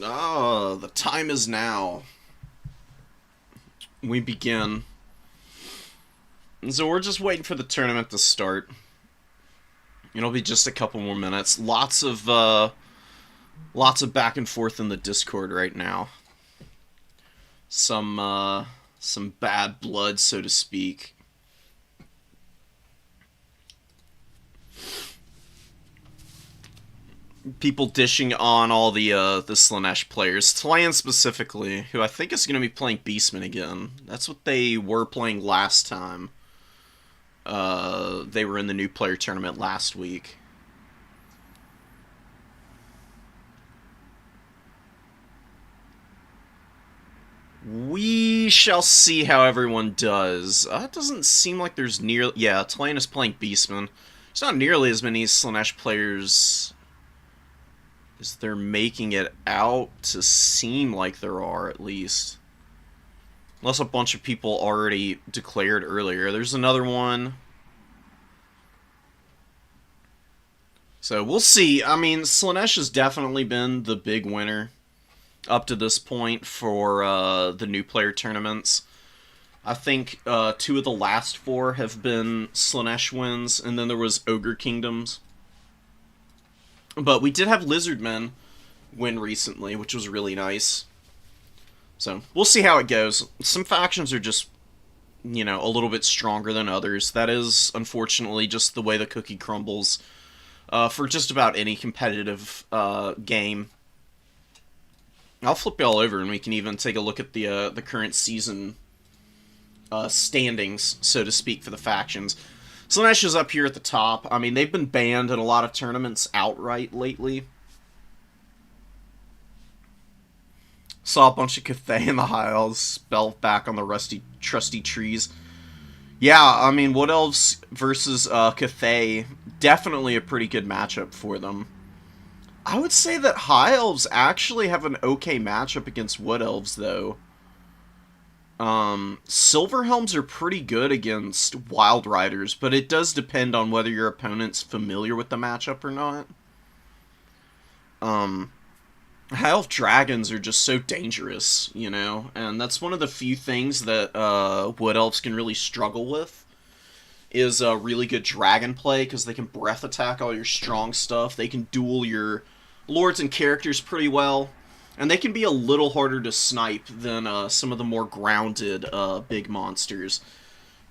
Ah, the time is now. We begin. And so we're just waiting for the tournament to start. It'll be just a couple more minutes. Lots of back and forth in the Discord right now. Some bad blood, so to speak. People dishing on all the Slaanesh players. Tlan specifically, who I think is going to be playing Beastmen again. That's what they were playing last time. They were in the new player tournament last week. We shall see how everyone does. It doesn't seem like there's nearly... Yeah, Tlan is playing Beastmen. There's not nearly as many Slaanesh players as they're making it out to seem like there are, at least. Unless a bunch of people already declared earlier. There's another one. So, we'll see. I mean, Slaanesh has definitely been the big winner up to this point for the new player tournaments. I think 2 of the last 4 have been Slaanesh wins, and then there was Ogre Kingdoms. But we did have Lizardmen win recently, which was really nice. So, we'll see how it goes. Some factions are just, a little bit stronger than others. That is, unfortunately, just the way the cookie crumbles for just about any competitive game. I'll flip you all over, and we can even take a look at the current season standings, so to speak, for the factions. Slaanesh is up here at the top. I mean, they've been banned in a lot of tournaments outright lately. Saw a bunch of Cathay in the High Elves spell back on the trusty trees. Yeah, I mean, Wood Elves versus Cathay, definitely a pretty good matchup for them. I would say that High Elves actually have an okay matchup against Wood Elves, though. Silver Helms are pretty good against Wild Riders, but it does depend on whether your opponent's familiar with the matchup or not. High Elf Dragons are just so dangerous, and that's one of the few things that Wood Elves can really struggle with, is really good dragon play, because they can breath attack all your strong stuff, they can duel your lords and characters pretty well, and they can be a little harder to snipe than some of the more grounded big monsters.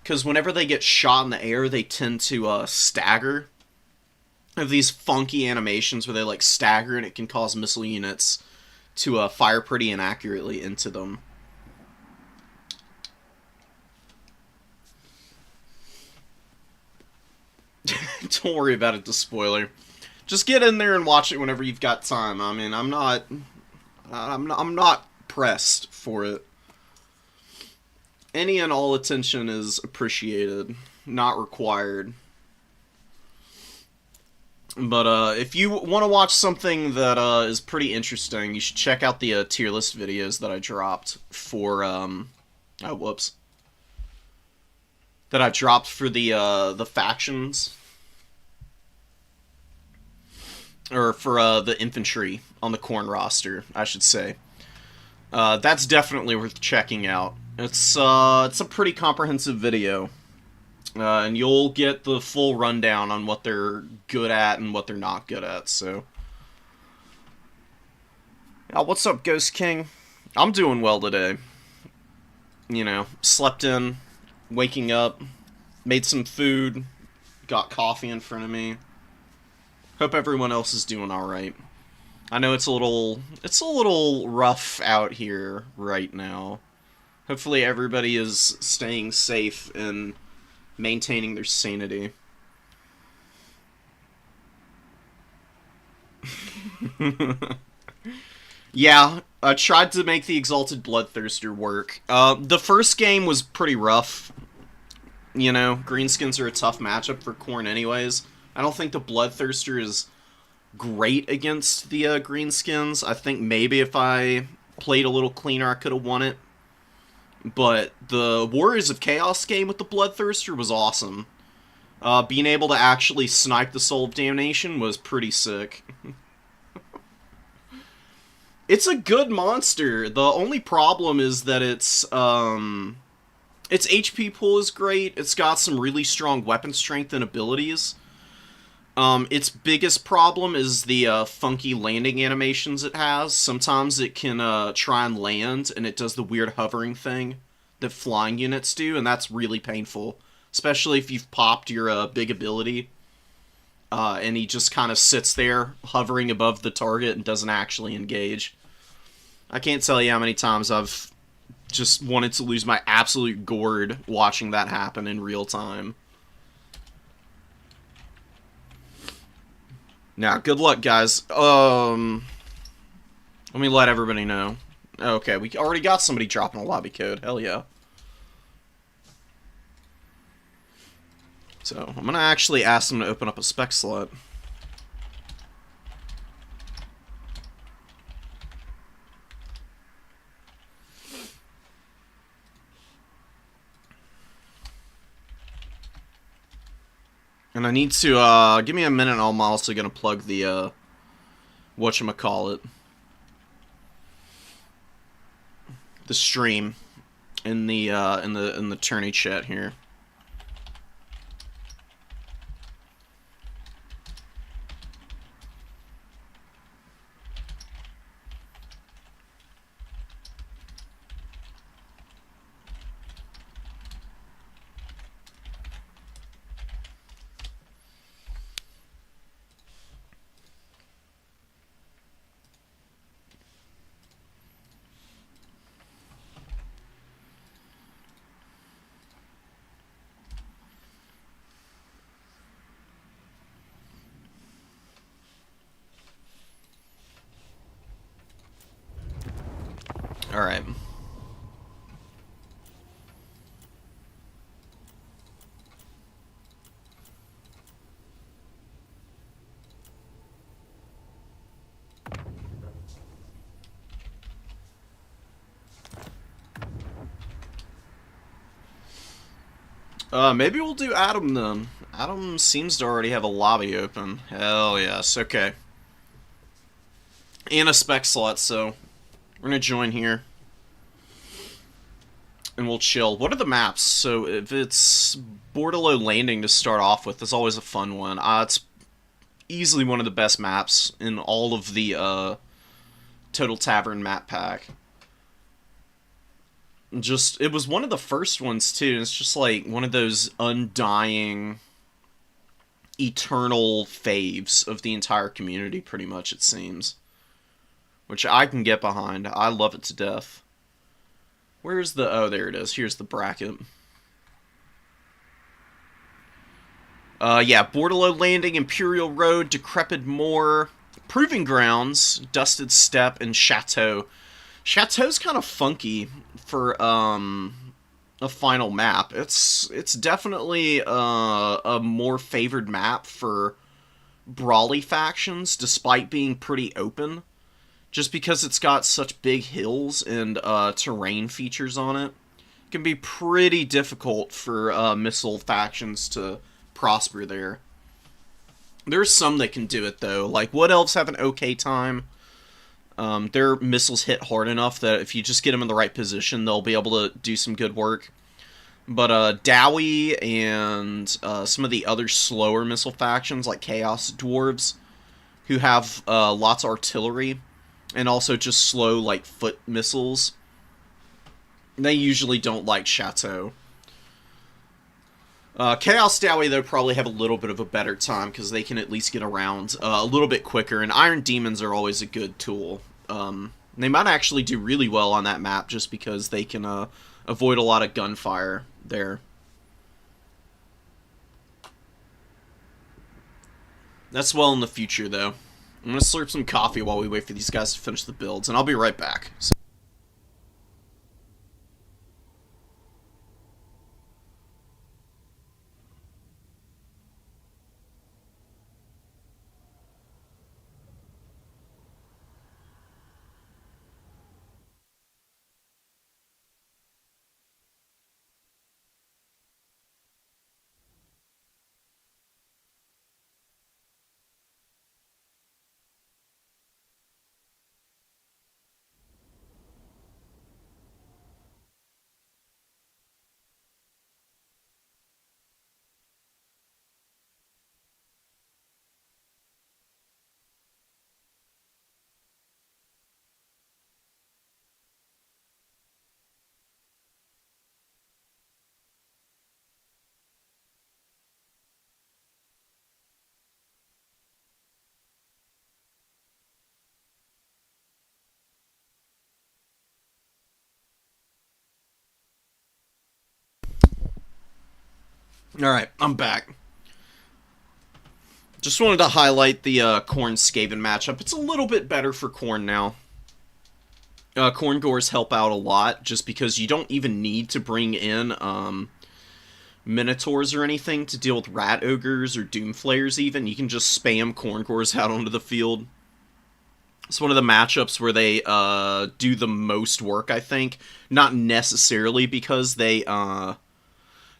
Because whenever they get shot in the air, they tend to stagger. They have these funky animations where they stagger, and it can cause missile units to fire pretty inaccurately into them. Don't worry about it, the spoiler. Just get in there and watch it whenever you've got time. I mean, I'm not pressed for it. Any and all attention is appreciated, not required. But if you want to watch something that is pretty interesting, you should check out the tier list videos that I dropped for that I dropped for the factions. Or for the infantry on the Khorne roster, I should say. That's definitely worth checking out. It's a pretty comprehensive video. And you'll get the full rundown on what they're good at and what they're not good at, so. Yeah, what's up, Ghost King? I'm doing well today. Slept in, waking up, made some food, got coffee in front of me. Hope everyone else is doing alright. I know it's a little rough out here right now. Hopefully everybody is staying safe and maintaining their sanity. Yeah, I tried to make the Exalted Bloodthirster work. The first game was pretty rough. Greenskins are a tough matchup for Khorne anyways. I don't think the Bloodthirster is great against the Greenskins. I think maybe if I played a little cleaner, I could have won it. But the Warriors of Chaos game with the Bloodthirster was awesome. Being able to actually snipe the Soul of Damnation was pretty sick. It's a good monster. The only problem is that its HP pool is great. It's got some really strong weapon strength and abilities. Its biggest problem is the funky landing animations it has. Sometimes it can try and land, and it does the weird hovering thing that flying units do, and that's really painful. Especially if you've popped your big ability, and he just kind of sits there hovering above the target and doesn't actually engage. I can't tell you how many times I've just wanted to lose my absolute gourd watching that happen in real time. Now, good luck, guys. Let me let everybody know. Okay, we already got somebody dropping a lobby code. Hell yeah. So, I'm gonna actually ask them to open up a spec slot. And I need to, give me a minute and I'm also gonna plug the, whatchamacallit, the stream in the Tourney chat here. Alright. Maybe we'll do Adam then. Adam seems to already have a lobby open. Hell yes, okay. And a spec slot, so we're gonna join here. And we'll chill. What are the maps? So if it's Bordello Landing to start off with, that's always a fun one. It's easily one of the best maps in all of the Total Tavern map pack. Just, it was one of the first ones too, and it's just like one of those undying, eternal faves of the entire community, pretty much, it seems. Which I can get behind. I love it to death. Where's the... Oh, there it is. Here's the bracket. Yeah, Bordello Landing, Imperial Road, Decrepit Moor, Proving Grounds, Dusted Steppe, and Chateau. Chateau's kind of funky for a final map. It's definitely a more favored map for brawly factions, despite being pretty open. Just because it's got such big hills and terrain features on it, it can be pretty difficult for missile factions to prosper there. There's some that can do it though. Like Wood Elves have an okay time. Their missiles hit hard enough that if you just get them in the right position, they'll be able to do some good work. But Dowie and some of the other slower missile factions, like Chaos Dwarves, who have lots of artillery, and also just slow, like, foot missiles, they usually don't like Chateau. Chaos Dowie, though, probably have a little bit of a better time, because they can at least get around a little bit quicker, and Iron Demons are always a good tool. They might actually do really well on that map, just because they can avoid a lot of gunfire there. That's well in the future, though. I'm going to slurp some coffee while we wait for these guys to finish the builds, and I'll be right back. Alright, I'm back. Just wanted to highlight the Khorne-Skaven matchup. It's a little bit better for Khorne now. Khorne Gores help out a lot, just because you don't even need to bring in Minotaurs or anything to deal with Rat Ogres or Doomflayers even. You can just spam Khorne Gores out onto the field. It's one of the matchups where they do the most work, I think. Not necessarily because they...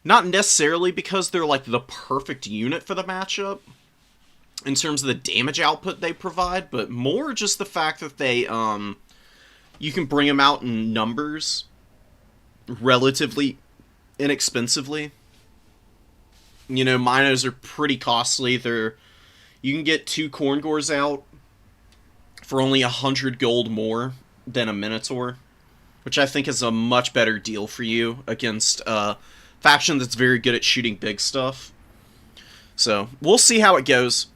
Not necessarily because they're, like, the perfect unit for the matchup, in terms of the damage output they provide, but more just the fact that they, you can bring them out in numbers relatively inexpensively. You know, Minos are pretty costly. You can get 2 Khorne Gores out for only 100 gold more than a Minotaur, which I think is a much better deal for you against faction that's very good at shooting big stuff. So, we'll see how it goes.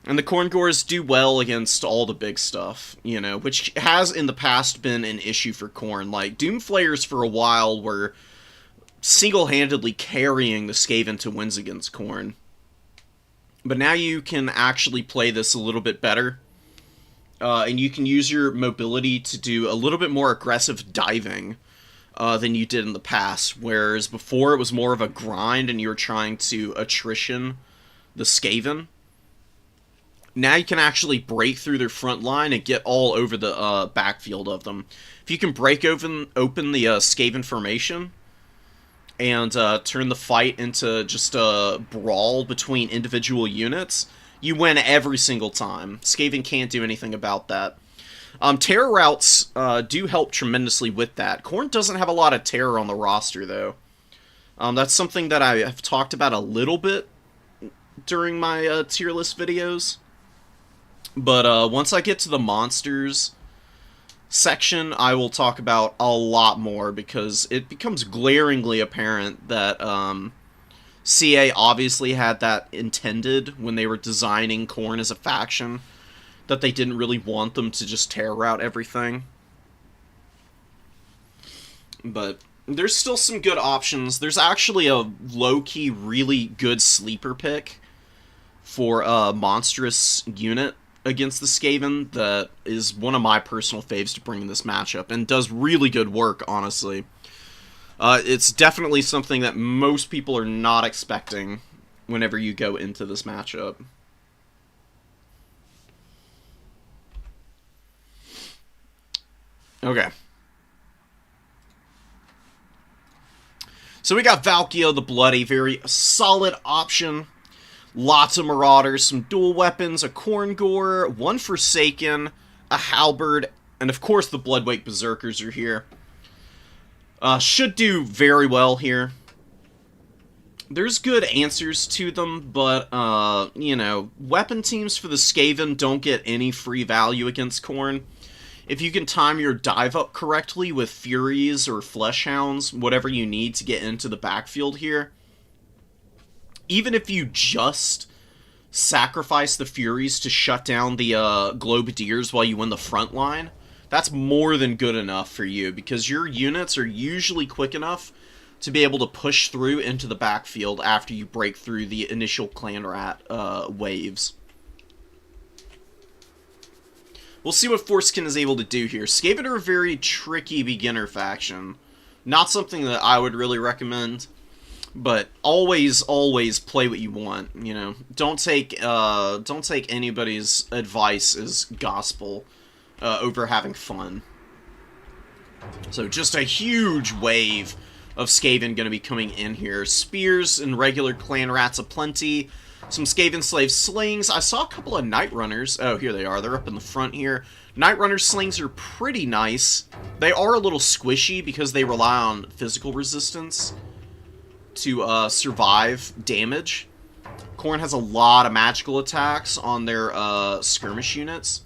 And the Khorne Gores do well against all the big stuff, you know, which has in the past been an issue for Khorne. Like, Doomflayers for a while were single-handedly carrying the Skaven to wins against Khorne. But now you can actually play this a little bit better. And you can use your mobility to do a little bit more aggressive diving than you did in the past, whereas before it was more of a grind and you were trying to attrition the Skaven. Now you can actually break through their front line and get all over the backfield of them. If you can break open the Skaven formation and turn the fight into just a brawl between individual units, you win every single time. Skaven can't do anything about that. Terror routes do help tremendously with that. Khorne doesn't have a lot of terror on the roster, though. That's something that I have talked about a little bit during my tier list videos. But once I get to the monsters section, I will talk about a lot more, because it becomes glaringly apparent that CA obviously had that intended when they were designing Khorne as a faction, that they didn't really want them to just terror out everything. But there's still some good options. There's actually a low-key, really good sleeper pick for a monstrous unit against the Skaven that is one of my personal faves to bring in this matchup, and does really good work, honestly. It's definitely something that most people are not expecting whenever you go into this matchup. Okay. So we got Valkia the Bloody, very solid option. Lots of Marauders, some dual weapons, a Khorne Gore, one Forsaken, a Halberd, and of course the Bloodwake Berserkers are here. Should do very well here. There's good answers to them, but, you know, weapon teams for the Skaven don't get any free value against Khorne. If you can time your dive up correctly with Furies or Fleshhounds, whatever you need to get into the backfield here, even if you just sacrifice the Furies to shut down the Globadiers while you win the front line, that's more than good enough for you, because your units are usually quick enough to be able to push through into the backfield after you break through the initial Clan Rat waves. We'll see what Forskin is able to do here. Skaven are a very tricky beginner faction. Not something that I would really recommend, but always play what you want, you know. Don't take anybody's advice as gospel over having fun. So just a huge wave of Skaven going to be coming in here. Spears and regular Clan Rats aplenty. Some Skaven Slave slings. I saw a couple of Night Runners. Oh, here they are. They're up in the front here. Night Runner slings are pretty nice. They are a little squishy because they rely on physical resistance to survive damage. Khorne has a lot of magical attacks on their skirmish units.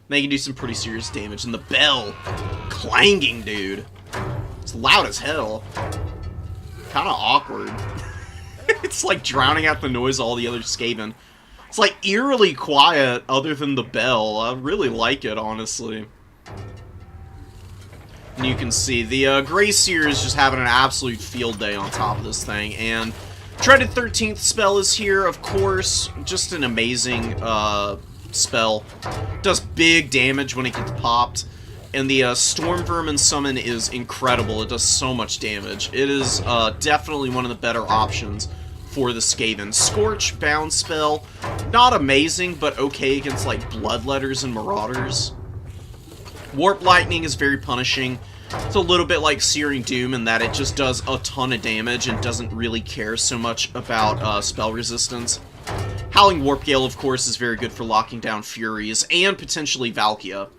They can do some pretty serious damage. And the bell, clanging, dude. It's loud as hell. Kind of awkward. It's like drowning out the noise of all the other Skaven. It's like eerily quiet other than the bell. I really like it, honestly. And you can see the Grey Seer is just having an absolute field day on top of this thing. And Dreaded 13th spell is here, of course. Just an amazing spell. Does big damage when it gets popped. And the Storm Vermin summon is incredible. It does so much damage. It is definitely one of the better options for the Skaven. Scorch bound spell, not amazing, but okay against like Bloodletters and Marauders. Warp Lightning is very punishing. It's a little bit like Searing Doom in that it just does a ton of damage and doesn't really care so much about spell resistance. Howling Warp Gale, of course, is very good for locking down Furies and potentially Valkia.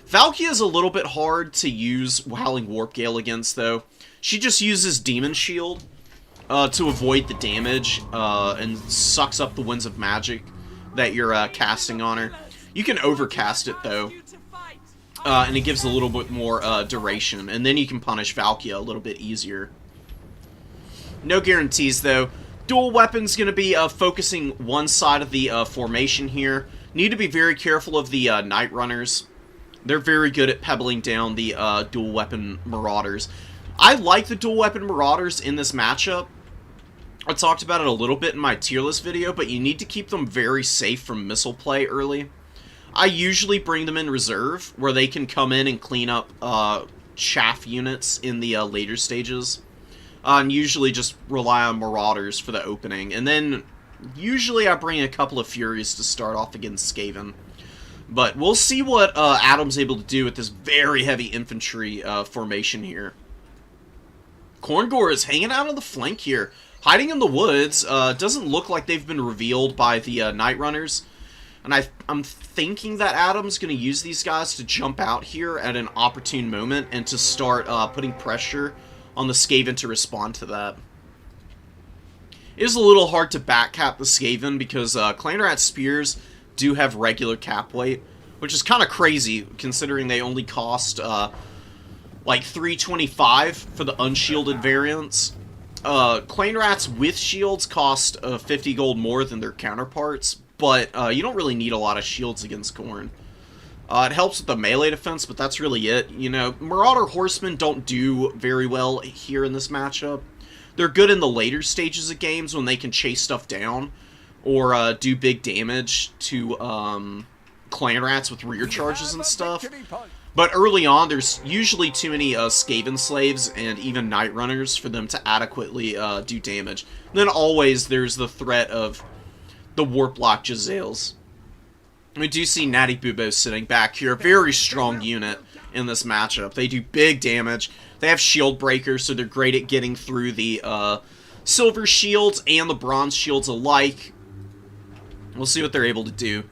Valkia is a little bit hard to use Howling Warp Gale against, though. She just uses Demon Shield to avoid the damage and sucks up the Winds of Magic that you're casting on her. You can overcast it, though. And it gives a little bit more duration, and then you can punish Valkia a little bit easier. No guarantees, though. Dual weapon's going to be focusing one side of the formation here. Need to be very careful of the Night Runners. They're very good at pebbling down the dual weapon Marauders. I like the dual weapon Marauders in this matchup. I talked about it a little bit in my tier list video, but you need to keep them very safe from missile play early. I usually bring them in reserve, where they can come in and clean up chaff units in the later stages. And usually just rely on Marauders for the opening. And then, usually I bring a couple of Furies to start off against Skaven. But we'll see what Adam's able to do with this very heavy infantry formation here. Khorngor is hanging out on the flank here. Hiding in the woods. Doesn't look like they've been revealed by the Night Runners. And I'm thinking that Adam's going to use these guys to jump out here at an opportune moment and to start putting pressure on the Skaven to respond to that. It is a little hard to backcap the Skaven because Clanrat Spears do have regular cap weight, which is kind of crazy considering they only cost like 325 for the unshielded variants. Clanrats with shields cost 50 gold more than their counterparts, but you don't really need a lot of shields against Khorne. It helps with the melee defense, but that's really it. You know, Marauder Horsemen don't do very well here in this matchup. They're good in the later stages of games when they can chase stuff down or do big damage to Clan Rats with rear charges and stuff. But early on, there's usually too many Skaven Slaves and even Night Runners for them to adequately do damage. And then always there's the threat of the Warp Lock Jezzails. We do see Natty Bubo sitting back here. Very strong unit in this matchup. They do big damage. They have shield breakers, so they're great at getting through the silver shields and the bronze shields alike. We'll see what they're able to do.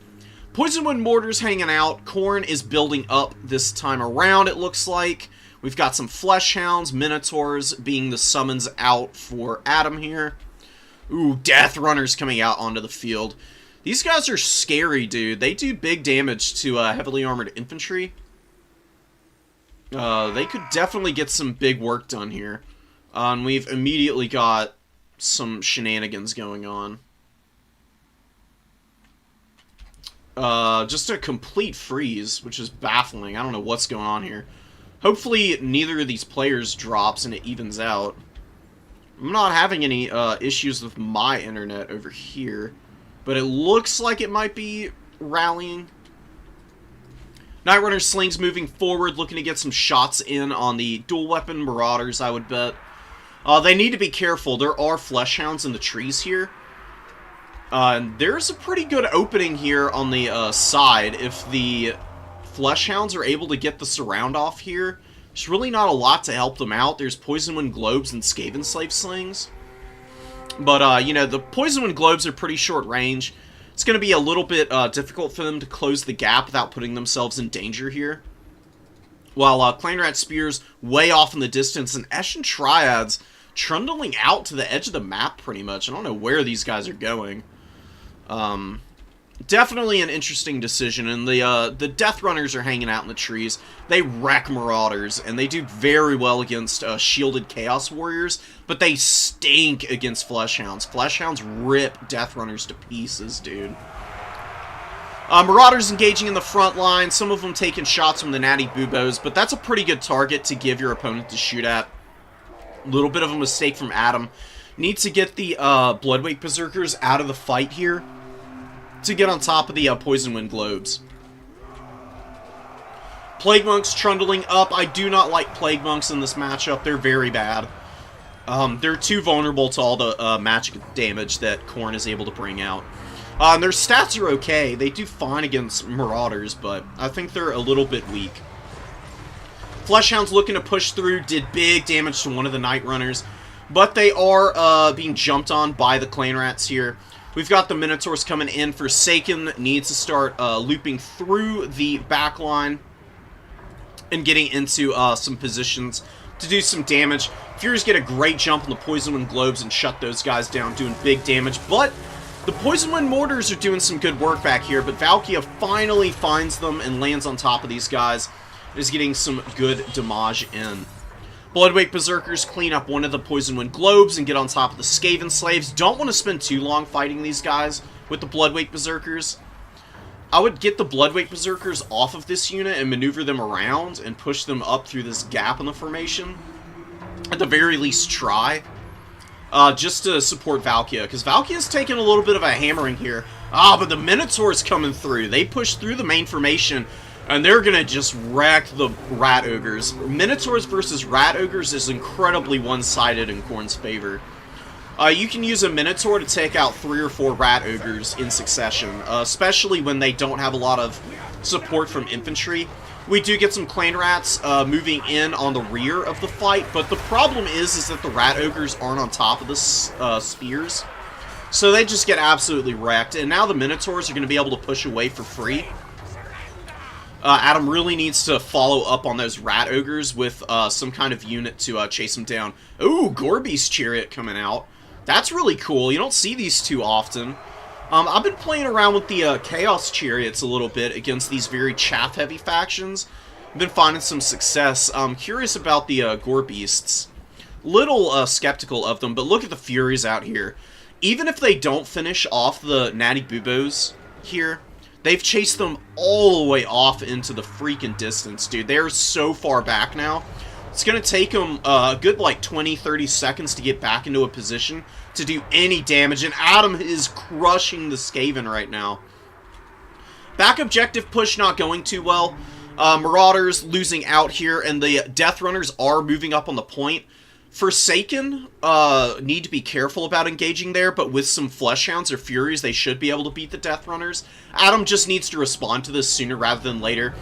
Poison Wind Mortar's hanging out. Khorne is building up this time around, it looks like. We've got some Flesh Hounds, Minotaurs being the summons out for Adam here. Ooh, Death Runners coming out onto the field. These guys are scary, dude. They do big damage to heavily armored infantry. They could definitely get some big work done here. And we've immediately got some shenanigans going on. Just a complete freeze, which is baffling. I don't know what's going on here. Hopefully neither of these players drops and it evens out. I'm not having any issues with my internet over here. But it looks like it might be rallying. Night Runner Sling's moving forward, looking to get some shots in on the dual weapon Marauders, I would bet. They need to be careful. There are Flesh Hounds in the trees here. And there's a pretty good opening here on the side. If the Flesh Hounds are able to get the surround off here, there's really not a lot to help them out. There's Poison Wind Globes and Skaven Slave Slings. But, you know, the Poison Wind Globes are pretty short range. It's going to be a little bit difficult for them to close the gap without putting themselves in danger here. While Clanrat Spears way off in the distance, and Eshin Triads trundling out to the edge of the map pretty much. I don't know where these guys are going. Definitely an interesting decision, and the Death Runners are hanging out in the trees. They wreck Marauders, and they do very well against shielded Chaos Warriors, but they stink against Flesh Hounds. Flesh Hounds rip Death Runners to pieces, dude. Marauders engaging in the front line, some of them taking shots from the Natty Bubos, but that's a pretty good target to give your opponent to shoot at. A little bit of a mistake from Adam. Need to get the Bloodwake Berserkers out of the fight here to get on top of the Poison Wind Globes. Plague Monks trundling up. I do not like Plague Monks in this matchup. They're very bad. They're too vulnerable to all the magic damage that Khorne is able to bring out. And their stats are okay. They do fine against Marauders, but I think they're a little bit weak. Fleshhounds looking to push through, did big damage to one of the Night Runners, but they are being jumped on by the Clan Rats here. We've got the Minotaurs coming in. Forsaken needs to start looping through the back line and getting into some positions to do some damage. Furies get a great jump on the Poison Wind Globes and shut those guys down, doing big damage, but the Poison Wind Mortars are doing some good work back here, but Valkia finally finds them and lands on top of these guys. Is getting some good damage in. Bloodwake Berserkers clean up one of the Poison Wind Globes and get on top of the Skaven Slaves. Don't want to spend too long fighting these guys with the Bloodwake Berserkers. I would get the Bloodwake Berserkers off of this unit and maneuver them around and push them up through this gap in the formation. At the very least, try. Just to support Valkia, because Valkia's taking a little bit of a hammering here. But the Minotaur's coming through. They push through the main formation, and they're going to just wreck the Rat Ogres. Minotaurs versus Rat Ogres is incredibly one-sided in Khorne's favor. You can use a Minotaur to take out 3 or 4 Rat Ogres in succession, especially when they don't have a lot of support from infantry. We do get some Clan Rats moving in on the rear of the fight, but the problem is that the Rat Ogres aren't on top of the spears. So they just get absolutely wrecked, and now the Minotaurs are going to be able to push away for free. Adam really needs to follow up on those Rat Ogres with some kind of unit to chase them down. Ooh, Gorby's Chariot coming out. That's really cool. You don't see these too often. I've been playing around with the Chaos Chariots a little bit against these very chaff-heavy factions. I've been finding some success. I'm curious about the Gore Beasts. Little skeptical of them, but look at the Furies out here. Even if they don't finish off the Natty Bubos here, they've chased them all the way off into the freaking distance, dude. They're so far back now. It's going to take them a good, like, 20-30 seconds to get back into a position to do any damage, and Adam is crushing the Skaven right now. Back objective push not going too well. Marauders losing out here, and the Death Runners are moving up on the point. Forsaken need to be careful about engaging there, but with some Fleshhounds or Furies, they should be able to beat the Death Runners. Adam just needs to respond to this sooner rather than later.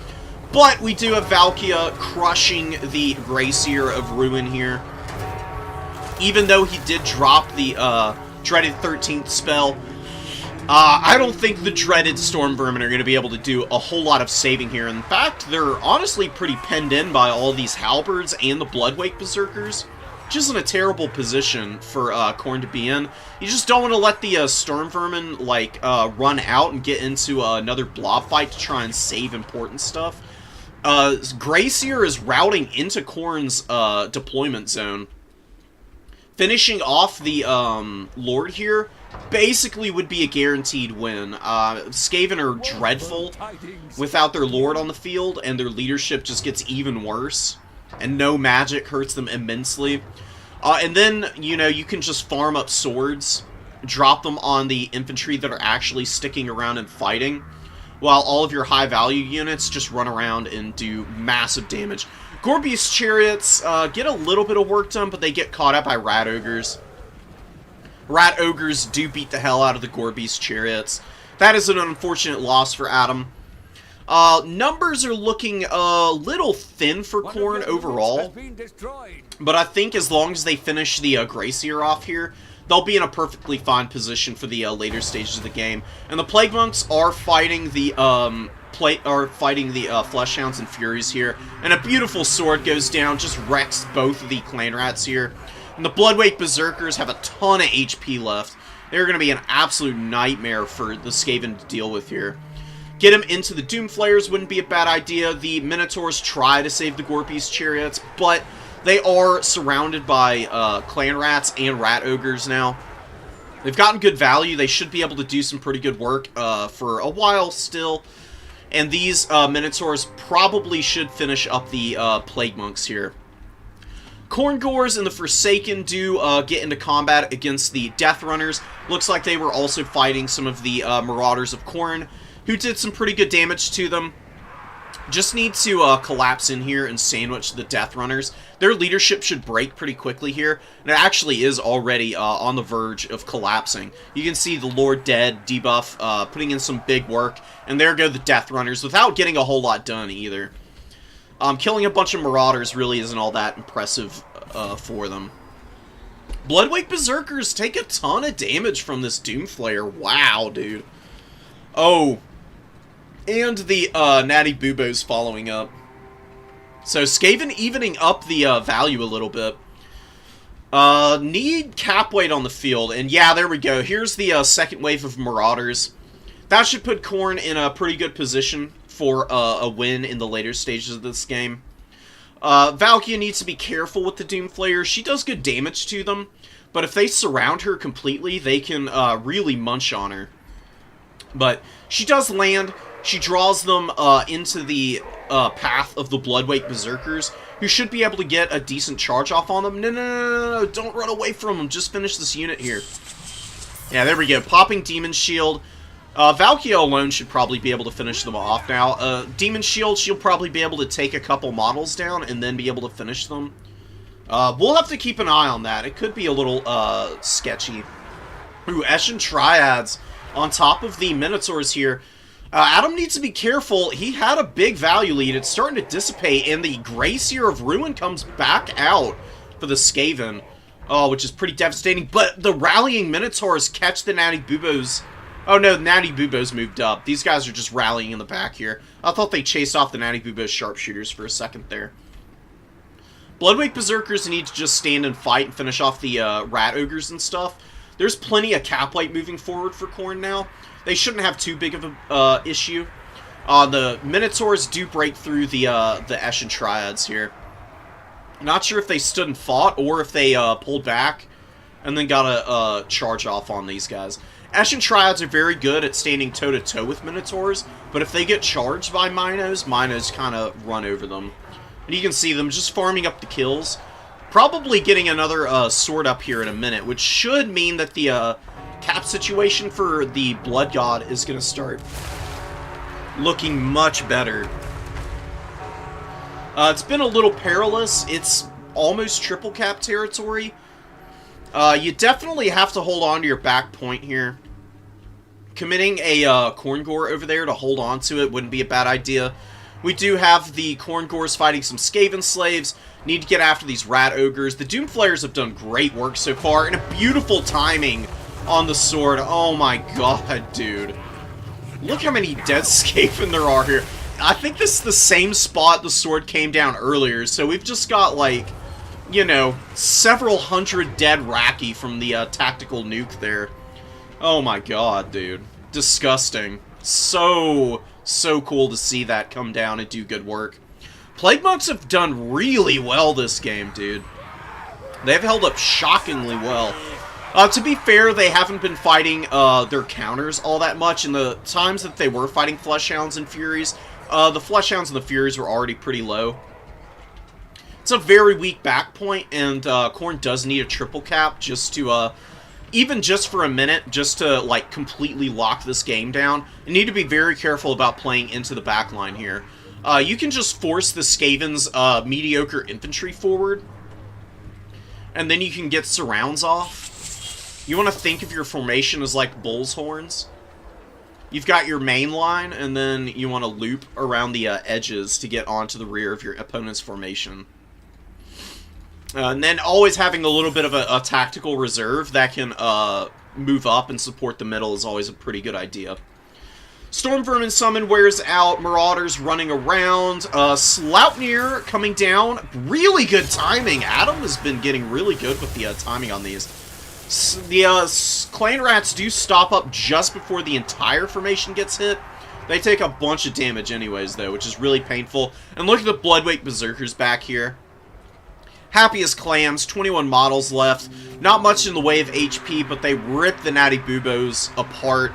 But we do have Valkia crushing the Greyseer of Ruin here. Even though he did drop the Dreaded 13th spell, I don't think the Dreaded Storm Vermin are going to be able to do a whole lot of saving here. In fact, they're honestly pretty penned in by all these Halberds and the Bloodwake Berserkers. Just in a terrible position for Khorne to be in. You just don't want to let the Storm Vermin, like, run out and get into another blob fight to try and save important stuff. Greyseer is routing into Khorne's deployment zone. Finishing off the Lord here basically would be a guaranteed win. Skaven are dreadful without their Lord on the field, and their leadership just gets even worse. And no magic hurts them immensely. And then, you know, you can just farm up swords, drop them on the infantry that are actually sticking around and fighting, while all of your high-value units just run around and do massive damage. Gorby's Chariots get a little bit of work done, but they get caught up by Rat Ogres. Rat Ogres do beat the hell out of the Gorby's Chariots. That is an unfortunate loss for Adam. Numbers are looking a little thin for Khorne overall, but I think as long as they finish the Greyseer off here, they'll be in a perfectly fine position for the later stages of the game. And the Plague Monks are fighting the Fleshhounds and Furies here, and a beautiful sword goes down, just wrecks both of the Clan Rats here. And the Bloodwake Berserkers have a ton of HP left. They're going to be an absolute nightmare for the Skaven to deal with here. Get him into the Doomflayers wouldn't be a bad idea. The Minotaurs try to save the Gorby's Chariots, but they are surrounded by Clan Rats and Rat Ogres now. They've gotten good value. They should be able to do some pretty good work for a while still. And these Minotaurs probably should finish up the Plague Monks here. Khorngors and the Forsaken do get into combat against the Death Runners. Looks like they were also fighting some of the Marauders of Khorne, who did some pretty good damage to them. Just need to collapse in here and sandwich the Death Runners. Their leadership should break pretty quickly here, and it actually is already on the verge of collapsing. You can see the Lord Dead debuff putting in some big work, and there go the Death Runners without getting a whole lot done either. Killing a bunch of Marauders really isn't all that impressive for them. Bloodwake Berserkers take a ton of damage from this Doomflayer. Wow, dude. Oh, and the Natty Bubo's following up. So Skaven evening up the value a little bit. Need cap weight on the field, and yeah, there we go. Here's the second wave of Marauders. That should put Khorne in a pretty good position for a win in the later stages of this game. Valkia needs to be careful with the Doomflayer. She does good damage to them, but if they surround her completely, they can really munch on her. But she does land. She draws them into the path of the Bloodwake Berserkers, who should be able to get a decent charge off on them. No, don't run away from them. Just finish this unit here. Yeah, there we go. Popping Demon Shield. Valkia alone should probably be able to finish them off now. Demon Shield, she'll probably be able to take a couple models down and then be able to finish them. We'll have to keep an eye on that. It could be a little sketchy. Ooh, Eshin Triads on top of the Minotaurs here. Adam needs to be careful. He had a big value lead. It's starting to dissipate, and the Grayseer of Ruin comes back out for the Skaven, which is pretty devastating. But the rallying Minotaurs catch the Natty Bubos. Oh no, the Natty Bubos moved up. These guys are just rallying in the back here. I thought they chased off the Natty Bubos sharpshooters for a second there. Bloodwake Berserkers need to just stand and fight and finish off the Rat Ogres and stuff. There's plenty of cap weight moving forward for Khorne now. They shouldn't have too big of a issue. The Minotaurs do break through the Eshin Triads here. Not sure if they stood and fought or if they pulled back and then got a charge off on these guys. Eshin Triads are very good at standing toe-to-toe with Minotaurs, but if they get charged by Minos, Minos kind of run over them. And you can see them just farming up the kills. Probably getting another sword up here in a minute, which should mean that the cap situation for the Blood God is going to start looking much better. It's been a little perilous. It's almost triple cap territory. You definitely have to hold on to your back point here. Committing a Khorngor over there to hold on to it wouldn't be a bad idea. We do have the Khorngors fighting some Skaven slaves. Need to get after these Rat Ogres. The Doomflayers have done great work so far, and a beautiful timing on the sword. Oh my god, dude. Look how many dead Skaven there are here. I think this is the same spot the sword came down earlier, so we've just got, like, you know, several hundred dead Raki from the tactical nuke there. Oh my god, dude. Disgusting. So cool to see that come down and do good work. Plague Monks have done really well this game, dude. They've held up shockingly well. To be fair, they haven't been fighting their counters all that much. In the times that they were fighting Fleshhounds and Furies, the Fleshhounds and the Furies were already pretty low. It's a very weak back point, and Khorne does need a triple cap just to, even just for a minute, just to, like, completely lock this game down. You need to be very careful about playing into the back line here. You can just force the Skaven's mediocre infantry forward, and then you can get surrounds off. You want to think of your formation as like bull's horns. You've got your main line, and then you want to loop around the edges to get onto the rear of your opponent's formation. And then always having a little bit of a tactical reserve that can move up and support the middle is always a pretty good idea. Storm Vermin Summon wears out. Marauders running around. Sloupnir coming down. Really good timing. Adam has been getting really good with the timing on these. The Clan Rats do stop up just before the entire formation gets hit. They take a bunch of damage anyways, though, which is really painful. And look at the Bloodwake Berserkers back here. Happy as clams. 21 models left. Not much in the way of HP, but they rip the Natty Bubos apart.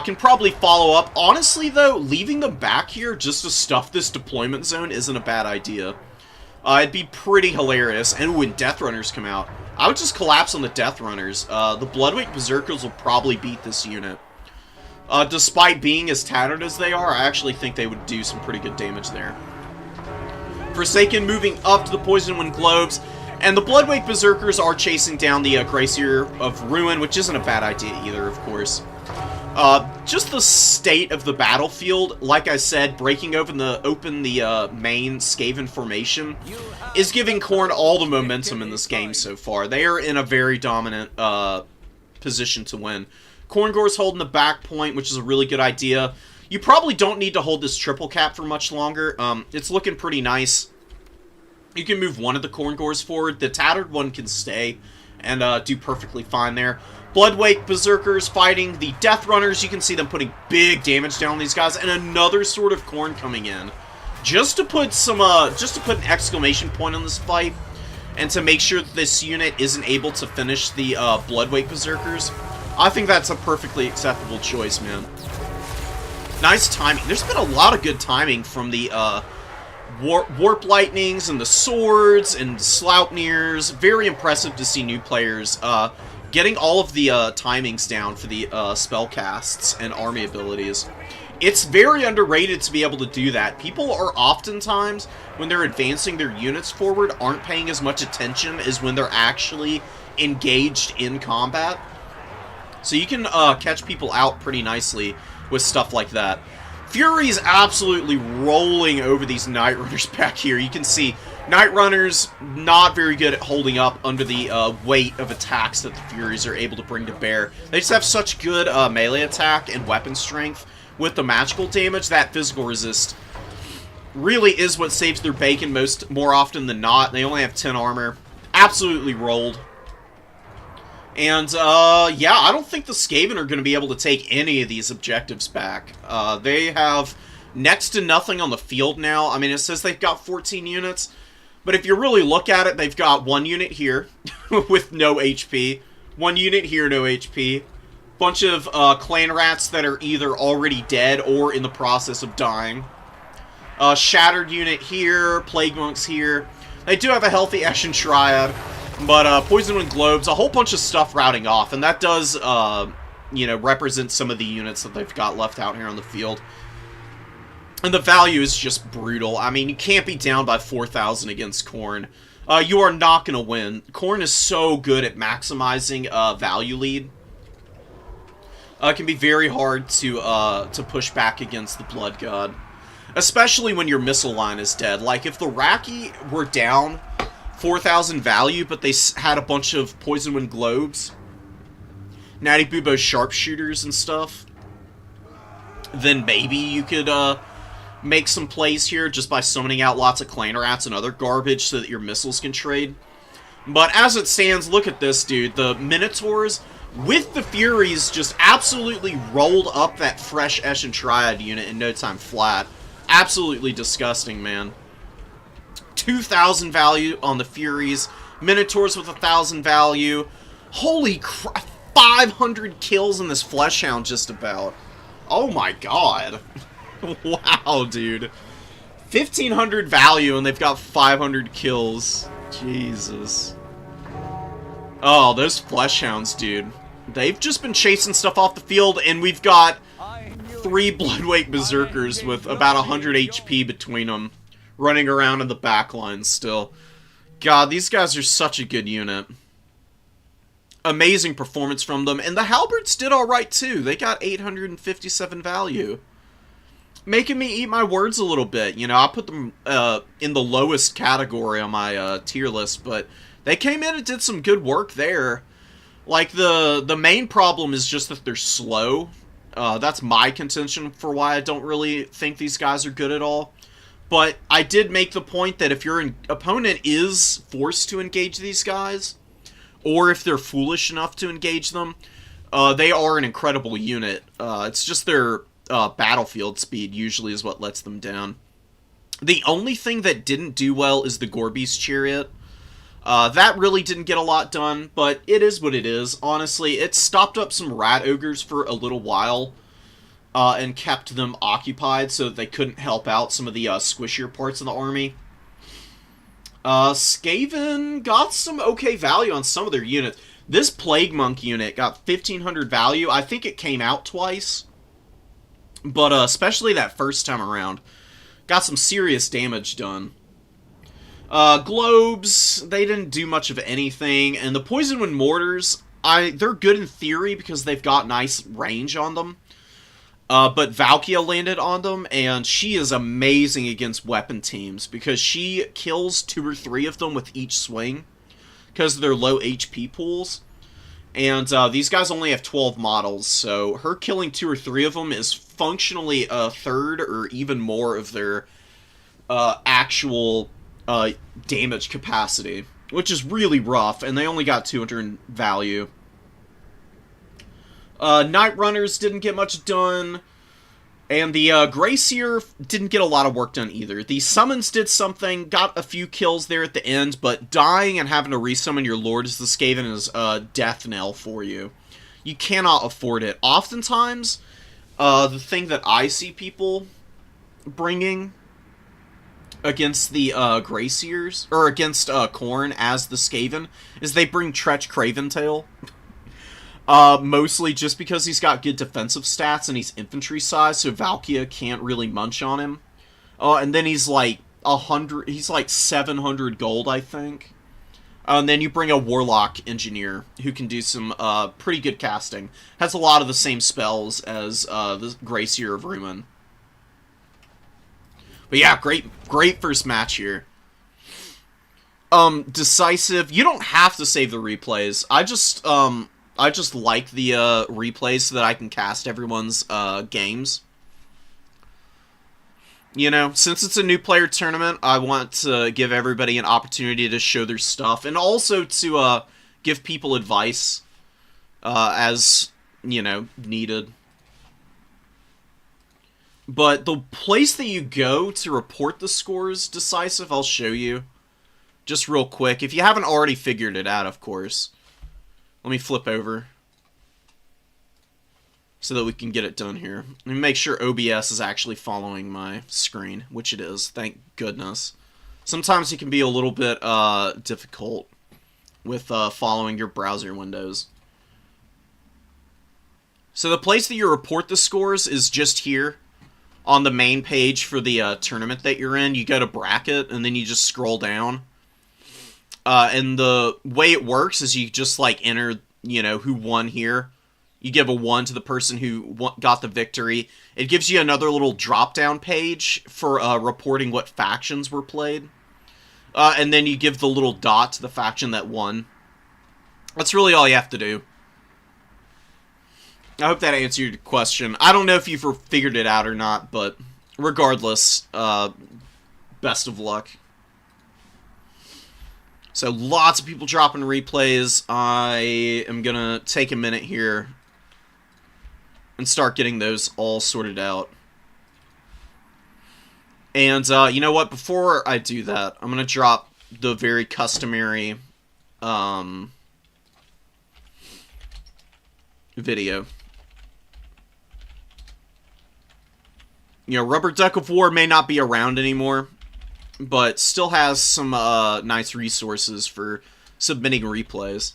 Can probably follow up. Honestly, though, leaving them back here just to stuff this deployment zone isn't a bad idea. It'd be pretty hilarious. And when Death Runners come out, I would just collapse on the Death Runners. The Bloodwake Berserkers will probably beat this unit. Despite being as tattered as they are, I actually think they would do some pretty good damage there. Forsaken moving up to the Poison Wind Globes, and the Bloodwake Berserkers are chasing down the Gracier of Ruin, which isn't a bad idea either, of course. Just the state of the battlefield, like I said, breaking open the main Skaven formation is giving Khorne all the momentum in this game so far. They are in a very dominant position to win. Khorngor's holding the back point, which is a really good idea. You probably don't need to hold this triple cap for much longer. It's looking pretty nice. You can move one of the Khorngors forward. The tattered one can stay and do perfectly fine there. Bloodwake Berserkers fighting the Death Runners. You can see them putting big damage down on these guys, and another Sword of Khorne coming in, just to put an exclamation point on this fight, and to make sure that this unit isn't able to finish the Bloodwake Berserkers. I think that's a perfectly acceptable choice, man. Nice timing. There's been a lot of good timing from the Warp Lightnings and the Swords and Sloupnirs. Very impressive to see new players getting all of the timings down for the spell casts and army abilities. It's very underrated to be able to do that. People are oftentimes, when they're advancing their units forward, aren't paying as much attention as when they're actually engaged in combat. So you can catch people out pretty nicely with stuff like that. Fury's absolutely rolling over these Night Runners back here. You can see Night Runners not very good at holding up under the weight of attacks that the Furies are able to bring to bear. They just have such good melee attack and weapon strength with the magical damage. That physical resist really is what saves their bacon more often than not. They only have 10 armor. Absolutely rolled. And, yeah, I don't think the Skaven are going to be able to take any of these objectives back. They have next to nothing on the field now. I mean, it says they've got 14 units, but if you really look at it, they've got one unit here with no HP, one unit here, no HP, bunch of clan rats that are either already dead or in the process of dying. Shattered unit here, Plague Monks here. They do have a healthy Eshin Triad. But, Poison Wind Globes, a whole bunch of stuff routing off, and that does, you know, represent some of the units that they've got left out here on the field. And the value is just brutal. I mean, you can't be down by 4,000 against Khorne. You are not going to win. Khorne is so good at maximizing value lead. It can be very hard to push back against the Blood God. Especially when your missile line is dead. Like, if the Raki were down 4,000 value, but they had a bunch of Poison Wind Globes, Natty Bubo Sharpshooters and stuff, then maybe you could make some plays here just by summoning out lots of Clan Rats and other garbage so that your missiles can trade. But as it stands, look at this, dude. The Minotaurs, with the Furies, just absolutely rolled up that fresh Eshin Triad unit in no time flat. Absolutely disgusting, man. 2,000 value on the Furies. Minotaurs with 1,000 value. Holy crap. 500 kills in this Fleshhound just about. Oh my god. Wow, dude. 1,500 value and they've got 500 kills. Jesus. Oh, those Fleshhounds, dude. They've just been chasing stuff off the field, and we've got 3 Bloodwake Berserkers with about 100 HP between them, running around in the back lines still. God, these guys are such a good unit. Amazing performance from them. And the Halberds did alright too. They got 857 value. Making me eat my words a little bit. You know, I put them in the lowest category on my tier list, but they came in and did some good work there. Like, the main problem is just that they're slow. That's my contention for why I don't really think these guys are good at all. But I did make the point that if your opponent is forced to engage these guys, or if they're foolish enough to engage them, they are an incredible unit. It's just their battlefield speed usually is what lets them down. The only thing that didn't do well is the Gorby's Chariot. That really didn't get a lot done, but it is what it is. Honestly, it stopped up some Rat Ogres for a little while, and kept them occupied so that they couldn't help out some of the squishier parts of the army. Skaven got some okay value on some of their units. This Plague Monk unit got 1,500 value. I think it came out twice. But especially that first time around. Got some serious damage done. Globes, they didn't do much of anything. And the Poison Wind Mortars, they're good in theory because they've got nice range on them. But Valkia landed on them, and she is amazing against weapon teams because she kills 2 or 3 of them with each swing because of their low HP pools. And these guys only have 12 models, so her killing 2 or 3 of them is functionally a third or even more of their actual damage capacity, which is really rough, and they only got 200 value. Night Runners didn't get much done, and the Gracier didn't get a lot of work done either. The Summons did something, got a few kills there at the end, but dying and having to resummon your Lord as the Skaven is a death knell for you. You cannot afford it. Oftentimes, the thing that I see people bringing against the Graciers, or against Khorne as the Skaven, is they bring Tretch Craventail. Mostly just because he's got good defensive stats and he's infantry size, so Valkia can't really munch on him. And then he's like 700 gold, I think. And then you bring a Warlock Engineer who can do some pretty good casting. Has a lot of the same spells as the Gracier of Ruin. But yeah, great first match here. Decisive. You don't have to save the replays. I just like the replays so that I can cast everyone's games. You know, since it's a new player tournament, I want to give everybody an opportunity to show their stuff, and also to give people advice as, you know, needed. But the place that you go to report the scores, Decisive, I'll show you. Just real quick. If you haven't already figured it out, of course. Let me flip over. So that we can get it done here. Let me make sure OBS is actually following my screen. Which it is, thank goodness. Sometimes it can be a little bit difficult with following your browser windows. So the place that you report the scores is just here. On the main page for the tournament that you're in, you go to bracket, and then you just scroll down. And the way it works is you just, like, enter, you know, who won here. You give a 1 to the person who got the victory. It gives you another little drop-down page for reporting what factions were played. And then you give the little dot to the faction that won. That's really all you have to do. I hope that answered your question. I don't know if you've figured it out or not, but regardless, best of luck. So lots of people dropping replays. I am going to take a minute here and start getting those all sorted out. And you know what? Before I do that, I'm going to drop the very customary video. You know, Rubber Duck of War may not be around anymore, but still has some nice resources for submitting replays.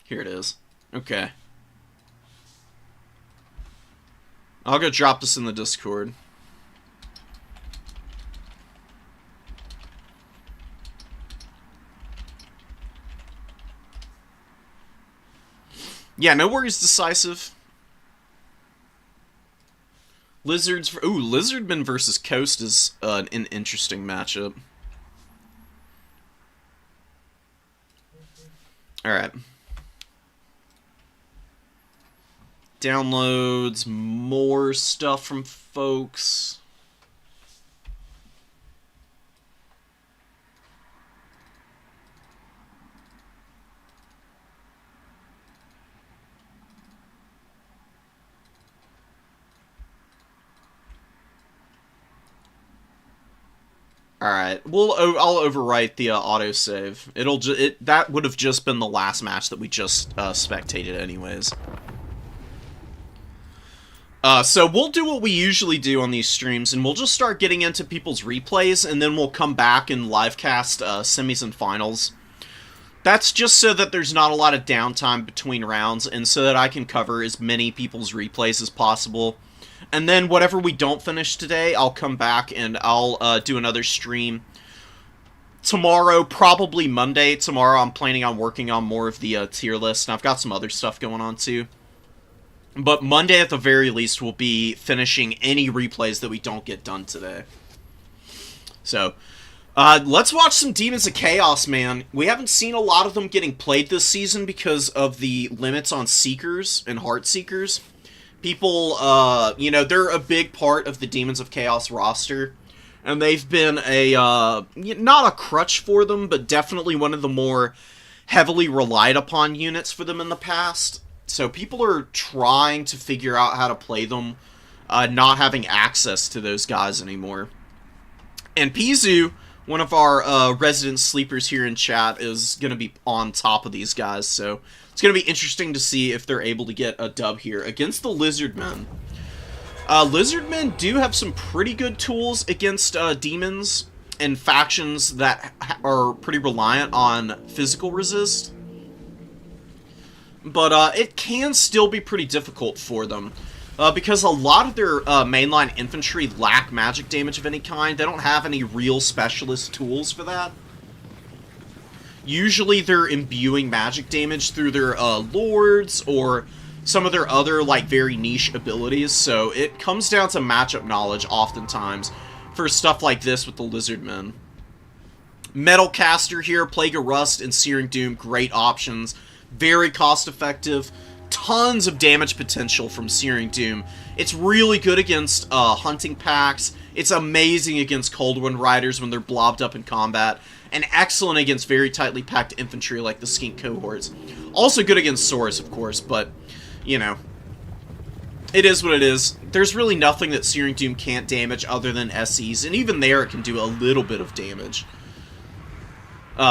Here it is. Okay. I'll go drop this in the Discord. Yeah, no worries, Decisive. Lizardman versus Coast is an interesting matchup. Alright. Downloads, more stuff from folks. Alright, I'll overwrite the autosave. That would have just been the last match that we just spectated anyways. So we'll do what we usually do on these streams, and we'll just start getting into people's replays, and then we'll come back and livecast semis and finals. That's just so that there's not a lot of downtime between rounds, and so that I can cover as many people's replays as possible. And then whatever we don't finish today, I'll come back and I'll do another stream tomorrow, probably Monday. Tomorrow I'm planning on working on more of the tier list, and I've got some other stuff going on too. But Monday, at the very least, we'll be finishing any replays that we don't get done today. So, let's watch some Demons of Chaos, man. We haven't seen a lot of them getting played this season because of the limits on Seekers and Heart Seekers. People, you know, they're a big part of the Demons of Chaos roster. And they've been a, not a crutch for them, but definitely one of the more heavily relied upon units for them in the past. So people are trying to figure out how to play them, not having access to those guys anymore. And Pizu, one of our resident sleepers here in chat, is going to be on top of these guys. So it's going to be interesting to see if they're able to get a dub here against the Lizardmen. Lizardmen do have some pretty good tools against demons and factions that are pretty reliant on physical resist. But it can still be pretty difficult for them. Because a lot of their mainline infantry lack magic damage of any kind. They don't have any real specialist tools for that. Usually they're imbuing magic damage through their lords or some of their other, like, very niche abilities. So it comes down to matchup knowledge oftentimes for stuff like this with the Lizardmen. Metalcaster here, Plague of Rust, and Searing Doom, great options. Very cost-effective. Tons of damage potential from Searing Doom. It's really good against hunting packs. It's amazing against Cold Wind Riders when they're blobbed up in combat. And excellent against very tightly packed infantry like the Skink cohorts. Also good against Saurus, of course, but, you know, it is what it is. There's really nothing that Searing Doom can't damage other than SEs, and even there it can do a little bit of damage.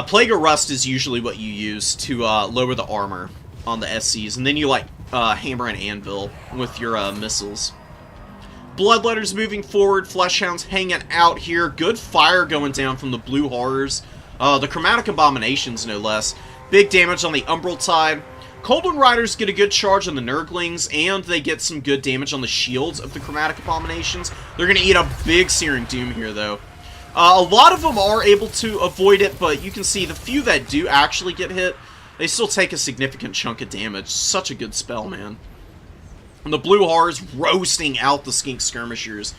Plague of Rust is usually what you use to lower the armor on the SCs, and then you, like, hammer and anvil with your missiles. Bloodletters moving forward, Fleshhounds hanging out here. Good fire going down from the Blue Horrors. The Chromatic Abominations, no less. Big damage on the Umbral Tide. Cold Wind Riders get a good charge on the Nurglings, and they get some good damage on the shields of the Chromatic Abominations. They're going to eat a big Searing Doom here, though. A lot of them are able to avoid it, but you can see the few that do actually get hit, they still take a significant chunk of damage. Such a good spell, man. And the Blue Horrors roasting out the Skink Skirmishers.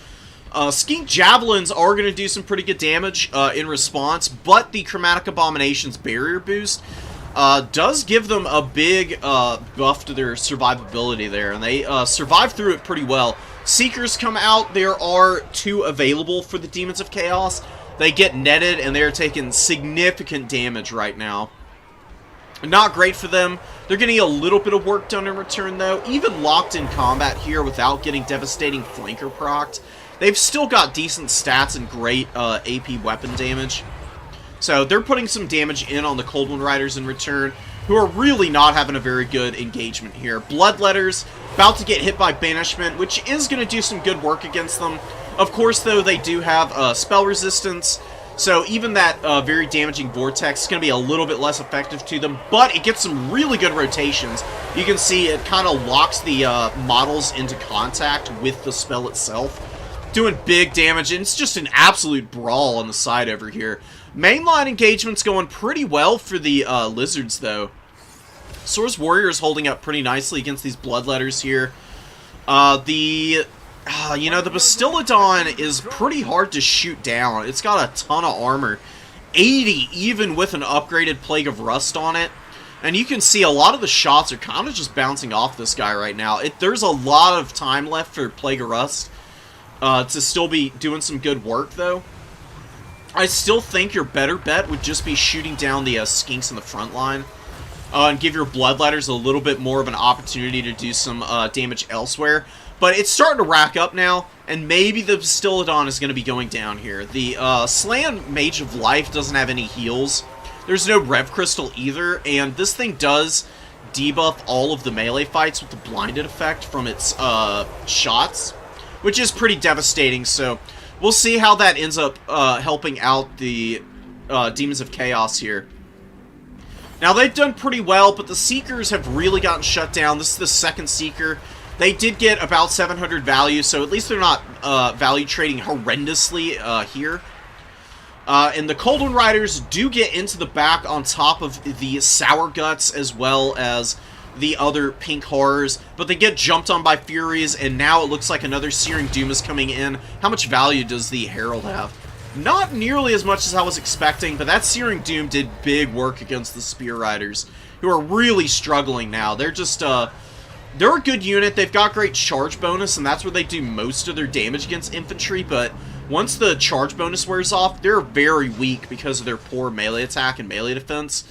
Skink Javelins are going to do some pretty good damage in response, but the Chromatic Abomination's barrier boost does give them a big buff to their survivability there, and they survive through it pretty well. Seekers come out. There are 2 available for the Demons of Chaos. They get netted, and they're taking significant damage right now. Not great for them. They're getting a little bit of work done in return, though. Even locked in combat here without getting devastating flanker procced, they've still got decent stats and great AP weapon damage. So they're putting some damage in on the Cold Wind Riders in return, who are really not having a very good engagement here. Bloodletters about to get hit by Banishment, which is going to do some good work against them. Of course, though, they do have spell resistance, so even that very damaging Vortex is going to be a little bit less effective to them, but it gets some really good rotations. You can see it kind of locks the models into contact with the spell itself, doing big damage, and it's just an absolute brawl on the side over here. Mainline engagement's going pretty well for the Lizards, though. Source Warrior is holding up pretty nicely against these Bloodletters here. You know, the Bastiladon is pretty hard to shoot down. It's got a ton of armor. 80 even with an upgraded Plague of Rust on it. And you can see a lot of the shots are kind of just bouncing off this guy right now. There's a lot of time left for Plague of Rust to still be doing some good work, though. I still think your better bet would just be shooting down the Skinks in the front line. And give your Bloodletters a little bit more of an opportunity to do some damage elsewhere. But it's starting to rack up now, and maybe the Bastiladon is going to be going down here. The Slan Mage of Life doesn't have any heals. There's no Rev Crystal either, and this thing does debuff all of the melee fights with the blinded effect from its shots, which is pretty devastating. So we'll see how that ends up helping out the Demons of Chaos here. Now, they've done pretty well, but the Seekers have really gotten shut down. This is the second Seeker. They did get about 700 value, so at least they're not value trading horrendously here. And the Cold One Riders do get into the back on top of the Sour Guts as well as the other Pink Horrors, but they get jumped on by Furies, and now it looks like another Searing Doom is coming in. How much value does the Herald have? Not nearly as much as I was expecting, but that Searing Doom did big work against the Spear Riders, who are really struggling now. They're just, they're a good unit. They've got great charge bonus, and that's where they do most of their damage against infantry, but once the charge bonus wears off, they're very weak because of their poor melee attack and melee defense.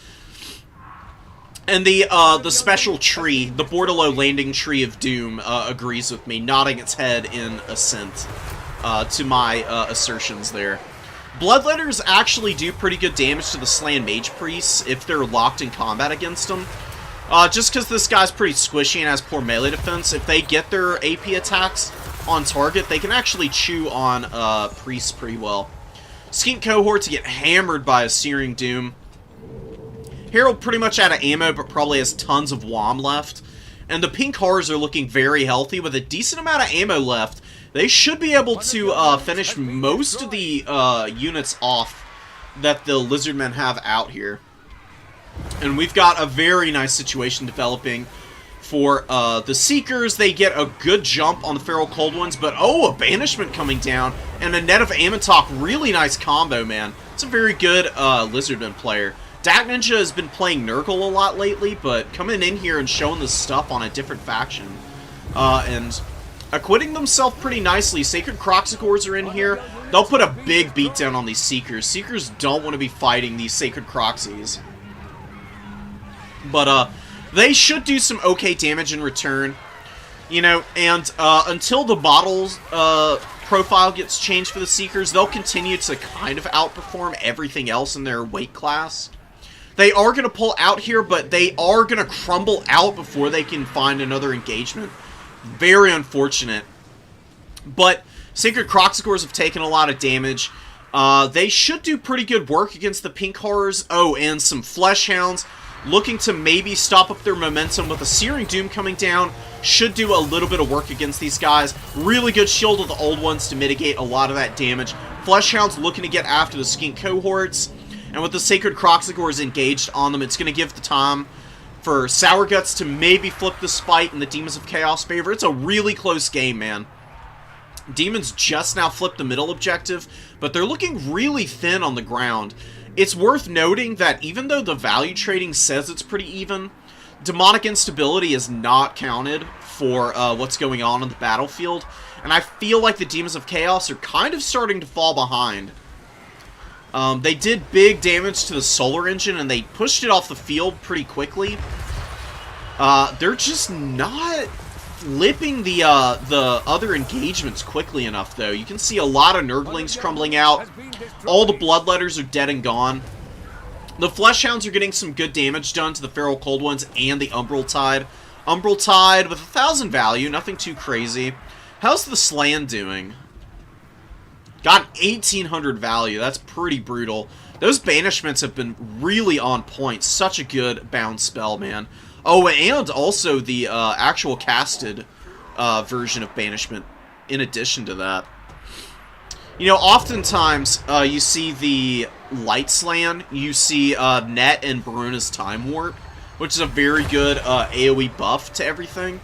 And the special tree, the Bordalo Landing Tree of Doom, agrees with me, nodding its head in assent to my assertions there. Bloodletters actually do pretty good damage to the Slan Mage Priests if they're locked in combat against them. Just because this guy's pretty squishy and has poor melee defense, if they get their AP attacks on target, they can actually chew on Priests pretty well. Skink Cohorts get hammered by a Searing Doom. Herald pretty much out of ammo, but probably has tons of WOM left. And the Pink Horrors are looking very healthy with a decent amount of ammo left. They should be able to finish most of the units off that the Lizardmen have out here. And we've got a very nice situation developing for the Seekers. They get a good jump on the Feral Cold Ones, but oh, a Banishment coming down, and a Net of Ammontok. Really nice combo, man. It's a very good Lizardman player. Dak Ninja has been playing Nurgle a lot lately, but coming in here and showing this stuff on a different faction. And acquitting themselves pretty nicely. Sacred Croxicors are in here. They'll put a big beatdown on these Seekers. Seekers don't want to be fighting these Sacred Croxies. But they should do some okay damage in return. You know, and until the bottles profile gets changed for the Seekers, they'll continue to kind of outperform everything else in their weight class. They are going to pull out here, but they are going to crumble out before they can find another engagement. Very unfortunate. But Sacred Croxicors have taken a lot of damage. They should do pretty good work against the Pink Horrors. Oh, and some Flesh Hounds looking to maybe stop up their momentum with a Searing Doom coming down. Should do a little bit of work against these guys. Really good shield of the Old Ones to mitigate a lot of that damage. Flesh Hounds looking to get after the Skink Cohorts. And with the Sacred Croxicors engaged on them, it's going to give the time for Sour Guts to maybe flip the spite in the Demons of Chaos favor. It's a really close game, man. Demons just now flipped the middle objective, but they're looking really thin on the ground. It's worth noting that even though the value trading says it's pretty even, demonic instability is not counted for what's going on the battlefield, and I feel like the Demons of Chaos are kind of starting to fall behind. They did big damage to the Solar Engine, and they pushed it off the field pretty quickly. They're just not flipping the other engagements quickly enough, though. You can see a lot of Nurglings crumbling out. All the Bloodletters are dead and gone. The Flesh Hounds are getting some good damage done to the Feral Cold Ones and the Umbral Tide. Umbral Tide with 1,000 value, nothing too crazy. How's the Slan doing? Got 1,800 value. That's pretty brutal. Those banishments have been really on point. Such a good bound spell, man. Oh, and also the actual casted version of banishment in addition to that. You know, oftentimes you see the Light Slan, you see Net and Baruna's Time Warp, which is a very good AoE buff to everything.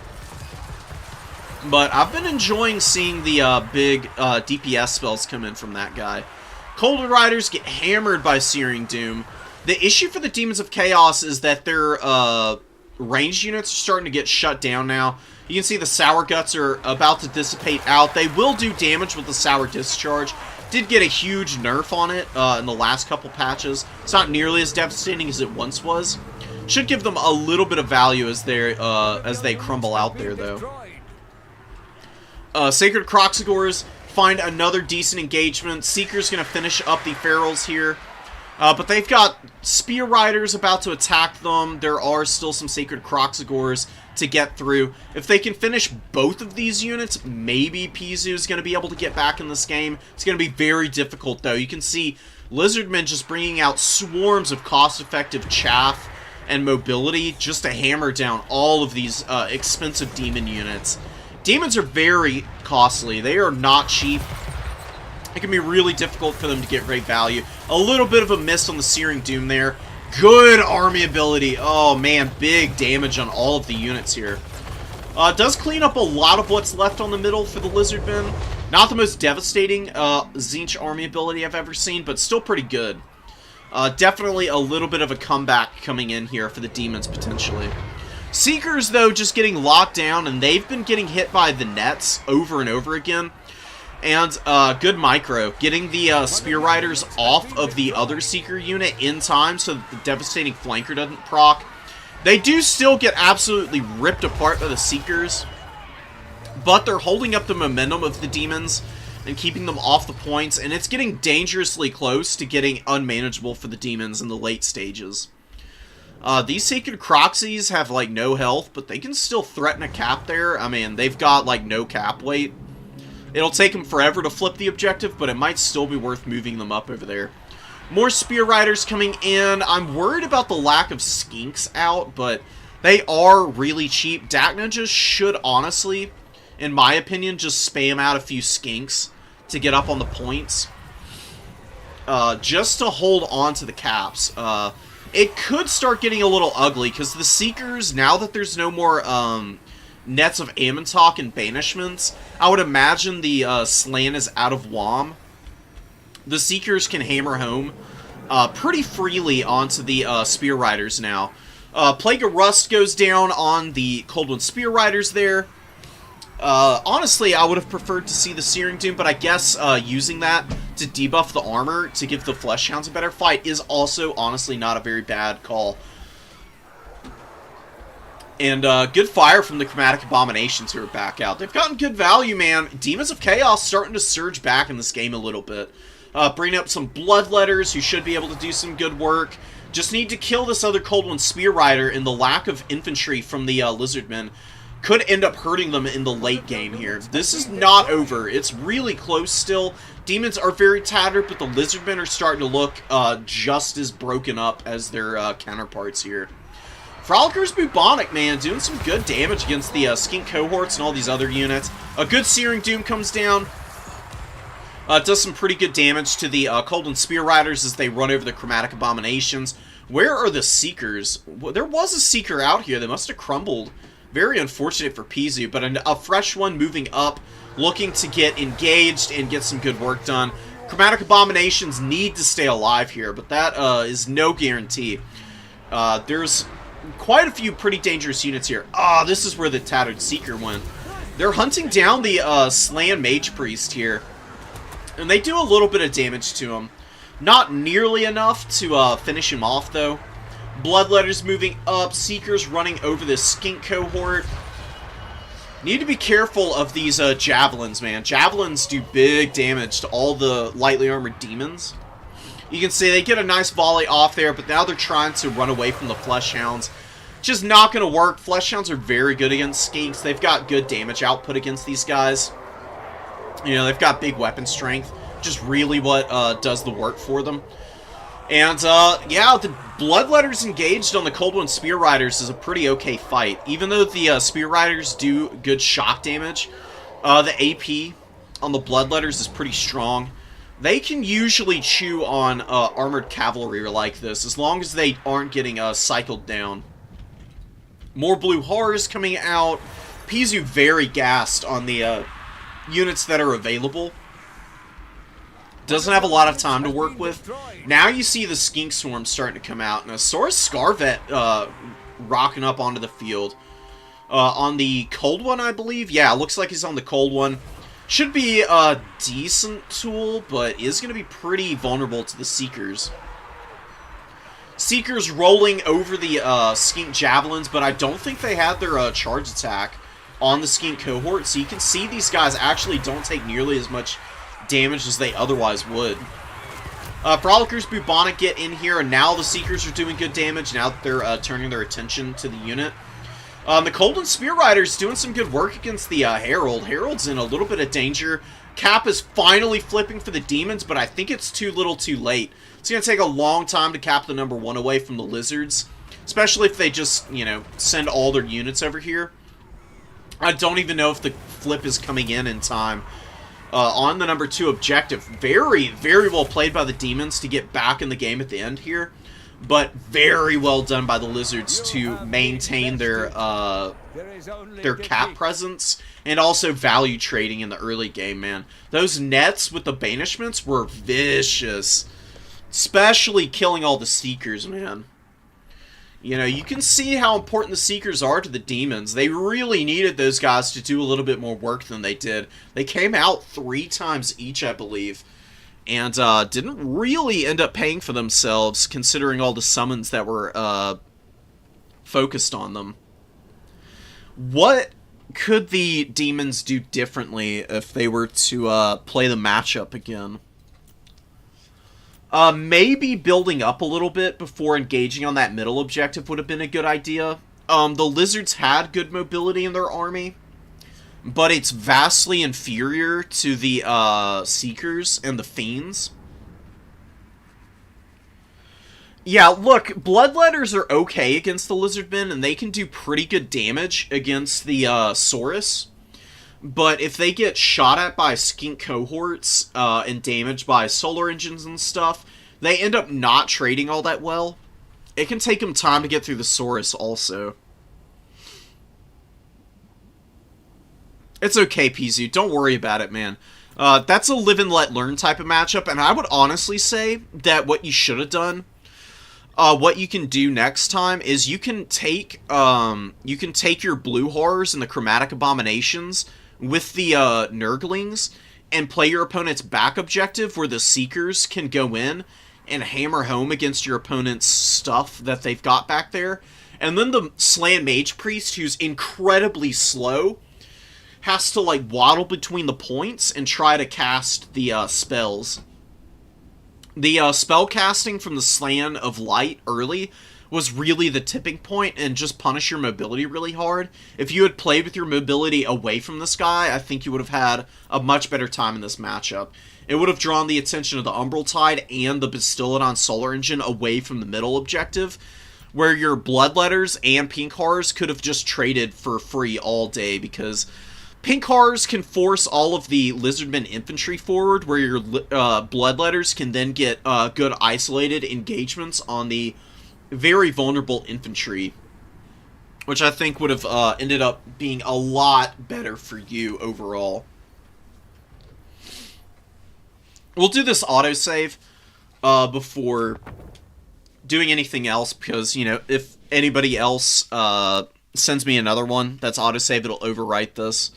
But I've been enjoying seeing the big DPS spells come in from that guy. Cold Riders get hammered by Searing Doom. The issue for the Demons of Chaos is that their ranged units are starting to get shut down now. You can see the Sour Guts are about to dissipate out. They will do damage with the Sour Discharge. Did get a huge nerf on it in the last couple patches. It's not nearly as devastating as it once was. Should give them a little bit of value as they crumble out there, though. Sacred Croxicors find another decent engagement. Seeker's going to finish up the Ferals here. But they've got Spear Riders about to attack them. There are still some Sacred Kroxigors to get through. If they can finish both of these units, maybe Pizu is going to be able to get back in this game. It's going to be very difficult, though. You can see Lizardmen just bringing out swarms of cost-effective chaff and mobility just to hammer down all of these expensive demon units. Demons are very costly. They are not cheap. It can be really difficult for them to get great value. A little bit of a miss on the Searing Doom there. Good army ability. Oh, man. Big damage on all of the units here. Does clean up a lot of what's left on the middle for the Lizardmen. Not the most devastating Tzeentch army ability I've ever seen, but still pretty good. Definitely a little bit of a comeback coming in here for the Demons, potentially. Seekers, though, just getting locked down, and they've been getting hit by the nets over and over again. And good micro, getting the Spear Riders off of the other Seeker unit in time so that the devastating flanker doesn't proc. They do still get absolutely ripped apart by the Seekers, but they're holding up the momentum of the Demons and keeping them off the points, and it's getting dangerously close to getting unmanageable for the Demons in the late stages. These Sacred Kroxis have, like, no health, but they can still threaten a cap there. I mean, they've got, like, no cap weight. It'll take them forever to flip the objective, but it might still be worth moving them up over there. More Spear Riders coming in. I'm worried about the lack of Skinks out, but they are really cheap. Dak Ninjas should honestly, in my opinion, just spam out a few Skinks to get up on the points. Just to hold on to the caps. It could start getting a little ugly, because the Seekers, now that there's no more nets of Amontok and banishments, I would imagine the Slan is out of WOM. The Seekers can hammer home pretty freely onto the Spear Riders now. Plague of Rust goes down on the Cold One Spear Riders there. Honestly, I would have preferred to see the Searing Doom, but I guess using that to debuff the armor to give the Fleshhounds a better fight is also honestly not a very bad call. And good fire from the Chromatic Abominations who are back out. They've gotten good value, man. Demons of Chaos starting to surge back in this game a little bit. Bringing up some Bloodletters who should be able to do some good work. Just need to kill this other Cold One Spear Rider, and the lack of infantry from the Lizardmen could end up hurting them in the late game here. This is not over. It's really close still. Demons are very tattered, but the Lizardmen are starting to look just as broken up as their counterparts here. Froliker's Bubonic, man, doing some good damage against the Skink Cohorts and all these other units. A good Searing Doom comes down. Does some pretty good damage to the Cold One Spear Riders as they run over the Chromatic Abominations. Where are the Seekers? Well, there was a Seeker out here. They must have crumbled. Very unfortunate for Pizu, but a fresh one moving up, looking to get engaged and get some good work done. Chromatic Abominations need to stay alive here, but that is no guarantee. There's quite a few pretty dangerous units here. This is where the Tattered Seeker went. They're hunting down the Slan Mage Priest here, and they do a little bit of damage to him. Not nearly enough to finish him off, though. Bloodletters moving up, Seekers running over this Skink Cohort. Need to be careful of these Javelins, man. Javelins do big damage to all the lightly armored demons. You can see they get a nice volley off there, but now they're trying to run away from the Fleshhounds. Just not going to work. Fleshhounds are very good against Skinks. They've got good damage output against these guys. You know, they've got big weapon strength. Just really what does the work for them. And, yeah, the Bloodletters engaged on the Cold One Spear Riders is a pretty okay fight. Even though the Spear Riders do good shock damage, the AP on the Bloodletters is pretty strong. They can usually chew on armored cavalry like this, as long as they aren't getting cycled down. More Blue Horrors coming out. Pizu very gassed on the units that are available. Doesn't have a lot of time to work with. Now you see the Skink Swarm starting to come out, and a Saurus Scarvet rocking up onto the field. On the Cold One, I believe? Yeah, it looks like he's on the Cold One. Should be a decent tool, but is going to be pretty vulnerable to the Seekers. Seekers rolling over the Skink Javelins, but I don't think they had their charge attack on the Skink Cohort, so you can see these guys actually don't take nearly as much damage as they otherwise would. Frolickers, Bubonic get in here, and now the Seekers are doing good damage, now that they're turning their attention to the unit. The Cold and Spear Riders doing some good work against the Herald. Herald's in a little bit of danger. Cap is finally flipping for the Demons, but I think it's too little too late. It's going to take a long time to cap the number 1 away from the Lizards, especially if they just, you know, send all their units over here. I don't even know if the flip is coming in time. On the number 2 objective, very, very well played by the Demons to get back in the game at the end here, but very well done by the Lizards to maintain their cap presence and also value trading in the early game, man. Those nets with the banishments were vicious, especially killing all the Seekers, man. You know, you can see how important the Seekers are to the Demons. They really needed those guys to do a little bit more work than they did. They came out 3 times each, I believe, and didn't really end up paying for themselves, considering all the summons that were focused on them. What could the Demons do differently if they were to play the matchup again? Maybe building up a little bit before engaging on that middle objective would have been a good idea. The Lizards had good mobility in their army, but it's vastly inferior to the Seekers and the Fiends. Yeah, look, Bloodletters are okay against the Lizardmen, and they can do pretty good damage against the Saurus. But if they get shot at by skink cohorts and damaged by solar engines and stuff, they end up not trading all that well. It can take them time to get through the Saurus also. It's okay, Pizu. Don't worry about it, man. That's a live and let learn type of matchup, and I would honestly say that what you should have done, what you can do next time is you can take your blue horrors and the chromatic abominations with the Nurglings and play your opponent's back objective where the Seekers can go in and hammer home against your opponent's stuff that they've got back there. And then the Slan Mage Priest, who's incredibly slow, has to like waddle between the points and try to cast the spells. The spell casting from the Slan of Light early was really the tipping point and just punish your mobility really hard. If you had played with your mobility away from this guy, I think you would have had a much better time in this matchup. It would have drawn the attention of the Umbral Tide and the Bastillodon Solar Engine away from the middle objective, where your Bloodletters and Pink Horrors could have just traded for free all day, because Pink Horrors can force all of the Lizardmen infantry forward, where your Bloodletters can then get good isolated engagements on the very vulnerable infantry, which I think would have ended up being a lot better for you overall. We'll do this autosave before doing anything else, because, you know, if anybody else sends me another one that's autosave, it'll overwrite this.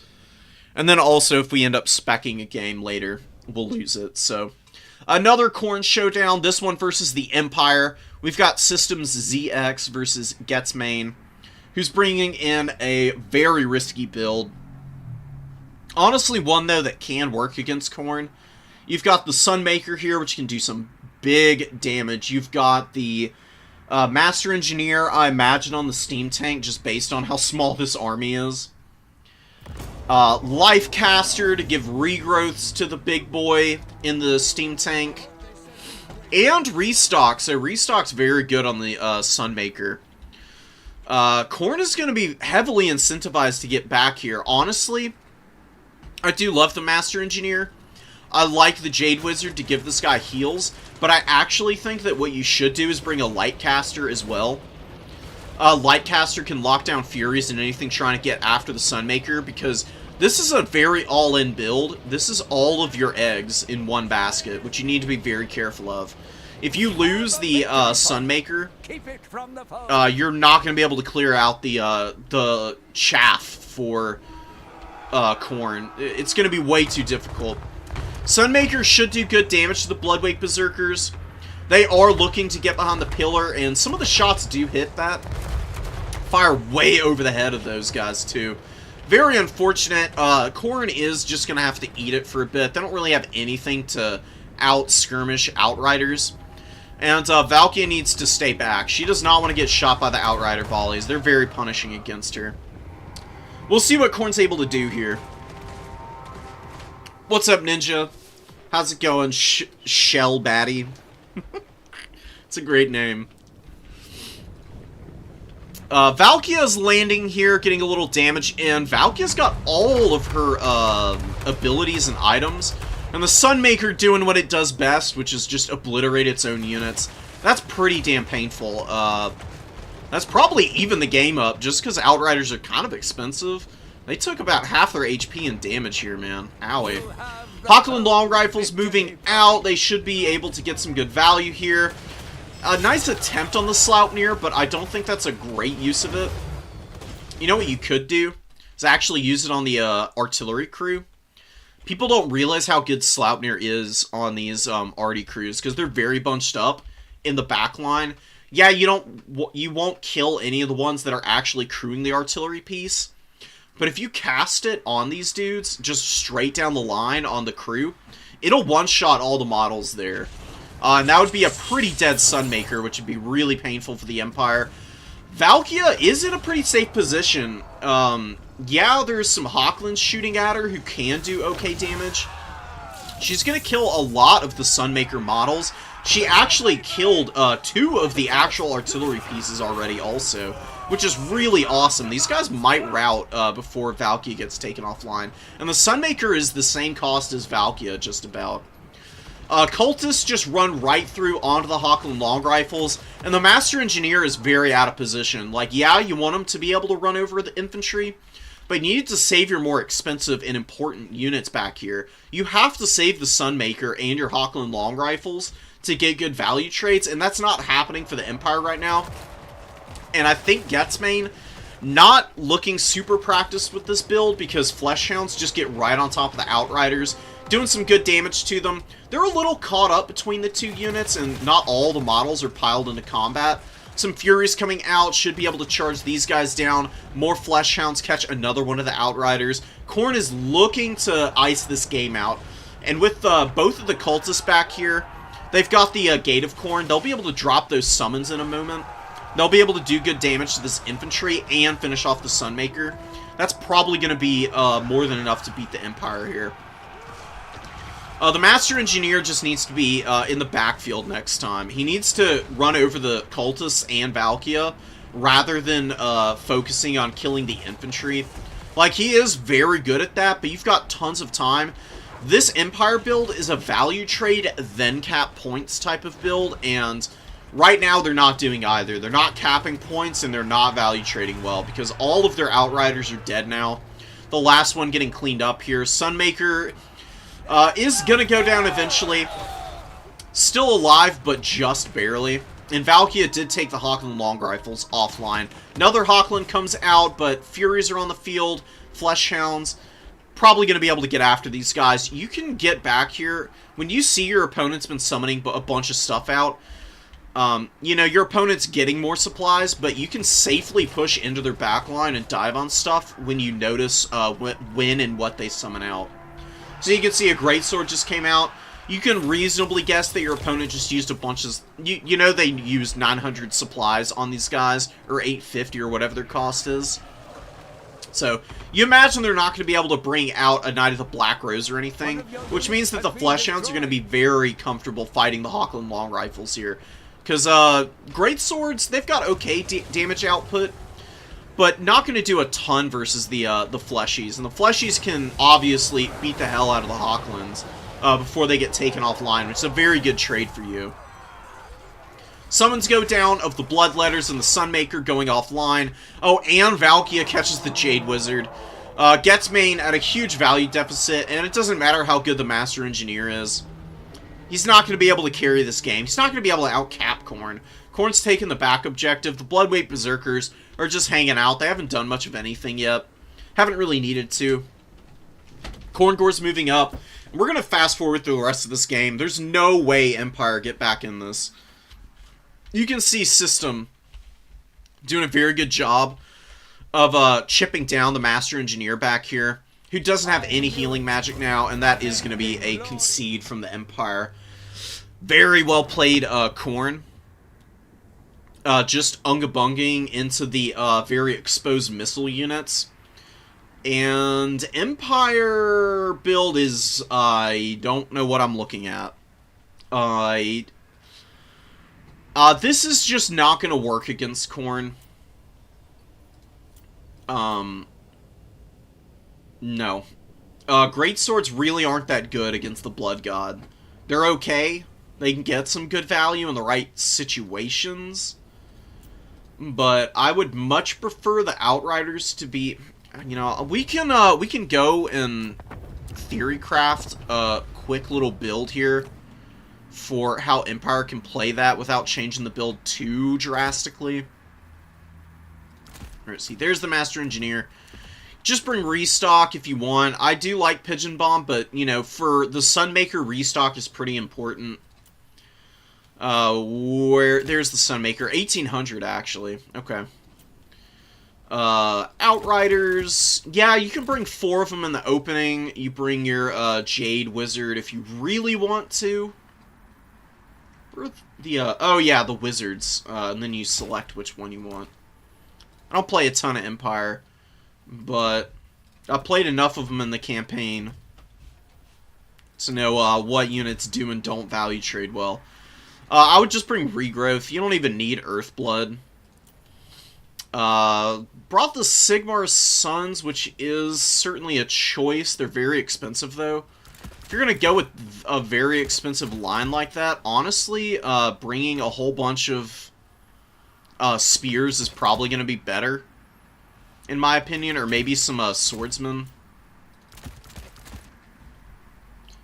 And then also, if we end up speccing a game later, we'll lose it. So, another Khorne Showdown, this one versus the Empire. We've got Systems ZX versus Getzmain, who's bringing in a very risky build. Honestly, one, though, that can work against Khorne. You've got the Sunmaker here, which can do some big damage. You've got the Master Engineer, I imagine, on the Steam Tank, just based on how small this army is. Lifecaster to give regrowths to the big boy in the Steam Tank. And Restock, so Restock's very good on the Sunmaker. Khorne is going to be heavily incentivized to get back here. Honestly, I do love the Master Engineer. I like the Jade Wizard to give this guy heals, but I actually think that what you should do is bring a Lightcaster as well. Lightcaster can lock down Furies and anything trying to get after the Sunmaker, because this is a very all-in build. This is all of your eggs in one basket, which you need to be very careful of. If you lose the Sunmaker, you're not going to be able to clear out the chaff for Khorne. It's going to be way too difficult. Sunmaker should do good damage to the Bloodwake Berserkers. They are looking to get behind the pillar, and some of the shots do hit that. Fire way over the head of those guys, too. Very unfortunate. Khorne is just going to have to eat it for a bit. They don't really have anything to out-skirmish Outriders. And Valkia needs to stay back. She does not want to get shot by the Outrider volleys. They're very punishing against her. We'll see what Khorne's able to do here. What's up, Ninja? How's it going, Shell Batty? It's a great name. Valkia's landing here, getting a little damage in. Valkia's got all of her abilities and items. And the Sunmaker doing what it does best, which is just obliterate its own units. That's pretty damn painful. That's probably even the game up, just because Outriders are kind of expensive. They took about half their HP and damage here, man. Owie. Hochland Long Rifles moving out. They should be able to get some good value here. A nice attempt on the Sleipnir, but I don't think that's a great use of it. You know what you could do? Is actually use it on the artillery crew. People don't realize how good Sleipnir is on these arty crews because they're very bunched up in the back line. Yeah, you won't kill any of the ones that are actually crewing the artillery piece. But if you cast it on these dudes, just straight down the line on the crew, it'll one-shot all the models there. And that would be a pretty dead Sunmaker, which would be really painful for the Empire. Valkia is in a pretty safe position. Yeah, there's some Hochlands shooting at her who can do okay damage. She's going to kill a lot of the Sunmaker models. She actually killed 2 of the actual artillery pieces already also, which is really awesome. These guys might rout before Valkia gets taken offline. And the Sunmaker is the same cost as Valkia, just about. Cultists just run right through onto the Hochland Long Rifles, and the Master Engineer is very out of position. Like, yeah, you want him to be able to run over the infantry, but you need to save your more expensive and important units back here. You have to save the Sunmaker and your Hochland Long Rifles to get good value trades, and that's not happening for the Empire right now. And I think Getzmain not looking super practiced with this build because Fleshhounds just get right on top of the Outriders, doing some good damage to them. They're a little caught up between the 2 units, and not all the models are piled into combat. Some Furies coming out should be able to charge these guys down. More Fleshhounds catch another one of the Outriders. Khorne is looking to ice this game out. And with both of the Cultists back here, they've got the Gate of Khorne. They'll be able to drop those summons in a moment. They'll be able to do good damage to this infantry and finish off the Sunmaker. That's probably going to be more than enough to beat the Empire here. The Master Engineer just needs to be in the backfield next time. He needs to run over the Cultists and Valkia rather than focusing on killing the infantry. Like, he is very good at that, but you've got tons of time. This Empire build is a value trade, then cap points type of build, and right now they're not doing either. They're not capping points, and they're not value trading well, because all of their Outriders are dead now. The last one getting cleaned up here. Sunmaker is going to go down eventually. Still alive, but just barely. And Valkia did take the Hochland Long Rifles offline. Another Hochland comes out, but Furies are on the field. Fleshhounds probably going to be able to get after these guys. You can get back here. When you see your opponent's been summoning a bunch of stuff out, you know, your opponent's getting more supplies, but you can safely push into their backline and dive on stuff when you notice when and what they summon out. So you can see a Greatsword just came out. You can reasonably guess that your opponent just used a bunch of... You know they used 900 supplies on these guys, or 850 or whatever their cost is. So, you imagine they're not going to be able to bring out a Knight of the Black Rose or anything, which means that the Fleshhounds are going to be very comfortable fighting the Hochland Long Rifles here. Because Greatswords, they've got okay damage output, but not going to do a ton versus the Fleshies. And the Fleshies can obviously beat the hell out of the Hochlands before they get taken offline, which is a very good trade for you. Summons go down of the Bloodletters and the Sunmaker going offline. Oh, and Valkia catches the Jade Wizard. Getzmain at a huge value deficit, and it doesn't matter how good the Master Engineer is. He's not going to be able to carry this game. He's not going to be able to outcap Khorne. Khorne's taken the back objective. The Bloodweight Berserkers are just hanging out. They haven't done much of anything yet. Haven't really needed to. Khorngor's moving up. We're going to fast forward through the rest of this game. There's no way Empire get back in this. You can see System doing a very good job of chipping down the Master Engineer back here, who doesn't have any healing magic now, and that is going to be a concede from the Empire. Very well played, Corn. Just unga-bunging into the very exposed missile units. And Empire build is... I don't know what I'm looking at. This is just not going to work against Corn. No. Great Swords really aren't that good against the Blood God. They're okay. They can get some good value in the right situations. But I would much prefer the Outriders to be... You know, we can go and theory craft a quick little build here for how Empire can play that without changing the build too drastically. Alright, see, there's the Master Engineer. Just bring Restock if you want. I do like Pigeon Bomb, but, you know, for the Sunmaker, Restock is pretty important. There's the Sunmaker. 1800, actually. Okay. Outriders. Yeah, you can bring 4 of them in the opening. You bring your, Jade Wizard if you really want to. Oh yeah, the Wizards. And then you select which one you want. I don't play a ton of Empire, but I played enough of them in the campaign to know what units do and don't value trade well. I would just bring Regrowth. You don't even need Earthblood. Brought the Sigmar Sons, which is certainly a choice. They're very expensive, though. If you're going to go with a very expensive line like that, honestly, bringing a whole bunch of spears is probably going to be better, in my opinion, or maybe some swordsmen.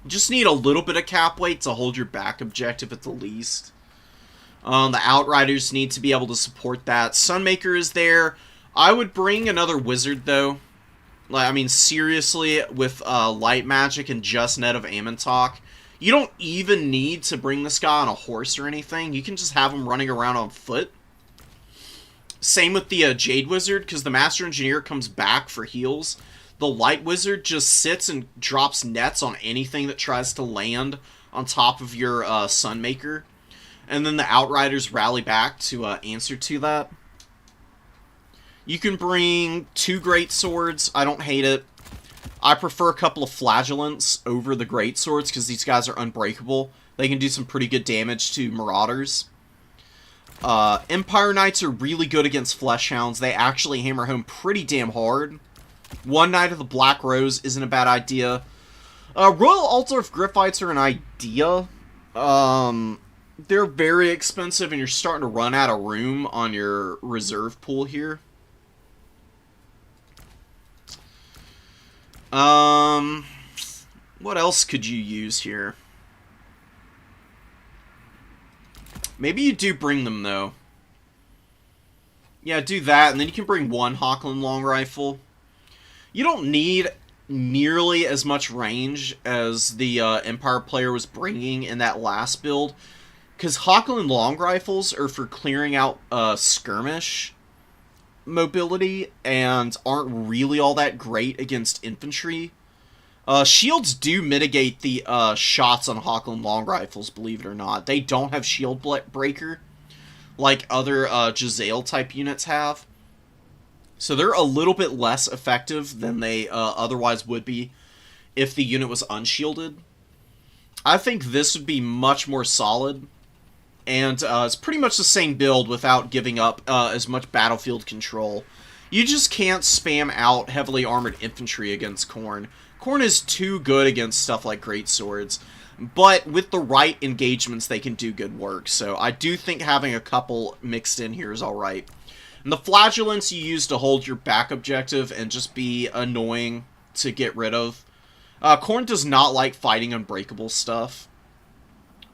You just need a little bit of cap weight to hold your back objective at the least. The Outriders need to be able to support that. Sunmaker is there. I would bring another Wizard, though. Like, I mean, seriously, with Light Magic and just Net of Amontok, you don't even need to bring this guy on a horse or anything. You can just have him running around on foot. Same with the Jade Wizard, because the Master Engineer comes back for heals. The Light Wizard just sits and drops nets on anything that tries to land on top of your Sunmaker. And then the Outriders rally back to answer to that. You can bring 2 Great Swords. I don't hate it. I prefer a couple of Flagellants over the Great Swords because these guys are unbreakable. They can do some pretty good damage to Marauders. Empire Knights are really good against Flesh Hounds. They actually hammer home pretty damn hard. 1 Knight of the Black Rose isn't a bad idea. Royal Altar of Griffites are an idea. They're very expensive, and you're starting to run out of room on your reserve pool here. What else could you use here? Maybe you do bring them, though. Yeah, do that, and then you can bring 1 Hochland Long Rifle. You don't need nearly as much range as the Empire player was bringing in that last build, because Hochland Long Rifles are for clearing out skirmish mobility and aren't really all that great against infantry. Shields do mitigate the shots on Hochland Long Rifles, believe it or not. They don't have shield breaker like other Giselle type units have. So they're a little bit less effective than they otherwise would be if the unit was unshielded. I think this would be much more solid. And it's pretty much the same build without giving up as much battlefield control. You just can't spam out heavily armored infantry against Khorne. Khorne is too good against stuff like Great Swords. But with the right engagements, they can do good work. So I do think having a couple mixed in here is alright. And the Flagellants you use to hold your back objective and just be annoying to get rid of. Khorne does not like fighting unbreakable stuff.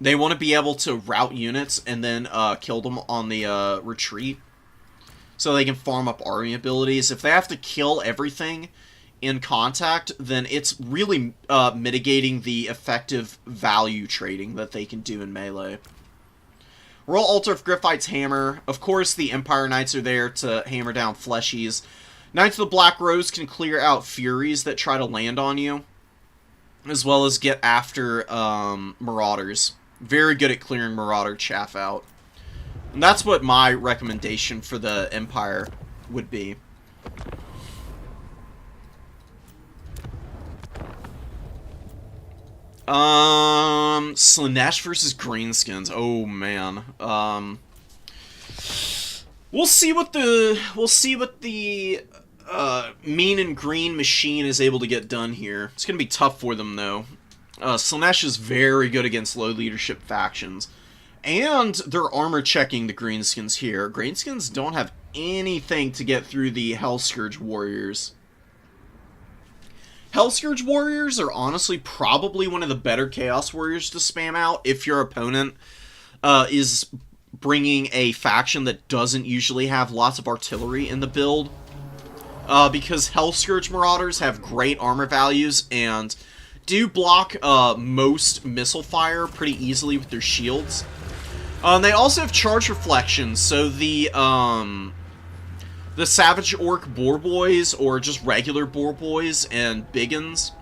They want to be able to rout units and then kill them on the retreat. So they can farm up army abilities. If they have to kill everything in contact, then it's really mitigating the effective value trading that they can do in melee. Royal Altar of Griffites Hammer. Of course, the Empire Knights are there to hammer down fleshies. Knights of the Black Rose can clear out Furies that try to land on you, as well as get after Marauders. Very good at clearing Marauder chaff out. And that's what my recommendation for the Empire would be. Slaanesh versus Greenskins. Oh man. We'll see what the mean and green machine is able to get done here. It's gonna be tough for them though. Slaanesh is very good against low leadership factions. And they're armor checking the Greenskins here. Greenskins don't have anything to get through the Hellscourge Warriors. Hellscourge Warriors are honestly probably one of the better Chaos Warriors to spam out if your opponent is bringing a faction that doesn't usually have lots of artillery in the build. Because Hellscourge Marauders have great armor values and do block most missile fire pretty easily with their shields. They also have charge reflections, so the Savage Orc Boar Boys, or just regular Boar Boys and Biggins,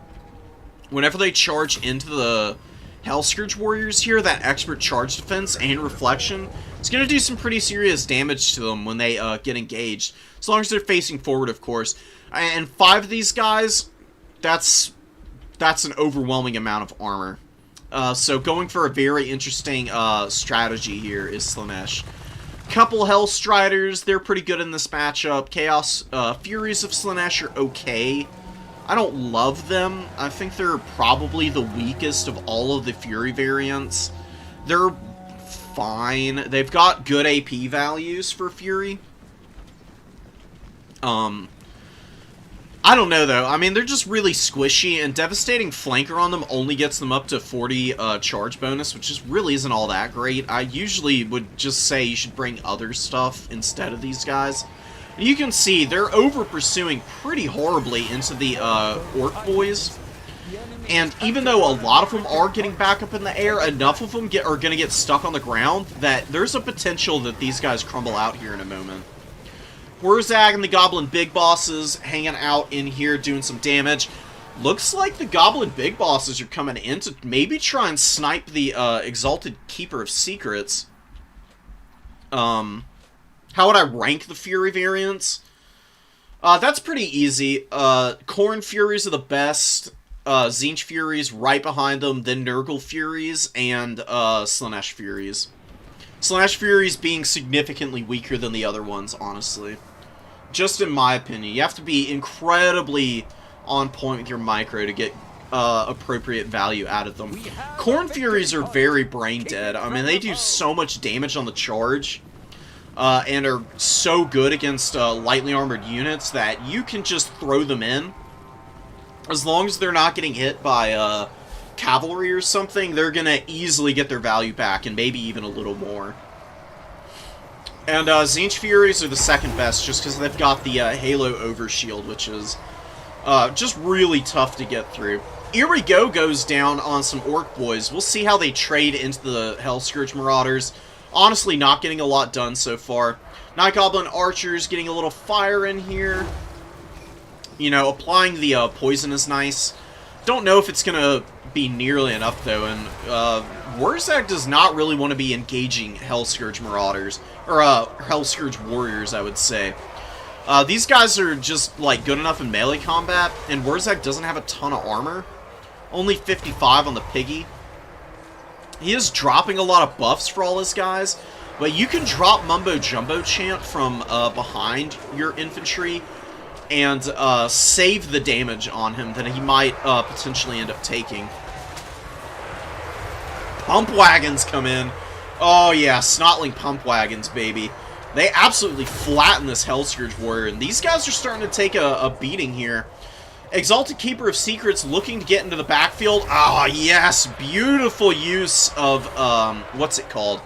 whenever they charge into the Hellscourge Warriors here, that expert charge defense and reflection is going to do some pretty serious damage to them when they get engaged, as long as they're facing forward, of course. And 5 of these guys, that's an overwhelming amount of armor. So going for a very interesting strategy here is Slaanesh. Couple Hellstriders, they're pretty good in this matchup. Chaos Furies of Slaanesh are okay. I don't love them. I think they're probably the weakest of all of the Fury variants. They're fine. They've got good AP values for Fury. I don't know, though. I mean, they're just really squishy, and Devastating Flanker on them only gets them up to 40 charge bonus, which just really isn't all that great. I usually would just say you should bring other stuff instead of these guys. And you can see they're over-pursuing pretty horribly into the Orc Boys. And even though a lot of them are getting back up in the air, enough of them are going to get stuck on the ground that there's a potential that these guys crumble out here in a moment. Wurzag and the Goblin Big Bosses hanging out in here doing some damage. Looks like the Goblin Big Bosses are coming in to maybe try and snipe the Exalted Keeper of Secrets. How would I rank the Fury variants? That's pretty easy. Khorne Furies are the best. Tzeentch Furies right behind them, then Nurgle Furies, and Slaanesh Furies. Slaanesh Furies being significantly weaker than the other ones, honestly. Just in my opinion. You have to be incredibly on point with your micro to get appropriate value out of them. Khorne Furies are very brain dead. I mean, they do so much damage on the charge, and are so good against lightly armored units that you can just throw them in. As long as they're not getting hit by cavalry or something, they're going to easily get their value back, and maybe even a little more. And Tzeentch Furies are the second best, just because they've got the Halo Overshield, which is just really tough to get through. Eerie Go goes down on some Orc Boys. We'll see how they trade into the Hellscourge Marauders. Honestly, not getting a lot done so far. Night Goblin Archers getting a little fire in here. You know, applying the poison is nice. Don't know if it's going to be nearly enough, though, and Wurzag does not really want to be engaging Hellscourge Marauders, or Hellscourge Warriors, I would say. These guys are just, like, good enough in melee combat, and Wurzag doesn't have a ton of armor. Only 55 on the Piggy. He is dropping a lot of buffs for all his guys, but you can drop Mumbo Jumbo Chant from behind your infantry and save the damage on him that he might potentially end up taking. Pump Wagons come in. Oh yeah, Snotling Pump Wagons, baby. They absolutely flatten this Hellscourge Warrior, and these guys are starting to take a beating here. Exalted Keeper of Secrets looking to get into the backfield. Ah, yes, beautiful use of, what's it called?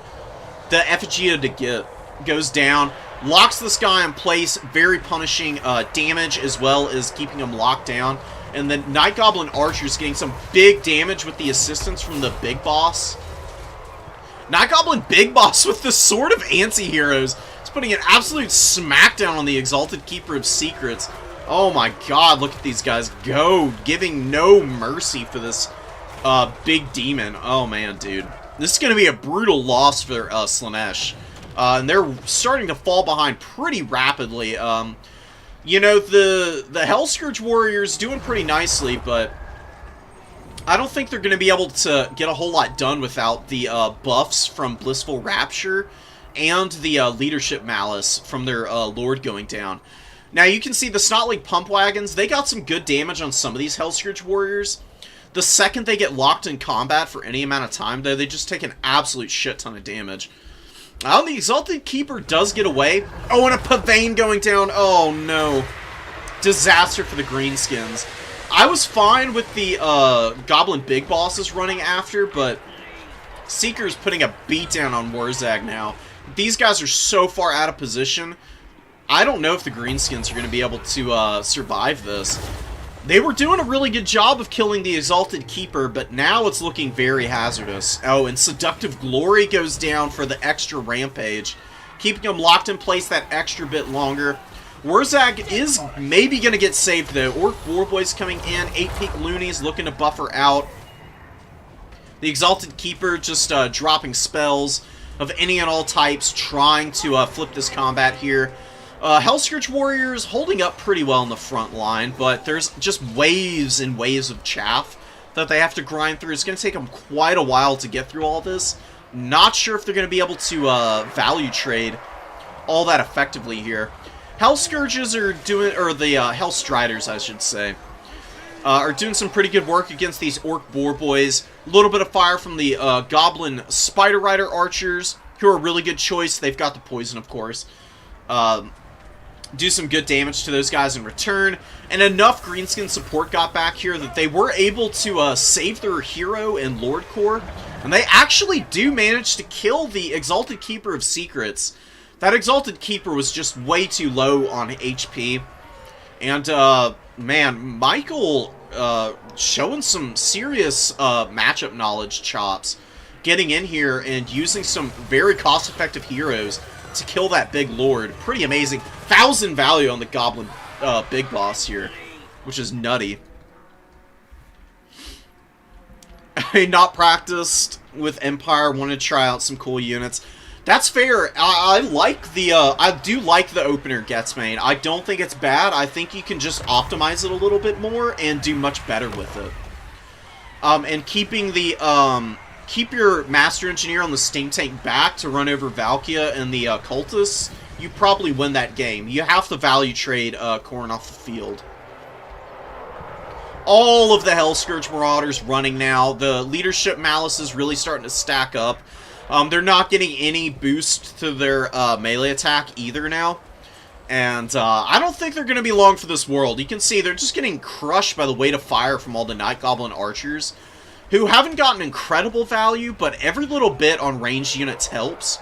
The Effigy de Git goes down. Locks this guy in place, very punishing damage as well as keeping him locked down. And then Night Goblin Archers getting some big damage with the assistance from the Big Boss. Night Goblin Big Boss with the Sword of Anti-Heroes. He's putting an absolute smackdown on the Exalted Keeper of Secrets. Oh my god, look at these guys go. Giving no mercy for this big demon. Oh man, dude. This is going to be a brutal loss for Slaanesh. And they're starting to fall behind pretty rapidly. You know, the Hellscourge Warriors doing pretty nicely, but I don't think they're going to be able to get a whole lot done without the buffs from Blissful Rapture and the Leadership Malice from their Lord going down. Now, you can see the Snotling Pump Wagons, they got some good damage on some of these Hellscourge Warriors. The second they get locked in combat for any amount of time, though, they just take an absolute shit ton of damage. The Exalted Keeper does get away. Oh, and a Pavane going down. Oh, no. Disaster for the Greenskins. I was fine with the Goblin Big Bosses running after, but Seeker's putting a beatdown on Warzag now. These guys are so far out of position. I don't know if the Greenskins are going to be able to survive this. They were doing a really good job of killing the Exalted Keeper, but now it's looking very hazardous. Oh, and Seductive Glory goes down for the extra rampage, keeping them locked in place that extra bit longer. Warzag is maybe going to get saved, though. Orc Warboys coming in. 8-Peak Loonies looking to buffer out. The Exalted Keeper just dropping spells of any and all types, trying to flip this combat here. Hellscourge Warriors holding up pretty well in the front line, but there's just waves and waves of chaff that they have to grind through. It's going to take them quite a while to get through all this. Not sure if they're going to be able to value trade all that effectively here. Hellscourges are doing, or the Hellstriders, I should say, are doing some pretty good work against these Orc Boar Boys. A little bit of fire from the Goblin Spider Rider Archers, who are a really good choice. They've got the poison, of course. Do some good damage to those guys in return. And enough Greenskin support got back here that they were able to save their hero and Lord Core. And they actually do manage to kill the Exalted Keeper of Secrets. That Exalted Keeper was just way too low on HP. And, man, Michael showing some serious matchup knowledge chops. Getting in here and using some very cost-effective heroes to kill that big lord. Pretty amazing. 1,000 value on the Goblin big boss here, which is nutty. I not practiced with Empire, wanted to try out some cool units. That's fair. I like the, I do like the opener Getsmain. I don't think it's bad. I think you can just optimize it a little bit more and do much better with it. And keeping the, keep your Master Engineer on the Steam Tank back to run over Valkia and the Cultists, you probably win that game. You have to value trade Khorne off the field. All of the Hellscourge Marauders running now. The Leadership Malice is really starting to stack up. They're not getting any boost to their melee attack either now. And I don't think they're going to be long for this world. You can see they're just getting crushed by the weight of fire from all the Night Goblin Archers, who haven't gotten incredible value, but every little bit on ranged units helps.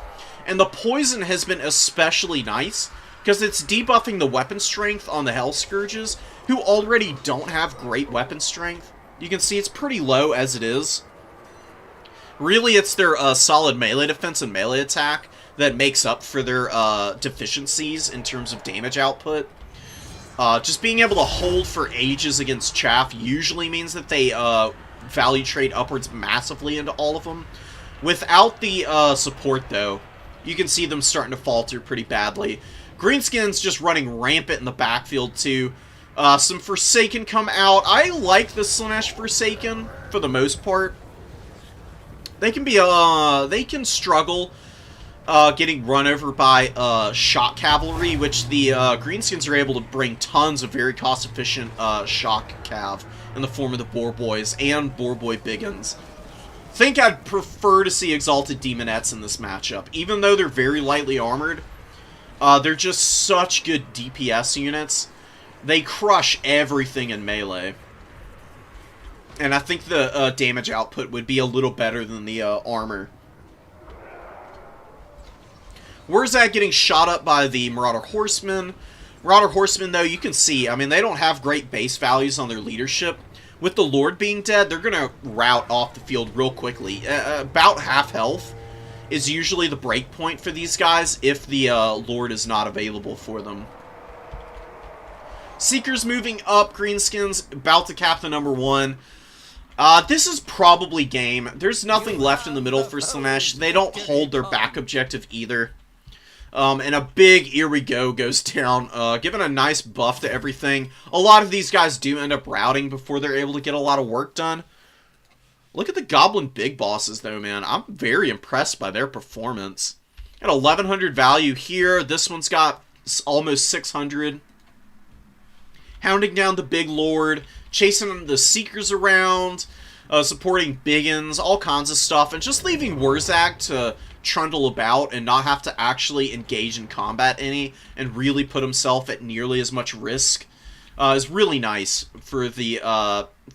And the poison has been especially nice, because it's debuffing the weapon strength on the Hellscourges, who already don't have great weapon strength. You can see it's pretty low as it is. Really, it's their solid melee defense and melee attack that makes up for their deficiencies in terms of damage output. Just being able to hold for ages against chaff usually means that they value trade upwards massively into all of them. Without the support, though, you can see them starting to falter pretty badly. Greenskins just running rampant in the backfield, too. Some Forsaken come out. I like the Slaanesh Forsaken, for the most part. They can be, they can struggle getting run over by shock cavalry, which the Greenskins are able to bring tons of very cost-efficient shock cav in the form of the Boar Boys and Boar Boy Biggins. I think I'd prefer to see Exalted Demonettes in this matchup. Even though they're very lightly armored, they're just such good DPS units. They crush everything in melee. And I think the damage output would be a little better than the armor. Warzag getting shot up by the Marauder Horsemen. Marauder Horsemen, though, you can see, I mean, they don't have great base values on their leadership. With the Lord being dead, they're going to rout off the field real quickly. About half health is usually the break point for these guys if the Lord is not available for them. Seekers moving up. Greenskins about to cap the #1. This is probably game. There's nothing left in the middle for Slaanesh. They don't hold their back objective either. And a big here we go goes down, giving a nice buff to everything. A lot of these guys do end up routing before they're able to get a lot of work done. Look at the Goblin Big Bosses, though, man. I'm very impressed by their performance. Got 1,100 value here. This one's got almost 600. Hounding down the Big Lord, chasing the Seekers around, supporting Biggins, all kinds of stuff, and just leaving Wurzak to trundle about and not have to actually engage in combat any and really put himself at nearly as much risk is really nice for the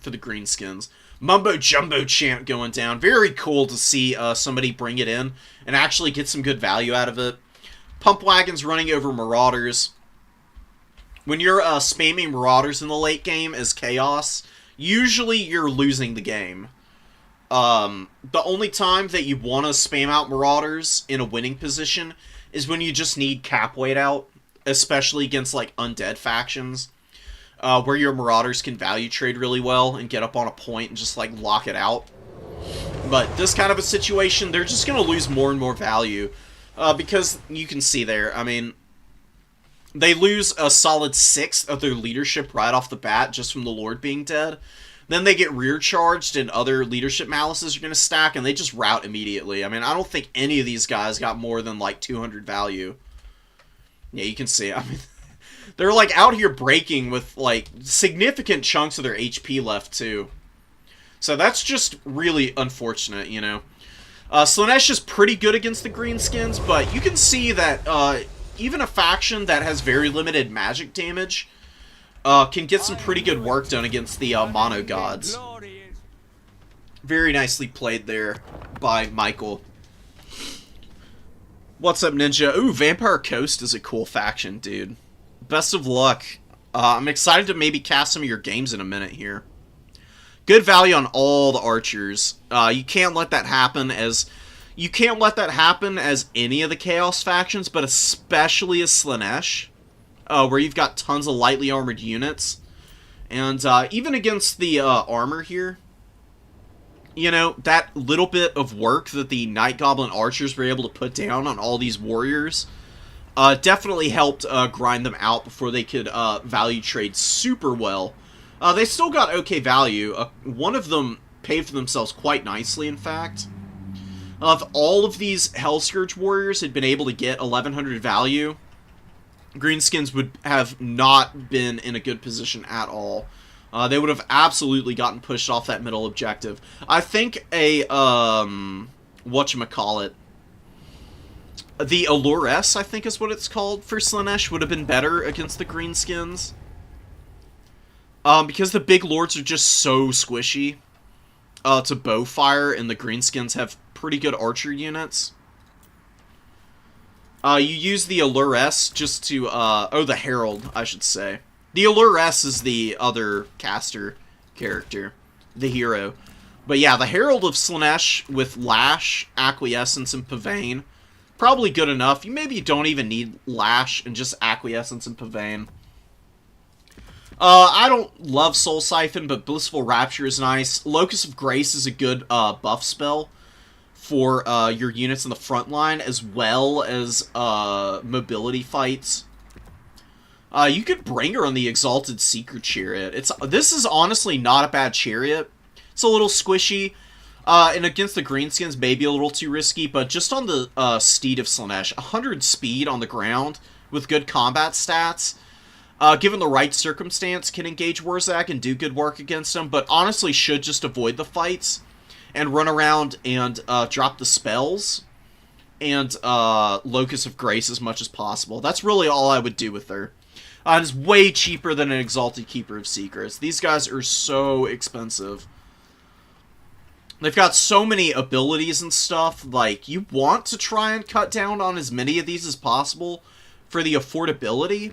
Greenskins. Mumbo Jumbo Chant going down. Very cool to see somebody bring it in and actually get some good value out of it. Pump Wagons running over Marauders. When you're spamming Marauders in the late game as Chaos, usually you're losing the game. The only time that you want to spam out Marauders in a winning position is when you just need cap weight out, especially against like undead factions, where your Marauders can value trade really well and get up on a point and just like lock it out. But this kind of a situation, they're just going to lose more and more value, because you can see there, I mean, they lose a solid 1/6 of their leadership right off the bat just from the Lord being dead. Then they get rear charged and other leadership malices are going to stack and they just rout immediately. I mean, I don't think any of these guys got more than like 200 value. Yeah, you can see, I mean, they're like out here breaking with like significant chunks of their HP left too. So that's just really unfortunate, you know. Slaanesh is pretty good against the Greenskins, but you can see that even a faction that has very limited magic damage can get some pretty good work done against the Mono Gods. Very nicely played there by Michael. What's up, Ninja? Ooh, Vampire Coast is a cool faction, dude. Best of luck. I'm excited to maybe cast some of your games in a minute here. Good value on all the archers. You can't let that happen as... You can't let that happen as any of the Chaos factions, but especially as Slaanesh, where you've got tons of lightly armored units. And even against the armor here, you know, that little bit of work that the Night Goblin archers were able to put down on all these warriors definitely helped grind them out before they could value trade super well. They still got okay value. One of them paid for themselves quite nicely, in fact. If all of these Hellscourge warriors had been able to get 1,100 value, Greenskins would have not been in a good position at all. They would have absolutely gotten pushed off that middle objective. I think a, whatchamacallit, the Allure S, I think is what it's called for Slaanesh, would have been better against the Greenskins. Because the big lords are just so squishy to bow fire, and the Greenskins have pretty good archer units. You use the Allure S just to, oh, the Herald, I should say. The Allure S is the other caster character, the hero. But yeah, the Herald of Slaanesh with Lash, Acquiescence, and Pavane, probably good enough. You maybe don't even need Lash and just Acquiescence and Pavane. I don't love Soul Siphon, but Blissful Rapture is nice. Locus of Grace is a good buff spell for your units in the front line, as well as mobility fights. You could bring her on the Exalted Seeker Chariot. This is honestly not a bad chariot. It's a little squishy, and against the Greenskins, maybe a little too risky, but just on the Steed of Slaanesh, 100 speed on the ground with good combat stats, given the right circumstance, can engage Wurzak and do good work against him, but honestly should just avoid the fights and run around and drop the spells and Locus of Grace as much as possible. That's really all I would do with her. It is way cheaper than an Exalted Keeper of Secrets. These guys are so expensive. They've got so many abilities and stuff. Like, you want to try and cut down on as many of these as possible for the affordability.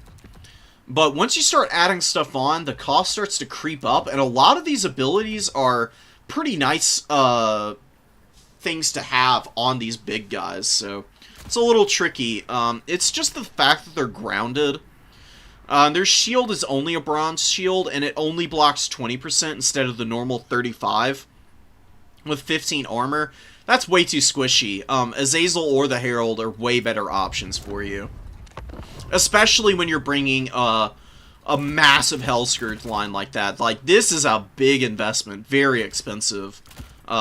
But once you start adding stuff on, the cost starts to creep up. And a lot of these abilities are pretty nice things to have on these big guys. So it's a little tricky. It's just the fact that they're grounded. Their shield is only a bronze shield, and it only blocks 20% instead of the normal 35 with 15 armor. That's way too squishy. Azazel or the Herald are way better options for you. Especially when you're bringing a massive Hellscourge line like that. Like, this is a big investment. Very expensive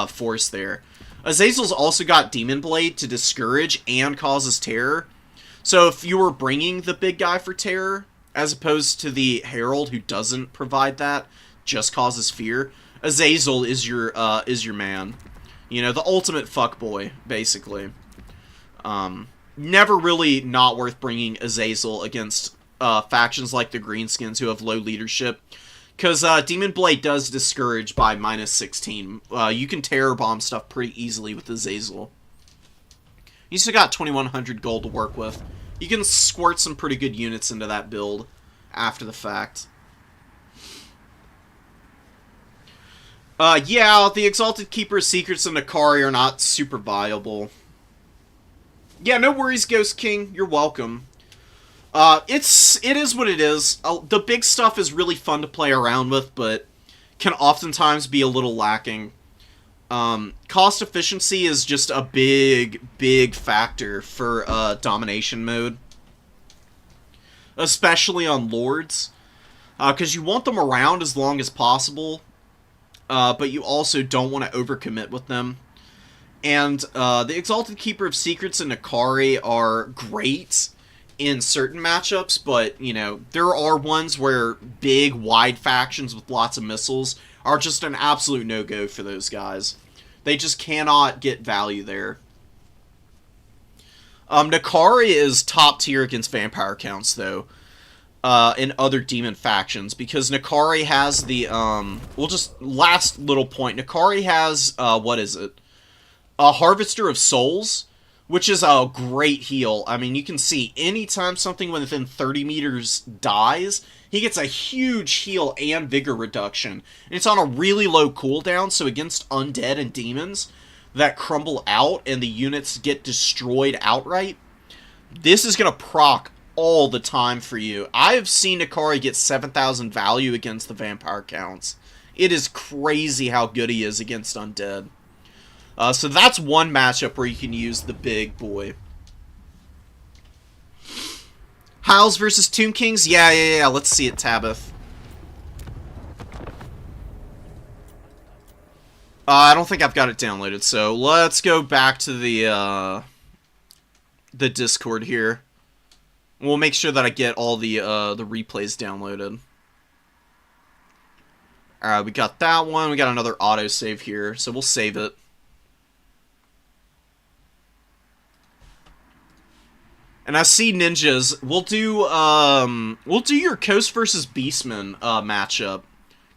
force there. Azazel's also got Demon Blade to discourage and causes terror. So if you were bringing the big guy for terror, as opposed to the Herald who doesn't provide that, just causes fear, Azazel is your man. You know, the ultimate fuckboy, basically. Never really not worth bringing Azazel against factions like the Greenskins who have low leadership. Because Demon Blade does discourage by minus 16. You can terror bomb stuff pretty easily with Azazel. You still got 2,100 gold to work with. You can squirt some pretty good units into that build after the fact. Yeah, the Exalted Keeper's Secrets and Nakari are not super viable. Yeah, no worries, Ghost King. You're welcome. It is what it is. The big stuff is really fun to play around with, but can oftentimes be a little lacking. Cost efficiency is just a big factor for domination mode. Especially on Lords. Because you want them around as long as possible, but you also don't want to overcommit with them. And the Exalted Keeper of Secrets and Nakari are great in certain matchups, but, you know, there are ones where big, wide factions with lots of missiles are just an absolute no-go for those guys. They just cannot get value there. Nakari is top tier against vampire counts, though, in other demon factions, because Nakari has the, well, just last little point, Nakari has, what is it? A Harvester of Souls, which is a great heal. I mean, you can see anytime something within 30 meters dies, he gets a huge heal and vigor reduction. And it's on a really low cooldown, so against undead and demons that crumble out and the units get destroyed outright, this is going to proc all the time for you. I have seen Nakari get 7,000 value against the vampire counts. It is crazy how good he is against undead. So that's one matchup where you can use the big boy. Hiles versus Tomb Kings? Yeah. Let's see it, Tabith. I don't think I've got it downloaded, so let's go back to the Discord here. We'll make sure that I get all the replays downloaded. Alright, we got that one. We got another autosave here, so we'll save it. And I see ninjas. We'll do your Coast versus Beastman matchup,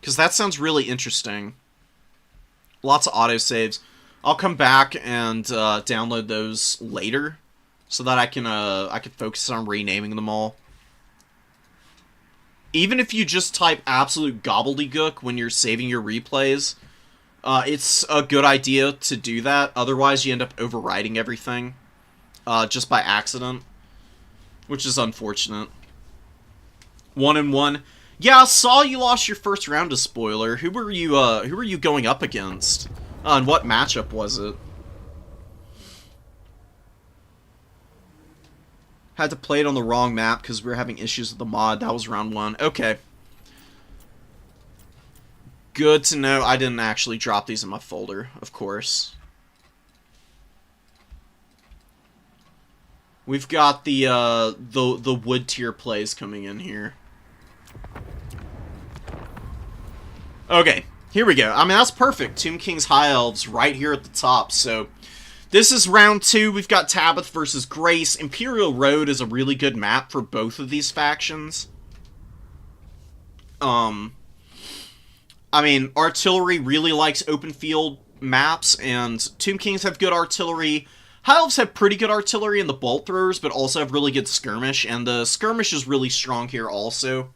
because that sounds really interesting. Lots of autosaves. I'll come back and download those later, so that I can focus on renaming them all. Even if you just type absolute gobbledygook when you're saving your replays, it's a good idea to do that. Otherwise, you end up overwriting everything just by accident, which is unfortunate. 1-1. Yeah, I saw you lost your first round to Spoiler. Who were you going up against? And what matchup was it? Had to play it on the wrong map because we were having issues with the mod. That was round 1. Okay. Good to know. I didn't actually drop these in my folder, of course. We've got the wood tier plays coming in here. Okay, here we go. I mean, that's perfect. Tomb King's High Elves right here at the top. So, this is round 2. We've got Tabith versus Grace. Imperial Road is a really good map for both of these factions. I mean, Artillery really likes open field maps, and Tomb Kings have good artillery. High Elves have pretty good artillery in the bolt throwers, but also have really good skirmish, and the skirmish is really strong here also.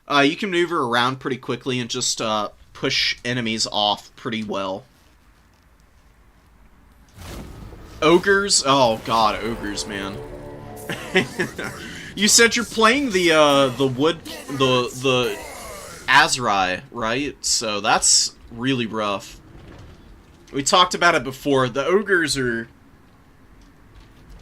You can maneuver around pretty quickly and just push enemies off pretty well. Ogres? Oh god, ogres, man. You said you're playing the Azrai, right? So that's really rough. We talked about it before. The ogres are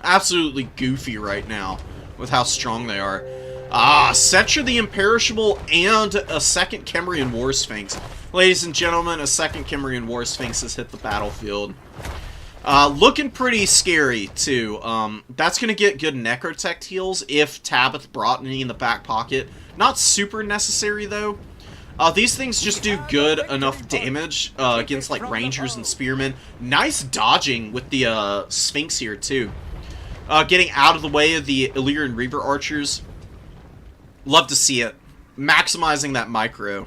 absolutely goofy right now with how strong they are. Ah, Cetra the Imperishable and a second Kemrian War Sphinx. Ladies and gentlemen, a second Kemrian War Sphinx has hit the battlefield. Looking pretty scary, too. That's going to get good Necrotect heals if Tabith brought any in the back pocket. Not super necessary, though. These things just do good enough damage against, like, Rangers and Spearmen. Nice dodging with the Sphinx here, too. Getting out of the way of the Illyrian Reaver Archers. Love to see it. Maximizing that micro.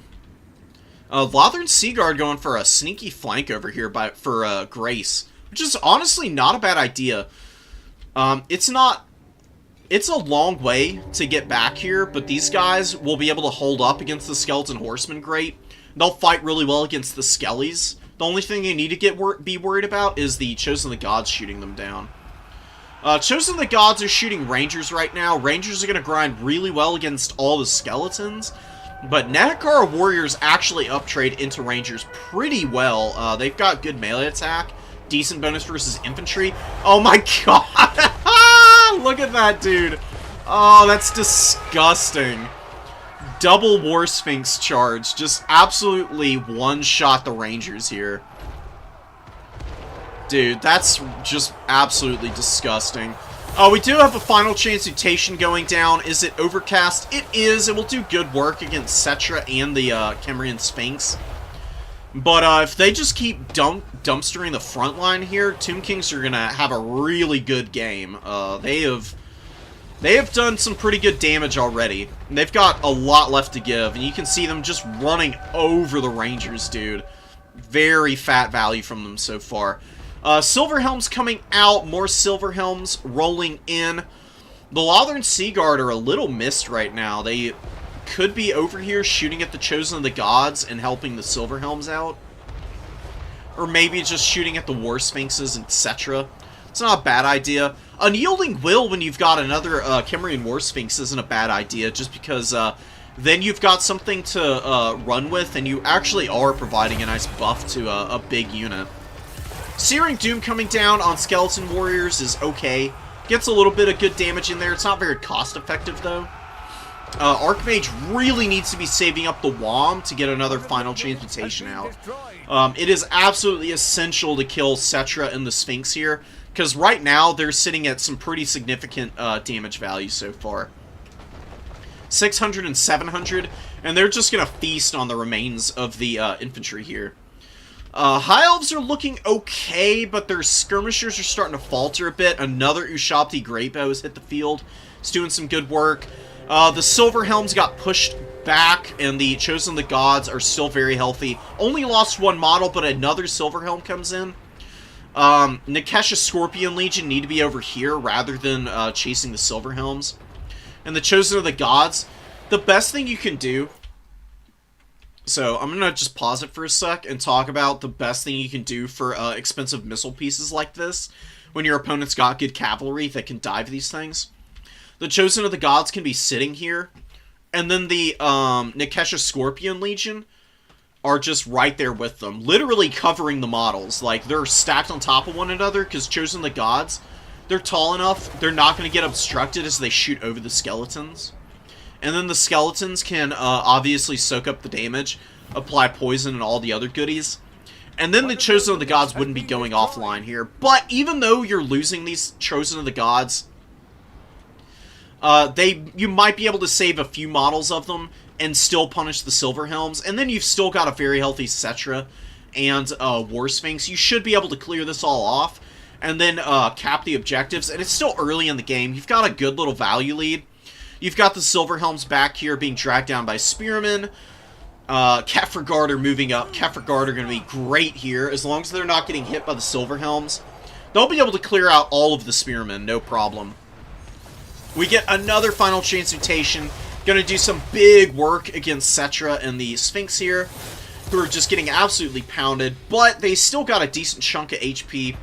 Lothern Seaguard going for a sneaky flank over here for Grace. Which is honestly not a bad idea. It's a long way to get back here, but these guys will be able to hold up against the Skeleton Horsemen great. They'll fight really well against the Skellies. The only thing you need to be worried about is the Chosen of the Gods shooting them down. Chosen of the Gods are shooting Rangers right now. Rangers are going to grind really well against all the Skeletons. But Natakara Warriors actually uptrade into Rangers pretty well. They've got good melee attack. Decent bonus versus infantry. Oh my god! Look at that, dude. Oh, that's disgusting. Double War Sphinx charge. Just absolutely one-shot the Rangers here. Dude, that's just absolutely disgusting. We do have a final transmutation going down. Is it Overcast? It is. It will do good work against Cetra and the Kemrian Sphinx. But if they just keep dumpstering the front line here, Tomb Kings are going to have a really good game. They have done some pretty good damage already. And they've got a lot left to give, and you can see them just running over the Rangers, dude. Very fat value from them so far. Silver Helms coming out, more Silver Helms rolling in. The Lothern Seaguard are a little missed right now. They could be over here shooting at the Chosen of the Gods and helping the Silver Helms out. Or maybe just shooting at the War Sphinxes, etc. It's not a bad idea. Unyielding Will when you've got another Kemrian War Sphinx isn't a bad idea, just because then you've got something to run with, and you actually are providing a nice buff to a big unit. Searing Doom coming down on Skeleton Warriors is okay. Gets a little bit of good damage in there. It's not very cost-effective, though. Archmage really needs to be saving up the WOM to get another final transmutation out. It is absolutely essential to kill Cetra and the Sphinx here, because right now they're sitting at some pretty significant damage value so far. 600 and 700, and they're just going to feast on the remains of the infantry here. High Elves are looking okay, but their skirmishers are starting to falter a bit. Another Ushabti Greatbow has hit the field. It's doing some good work. The Silver Helms got pushed back, and the Chosen of the Gods are still very healthy. Only lost one model, but another Silver Helm comes in. Nikesha Scorpion Legion need to be over here rather than chasing the Silver Helms. And the Chosen of the Gods, the best thing you can do... So, I'm going to just pause it for a sec and talk about the best thing you can do for expensive missile pieces like this when your opponent's got good cavalry that can dive these things. The Chosen of the Gods can be sitting here, and then the Nikesha Scorpion Legion are just right there with them, literally covering the models. Like, they're stacked on top of one another, because Chosen of the Gods, they're tall enough, they're not going to get obstructed as they shoot over the skeletons. And then the skeletons can obviously soak up the damage, apply poison and all the other goodies. And then the Chosen of the Gods wouldn't be going offline here. But even though you're losing these Chosen of the Gods, you might be able to save a few models of them and still punish the Silver Helms. And then you've still got a very healthy Cetra and War Sphinx. You should be able to clear this all off and then cap the objectives. And it's still early in the game. You've got a good little value lead. You've got the Silver Helms back here being dragged down by Spearmen. Kefragard are moving up. Kefragard are going to be great here. As long as they're not getting hit by the Silver Helms, they'll be able to clear out all of the Spearmen, no problem. We get another final transmutation. Going to do some big work against Cetra and the Sphinx here, who are just getting absolutely pounded, but they still got a decent chunk of HP.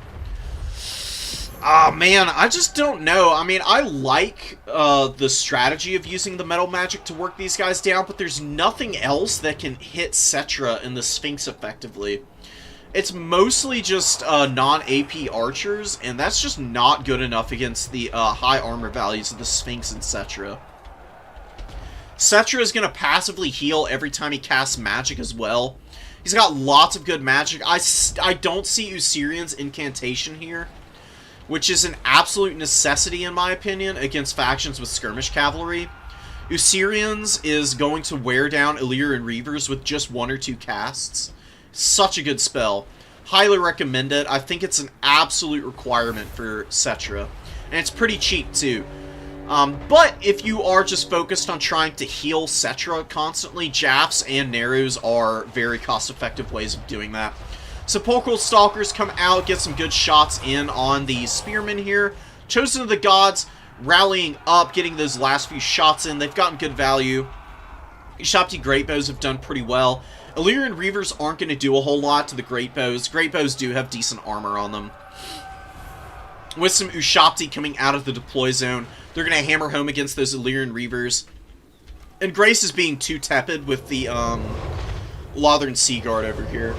Oh, man, I just don't know. I mean, I like the strategy of using the metal magic to work these guys down, but there's nothing else that can hit Cetra and the Sphinx effectively. It's mostly just non-AP archers, and that's just not good enough against the high armor values of the Sphinx and Cetra. Cetra is going to passively heal every time he casts magic as well. He's got lots of good magic. I don't see Usirian's incantation here, which is an absolute necessity in my opinion against factions with skirmish cavalry. Usirian's is going to wear down Illyrian Reavers with just 1 or 2 casts. Such a good spell. Highly recommend it. I think it's an absolute requirement for Cetra. And it's pretty cheap too. But if you are just focused on trying to heal Cetra constantly, Jaffs and Narrows are very cost-effective ways of doing that. Sepulchral Stalkers come out, get some good shots in on the Spearmen here. Chosen of the Gods rallying up, getting those last few shots in. They've gotten good value. Ushabti Greatbows have done pretty well. Illyrian Reavers aren't going to do a whole lot to the Greatbows. Greatbows do have decent armor on them. With some Ushabti coming out of the deploy zone, they're going to hammer home against those Illyrian Reavers. And Grace is being too tepid with the Lothern Seaguard over here.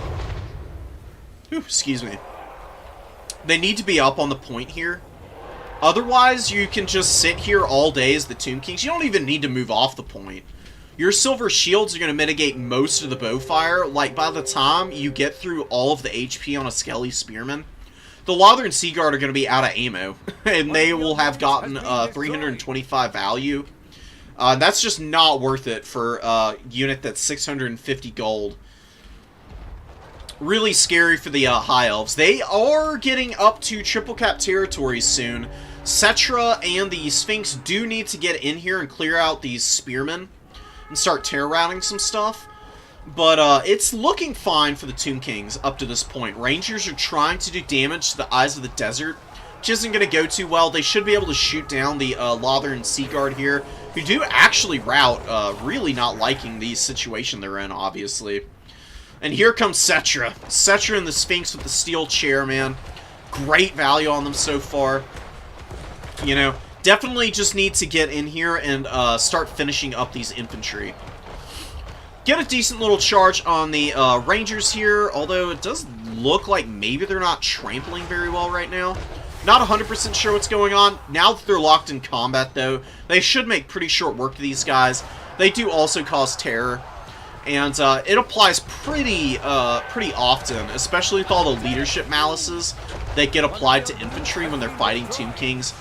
Ooh, excuse me. They need to be up on the point here. Otherwise, you can just sit here all day as the Tomb Kings. You don't even need to move off the point. Your silver shields are going to mitigate most of the bow fire. Like, by the time you get through all of the HP on a Skelly Spearman, the Lothern Seaguard are going to be out of ammo. And they will have gotten 325 value. That's just not worth it for a unit that's 650 gold. Really scary for the High Elves. They are getting up to triple cap territories soon. Cetra and the Sphinx do need to get in here and clear out these Spearmen and start terror routing some stuff. But it's looking fine for the Tomb Kings up to this point. Rangers are trying to do damage to the Eyes of the Desert, which isn't going to go too well. They should be able to shoot down the Lothern Seaguard here, who do actually rout, really not liking the situation they're in, obviously. And here comes Cetra. Cetra and the Sphinx with the steel chair, man. Great value on them so far. You know, definitely just need to get in here and start finishing up these infantry. Get a decent little charge on the Rangers here, although it does look like maybe they're not trampling very well right now. Not 100% sure what's going on. Now that they're locked in combat, though, they should make pretty short work of these guys. They do also cause terror, and it applies pretty often, especially with all the leadership malices that get applied to infantry when they're fighting Tomb Kings.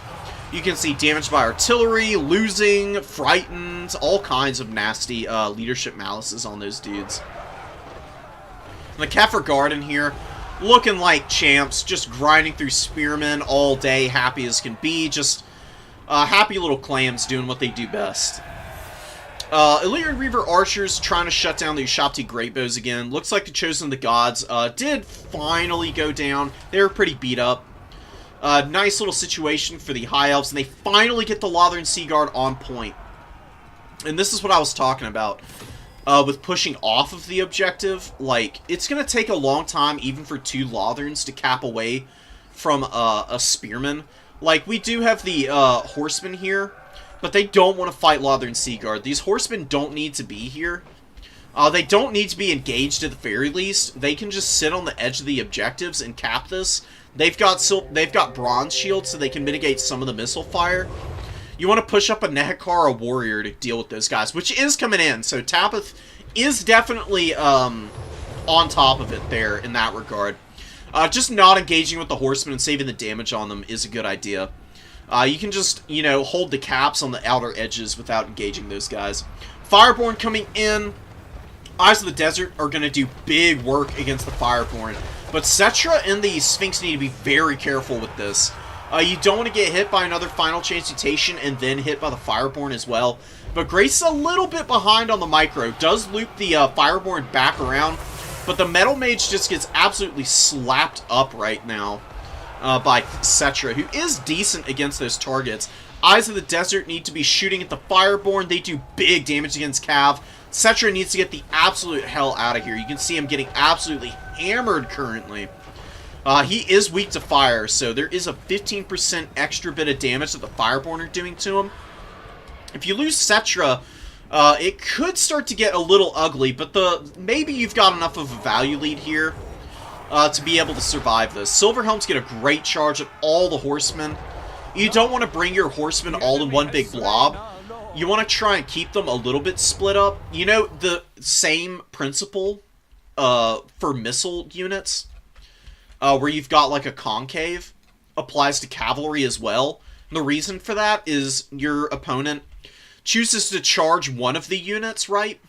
You can see damage by artillery, losing, frightened, all kinds of nasty leadership malices on those dudes. And the Kefir Garden here, looking like champs, just grinding through Spearmen all day, happy as can be, just happy little clams doing what they do best. Illyrian Reaver Archers trying to shut down the Ushabti Greatbows again. Looks like the Chosen of the Gods did finally go down. They were pretty beat up. Nice little situation for the High Elves, and they finally get the Lothern Seaguard on point. And this is what I was talking about with pushing off of the objective. Like, it's going to take a long time, even for 2 Lotherns, to cap away from a Spearman. Like, we do have the Horsemen here, but they don't want to fight Lothern Seaguard. These Horsemen don't need to be here. They don't need to be engaged at the very least. They can just sit on the edge of the objectives and cap this. They've got bronze shields, so they can mitigate some of the missile fire. You want to push up a Nehekar, a warrior, to deal with those guys, which is coming in. So Tapith is definitely on top of it there in that regard. Just not engaging with the horsemen and saving the damage on them is a good idea. You can just, you know, hold the caps on the outer edges without engaging those guys. Fireborn coming in. Eyes of the Desert are going to do big work against the Fireborn. But Cetra and the Sphinx need to be very careful with this. You don't want to get hit by another Final Transmutation and then hit by the Fireborn as well. But Grace is a little bit behind on the micro. Does loop the Fireborn back around. But the Metal Mage just gets absolutely slapped up right now by Cetra, who is decent against those targets. Eyes of the Desert need to be shooting at the Fireborn. They do big damage against Cav. Cetra needs to get the absolute hell out of here. You can see him getting absolutely hammered currently. He is weak to fire, so there is a 15% extra bit of damage that the Fireborn are doing to him. If you lose Cetra, it could start to get a little ugly, but maybe you've got enough of a value lead here to be able to survive this. Silverhelms get a great charge at all the horsemen. You don't want to bring your horsemen all in one big blob. You want to try and keep them a little bit split up. You know, the same principle for missile units, where you've got like a concave, applies to cavalry as well. And the reason for that is your opponent chooses to charge one of the units, right?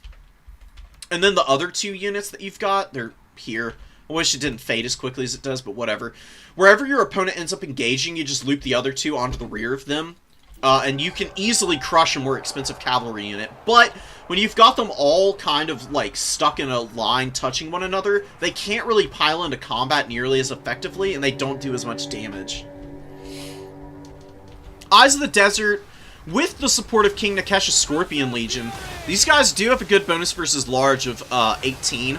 And then the other two units that you've got, they're here. I wish it didn't fade as quickly as it does, but whatever. Wherever your opponent ends up engaging, you just loop the other two onto the rear of them. And you can easily crush a more expensive cavalry unit. But when you've got them all kind of like stuck in a line touching one another, they can't really pile into combat nearly as effectively, and they don't do as much damage. Eyes of the Desert, with the support of King Nikesh's Scorpion Legion, these guys do have a good bonus versus large of 18.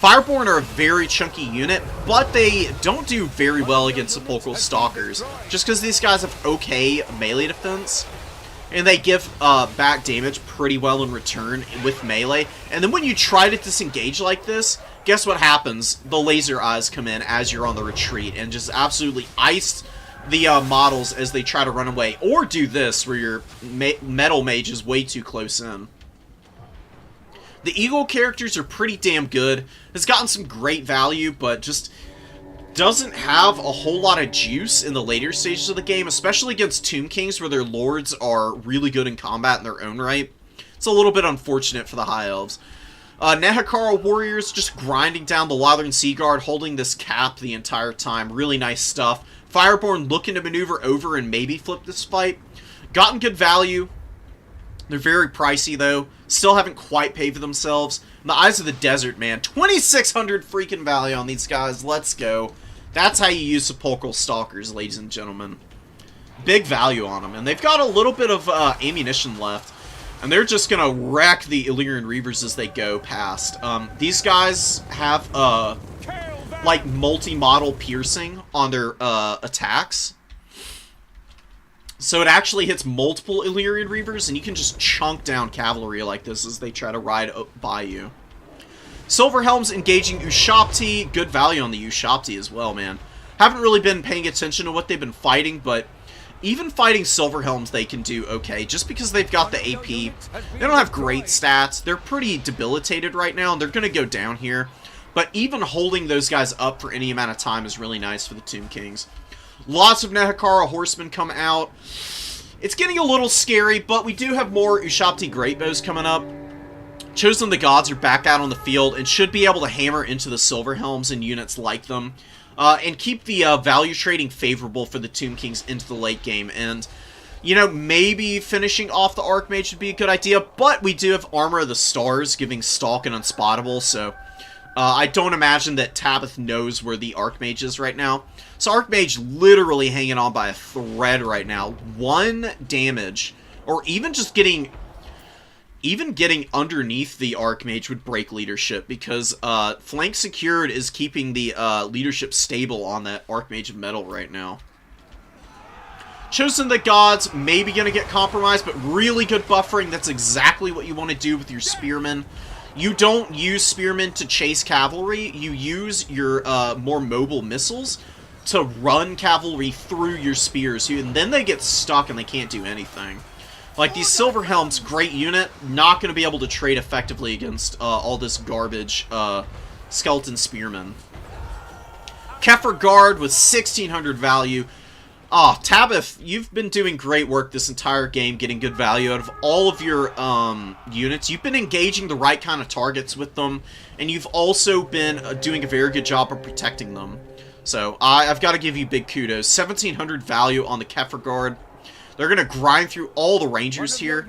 Fireborn are a very chunky unit, but they don't do very well against Sepulchral Stalkers, just because these guys have okay melee defense, and they give back damage pretty well in return with melee. And then when you try to disengage like this, guess what happens? The laser eyes come in as you're on the retreat, and just absolutely ice the models as they try to run away. Or do this, where your metal mage is way too close in. The Eagle characters are pretty damn good. It's gotten some great value, but just doesn't have a whole lot of juice in the later stages of the game, especially against Tomb Kings, where their lords are really good in combat in their own right. It's a little bit unfortunate for the High Elves. Nehekara Warriors just grinding down the Lathern Sea Guard, holding this cap the entire time. Really nice stuff. Fireborn looking to maneuver over and maybe flip this fight. Gotten good value. They're very pricey, though. Still haven't quite paid for themselves. And the Eyes of the Desert, man. 2,600 freaking value on these guys. Let's go. That's how you use Sepulchral Stalkers, ladies and gentlemen. Big value on them. And they've got a little bit of ammunition left. And they're just going to wreck the Illyrian Reavers as they go past. These guys have, like, multi-model piercing on their attacks. So it actually hits multiple Illyrian Reavers, and you can just chunk down cavalry like this as they try to ride by you. Silverhelms engaging Ushabti. Good value on the Ushabti as well, man. Haven't really been paying attention to what they've been fighting, but even fighting Silverhelms they can do okay, just because they've got the AP. They don't have great stats. They're pretty debilitated right now, and they're going to go down here. But even holding those guys up for any amount of time is really nice for the Tomb Kings. Lots of Nehekara horsemen come out. It's getting a little scary, but we do have more Ushabti Greatbows coming up. Chosen the Gods are back out on the field and should be able to hammer into the Silverhelms and units like them. And keep the value trading favorable for the Tomb Kings into the late game. And, you know, maybe finishing off the Archmage would be a good idea, but we do have Armor of the Stars giving Stalk and Unspottable, so I don't imagine that Tabith knows where the Archmage is right now. So Archmage literally hanging on by a thread right now. 1 damage, or even just getting underneath the Archmage would break leadership, because Flank Secured is keeping the leadership stable on that Archmage of Metal right now. Chosen the Gods, maybe going to get compromised, but really good buffering. That's exactly what you want to do with your Spearmen. You don't use Spearmen to chase cavalry, you use your more mobile missiles to run cavalry through your spears, and then they get stuck and they can't do anything. Like, these Silverhelms, great unit, not going to be able to trade effectively against all this garbage Skeleton Spearmen. Kefir Guard with 1,600 value. Ah, Tabith, you've been doing great work this entire game, getting good value out of all of your units. You've been engaging the right kind of targets with them, and you've also been doing a very good job of protecting them. So, I've got to give you big kudos. 1,700 value on the Kefir Guard. They're going to grind through all the Rangers here.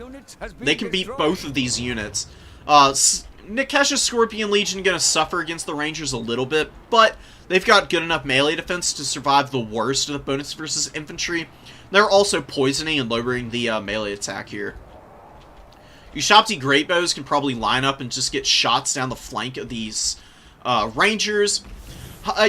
They can beat both of these units. Nikesh's Scorpion Legion going to suffer against the Rangers a little bit, but they've got good enough melee defense to survive the worst of the bonus versus infantry. They're also poisoning and lowering the melee attack here. Ushabti Greatbows can probably line up and just get shots down the flank of these Rangers.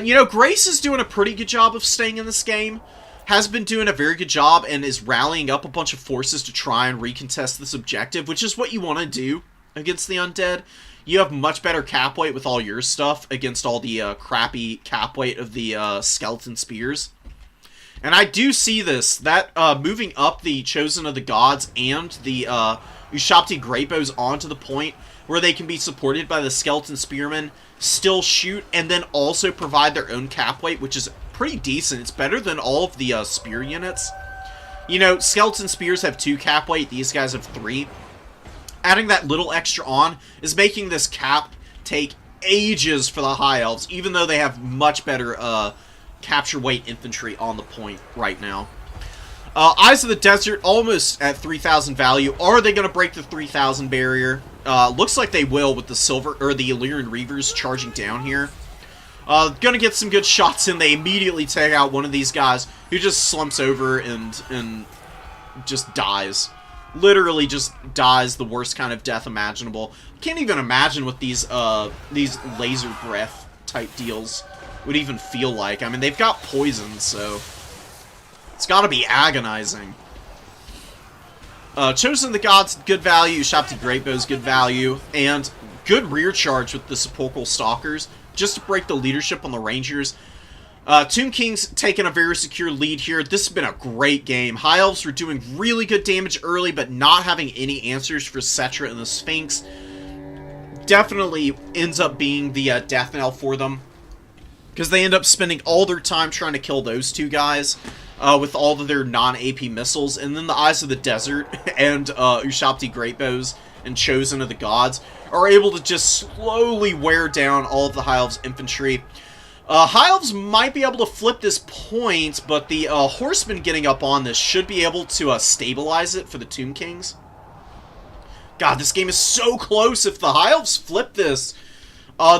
You know, Grace is doing a pretty good job of staying in this game. Has been doing a very good job and is rallying up a bunch of forces to try and recontest this objective, which is what you want to do against the undead. You have much better cap weight with all your stuff against all the crappy cap weight of the skeleton spears. And I do see this, that moving up the Chosen of the Gods and the Ushabti Greatbows onto the point where they can be supported by the skeleton spearmen, still shoot, and then also provide their own cap weight, which is pretty decent. It's better than all of the spear units. You know, skeleton spears have 2 cap weight, these guys have 3. Adding that little extra on is making this cap take ages for the High Elves, even though they have much better capture weight infantry on the point right now. Eyes of the Desert, almost at 3,000 value. Are they going to break the 3,000 barrier? Looks like they will with the the Illyrian Reavers charging down here. Gonna get some good shots in. They immediately take out one of these guys who just slumps over and just dies. Literally just dies the worst kind of death imaginable. Can't even imagine what these laser breath type deals would even feel like. I mean, they've got poison, so it's gotta be agonizing. Chosen of the Gods, good value. Ushabti Greatbows, good value. And good rear charge with the Sepulchral Stalkers, just to break the leadership on the Rangers. Tomb King's taking a very secure lead here. This has been a great game. High Elves were doing really good damage early, but not having any answers for Cetra and the Sphinx definitely ends up being the death knell for them, because they end up spending all their time trying to kill those 2 guys with all of their non-AP missiles, and then the Eyes of the Desert and Ushabti Greatbows and Chosen of the Gods are able to just slowly wear down all of the High Elves' infantry. High Elves might be able to flip this point, but the Horsemen getting up on this should be able to stabilize it for the Tomb Kings. God, this game is so close. If the High Elves flip this,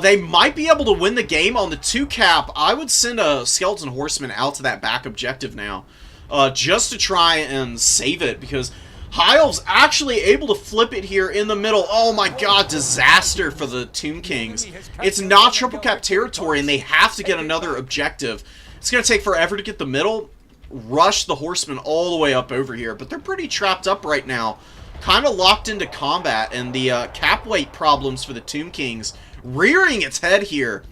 they might be able to win the game on the 2 cap. I would send a Skeleton Horseman out to that back objective now, just to try and save it, because High Elves actually able to flip it here in the middle. Oh my god, disaster for the Tomb Kings. It's not triple cap territory, and they have to get another objective. It's going to take forever to get the middle. Rush the Horsemen all the way up over here, but they're pretty trapped up right now. Kind of locked into combat, and the cap weight problems for the Tomb Kings rearing its head here.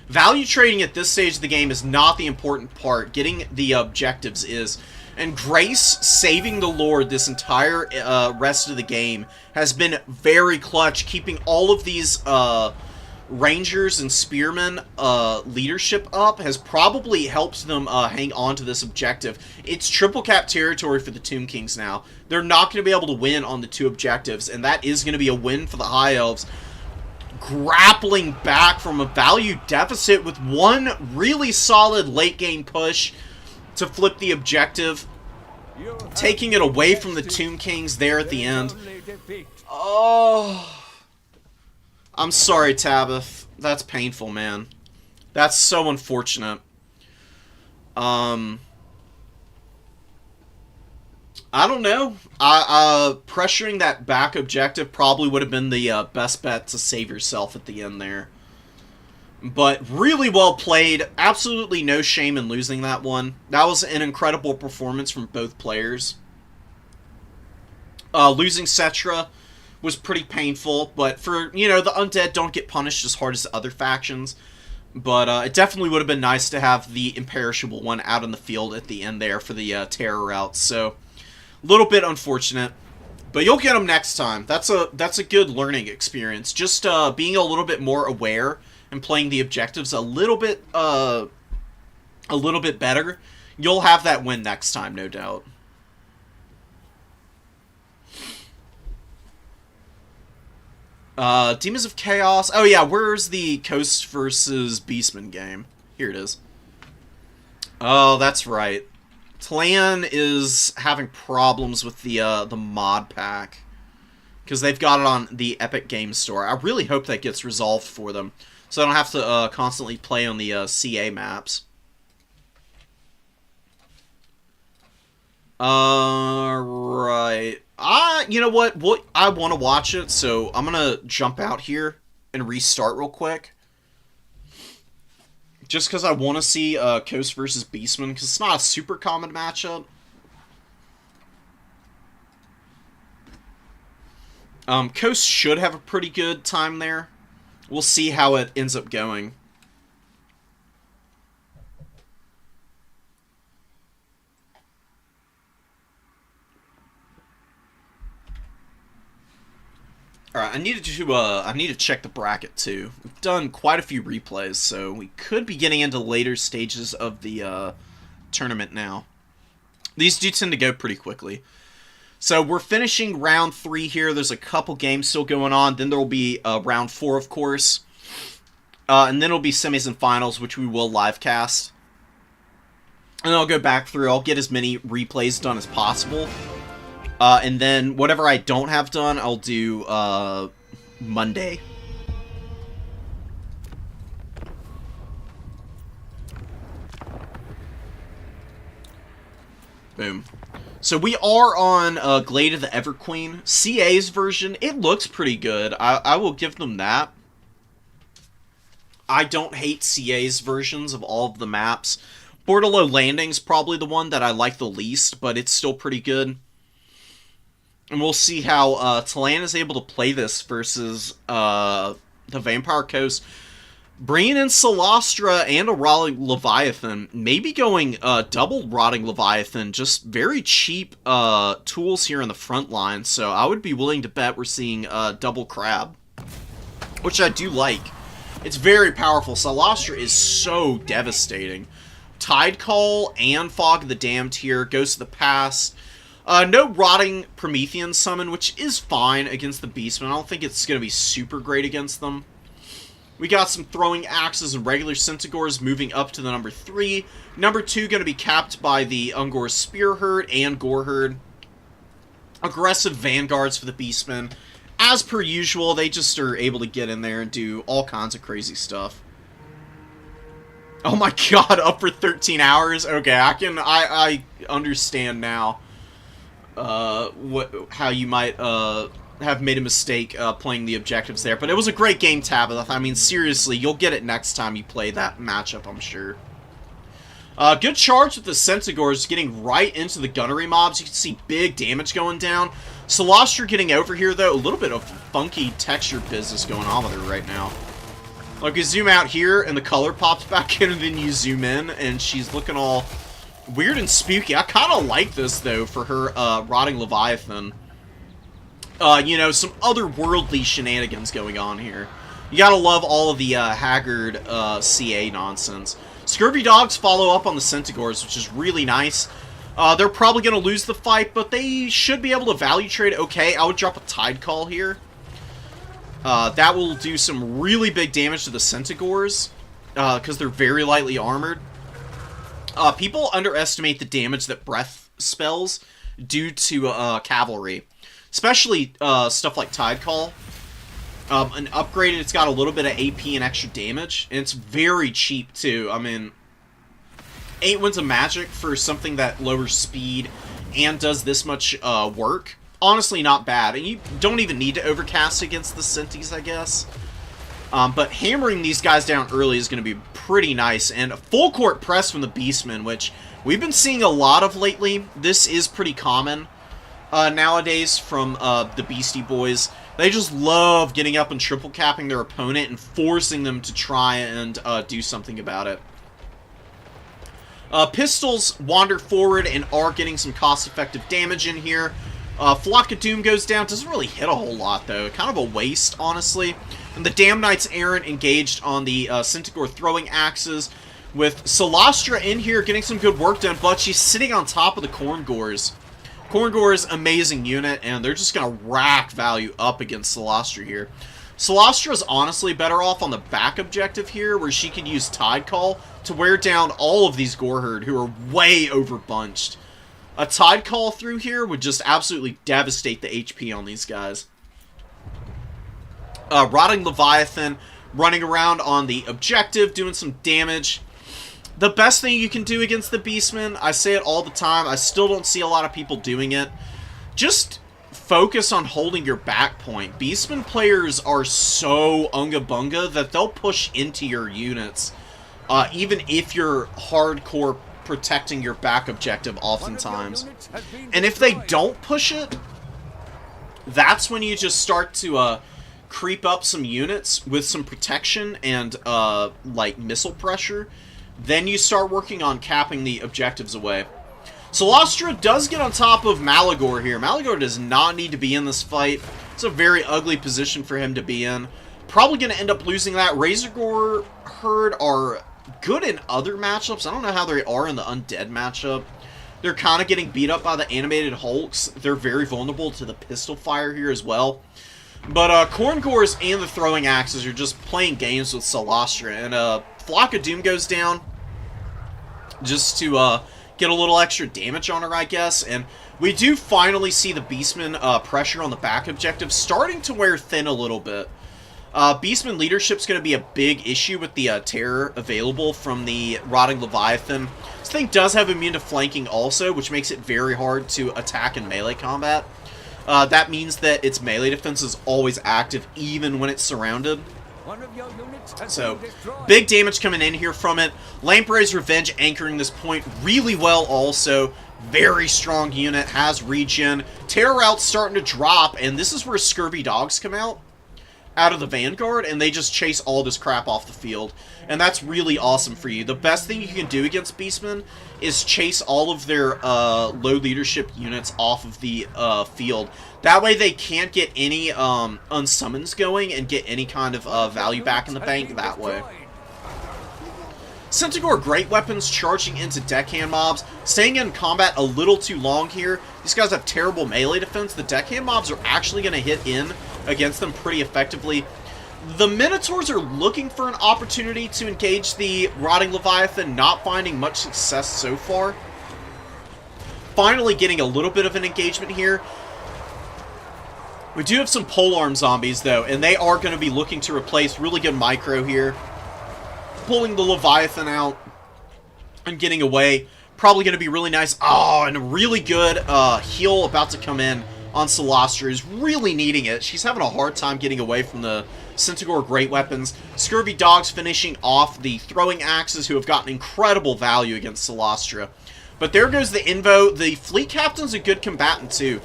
Value trading at this stage of the game is not the important part. Getting the objectives is. And Grace saving the Lord this entire rest of the game has been very clutch, keeping all of these Rangers and Spearmen leadership up has probably helped them hang on to this objective. It's triple cap territory for the Tomb Kings now. They're not going to be able to win on the 2 objectives, and that is going to be a win for the High Elves. Grappling back from a value deficit with one really solid late game push to flip the objective, taking it away from the Tomb Kings there at the end. Oh, I'm sorry, Tabith. That's painful, man. That's so unfortunate. I don't know. Pressuring that back objective probably would have been the best bet to save yourself at the end there. But really well played. Absolutely no shame in losing that one. That was an incredible performance from both players. Losing Cetra was pretty painful, but for, you know, the undead don't get punished as hard as the other factions. But it definitely would have been nice to have the imperishable one out in the field at the end there for the terror route. So, a little bit unfortunate. But you'll get them next time. That's a good learning experience. Just being a little bit more aware and playing the objectives a little bit better, you'll have that win next time, no doubt. Demons of Chaos. Oh yeah, where's the Coast versus Beastman game? Here it is. Oh, that's right. Tlan is having problems with the mod pack, because they've got it on the Epic Games Store. I really hope that gets resolved for them, so I don't have to constantly play on the CA maps. Right. You know what? I want to watch it, so I'm gonna jump out here and restart real quick. Just because I want to see Coast versus Beastman, because it's not a super common matchup. Coast should have a pretty good time there. We'll see how it ends up going. Alright, I need to check the bracket too. We've done quite a few replays, so we could be getting into later stages of the tournament now. These do tend to go pretty quickly. So we're finishing round 3 here. There's a couple games still going on. Then there will be round 4, of course. And then it'll be semis and finals, which we will live cast. And I'll go back through. I'll get as many replays done as possible. And then whatever I don't have done, I'll do Monday. Boom. So we are on Glade of the Everqueen. CA's version, it looks pretty good. I will give them that. I don't hate CA's versions of all of the maps. Bordello Landing's probably the one that I like the least, but it's still pretty good. And we'll see how Talan is able to play this versus the Vampire Coast. Bringing in Solastra and a Rotting Leviathan. Maybe going double Rotting Leviathan. Just very cheap tools here in the front line. So I would be willing to bet we're seeing double Crab. Which I do like. It's very powerful. Solastra is so devastating. Tide Call and Fog of the Damned here. Ghost of the Past. No Rotting Promethean summon, which is fine against the Beastmen. I don't think it's going to be super great against them. We got some Throwing Axes and regular Centaurs moving up to the number 3. Number 2 going to be capped by the Ungor Spearherd and Goreherd. Aggressive Vanguards for the Beastmen. As per usual, they just are able to get in there and do all kinds of crazy stuff. Oh my god, up for 13 hours? Okay, I understand now how you might have made a mistake playing the objectives there. But it was a great game, Tabitha. I mean, seriously, you'll get it next time you play that matchup, I'm sure. Good charge with the Centaurs, getting right into the gunnery mobs. You can see big damage going down. Solastra getting over here, though. A little bit of funky texture business going on with her right now. Like, you zoom out here, and the color pops back in, and then you zoom in, and she's looking all weird and spooky. I kind of like this, though, for her Rotting Leviathan. You know, some otherworldly shenanigans going on here. You gotta love all of the Haggard CA nonsense. Scurvy Dogs follow up on the Centaurs, which is really nice. They're probably going to lose the fight, but they should be able to value trade okay. I would drop a Tide Call here. That will do some really big damage to the Centaurs, because they're very lightly armored. People underestimate the damage that breath spells do to cavalry. Especially stuff like Tide Call. An upgraded, it's got a little bit of AP and extra damage. And it's very cheap, too. I mean, 8 wins of magic for something that lowers speed and does this much work. Honestly, not bad. And you don't even need to overcast against the Centis, I guess. But hammering these guys down early is going to be pretty nice. And a full court press from the Beastmen, which we've been seeing a lot of lately. This is pretty common nowadays from the Beastie Boys. They just love getting up and triple capping their opponent and forcing them to try and do something about it. Pistols wander forward and are getting some cost-effective damage in here. Flock of Doom goes down. Doesn't really hit a whole lot, though. Kind of a waste, honestly. And the Damn Knights Errant engaged on the Centaur Throwing Axes. With Solastra in here getting some good work done, but she's sitting on top of the Corngors. Corngor's amazing unit, and they're just going to rack value up against Solastra here. Solastra's honestly better off on the back objective here, where she can use Tide Call to wear down all of these Goreherd, who are way overbunched. A Tide Call through here would just absolutely devastate the HP on these guys. Rotting Leviathan running around on the objective, doing some damage. The best thing you can do against the Beastmen, I say it all the time, I still don't see a lot of people doing it. Just focus on holding your back point. Beastmen players are so unga bunga that they'll push into your units even if you're hardcore protecting your back objective oftentimes. And if they don't push it, that's when you just start to creep up some units with some protection and like missile pressure. Then you start working on capping the objectives away. Solastra does get on top of Malagor here. Malagor does not need to be in this fight. It's a very ugly position for him to be in. Probably going to end up losing that. Razorgore Herd are good in other matchups. I don't know how they are in the Undead matchup. They're kind of getting beat up by the animated Hulks. They're very vulnerable to the pistol fire here as well. But Korngors and the Throwing Axes are just playing games with Solastra. And Flock of Doom goes down just to get a little extra damage on her, I guess. And we do finally see the Beastman pressure on the back objective starting to wear thin a little bit. Beastman leadership's going to be a big issue with the terror available from the Rotting Leviathan. This thing does have immune to flanking also, which makes it very hard to attack in melee combat. That means that its melee defense is always active, even when it's surrounded. So, big damage coming in here from it. Lamprey's Revenge anchoring this point really well also. Very strong unit, has regen. Terror Rout's starting to drop, and this is where Scurvy Dogs come out of the Vanguard, and they just chase all this crap off the field. And that's really awesome for you. The best thing you can do against Beastmen is chase all of their low leadership units off of the field. That way they can't get any unsummons going and get any kind of value back in the bank that way. Centaur Great Weapons charging into Deckhand mobs, staying in combat a little too long here. These guys have terrible melee defense. The Deckhand mobs are actually going to hit in against them pretty effectively. The Minotaurs are looking for an opportunity to engage the Rotting Leviathan, not finding much success so far. Finally getting a little bit of an engagement here. We do have some polearm zombies though, and they are going to be looking to replace really good micro here. Pulling the Leviathan out and getting away. Probably going to be really nice. Oh, and a really good heal about to come in on Solastra. Is really needing it. She's having a hard time getting away from the Centaur Great Weapons. Scurvy Dogs finishing off the Throwing Axes, who have gotten incredible value against Solastra. But there goes the Invo. The Fleet Captain's a good combatant too.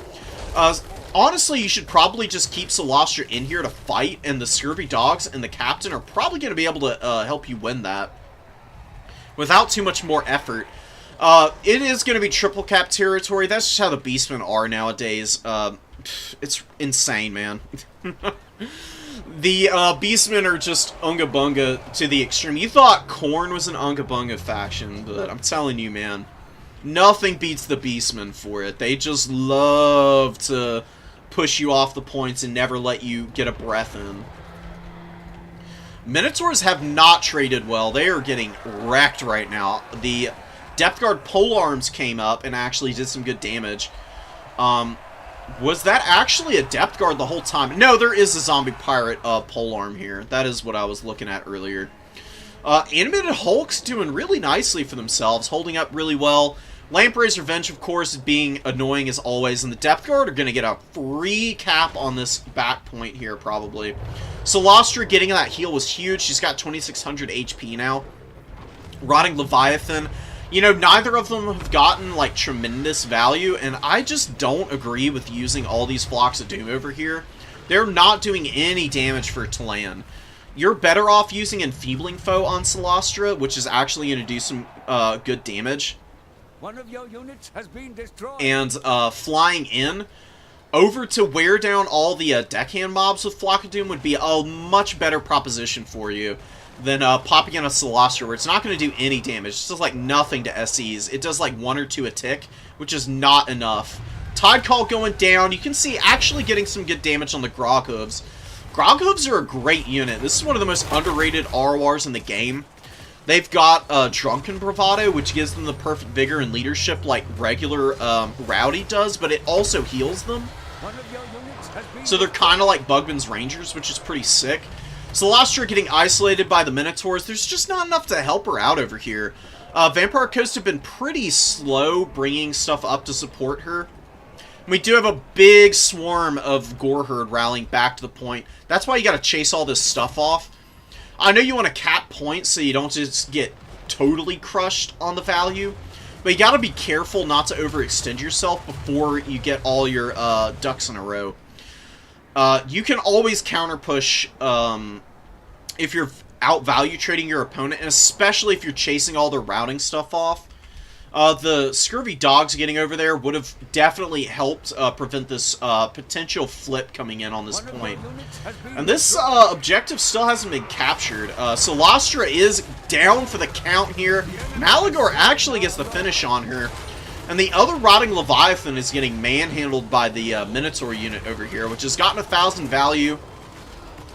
Honestly, you should probably just keep Solastra in here to fight, and the Scurvy Dogs and the Captain are probably going to be able to help you win that without too much more effort. It is going to be triple cap territory. That's just how the Beastmen are nowadays. It's insane, man. The Beastmen are just Unga Bunga to the extreme. You thought Khorne was an Unga Bunga faction, but I'm telling you, man, nothing beats the Beastmen for it. They just love to push you off the points and never let you get a breath in. Minotaurs have not traded well. They are getting wrecked right now. The Depth Guard Polearms came up and actually did some good damage. Was that actually a Depth Guard the whole time? No, there is a Zombie Pirate Polearm here. That is what I was looking at earlier. Animated Hulk's doing really nicely for themselves, holding up really well. Lamprey's Revenge, of course, being annoying as always, and the Depth Guard are going to get a free cap on this back point here, probably. Solastra getting that heal was huge. She's got 2,600 HP now. Rotting Leviathan. You know, neither of them have gotten, like, tremendous value, and I just don't agree with using all these Flocks of Doom over here. They're not doing any damage for Talan. You're better off using Enfeebling Foe on Solastra, which is actually going to do some good damage. One of your units has been destroyed. And flying in over to wear down all the Deckhand mobs with Flock of Doom would be a much better proposition for you than popping in a Solastra, where it's not going to do any damage. It does like nothing to SEs. It does like 1 or 2 a tick, which is not enough. Tide Call going down. You can see actually getting some good damage on the Grog Hooves. Grog Hooves are a great unit. This is one of the most underrated RORs in the game. They've got Drunken Bravado, which gives them the perfect vigor and leadership like regular Rowdy does, but it also heals them. So they're kind of like Bugman's Rangers, which is pretty sick. Solastra getting isolated by the Minotaurs. There's just not enough to help her out over here. Vampire Coast have been pretty slow bringing stuff up to support her. We do have a big swarm of Gore Herd rallying back to the point. That's why you got to chase all this stuff off. I know you want to cap points so you don't just get totally crushed on the value, but you gotta be careful not to overextend yourself before you get all your ducks in a row. You can always counter push if you're out value trading your opponent, and especially if you're chasing all the routing stuff off. The scurvy dogs getting over there would have definitely helped prevent this potential flip coming in on this point. And this objective still hasn't been captured. Solastra is down for the count here. Malagor actually gets the finish on her. And the other Rotting Leviathan is getting manhandled by the Minotaur unit over here, which has gotten 1,000 value.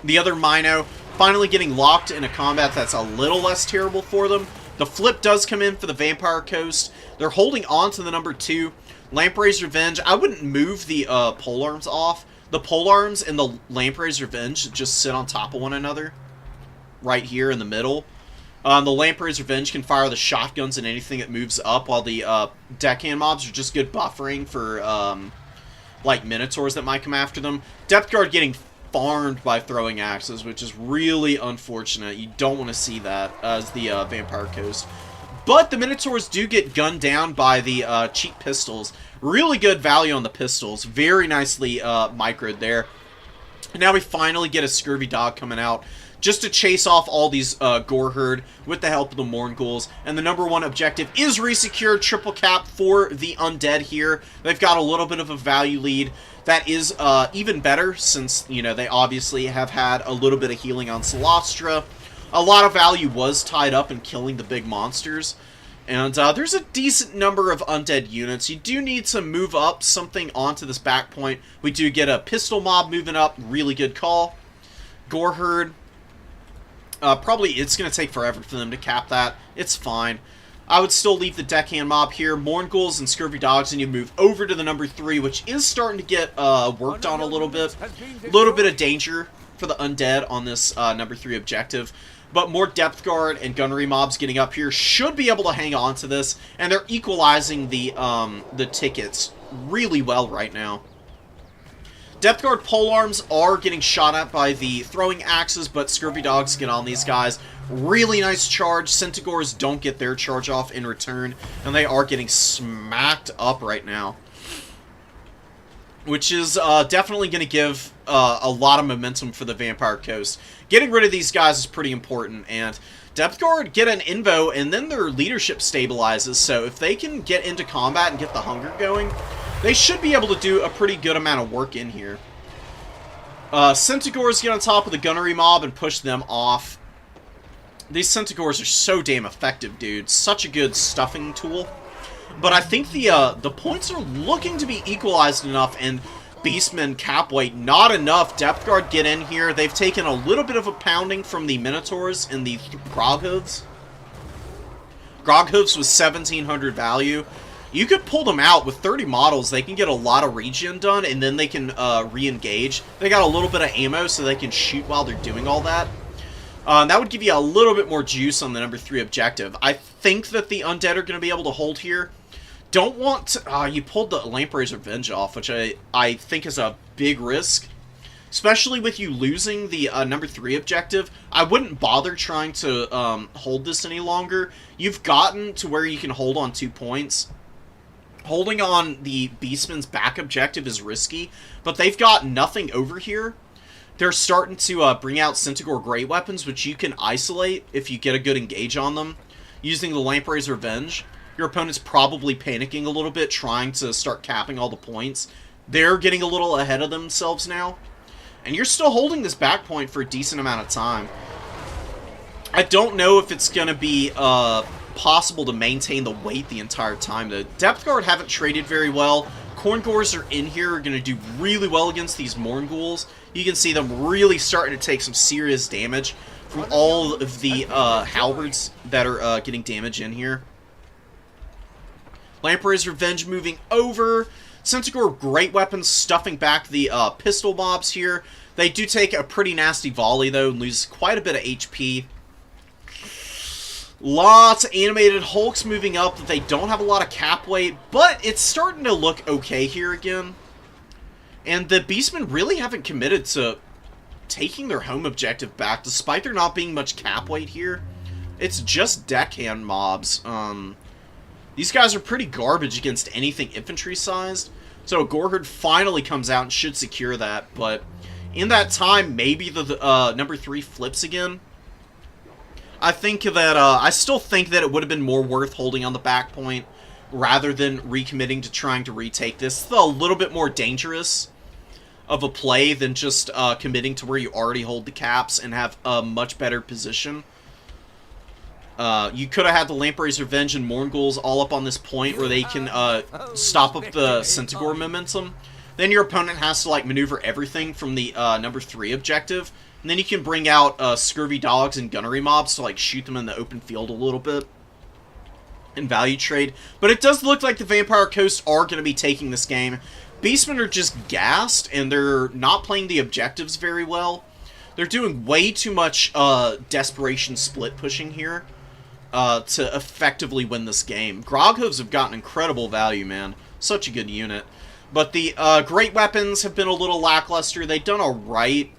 The other Mino finally getting locked in a combat that's a little less terrible for them. The flip does come in for the Vampire Coast. They're holding on to the number 2. Lamprey's Revenge. I wouldn't move the polearms off. The polearms and the Lamprey's Revenge just sit on top of one another. Right here in the middle. The Lamprey's Revenge can fire the shotguns and anything that moves up, while the deckhand mobs are just good buffering for like Minotaurs that might come after them. Depth Guard getting farmed by throwing axes, which is really unfortunate. You don't want to see that as the Vampire Coast. But the Minotaurs do get gunned down by the cheap pistols. Really good value on the pistols. Very nicely microed there. And now we finally get a Scurvy Dog coming out just to chase off all these Gore Herd with the help of the Mournguls. And the number 1 objective is resecured. Triple cap for the Undead here. They've got a little bit of a value lead. That is even better since, you know, they obviously have had a little bit of healing on Solastra. A lot of value was tied up in killing the big monsters. And there's a decent number of undead units. You do need to move up something onto this back point. We do get a pistol mob moving up. Really good call. Gore Herd. Probably it's going to take forever for them to cap that. It's fine. I would still leave the deckhand mob here. Mournguls and Scurvy Dogs, and you move over to the number 3, which is starting to get worked on a little bit. A little bit of danger for the undead on this number 3 objective. But more Depth Guard and Gunnery mobs getting up here should be able to hang on to this. And they're equalizing the tickets really well right now. Depth Guard polearms are getting shot at by the throwing axes, but Scurvy Dogs get on these guys. Really nice charge. Centaurs don't get their charge off in return, and they are getting smacked up right now. Which is definitely going to give a lot of momentum for the Vampire Coast. Getting rid of these guys is pretty important, and Depth Guard get an invo, and then their leadership stabilizes, so if they can get into combat and get the hunger going, they should be able to do a pretty good amount of work in here. Centaurs get on top of the Gunnery mob and push them off. These Centaurs are so damn effective, dude. Such a good stuffing tool. But I think the points are looking to be equalized enough, and Beastmen cap weight not enough. Depth Guard get in here. They've taken a little bit of a pounding from the Minotaurs and the Groghooves. Groghooves was 1,700 value. You could pull them out with 30 models. They can get a lot of regen done, and then they can re-engage. They got a little bit of ammo, so they can shoot while they're doing all that. That would give you a little bit more juice on the number 3 objective. I think that the Undead are going to be able to hold here. Don't want to... you pulled the Lamprey's Revenge off, which I think is a big risk. Especially with you losing the number 3 objective. I wouldn't bother trying to hold this any longer. You've gotten to where you can hold on 2 points. Holding on the Beastman's back objective is risky, but they've got nothing over here. They're starting to bring out Centaur Great Weapons, which you can isolate if you get a good engage on them. Using the Lamprey's Revenge, your opponent's probably panicking a little bit, trying to start capping all the points. They're getting a little ahead of themselves now. And you're still holding this back point for a decent amount of time. I don't know if it's going to be possible to maintain the weight the entire time. The Depth Guard haven't traded very well. Corngors are in here, are going to do really well against these Mournguls. You can see them really starting to take some serious damage from all of the halberds that are getting damage in here. Lamprey's Revenge moving over. Centaur Great Weapons stuffing back the pistol mobs here. They do take a pretty nasty volley, though, and lose quite a bit of HP. Lots of animated Hulks moving up that they don't have a lot of cap weight, but it's starting to look okay here again. And the Beastmen really haven't committed to taking their home objective back, despite there not being much cap weight here. It's just deckhand mobs. These guys are pretty garbage against anything infantry-sized, so Gorherd finally comes out and should secure that, but in that time, maybe the number 3 flips again. I still think that it would have been more worth holding on the back point rather than recommitting to trying to retake this. It's a little bit more dangerous of a play than just committing to where you already hold the caps and have a much better position. You could have had the Lamprey's Revenge and Mournguls all up on this point where they can stop up the Centaur momentum. Then your opponent has to like maneuver everything from the number 3 objective. And then you can bring out Scurvy Dogs and Gunnery Mobs to like shoot them in the open field a little bit and value trade. But it does look like the Vampire Coast are going to be taking this game. Beastmen are just gassed, and they're not playing the objectives very well. They're doing way too much desperation split pushing here to effectively win this game. Groghooves have gotten incredible value, man. Such a good unit. But the Great Weapons have been a little lackluster. They've done alright,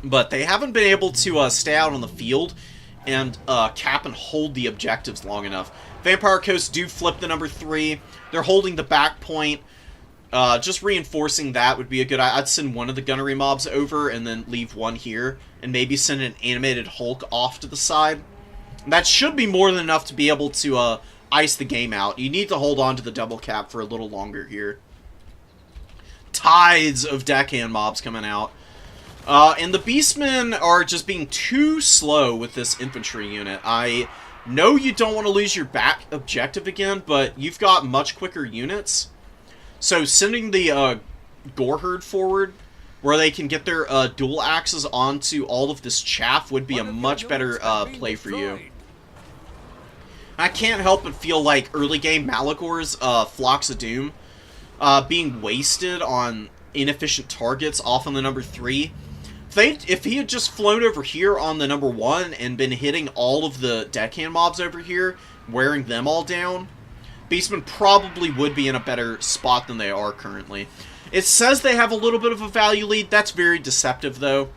but they haven't been able to stay out on the field and cap and hold the objectives long enough. Vampire Coast do flip the number 3. They're holding the back point. Just reinforcing that would be a good... I'd send one of the gunnery mobs over and then leave one here. And maybe send an animated Hulk off to the side. That should be more than enough to be able to ice the game out. You need to hold on to the double cap for a little longer here. Tides of deckhand mobs coming out. And the Beastmen are just being too slow with this infantry unit. I know you don't want to lose your back objective again, but you've got much quicker units. So sending the Gorherd forward, where they can get their dual axes onto all of this chaff, would be a much better play for you. I can't help but feel like early game Malagor's Flocks of Doom being wasted on inefficient targets off on the number 3. If he had just flown over here on the number 1 and been hitting all of the deckhand mobs over here, wearing them all down, Beastmen probably would be in a better spot than they are currently. It says they have a little bit of a value lead. That's very deceptive, though.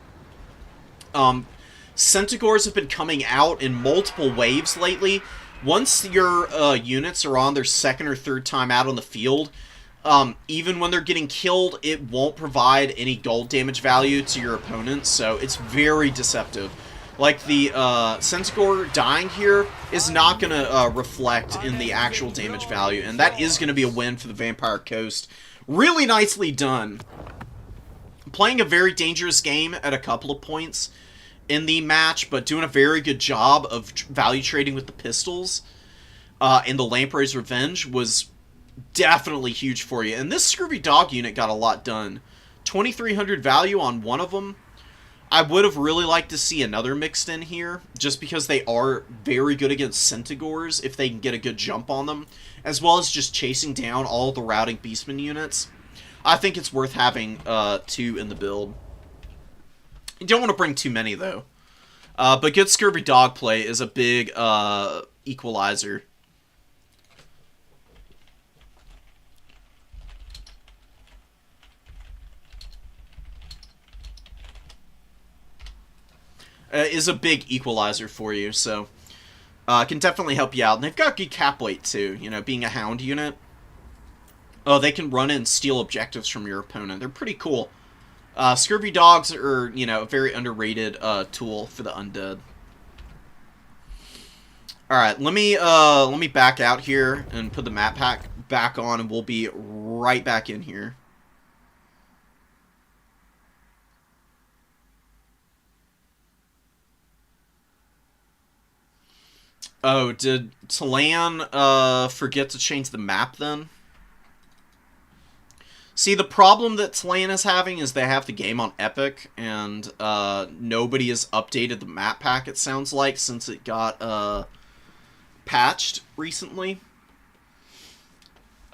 Centaurs have been coming out in multiple waves lately. Once your units are on their 2nd or 3rd time out on the field, even when they're getting killed, it won't provide any gold damage value to your opponent, so it's very deceptive. Like, the Centaur dying here is not going to reflect in the actual damage value, and that is going to be a win for the Vampire Coast. Really nicely done. Playing a very dangerous game at a couple of points in the match, but doing a very good job of value trading with the pistols in the Lamprey's Revenge was definitely huge for you. And this Scurvy Dog unit got a lot done. 2,300 value on one of them. I would have really liked to see another mixed in here, just because they are very good against Centaurs if they can get a good jump on them, as well as just chasing down all the routing Beastman units. I think it's worth having 2 in the build. You don't want to bring too many, though. But good Scurvy Dog play is a big equalizer. Is a big equalizer for you, so can definitely help you out. And they've got good cap weight, too, you know, being a hound unit. Oh, they can run in and steal objectives from your opponent. They're pretty cool. Scurvy Dogs are, you know, a very underrated tool for the undead. Alright, let me back out here and put the map pack back on, and we'll be right back in here. Oh, did Talan forget to change the map then? See, the problem that Talan is having is they have the game on Epic, and nobody has updated the map pack, it sounds like, since it got patched recently.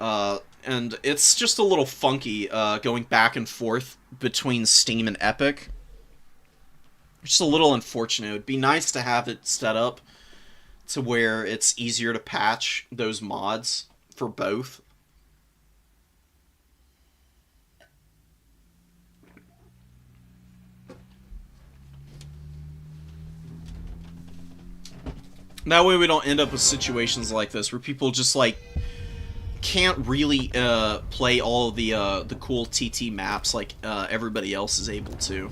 And it's just a little funky going back and forth between Steam and Epic. Just a little unfortunate. It would be nice to have it set up to where it's easier to patch those mods for both. That way we don't end up with situations like this where people just, like, can't really play all of the cool TT maps like everybody else is able to.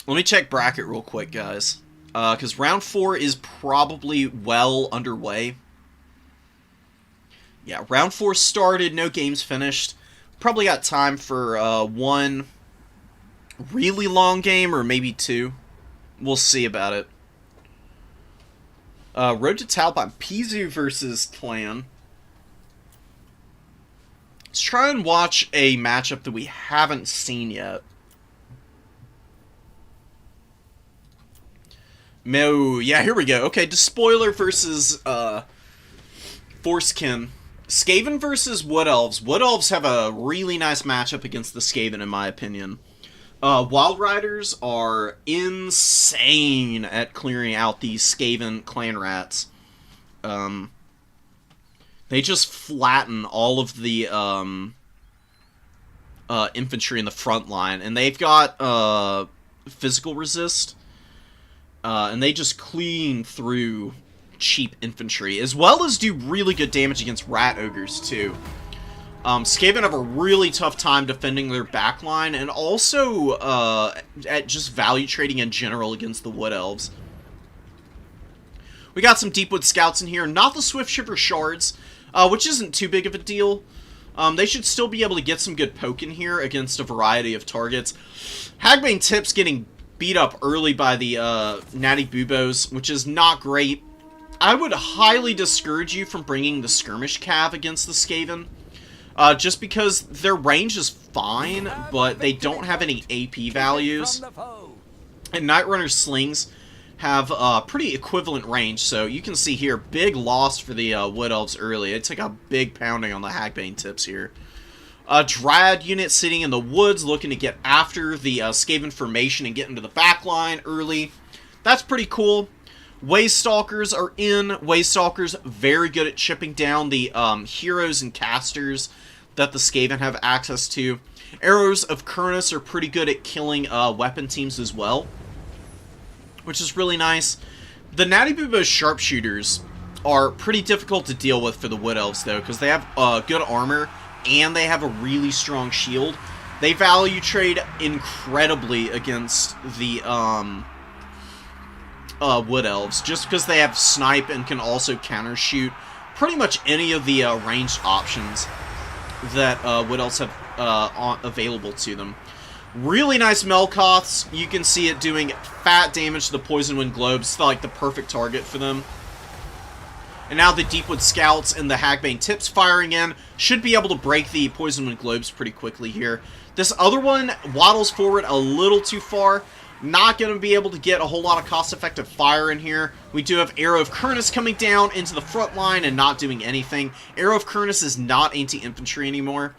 Let me check bracket real quick, guys. Because round 4 is probably well underway. Yeah, round 4 started, no games finished. Probably got time for one really long game, or maybe 2. We'll see about it. Road to Talbot, Pizu versus Clan. Let's try and watch a matchup that we haven't seen yet. No, yeah, here we go. Okay, Despoiler versus Forcekin. Skaven versus Wood Elves. Wood Elves have a really nice matchup against the Skaven, in my opinion. Wild Riders are insane at clearing out these Skaven clan rats. They just flatten all of the infantry in the front line, and they've got physical resist. And they just clean through cheap infantry, as well as do really good damage against rat ogres, too. Skaven have a really tough time defending their backline, and also at just value trading in general against the Wood Elves. We got some Deepwood Scouts in here, not the Swift Shiver Shards, which isn't too big of a deal. They should still be able to get some good poke in here against a variety of targets. Hagbane Tips getting beat up early by the Natty Bubos, which is not great. I would highly discourage you from bringing the Skirmish Cav against the Skaven, just because their range is fine, but they don't have any AP values. And Night Runner Slings have pretty equivalent range, so you can see here, big loss for the Wood Elves early. They took a big pounding on the Hagbane Tips here. Dryad unit sitting in the woods looking to get after the Skaven formation and get into the back line early. That's pretty cool. Waystalkers are in. Waystalkers very good at chipping down the heroes and casters that the Skaven have access to. Arrows of Kurnus are pretty good at killing weapon teams as well, which is really nice. The Natty Bubo's sharpshooters are pretty difficult to deal with for the Wood Elves, though, because they have good armor and they have a really strong shield. They value trade incredibly against the Wood Elves, just because they have snipe and can also counter shoot pretty much any of the ranged options that Wood Elves have available to them. Really nice Melkoths. You can see it doing fat damage to the Poison Wind Globes. It's like the perfect target for them. And now the Deepwood Scouts and the Hagbane Tips firing in should be able to break the Poison Wind Globes pretty quickly here. This other one waddles forward a little too far. Not going to be able to get a whole lot of cost-effective fire in here. We do have Arrow of Kurnus coming down into the front line and not doing anything. Arrow of Kurnus is not anti-infantry anymore.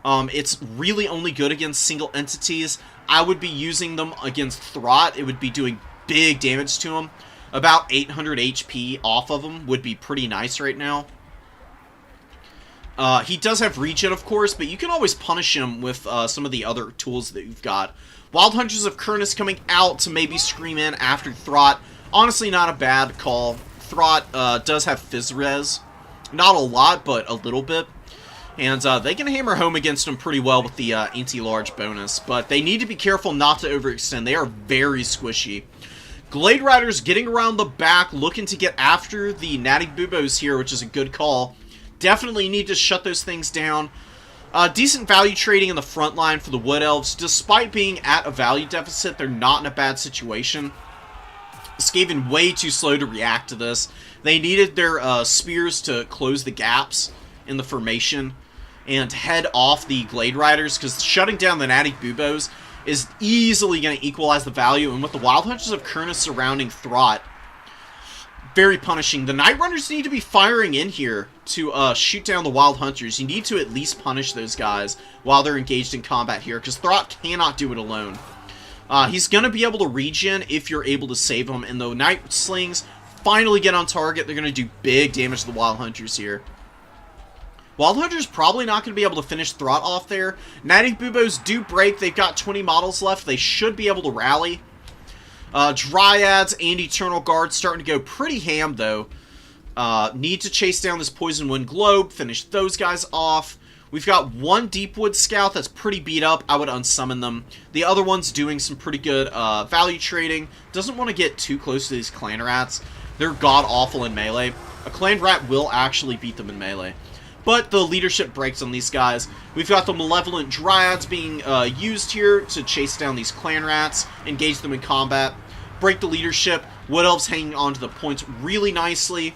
It's really only good against single entities. I would be using them against Throt. It would be doing big damage to him. About 800 HP off of him would be pretty nice right now. He does have regen, of course, but you can always punish him with some of the other tools that you've got. Wild Hunters of Kurnus coming out to maybe scream in after Throt. Honestly, not a bad call. Throt does have Fizz Res. Not a lot, but a little bit. And they can hammer home against him pretty well with the anti-large bonus. But they need to be careful not to overextend. They are very squishy. Glade Riders getting around the back, looking to get after the Natty Bubos here, which is a good call. Definitely need to shut those things down. Decent value trading in the front line for the Wood Elves. Despite being at a value deficit, they're not in a bad situation. Skaven way too slow to react to this. They needed their spears to close the gaps in the formation and head off the Glade Riders, because shutting down the Natty Bubos is easily going to equalize the value, and with the Wild Hunters of Kurnus surrounding Throt, very punishing. The Night Runners need to be firing in here to shoot down the Wild Hunters. You need to at least punish those guys while they're engaged in combat here, because Throt cannot do it alone. He's going to be able to regen if you're able to save him, and the Night Slings finally get on target. They're going to do big damage to the Wild Hunters here. Wild Hunter's probably not going to be able to finish Throt off there. Natty Bubos do break. They've got 20 models left. They should be able to rally. Dryads and Eternal Guard starting to go pretty ham, though. Need to chase down this Poison Wind Globe, finish those guys off. We've got one Deepwood Scout that's pretty beat up. I would unsummon them. The other one's doing some pretty good value trading. Doesn't want to get too close to these Clan Rats. They're god-awful in melee. A Clan Rat will actually beat them in melee. But the leadership breaks on these guys. We've got the Malevolent Dryads being used here to chase down these Clan Rats, engage them in combat, break the leadership. Wood Elves hanging onto the points really nicely.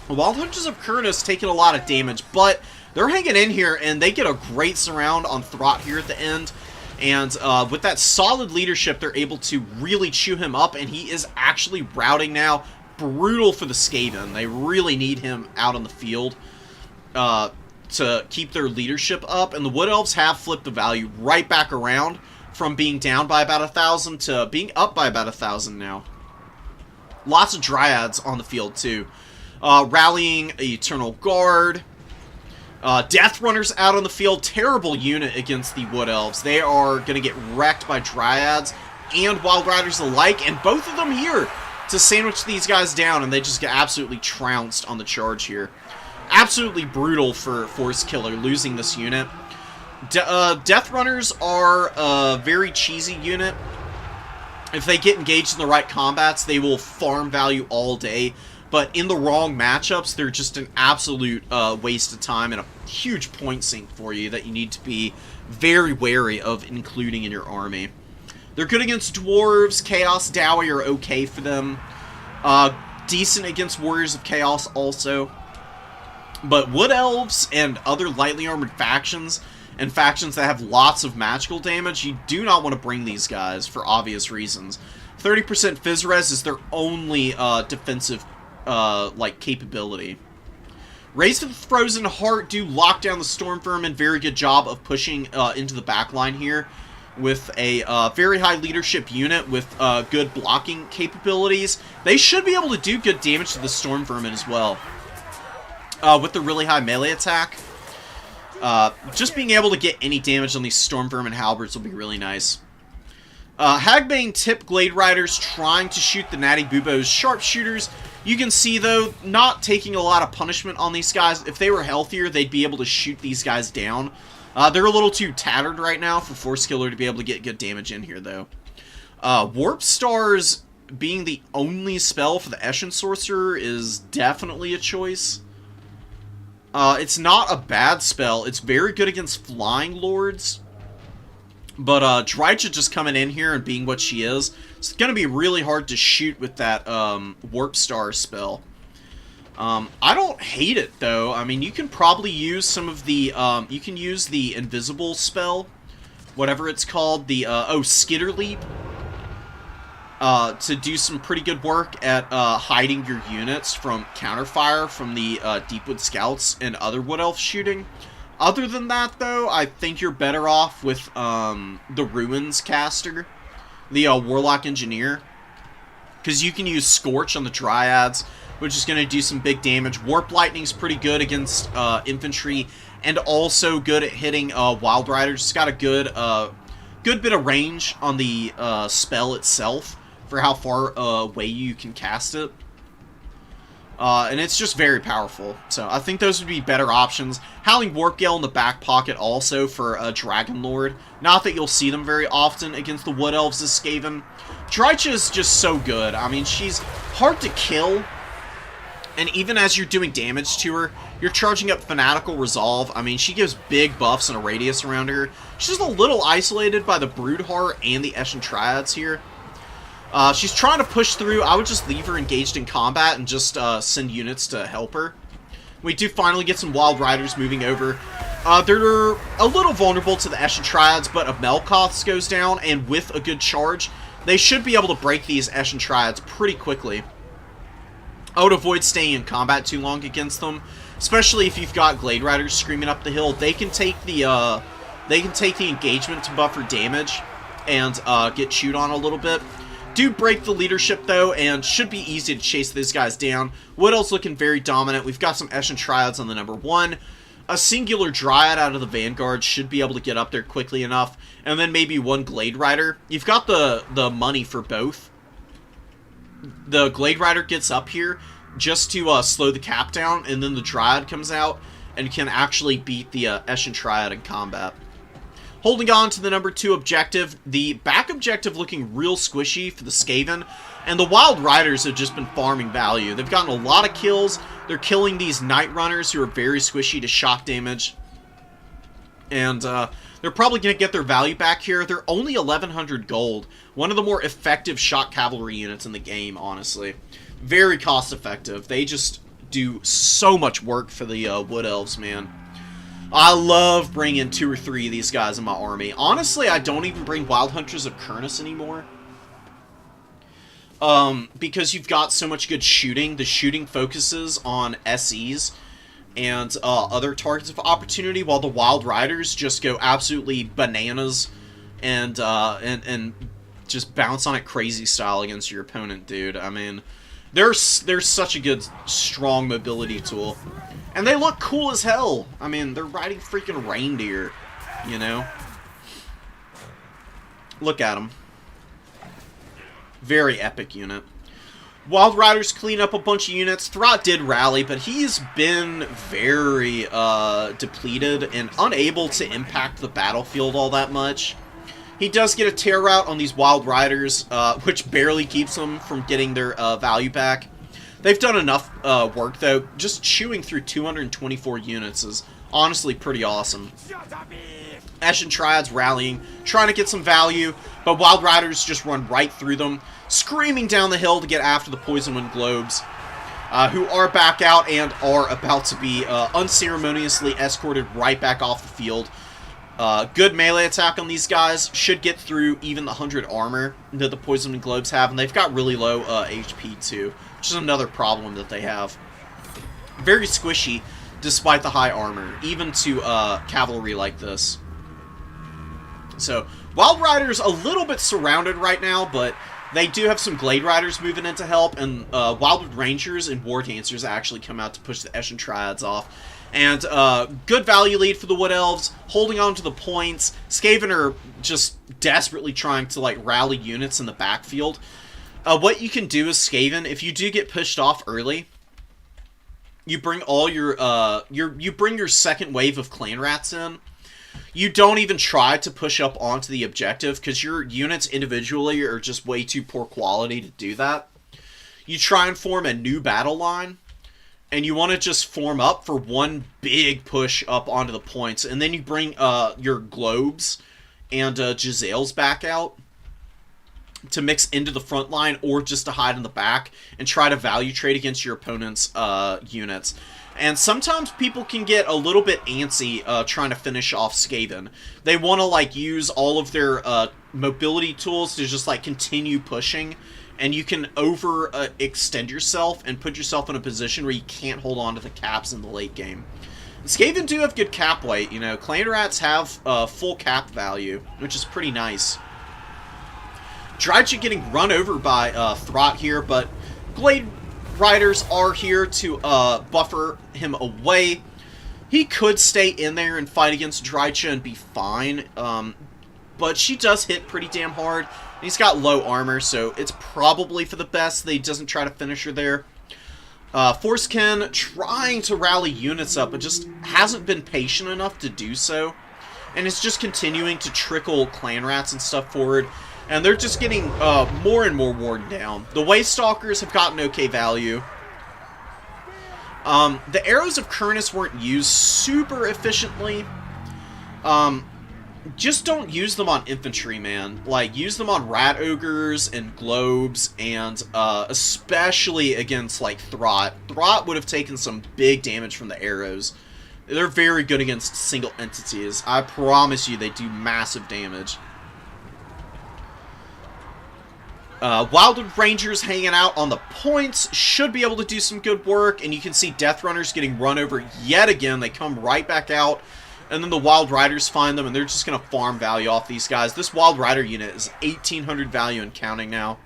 The Wild Hunters of Kurnos taking a lot of damage, but they're hanging in here, and they get a great surround on Throt here at the end. And with that solid leadership, they're able to really chew him up, and he is actually routing now. Brutal for the Skaven. They really need him out on the field to keep their leadership up, and the Wood Elves have flipped the value right back around from being down by about 1,000 to being up by about 1,000 now. Lots of Dryads on the field, too. Rallying Eternal Guard. Death Runners out on the field. Terrible unit against the Wood Elves. They are going to get wrecked by Dryads and Wild Riders alike, and both of them here to sandwich these guys down, and they just get absolutely trounced on the charge here. Absolutely brutal for Force Killer losing this unit. Death Runners are a very cheesy unit. If they get engaged in the right combats, they will farm value all day. But in the wrong matchups, they're just an absolute waste of time and a huge point sink for you that you need to be very wary of including in your army. They're good against Dwarves. Chaos Dowie are okay for them. Decent against Warriors of Chaos also. But Wood Elves and other lightly armored factions, and factions that have lots of magical damage, you do not want to bring these guys for obvious reasons. 30% Fizz Res is their only defensive capability. Raised to the Frozen Heart do lock down the Storm Vermin. Very good job of pushing into the backline here with a very high leadership unit with good blocking capabilities. They should be able to do good damage to the Storm Vermin as well. With the really high melee attack. Just being able to get any damage on these Storm Vermin Halberds will be really nice. Hagbane tip Glade Riders trying to shoot the Natty Bubos Sharpshooters. You can see, though, not taking a lot of punishment on these guys. If they were healthier, they'd be able to shoot these guys down. They're a little too tattered right now for Force Killer to be able to get good damage in here, though. Warp Stars being the only spell for the Eshin Sorcerer is definitely a choice. It's not a bad spell. It's very good against Flying Lords. But Drycha just coming in here and being what she is, it's going to be really hard to shoot with that Warp Star spell. I don't hate it, though. I mean, you can probably use some of the... you can use the Invisible spell, whatever it's called, the... Skitter Leap, to do some pretty good work at hiding your units from counterfire from the Deepwood Scouts and other Wood Elf shooting. Other than that, though, I think you're better off with the Ruins caster, the Warlock Engineer, because you can use Scorch on the Dryads, which is going to do some big damage. Warp Lightning's pretty good against infantry, and also good at hitting Wild Riders. It's got a good bit of range on the spell itself for how far away you can cast it. And it's just very powerful. So I think those would be better options. Howling Warp Gale in the back pocket also for a Dragon Lord. Not that you'll see them very often against the Wood Elves this Skaven. Drycha is just so good. I mean, she's hard to kill. And even as you're doing damage to her, you're charging up Fanatical Resolve. I mean, she gives big buffs and a radius around her. She's a little isolated by the Broodheart and the Eshin Triads here. She's trying to push through. I would just leave her engaged in combat and just send units to help her. We do finally get some Wild Riders moving over. They're a little vulnerable to the Eshin Triads, but a Melkoth's goes down, and with a good charge, they should be able to break these Eshin Triads pretty quickly. I would avoid staying in combat too long against them, especially if you've got Glade Riders screaming up the hill. They can take the engagement to buffer damage and get chewed on a little bit. Do break the leadership, though, and should be easy to chase these guys down. Wood Elves looking very dominant. We've got some Eshin Triads on the number 1. a singular Dryad out of the Vanguard should be able to get up there quickly enough, and then maybe one Glade Rider. You've got the money for both. The Glade Rider gets up here just to slow the cap down, and then the Dryad comes out and can actually beat the Eshin Triad in combat. Holding on to the number 2 objective, the back objective looking real squishy for the Skaven, and the Wild Riders have just been farming value. They've gotten a lot of kills. They're killing these Night Runners who are very squishy to shock damage, and they're probably going to get their value back here. They're only 1,100 gold. One of the more effective shock cavalry units in the game, honestly. Very cost effective. They just do so much work for the Wood Elves, man. I love bringing 2 or 3 of these guys in my army. Honestly, I don't even bring Wild Hunters of Kurnus anymore. Because you've got so much good shooting. The shooting focuses on SEs and other targets of opportunity, while the Wild Riders just go absolutely bananas and just bounce on it crazy style against your opponent, dude. I mean, they're such a good, strong mobility tool. And they look cool as hell. I mean, they're riding freaking reindeer, you know? Look at them. Very epic unit. Wild Riders clean up a bunch of units. Throt did rally, but he's been very depleted and unable to impact the battlefield all that much. He does get a tear route on these Wild Riders, which barely keeps them from getting their value back. They've done enough work, though. Just chewing through 224 units is honestly pretty awesome. Eshin Triad's rallying, trying to get some value, but Wild Riders just run right through them, screaming down the hill to get after the Poison Wind Globes, who are back out and are about to be unceremoniously escorted right back off the field. Good melee attack on these guys, should get through even the 100 armor that the Poison Wind Globes have, and they've got really low HP too, which is another problem that they have. Very squishy, despite the high armor, even to cavalry like this. So, Wild Riders a little bit surrounded right now, but they do have some Glade Riders moving in to help, and Wildwood Rangers and War Dancers actually come out to push the Eshin Triads off. And good value lead for the Wood Elves, holding on to the points. Skaven are just desperately trying to like rally units in the backfield. What you can do as Skaven, if you do get pushed off early, you bring all your you bring your second wave of Clan Rats in. You don't even try to push up onto the objective because your units individually are just way too poor quality to do that. You try and form a new battle line, and you want to just form up for one big push up onto the points, and then you bring your Globes and Giselles back out to mix into the front line, or just to hide in the back and try to value trade against your opponent's units. And sometimes people can get a little bit antsy trying to finish off Skaven. They want to like use all of their mobility tools to just like continue pushing, and you can extend yourself and put yourself in a position where you can't hold on to the caps in the late game. And Skaven do have good cap weight, you know. Clan Rats have full cap value, which is pretty nice. Drycha getting run over by Throt here, but Glade Riders are here to buffer him away. He could stay in there and fight against Drycha and be fine, but she does hit pretty damn hard. He's got low armor, so it's probably for the best that he doesn't try to finish her there. Forcekin trying to rally units up, but just hasn't been patient enough to do so, and is just continuing to trickle Clan Rats and stuff forward. And they're just getting more and more worn down. The Waste Stalkers have gotten okay value. The Arrows of Kurnus weren't used super efficiently. Just don't use them on infantry, man. Like, use them on Rat Ogres and Globes, and especially against, like, Throt. Throt would have taken some big damage from the arrows. They're very good against single entities. I promise you they do massive damage. Wildwood Rangers hanging out on the points should be able to do some good work, and you can see Death Runners getting run over yet again. They come right back out, and then the Wild Riders find them, and they're just going to farm value off these guys. This Wild Rider unit is 1,800 value and counting now.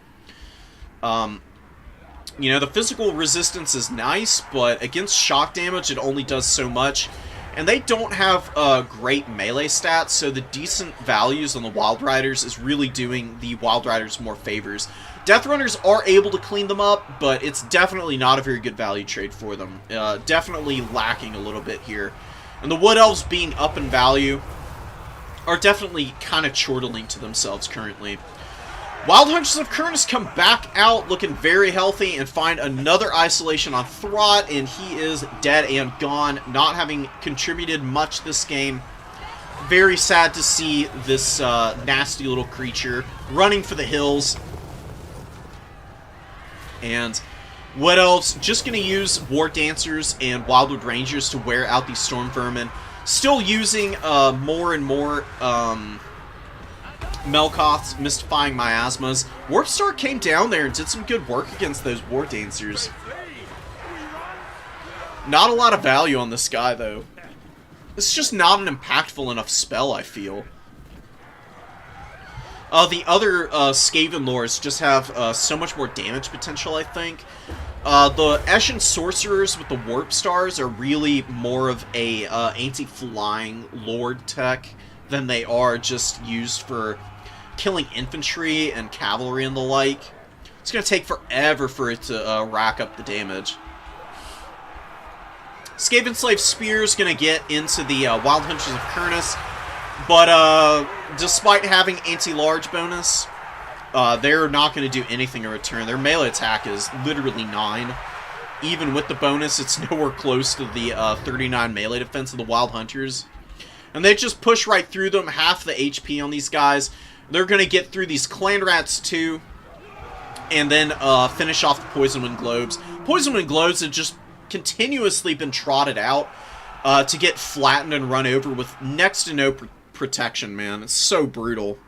You know, the physical resistance is nice, but against shock damage, it only does so much. And they don't have great melee stats, so the decent values on the Wild Riders is really doing the Wild Riders more favors. Death Runners are able to clean them up, but it's definitely not a very good value trade for them. Definitely lacking a little bit here. And the Wood Elves being up in value are definitely kind of chortling to themselves currently. Wild Hunters of Kurnus come back out looking very healthy and find another isolation on Throt, and he is dead and gone, not having contributed much this game. Very sad to see this nasty little creature running for the hills. And Wood Elves just going to use War Dancers and Wildwood Rangers to wear out these Storm Vermin. Still using more and more Melkoths, Mystifying Miasmas. Warpstar came down there and did some good work against those War Dancers. Not a lot of value on this guy, though. It's just not an impactful enough spell, I feel. The other Skaven lores just have so much more damage potential, I think. The Eshin Sorcerers with the Warp Stars are really more of a anti-flying Lord tech than they are just used for killing infantry and cavalry and the like. It's going to take forever for it to rack up the damage. Skaven Slave Spear is going to get into the Wild Hunters of Kurnus, but despite having anti-large bonus, they're not going to do anything in return. Their melee attack is literally 9. Even with the bonus, it's nowhere close to the 39 melee defense of the Wild Hunters. And they just push right through them, half the HP on these guys. They're going to get through these Clan Rats too, and then finish off the Poison Wind Globes. Poison Wind Globes have just continuously been trotted out to get flattened and run over with next to no protection, man. It's so brutal.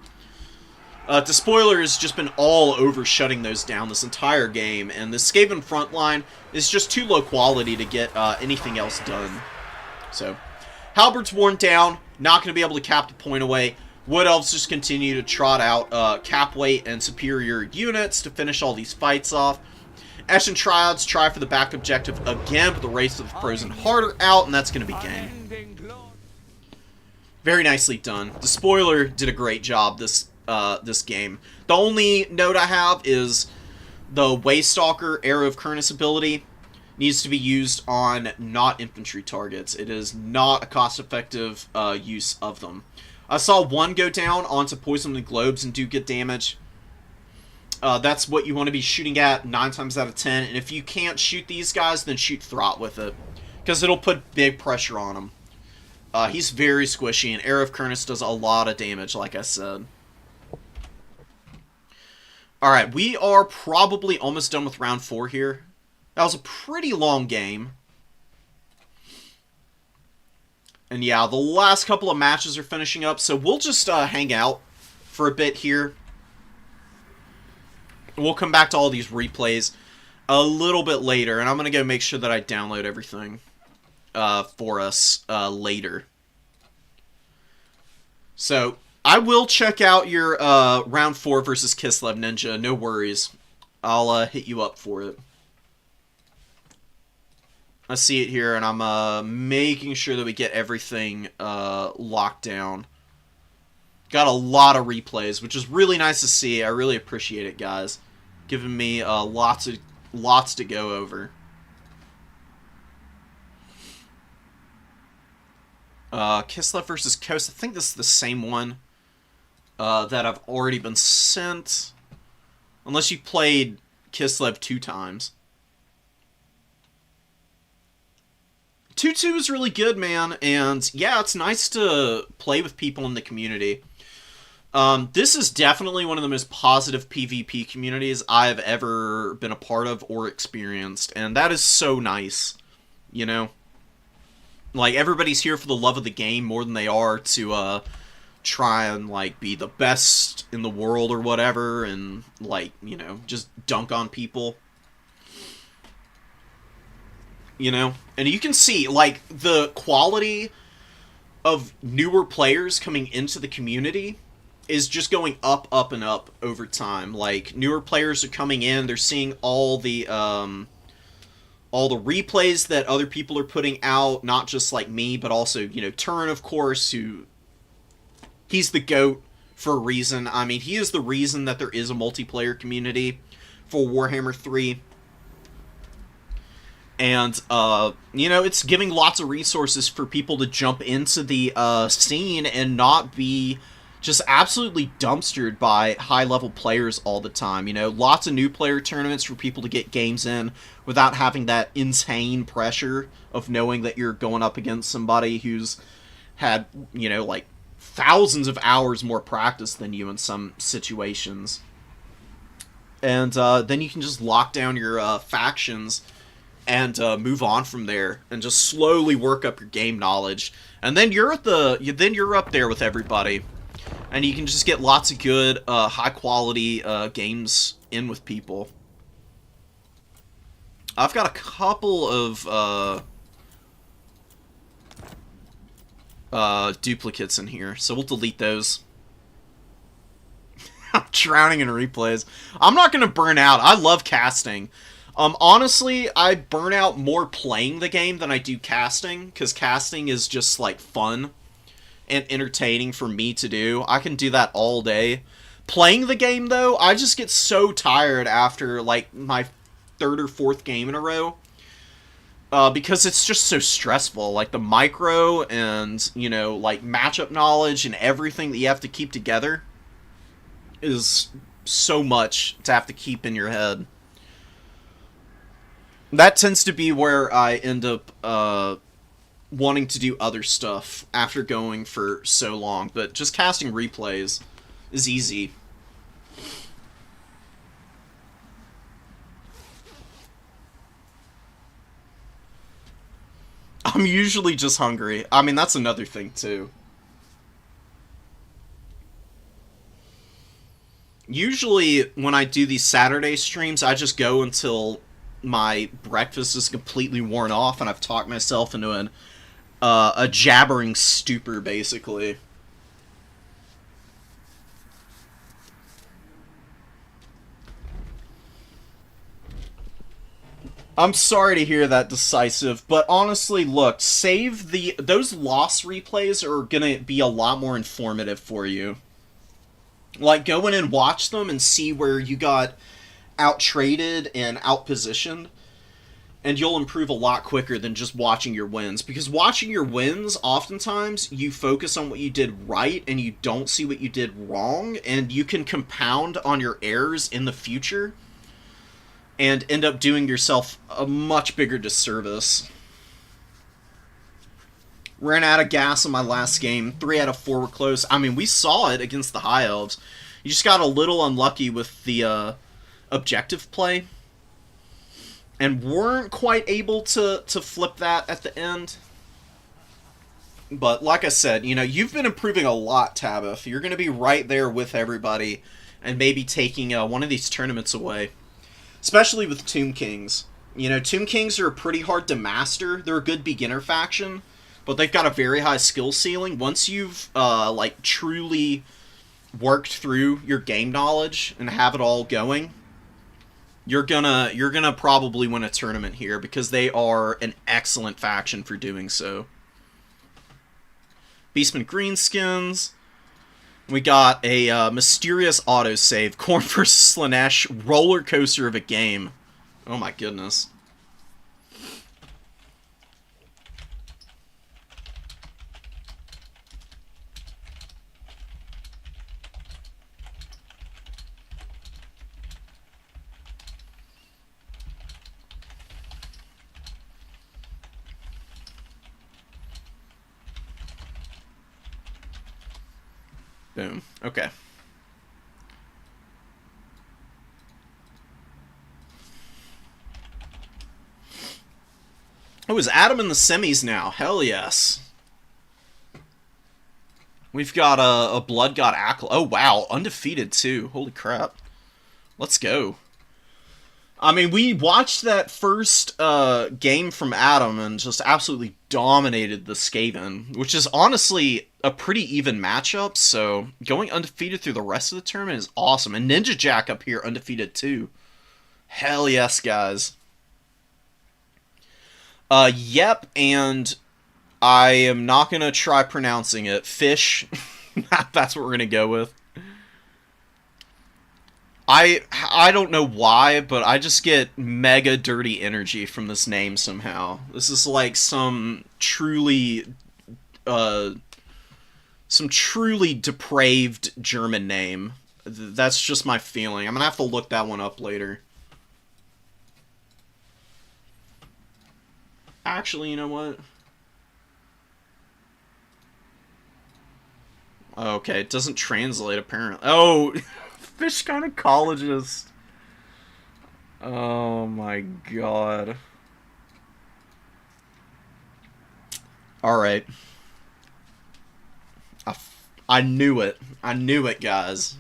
Despoiler has just been all over shutting those down this entire game, and the Skaven front line is just too low quality to get anything else done. So, Halberd's worn down, not going to be able to cap the point away. Wood Elves just continue to trot out cap weight and superior units to finish all these fights off. Eshin Triads try for the back objective again, but the Race of the Frozen Heart are out, and that's going to be game. Very nicely done. Despoiler did a great job this game. The only note I have is the Waystalker Arrow of Kurnus ability needs to be used on not infantry targets. It is not a cost-effective use of them. I saw one go down onto Poison Wind Globes and do good damage. That's what you want to be shooting at 9 times out of 10. And if you can't shoot these guys, then shoot Throt with it, because it'll put big pressure on him. He's very squishy, and Arrow of Kurnus does a lot of damage, like I said. Alright, we are probably almost done with round 4 here. That was a pretty long game. And yeah, the last couple of matches are finishing up, so we'll just hang out for a bit here. We'll come back to all these replays a little bit later, and I'm going to go make sure that I download everything for us later. So, I will check out your round 4 versus Kislev Ninja, no worries. I'll hit you up for it. I see it here, and I'm making sure that we get everything locked down. Got a lot of replays, which is really nice to see. I really appreciate it, guys. Giving me lots to go over. Kislev versus Coast. I think this is the same one that I've already been sent. Unless you played Kislev 2 times. 2-2 is really good, man, and yeah, it's nice to play with people in the community. This is definitely one of the most positive PvP communities I've ever been a part of or experienced, and that is so nice, you know? Like, everybody's here for the love of the game more than they are to try and, like, be the best in the world or whatever, and, like, you know, just dunk on people. You know? And you can see, like, the quality of newer players coming into the community is just going up, up, and up over time. Like, newer players are coming in, they're seeing all the all the replays that other people are putting out, not just like me, but also, you know, Turin, of course, who he's the GOAT for a reason. I mean, he is the reason that there is a multiplayer community for Warhammer 3. And, you know, it's giving lots of resources for people to jump into the scene and not be just absolutely dumpstered by high-level players all the time. You know, lots of new player tournaments for people to get games in without having that insane pressure of knowing that you're going up against somebody who's had, you know, like, thousands of hours more practice than you in some situations. And then you can just lock down your factions and move on from there, and just slowly work up your game knowledge. And then you're up there with everybody, and you can just get lots of good, high quality games in with people. I've got a couple of duplicates in here, so we'll delete those. I'm drowning in replays. I'm not gonna burn out. I love casting. Honestly, I burn out more playing the game than I do casting, because casting is just, like, fun and entertaining for me to do. I can do that all day. Playing the game, though, I just get so tired after, like, my third or fourth game in a row, because it's just so stressful. Like, the micro and, you know, like, matchup knowledge and everything that you have to keep together is so much to have to keep in your head. That tends to be where I end up wanting to do other stuff after going for so long. But just casting replays is easy. I'm usually just hungry. I mean, that's another thing, too. Usually, when I do these Saturday streams, I just go until my breakfast is completely worn off and I've talked myself into a jabbering stupor, basically. I'm sorry to hear that, Decisive, but honestly, look, those loss replays are gonna be a lot more informative for you. Like, go in and watch them and see where you got out-traded and out-positioned, and you'll improve a lot quicker than just watching your wins. Because watching your wins, oftentimes, you focus on what you did right, and you don't see what you did wrong, and you can compound on your errors in the future, and end up doing yourself a much bigger disservice. Ran out of gas in my last game. 3 out of 4 were close. I mean, we saw it against the High Elves. You just got a little unlucky with the objective play, and weren't quite able to flip that at the end. But like I said, you know, you've been improving a lot, Tabith. You're going to be right there with everybody, and maybe taking one of these tournaments away. Especially with Tomb Kings. You know, Tomb Kings are pretty hard to master. They're a good beginner faction, but they've got a very high skill ceiling. Once you've, like, truly worked through your game knowledge and have it all going, you're gonna probably win a tournament here, because they are an excellent faction for doing so. Beastman Greenskins. We got a mysterious autosave. Khorne vs. Slaanesh. Roller coaster of a game. Oh my goodness. Boom. Okay. Oh, is Adam in the semis now? Hell yes. We've got a Blood God Acolyte. Oh, wow. Undefeated, too. Holy crap. Let's go. I mean, we watched that first game from Adam and just absolutely dominated the Skaven, which is honestly a pretty even matchup, so going undefeated through the rest of the tournament is awesome. And Ninja Jack up here undefeated too. Hell yes, guys. Yep, and I am not gonna try pronouncing it. Fish. That's what we're gonna go with. I don't know why, but I just get mega dirty energy from this name somehow. This is like uh some truly depraved German name. That's just my feeling. I'm gonna have to look that one up later. Actually, you know what? Okay, it doesn't translate apparently. Oh, fish gynecologist. Oh my god. Alright. I knew it. I knew it, guys.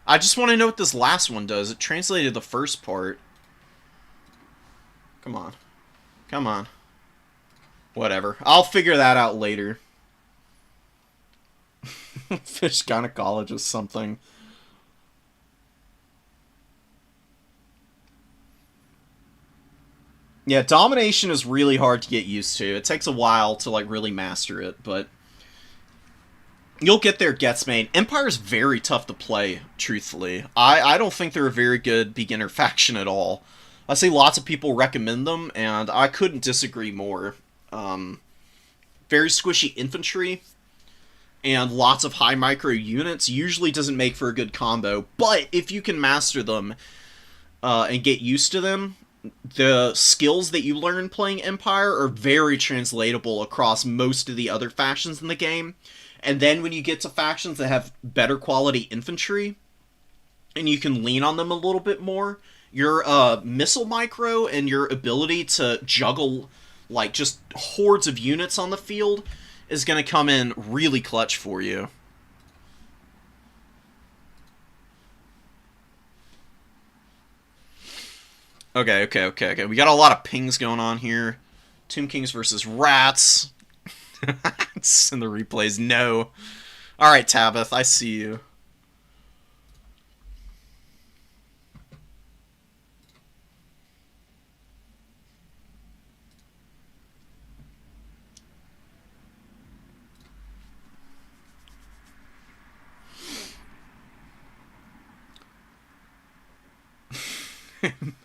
I just want to know what this last one does. It translated the first part. Come on. Come on. Whatever. I'll figure that out later. Fish gynecologist something. Yeah, domination is really hard to get used to. It takes a while to like really master it, but you'll get there, Getsmain. Empire's very tough to play, truthfully. I don't think they're a very good beginner faction at all. I see lots of people recommend them, and I couldn't disagree more. Very squishy infantry, and lots of high micro units usually doesn't make for a good combo, but if you can master them and get used to them, the skills that you learn playing Empire are very translatable across most of the other factions in the game. And then when you get to factions that have better quality infantry, and you can lean on them a little bit more, your missile micro and your ability to juggle like just hordes of units on the field is going to come in really clutch for you. Okay. We got a lot of pings going on here. Tomb Kings versus Rats. It's in the replays. No. Alright, Tabith, I see you.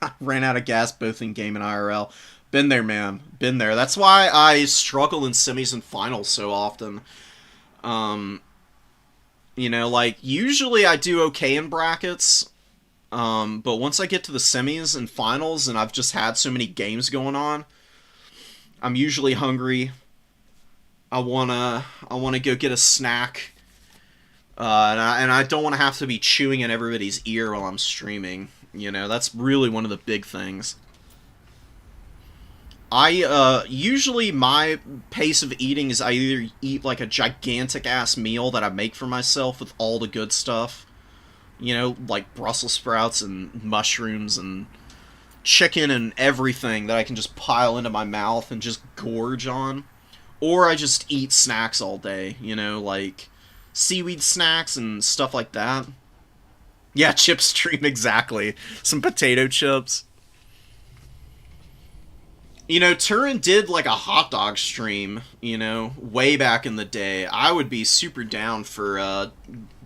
I ran out of gas both in game and IRL. Been there, man. Been there. That's why I struggle in semis and finals so often. You know, like, usually I do okay in brackets, but once I get to the semis and finals and I've just had so many games going on, I'm usually hungry. I wanna go get a snack, and I don't want to have to be chewing in everybody's ear while I'm streaming. You know, that's really one of the big things. Usually my pace of eating is I either eat like a gigantic ass meal that I make for myself with all the good stuff, you know, like Brussels sprouts and mushrooms and chicken and everything that I can just pile into my mouth and just gorge on. Or I just eat snacks all day, you know, like seaweed snacks and stuff like that. Yeah, chip stream, exactly. Some potato chips. You know, Turin did like a hot dog stream, you know, way back in the day. I would be super down for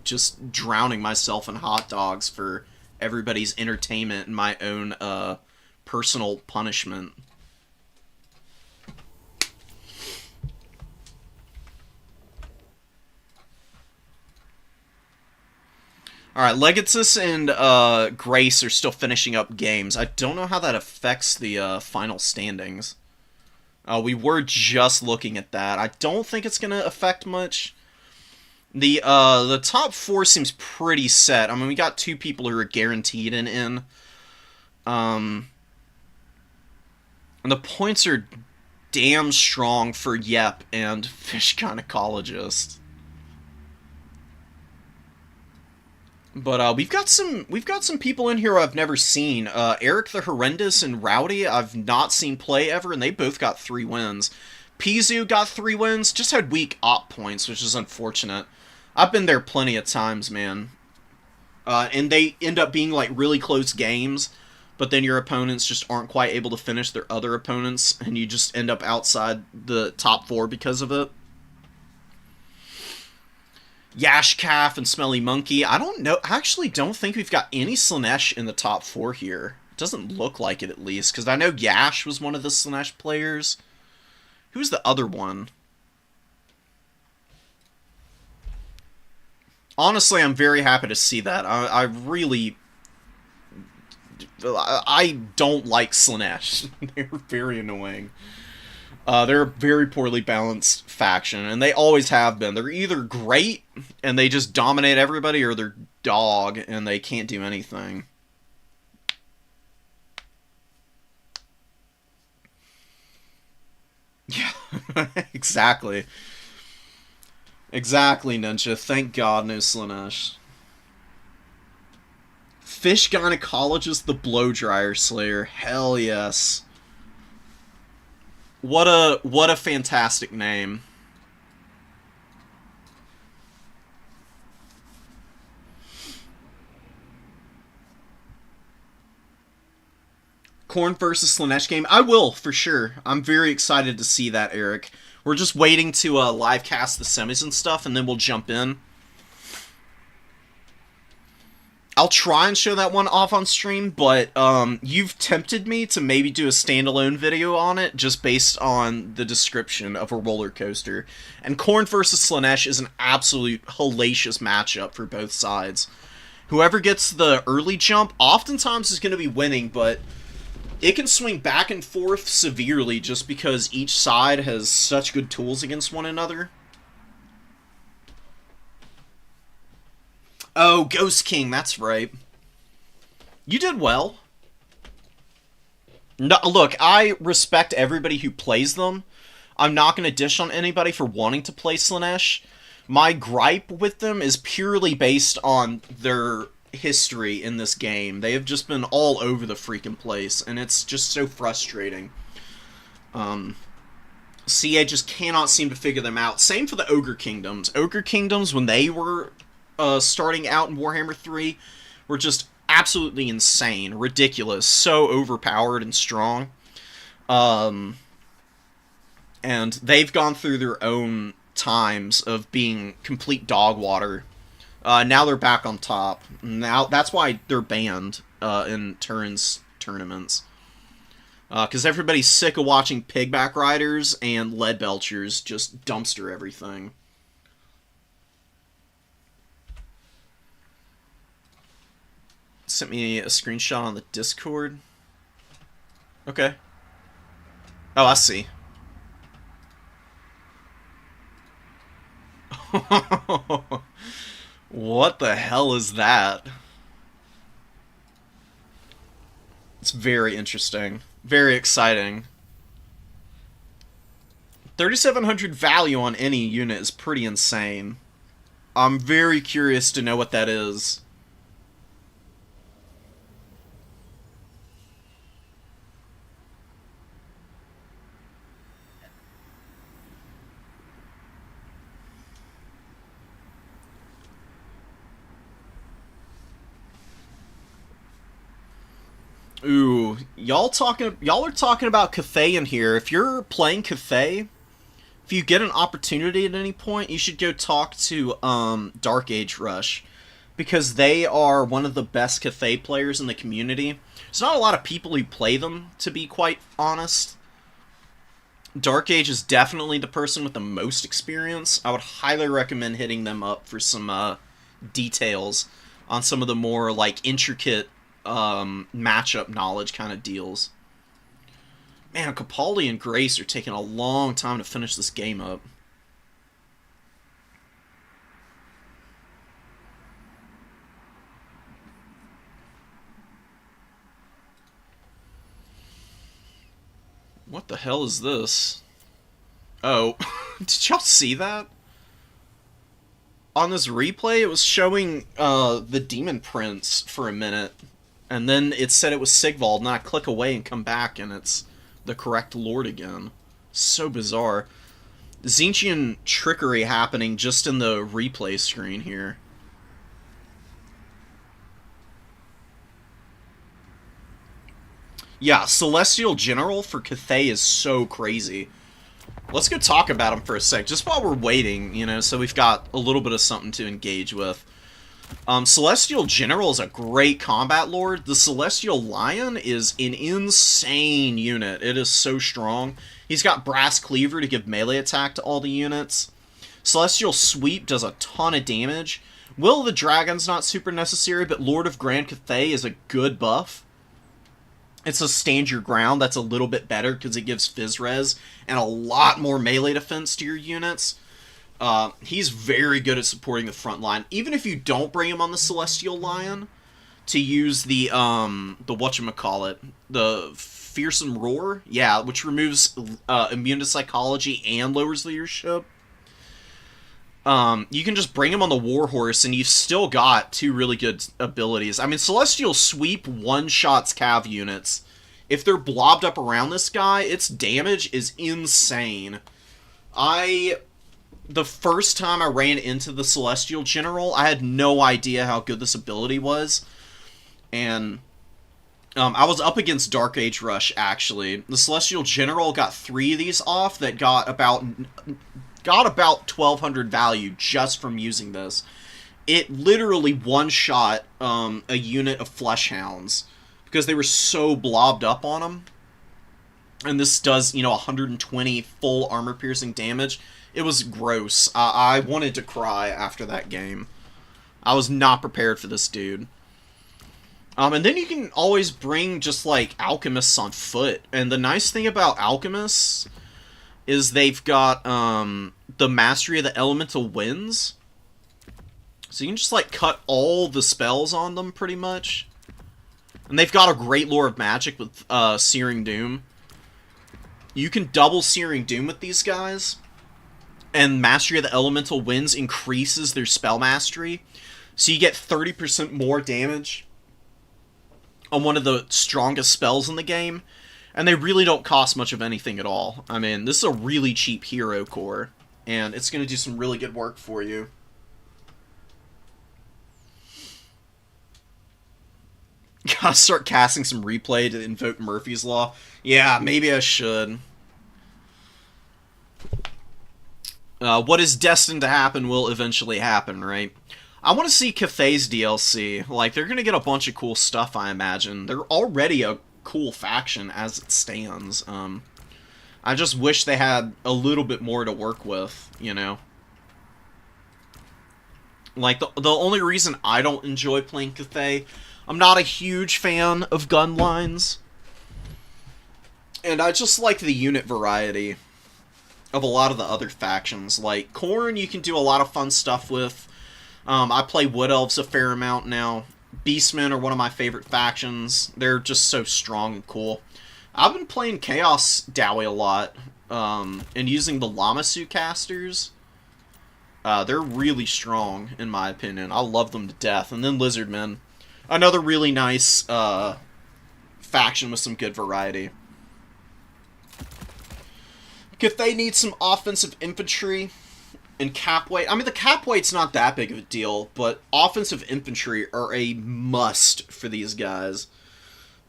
just drowning myself in hot dogs for everybody's entertainment and my own personal punishment. Alright, Legatus and Grace are still finishing up games. I don't know how that affects the final standings. We were just looking at that. I don't think it's going to affect much. The top four seems pretty set. I mean, we got two people who are guaranteed in. And the points are damn strong for Yep and Fish Gynecologist. But we've got some people in here I've never seen. Eric the Horrendous and Rowdy I've not seen play ever, and they both got 3 wins. Pizu got 3 wins, just had weak op points, which is unfortunate. I've been there plenty of times, man. And they end up being like really close games, but then your opponents just aren't quite able to finish their other opponents, and you just end up outside the top 4 because of it. Yash Calf and Smelly Monkey. I don't know. I actually don't think we've got any Slaanesh in the top 4 here. It doesn't look like it, at least, because I know Yash was one of the Slaanesh players. Who's the other one? Honestly, I'm very happy to see that. I really... I don't like Slaanesh. They're very annoying. They're a very poorly balanced faction, and they always have been. They're either great, and they just dominate everybody, or they're dog, and they can't do anything. Yeah, exactly. Exactly, Ninja. Thank God no Slaanesh. Fish Gynecologist the Blow-Dryer Slayer. Hell yes. What a fantastic name. Khorne versus Slaanesh game? I will, for sure. I'm very excited to see that, Eric. We're just waiting to live cast the semis and stuff, and then we'll jump in. I'll try and show that one off on stream, but you've tempted me to maybe do a standalone video on it just based on the description of a roller coaster. And Khorne versus Slaanesh is an absolute hellacious matchup for both sides. Whoever gets the early jump oftentimes is going to be winning, but it can swing back and forth severely just because each side has such good tools against one another. Oh, Ghost King, that's right. You did well. No, look, I respect everybody who plays them. I'm not going to dish on anybody for wanting to play Slaanesh. My gripe with them is purely based on their history in this game. They have just been all over the freaking place, and it's just so frustrating. CA just cannot seem to figure them out. Same for the Ogre Kingdoms. Ogre Kingdoms, when they were starting out in Warhammer 3, were just absolutely insane, ridiculous, so overpowered and strong. And they've gone through their own times of being complete dog water. Now they're back on top. Now that's why they're banned in Turin's tournaments. Because everybody's sick of watching pigback riders and lead belchers just dumpster everything. Sent me a screenshot on the Discord. Okay. Oh, I see. What the hell is that? It's very interesting. Very exciting. 3,700 value on any unit is pretty insane. I'm very curious to know what that is. Ooh, y'all are talking about Cathay in here. If you're playing Cathay, if you get an opportunity at any point, you should go talk to Dark Age Rush, because they are one of the best Cathay players in the community. There's not a lot of people who play them, to be quite honest. Dark Age is definitely the person with the most experience. I would highly recommend hitting them up for some details on some of the more like intricate matchup knowledge kind of deals. Man, Capaldi and Grace are taking a long time to finish this game up. What the hell is this? Oh, did y'all see that? On this replay, it was showing the Demon Prince for a minute. And then it said it was Sigvald, and I click away and come back, and it's the correct lord again. So bizarre. Zinchian trickery happening just in the replay screen here. Yeah, Celestial General for Cathay is so crazy. Let's go talk about him for a sec, just while we're waiting, you know, so we've got a little bit of something to engage with. Celestial General is a great combat lord. The Celestial Lion is an insane unit. It is so strong. He's got Brass Cleaver to give melee attack to all the units. Celestial Sweep does a ton of damage. Will of the Dragon's not super necessary, but Lord of Grand Cathay is a good buff. It's a Stand Your Ground that's a little bit better because it gives Fizz Res and a lot more melee defense to your units. He's very good at supporting the front line. Even if you don't bring him on the Celestial Lion, to use the whatchamacallit, the Fearsome Roar, yeah, which removes immune to psychology and lowers leadership. You can just bring him on the Warhorse, and you've still got two really good abilities. I mean, Celestial Sweep one-shots Cav units. If they're blobbed up around this guy, its damage is insane. The first time I ran into the Celestial General, I had no idea how good this ability was. And I was up against Dark Age Rush, actually. The Celestial General got 3 of these off that got about 1,200 value just from using this. It literally one-shot a unit of Fleshhounds because they were so blobbed up on them. And this does, 120 full armor-piercing damage. It was gross. I wanted to cry after that game. I was not prepared for this dude. And then you can always bring just, like, Alchemists on foot. And the nice thing about Alchemists is they've got the Mastery of the Elemental Winds. So you can just, like, cut all the spells on them, pretty much. And they've got a great Lore of Magic with Searing Doom. You can double Searing Doom with these guys. And Mastery of the Elemental Winds increases their spell mastery. So you get 30% more damage on one of the strongest spells in the game. And they really don't cost much of anything at all. I mean, this is a really cheap hero core. And it's going to do some really good work for you. Gotta start casting some replay to invoke Murphy's Law. Yeah, maybe I should. What is destined to happen will eventually happen, right? I want to see Cathay's DLC. Like, they're going to get a bunch of cool stuff, I imagine. They're already a cool faction as it stands. I just wish they had a little bit more to work with, you know? Like, the only reason I don't enjoy playing Cathay, I'm not a huge fan of gun lines. And I just like the unit variety of a lot of the other factions. Like, Khorne, you can do a lot of fun stuff with. I play Wood Elves a fair amount now. Beastmen are one of my favorite factions. They're just so strong and cool. I've been playing Chaos Dowie a lot, and using the Lamasu casters. They're really strong, in my opinion. I love them to death. And then Lizardmen. Another really nice faction with some good variety. Cathay needs some offensive infantry and cap weight. I mean, the cap weight's not that big of a deal, but offensive infantry are a must for these guys.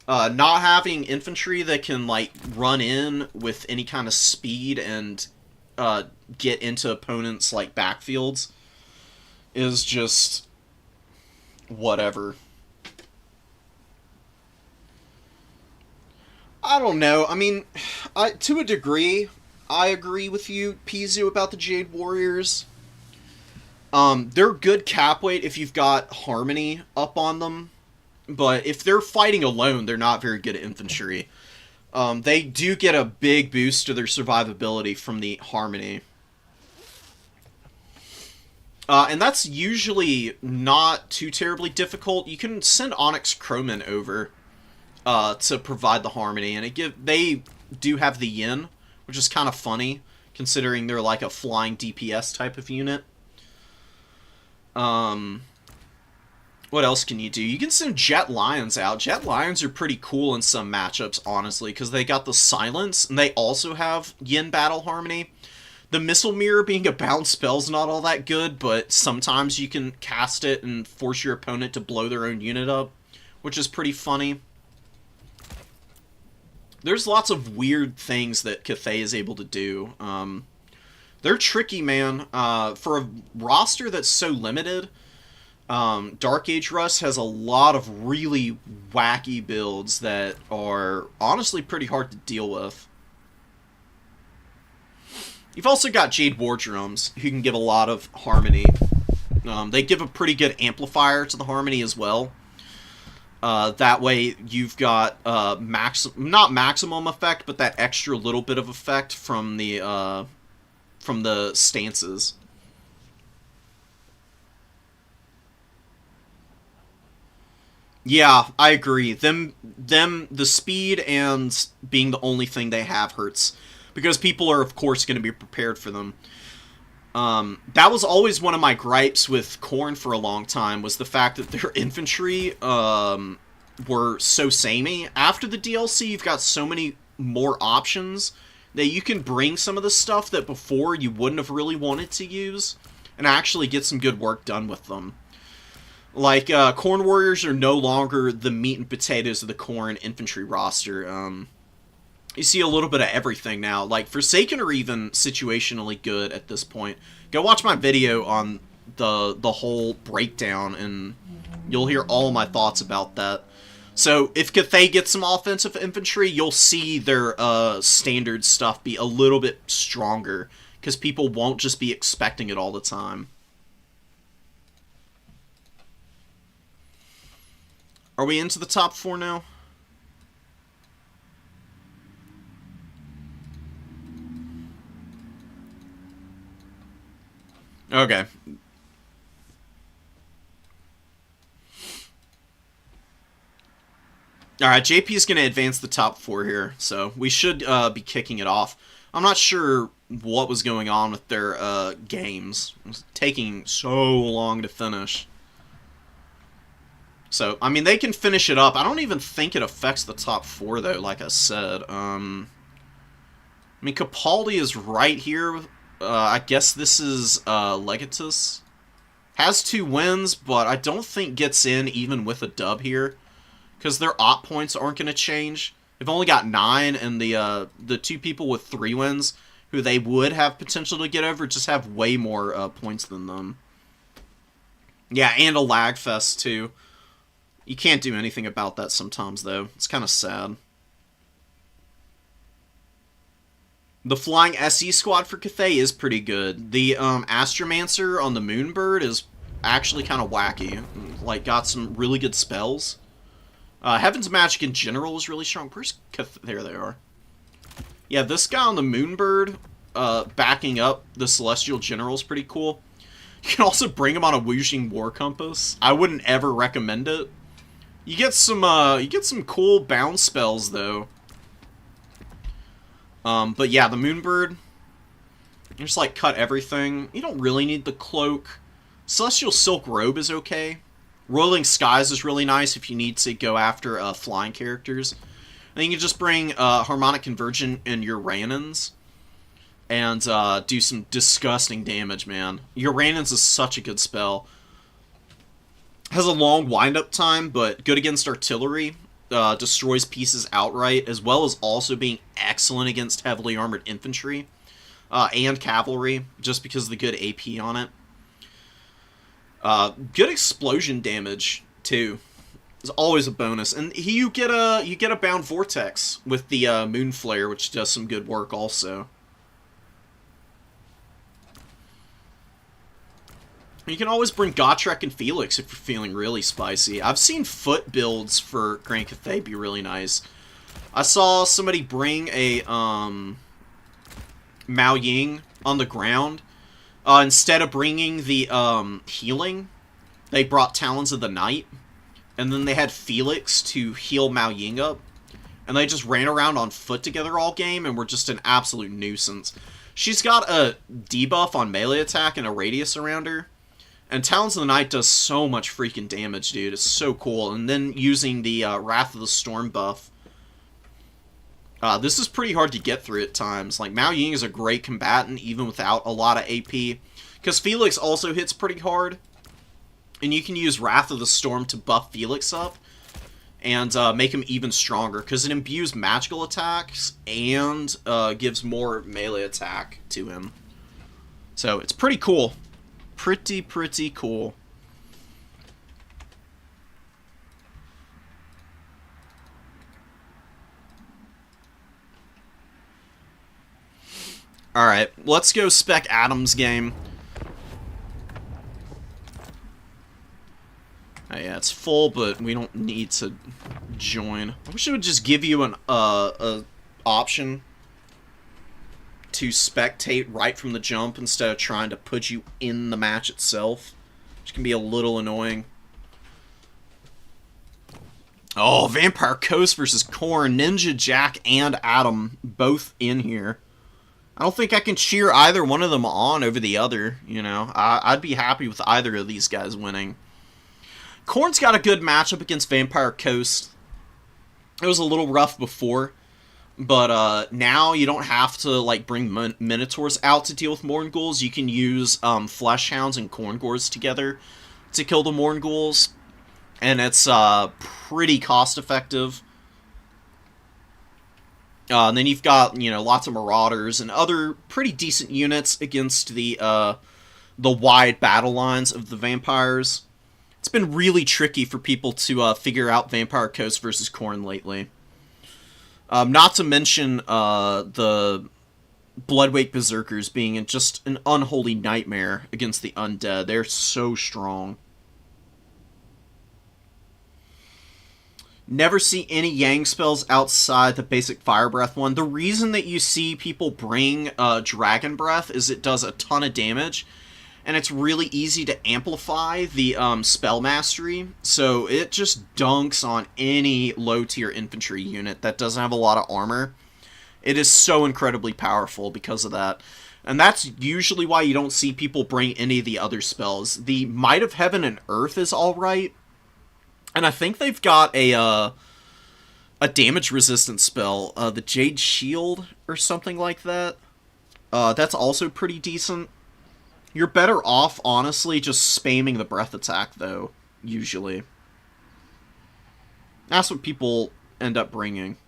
Not having infantry that can, like, run in with any kind of speed and get into opponents' like backfields is just whatever. I don't know. I mean, to a degree, I agree with you, Pizu, about the Jade Warriors. They're good cap weight if you've got Harmony up on them, but if they're fighting alone, they're not very good at infantry. They do get a big boost to their survivability from the Harmony. And that's usually not too terribly difficult. You can send Onyx Crowman over to provide the Harmony, and they do have the Yin, which is kind of funny, considering they're like a flying DPS type of unit. What else can you do? You can send Jet Lions out. Jet Lions are pretty cool in some matchups, honestly, because they got the Silence, and they also have Yin Battle Harmony. The Missile Mirror being a bound spell's not all that good, but sometimes you can cast it and force your opponent to blow their own unit up, which is pretty funny. There's lots of weird things that Cathay is able to do. They're tricky, man. For a roster that's so limited, Dark Age Russ has a lot of really wacky builds that are honestly pretty hard to deal with. You've also got Jade War Drums, who can give a lot of harmony. They give a pretty good amplifier to the harmony as well. That way, you've got not maximum effect, but that extra little bit of effect from the stances. Yeah, I agree. The speed and being the only thing they have hurts, because people are, of course, going to be prepared for them. That was always one of my gripes with Khorne for a long time, was the fact that their infantry were so samey. After the DLC, you've got so many more options that you can bring some of the stuff that before you wouldn't have really wanted to use, and actually get some good work done with them. Like, Khorne Warriors are no longer the meat and potatoes of the Khorne infantry roster. You see a little bit of everything now. Like, Forsaken are even situationally good at this point. Go watch my video on the whole breakdown, and you'll hear all my thoughts about that. So, if Cathay gets some offensive infantry, you'll see their standard stuff be a little bit stronger, because people won't just be expecting it all the time. Are we into the top 4 now? Okay. Alright, JP is going to advance the top 4 here, so we should be kicking it off. I'm not sure what was going on with their games. It was taking so long to finish. So, I mean, they can finish it up. I don't even think it affects the top 4, though, like I said. I mean, Capaldi is right here. I guess this is Legatus. Has 2 wins, but I don't think gets in even with a dub here, because their op points aren't going to change. They've only got 9, and the 2 people with 3 wins, who they would have potential to get over, just have way more points than them. Yeah, and a lag fest, too. You can't do anything about that sometimes, though. It's kind of sad. The Flying SE squad for Cathay is pretty good. The Astromancer on the Moonbird is actually kind of wacky. Like, got some really good spells. Heaven's Magic in general is really strong. Where's Cathay? There they are. Yeah, this guy on the Moonbird, backing up the Celestial General is pretty cool. You can also bring him on a Wuxing War Compass. I wouldn't ever recommend it. You get some cool bounce spells, though. But yeah, the Moonbird, you just, like, cut everything. You don't really need the cloak. Celestial Silk Robe is okay. Rolling Skies is really nice if you need to go after flying characters. And then you can just bring Harmonic Convergent in your Rannans and do some disgusting damage, man. Your Rannans is such a good spell. Has a long wind-up time, but good against artillery. Destroys pieces outright, as well as also being excellent against heavily armored infantry and cavalry, just because of the good AP on it. Good explosion damage too. It's always a bonus, and you get a bound vortex with the moon flare, which does some good work also. You can always bring Gotrek and Felix if you're feeling really spicy. I've seen foot builds for Grand Cathay be really nice. I saw somebody bring a Mao Ying on the ground. Instead of bringing the healing, they brought Talons of the Night. And then they had Felix to heal Mao Ying up. And they just ran around on foot together all game and were just an absolute nuisance. She's got a debuff on melee attack and a radius around her. And Talons of the Night does so much freaking damage, dude. It's so cool. And then using the Wrath of the Storm buff. This is pretty hard to get through at times. Like, Mao Ying is a great combatant, even without a lot of AP. Because Felix also hits pretty hard. And you can use Wrath of the Storm to buff Felix up. and make him even stronger, because it imbues magical attacks and gives more melee attack to him. So it's pretty cool. Pretty cool. Alright, let's go spec Adam's game. Oh, yeah, it's full, but we don't need to join. I wish it would just give you an option to spectate right from the jump instead of trying to put you in the match itself, which can be a little annoying. Oh, Vampire Coast versus Korn, Ninja Jack and Adam both in here. I don't think I can cheer either one of them on over the other, you know. I'd be happy with either of these guys winning. Korn's got a good matchup against Vampire Coast. It was a little rough before, but now you don't have to like bring Minotaurs out to deal with Morghuls. You can use Flesh Hounds and Korngors together to kill the Morghuls, and it's pretty cost effective. And then you've got, you know, lots of Marauders and other pretty decent units against the wide battle lines of the vampires. It's been really tricky for people to figure out Vampire Coast versus Korn lately. Not to mention the Bloodwake Berserkers being just an unholy nightmare against the undead. They're so strong. Never see any Yang spells outside the basic Fire Breath one. The reason that you see people bring Dragon Breath is it does a ton of damage, and it's really easy to amplify the spell mastery, so it just dunks on any low-tier infantry unit that doesn't have a lot of armor. It is so incredibly powerful because of that. And that's usually why you don't see people bring any of the other spells. The Might of Heaven and Earth is alright, and I think they've got a damage resistance spell, the Jade Shield or something like that. That's also pretty decent. You're better off, honestly, just spamming the breath attack, though, usually. That's what people end up bringing.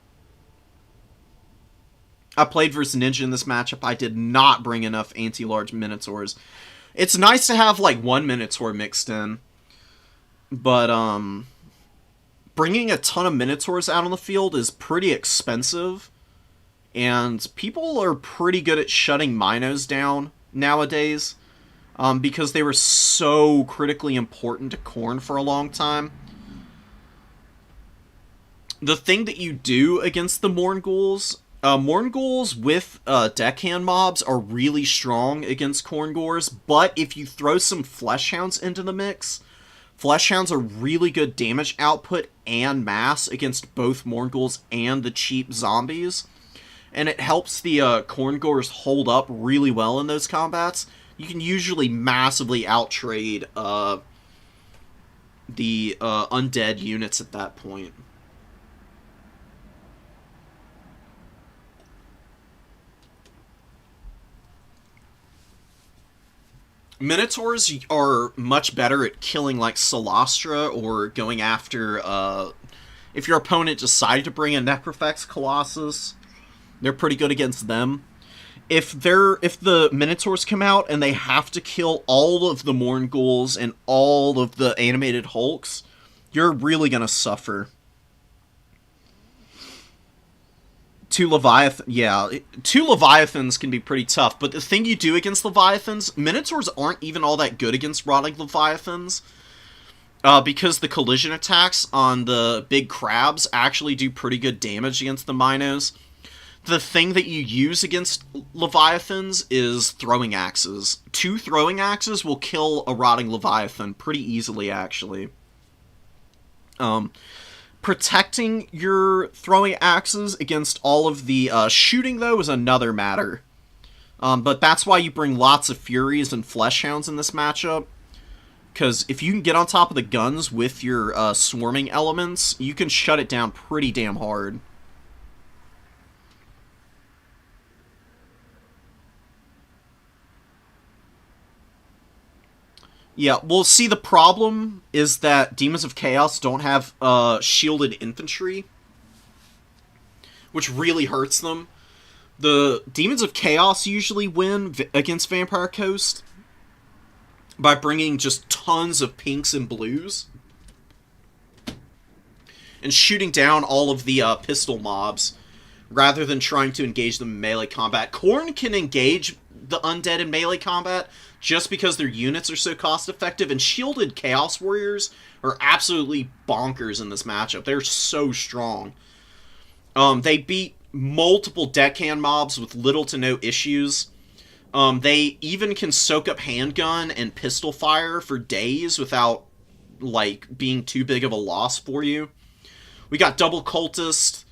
I played versus Ninja in this matchup. I did not bring enough anti-large Minotaurs. It's nice to have, like, one Minotaur mixed in, but, bringing a ton of Minotaurs out on the field is pretty expensive, and people are pretty good at shutting Minos down nowadays, because they were so critically important to Korn for a long time. The thing that you do against the Morghuls with deckhand mobs are really strong against Korngors, but if you throw some Flesh Hounds into the mix, Flesh Hounds are really good damage output and mass against both Morghuls and the cheap zombies, and it helps the Korngors hold up really well in those combats. You can usually massively outtrade the undead units at that point. Minotaurs are much better at killing, like, Solastra, or going after, if your opponent decided to bring a Necrofex Colossus, they're pretty good against them. If the Minotaurs come out and they have to kill all of the Morghuls and all of the animated Hulks, you're really gonna suffer. Two Leviathans can be pretty tough, but the thing you do against Leviathans, Minotaurs aren't even all that good against rotting Leviathans, because the collision attacks on the big crabs actually do pretty good damage against the Minos. The thing that you use against Leviathans is throwing axes. 2 throwing axes will kill a rotting Leviathan pretty easily, actually. Protecting your throwing axes against all of the shooting, though, is another matter. But that's why you bring lots of Furies and Flesh Hounds in this matchup. Because if you can get on top of the guns with your swarming elements, you can shut it down pretty damn hard. Yeah, well, see, the problem is that Demons of Chaos don't have shielded infantry, which really hurts them. The Demons of Chaos usually win against Vampire Coast by bringing just tons of pinks and blues and shooting down all of the pistol mobs rather than trying to engage them in melee combat. Khorne can engage the undead in melee combat just because their units are so cost effective, and shielded Chaos Warriors are absolutely bonkers in this matchup. They're so strong. They beat multiple deckhand mobs with little to no issues. They even can soak up handgun and pistol fire for days without, like, being too big of a loss for you. We got double cultist,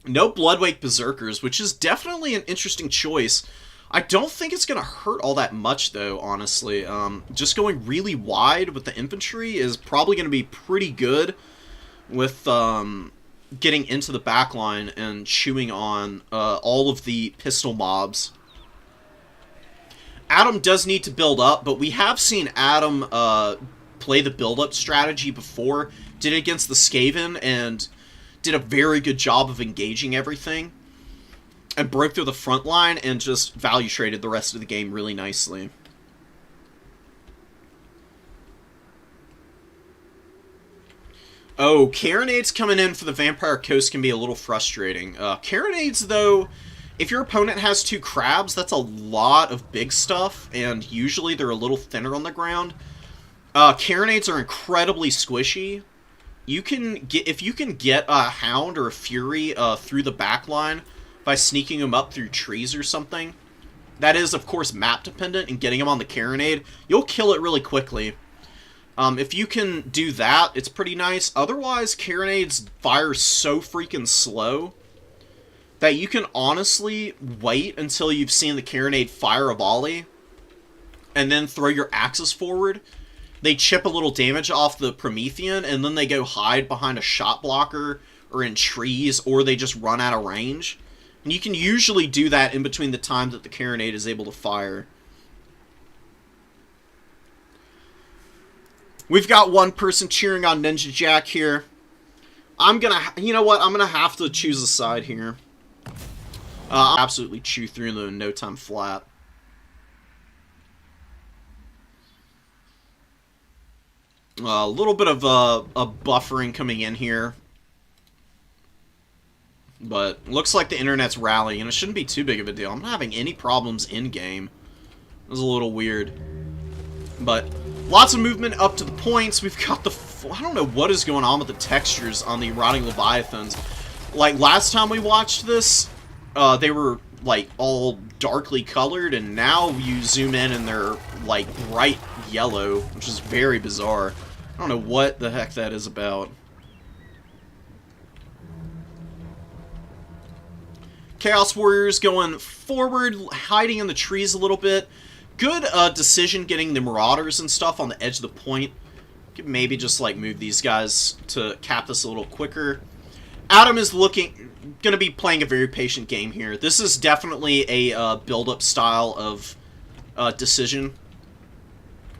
no Bloodwake Berserkers, which is definitely an interesting choice. I don't think it's going to hurt all that much, though, honestly. Just going really wide with the infantry is probably going to be pretty good with getting into the backline and chewing on all of the pistol mobs. Adam does need to build up, but we have seen Adam play the build-up strategy before. Did it against the Skaven, and did a very good job of engaging everything. And broke through the front line and just value traded the rest of the game really nicely. Oh, Carronades coming in for the Vampire Coast can be a little frustrating. Carronades, though, if your opponent has 2 crabs, that's a lot of big stuff, and usually they're a little thinner on the ground. Carronades are incredibly squishy. If you can get a Hound or a Fury through the back line by sneaking them up through trees or something, that is, of course, map dependent, and getting them on the Carronade, you'll kill it really quickly. If you can do that, it's pretty nice. Otherwise, Carronades fire so freaking slow that you can honestly wait until you've seen the Carronade fire a volley and then throw your axes forward. They chip a little damage off the Promethean, and then they go hide behind a shot blocker or in trees, or they just run out of range. And you can usually do that in between the time that the Carronade is able to fire. We've got one person cheering on Ninja Jack here. You know what? I'm gonna have to choose a side here. I'll absolutely chew through them in no time flat. A little bit of a buffering coming in here. But looks like the internet's rallying, and it shouldn't be too big of a deal. I'm not having any problems in-game. It was a little weird. But lots of movement up to the points. We've got the... I don't know what is going on with the textures on the Rotting Leviathans. Like, last time we watched this, they were, like, all darkly colored, and now you zoom in and they're, like, bright yellow, which is very bizarre. I don't know what the heck that is about. Chaos Warriors going forward, hiding in the trees a little bit. Good decision getting the Marauders and stuff on the edge of the point. Could maybe just like move these guys to cap this a little quicker. Adam is going to be playing a very patient game here. This is definitely a build-up style of decision.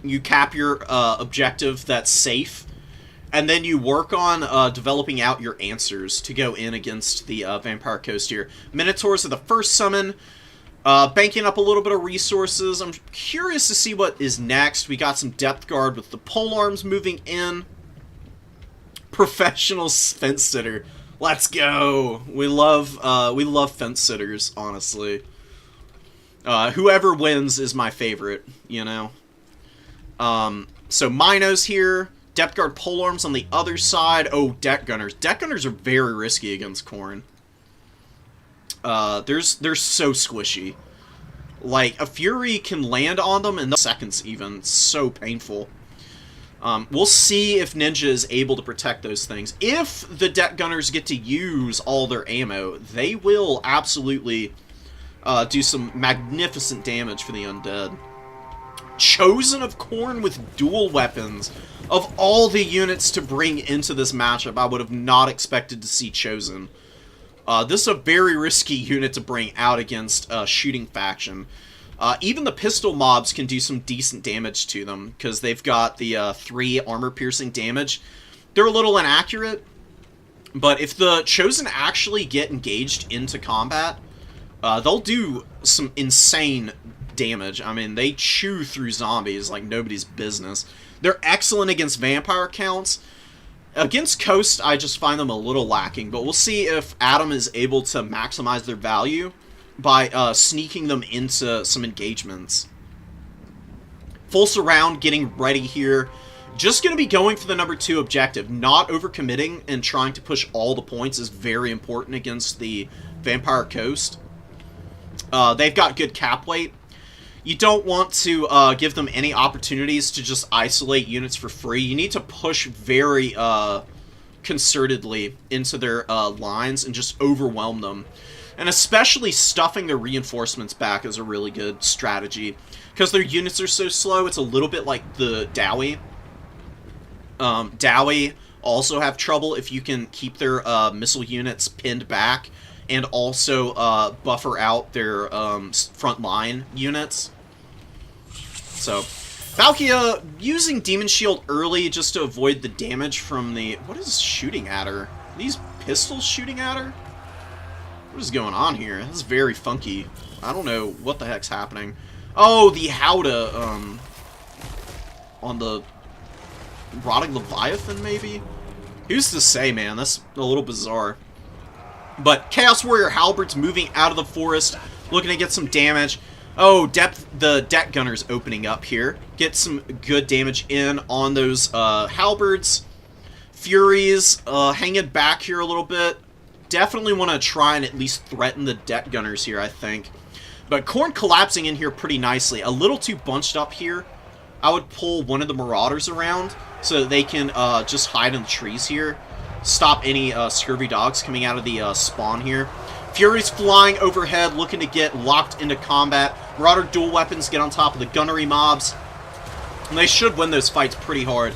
You cap your objective that's safe, and then you work on developing out your answers to go in against the Vampire Coast here. Minotaurs are the first summon. Banking up a little bit of resources. I'm curious to see what is next. We got some Depth Guard with the polearms moving in. Professional fence sitter. Let's go. We love fence sitters, honestly. Whoever wins is my favorite, you know. So Minos here. Depth Guard polearms on the other side. Oh, Deck Gunners. Deck Gunners are very risky against Khorne. They're so squishy. Like, a Fury can land on them in seconds even. It's so painful. We'll see if Ninja is able to protect those things. If the Deck Gunners get to use all their ammo, they will absolutely do some magnificent damage for the undead. Chosen of Khorne with dual weapons. Of all the units to bring into this matchup, I would have not expected to see Chosen. This is a very risky unit to bring out against Shooting Faction. Even the pistol mobs can do some decent damage to them, because they've got the 3 armor-piercing damage. They're a little inaccurate, but if the Chosen actually get engaged into combat, they'll do some insane damage. I mean, they chew through zombies like nobody's business. They're excellent against vampire counts. Against Coast, I just find them a little lacking, but we'll see if Adam is able to maximize their value by sneaking them into some engagements. Full surround, getting ready here. Just going to be going for the number 2 objective. Not overcommitting and trying to push all the points is very important against the Vampire Coast. They've got good cap weight. You don't want to give them any opportunities to just isolate units for free. You need to push very concertedly into their lines and just overwhelm them. And especially stuffing their reinforcements back is a really good strategy. Because their units are so slow, it's a little bit like the Dowie. Dowie also have trouble if you can keep their missile units pinned back and also buffer out their front line units. So, Valkia using Demon Shield early just to avoid the damage from the... What is shooting at her? Are these pistols shooting at her? What is going on here? This is very funky. I don't know what the heck's happening. Oh, the Howdah, on the Rotting Leviathan, maybe? Who's to say, man? That's a little bizarre. But Chaos Warrior Halberds moving out of the forest, looking to get some damage. Oh, the deck gunner's opening up here. Get some good damage in on those halberds. Furies hanging back here a little bit. Definitely want to try and at least threaten the deck gunners here, I think. But Khorne collapsing in here pretty nicely. A little too bunched up here. I would pull one of the Marauders around so that they can just hide in the trees here. Stop any scurvy dogs coming out of the spawn here. Furies flying overhead, looking to get locked into combat. Marauder dual weapons get on top of the gunnery mobs. And they should win those fights pretty hard.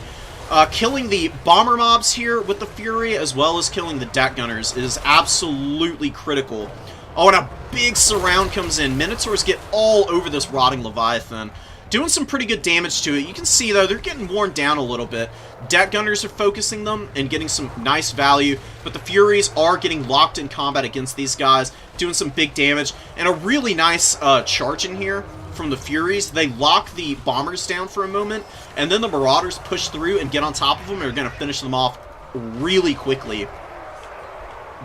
Killing the bomber mobs here with the Fury, as well as killing the deck gunners, is absolutely critical. Oh, and a big surround comes in. Minotaurs get all over this Rotting Leviathan, doing some pretty good damage to it. You can see, though, they're getting worn down a little bit. Deck gunners are focusing them and getting some nice value, but the Furies are getting locked in combat against these guys, doing some big damage. And a really nice charge in here from the Furies. They lock the bombers down for a moment, and then the Marauders push through and get on top of them and are going to finish them off really quickly.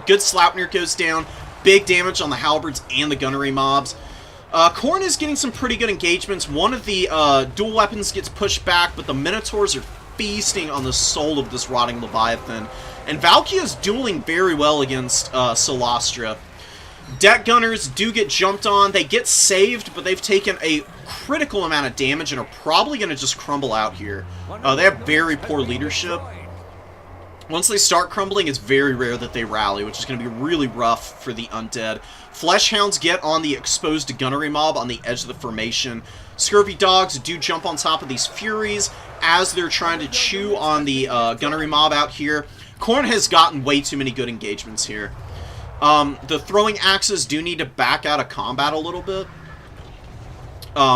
Good Sleipnir goes down. Big damage on the halberds and the gunnery mobs. Khorne is getting some pretty good engagements. One of the dual weapons gets pushed back, but the Minotaurs are feasting on the soul of this Rotting Leviathan. And Valkia is dueling very well against Solastra. Deck gunners do get jumped on. They get saved, but they've taken a critical amount of damage and are probably going to just crumble out here. They have very poor leadership. Once they start crumbling, it's very rare that they rally, which is going to be really rough for the undead. Fleshhounds get on the exposed gunnery mob on the edge of the formation. Scurvy dogs do jump on top of these Furies as they're trying to chew on the gunnery mob out here. Khorne has gotten way too many good engagements here. The throwing axes do need to back out of combat a little bit,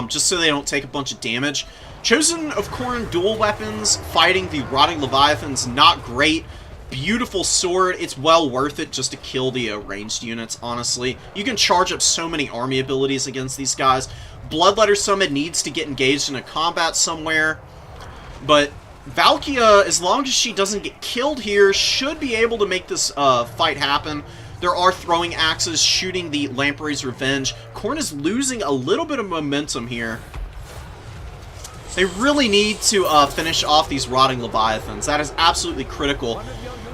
just so they don't take a bunch of damage. Chosen of Khorne dual weapons, fighting the Rotting Leviathans, not great. Beautiful sword. It's well worth it just to kill the ranged units, honestly. You can charge up so many army abilities against these guys. Bloodletter Summit needs to get engaged in a combat somewhere, but Valkia, as long as she doesn't get killed here, should be able to make this fight happen. There are throwing axes shooting the Lamprey's Revenge. Khorne is losing a little bit of momentum here. They really need to finish off these Rotting Leviathans. That is absolutely critical.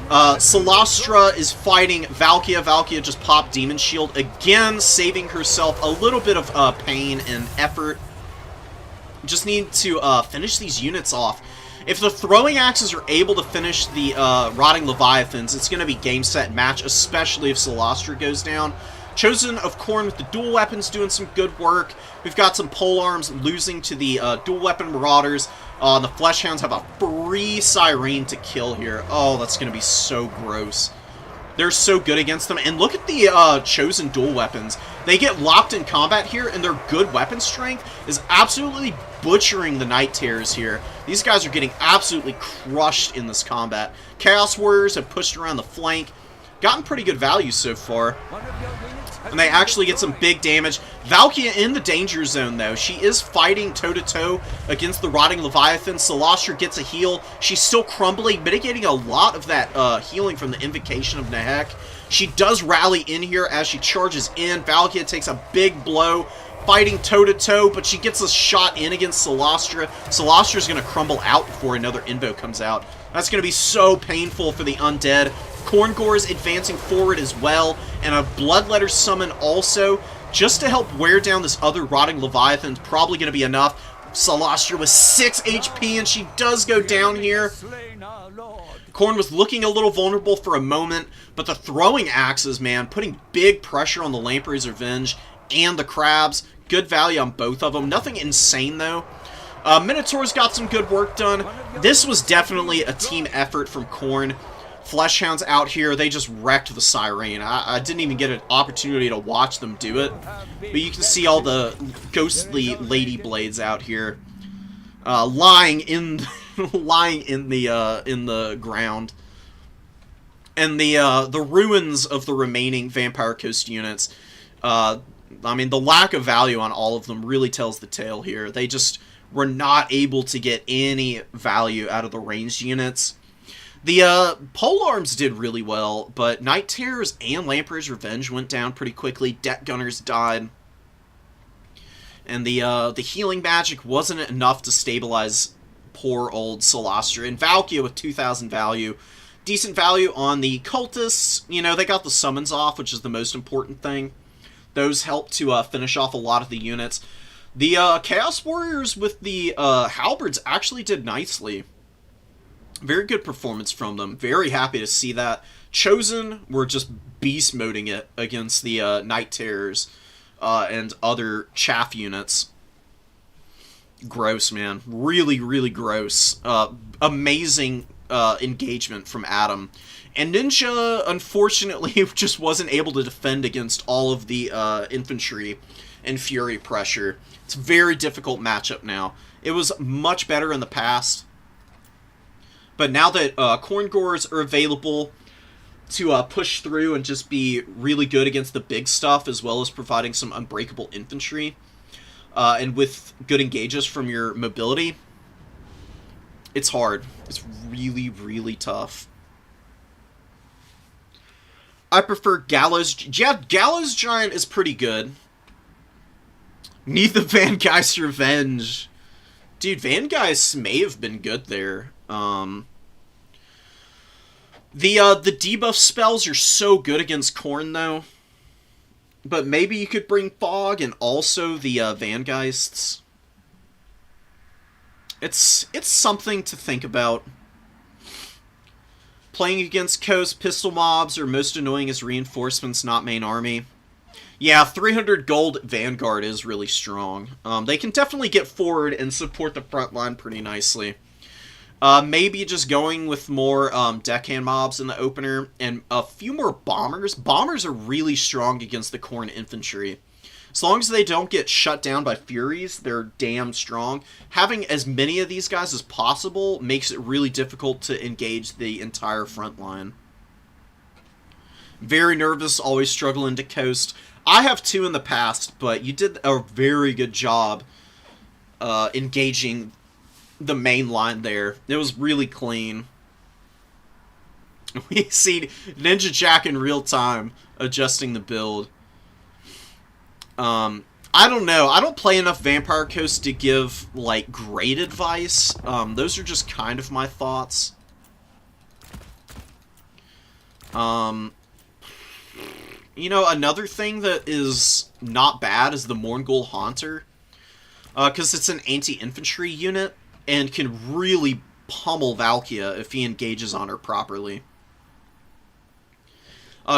Solastra is fighting Valkia. Valkia just popped Demon Shield again, saving herself a little bit of pain and effort. Just need to finish these units off. If the throwing axes are able to finish the Rotting Leviathans, it's going to be game, set, match, especially if Solastra goes down. Chosen of Khorne with the dual weapons doing some good work. We've got some polearms losing to the dual weapon Marauders. The Fleshhounds have a free Siren to kill here. Oh, that's going to be so gross. They're so good against them. And look at the chosen dual weapons. They get locked in combat here, and their good weapon strength is absolutely butchering the Night Terrors here. These guys are getting absolutely crushed in this combat. Chaos Warriors have pushed around the flank. Gotten pretty good value so far. And they actually get some big damage. Valkia in the danger zone, though. She is fighting toe-to-toe against the Rotting Leviathan. Celestra gets a heal. She's still crumbling, mitigating a lot of that healing from the Invocation of Nehek. She does rally in here as she charges in. Valkia takes a big blow, fighting toe-to-toe, but she gets a shot in against Celestra. Celestra's going to crumble out before another invo comes out. That's going to be so painful for the undead. Korngor's advancing forward as well, and a Bloodletter summon also, just to help wear down this other Rotting Leviathan. Probably going to be enough. Celestra with 6 HP, and she does go down here. Khorne was looking a little vulnerable for a moment, but the throwing axes, man, putting big pressure on the Lamprey's Revenge and the Crabs. Good value on both of them. Nothing insane, though. Minotaur's got some good work done. This was definitely a team effort from Khorne. Fleshhounds out here, they just wrecked the Siren. I didn't even get an opportunity to watch them do it. But you can see all the ghostly lady blades out here. Lying in the ground. And the ruins of the remaining Vampire Coast units. I mean, the lack of value on all of them really tells the tale here. They just were not able to get any value out of the ranged units. The Polearms did really well, but Night Terrors and Lamprey's Revenge went down pretty quickly. Deck Gunners died. And the healing magic wasn't enough to stabilize poor old Celestra. And Valkia with 2,000 value. Decent value on the Cultists. You know, they got the summons off, which is the most important thing. Those help to finish off a lot of the units. The Chaos Warriors with the Halberds actually did nicely. Very good performance from them. Very happy to see that. Chosen were just beast moding it against the Night Terrors and other chaff units. Gross, man. Really, really gross. Amazing engagement from Adam. And Ninja, unfortunately, just wasn't able to defend against all of the infantry and Fury pressure. It's a very difficult matchup now. It was much better in the past. But now that Korngors are available to push through and just be really good against the big stuff, as well as providing some unbreakable infantry, and with good engages from your mobility, it's hard. It's really, really tough. I prefer Gallows... Yeah, Gallows Giant is pretty good. Need the Van Geist Revenge. Dude, Van Geist may have been good there. The debuff spells are so good against Khorne, though. But maybe you could bring Fog and also the Van Geists. It's something to think about. Playing against Coast, pistol mobs are most annoying as reinforcements, not main army. Yeah, 300 gold Vanguard is really strong. They can definitely get forward and support the front line pretty nicely. Maybe just going with more deckhand mobs in the opener and a few more bombers. Bombers are really strong against the Khorne infantry. As long as they don't get shut down by Furies, they're damn strong. Having as many of these guys as possible makes it really difficult to engage the entire front line. Very nervous, always struggling to coast. I have 2 in the past, but you did a very good job engaging the main line there. It was really clean. We see Ninja Jack in real time adjusting the build. I don't know. I don't play enough Vampire Coast to give, like, great advice. Those are just kind of my thoughts. You know, another thing that is not bad is the Mourngul Haunter. Because it's an anti-infantry unit and can really pummel Valkia if he engages on her properly.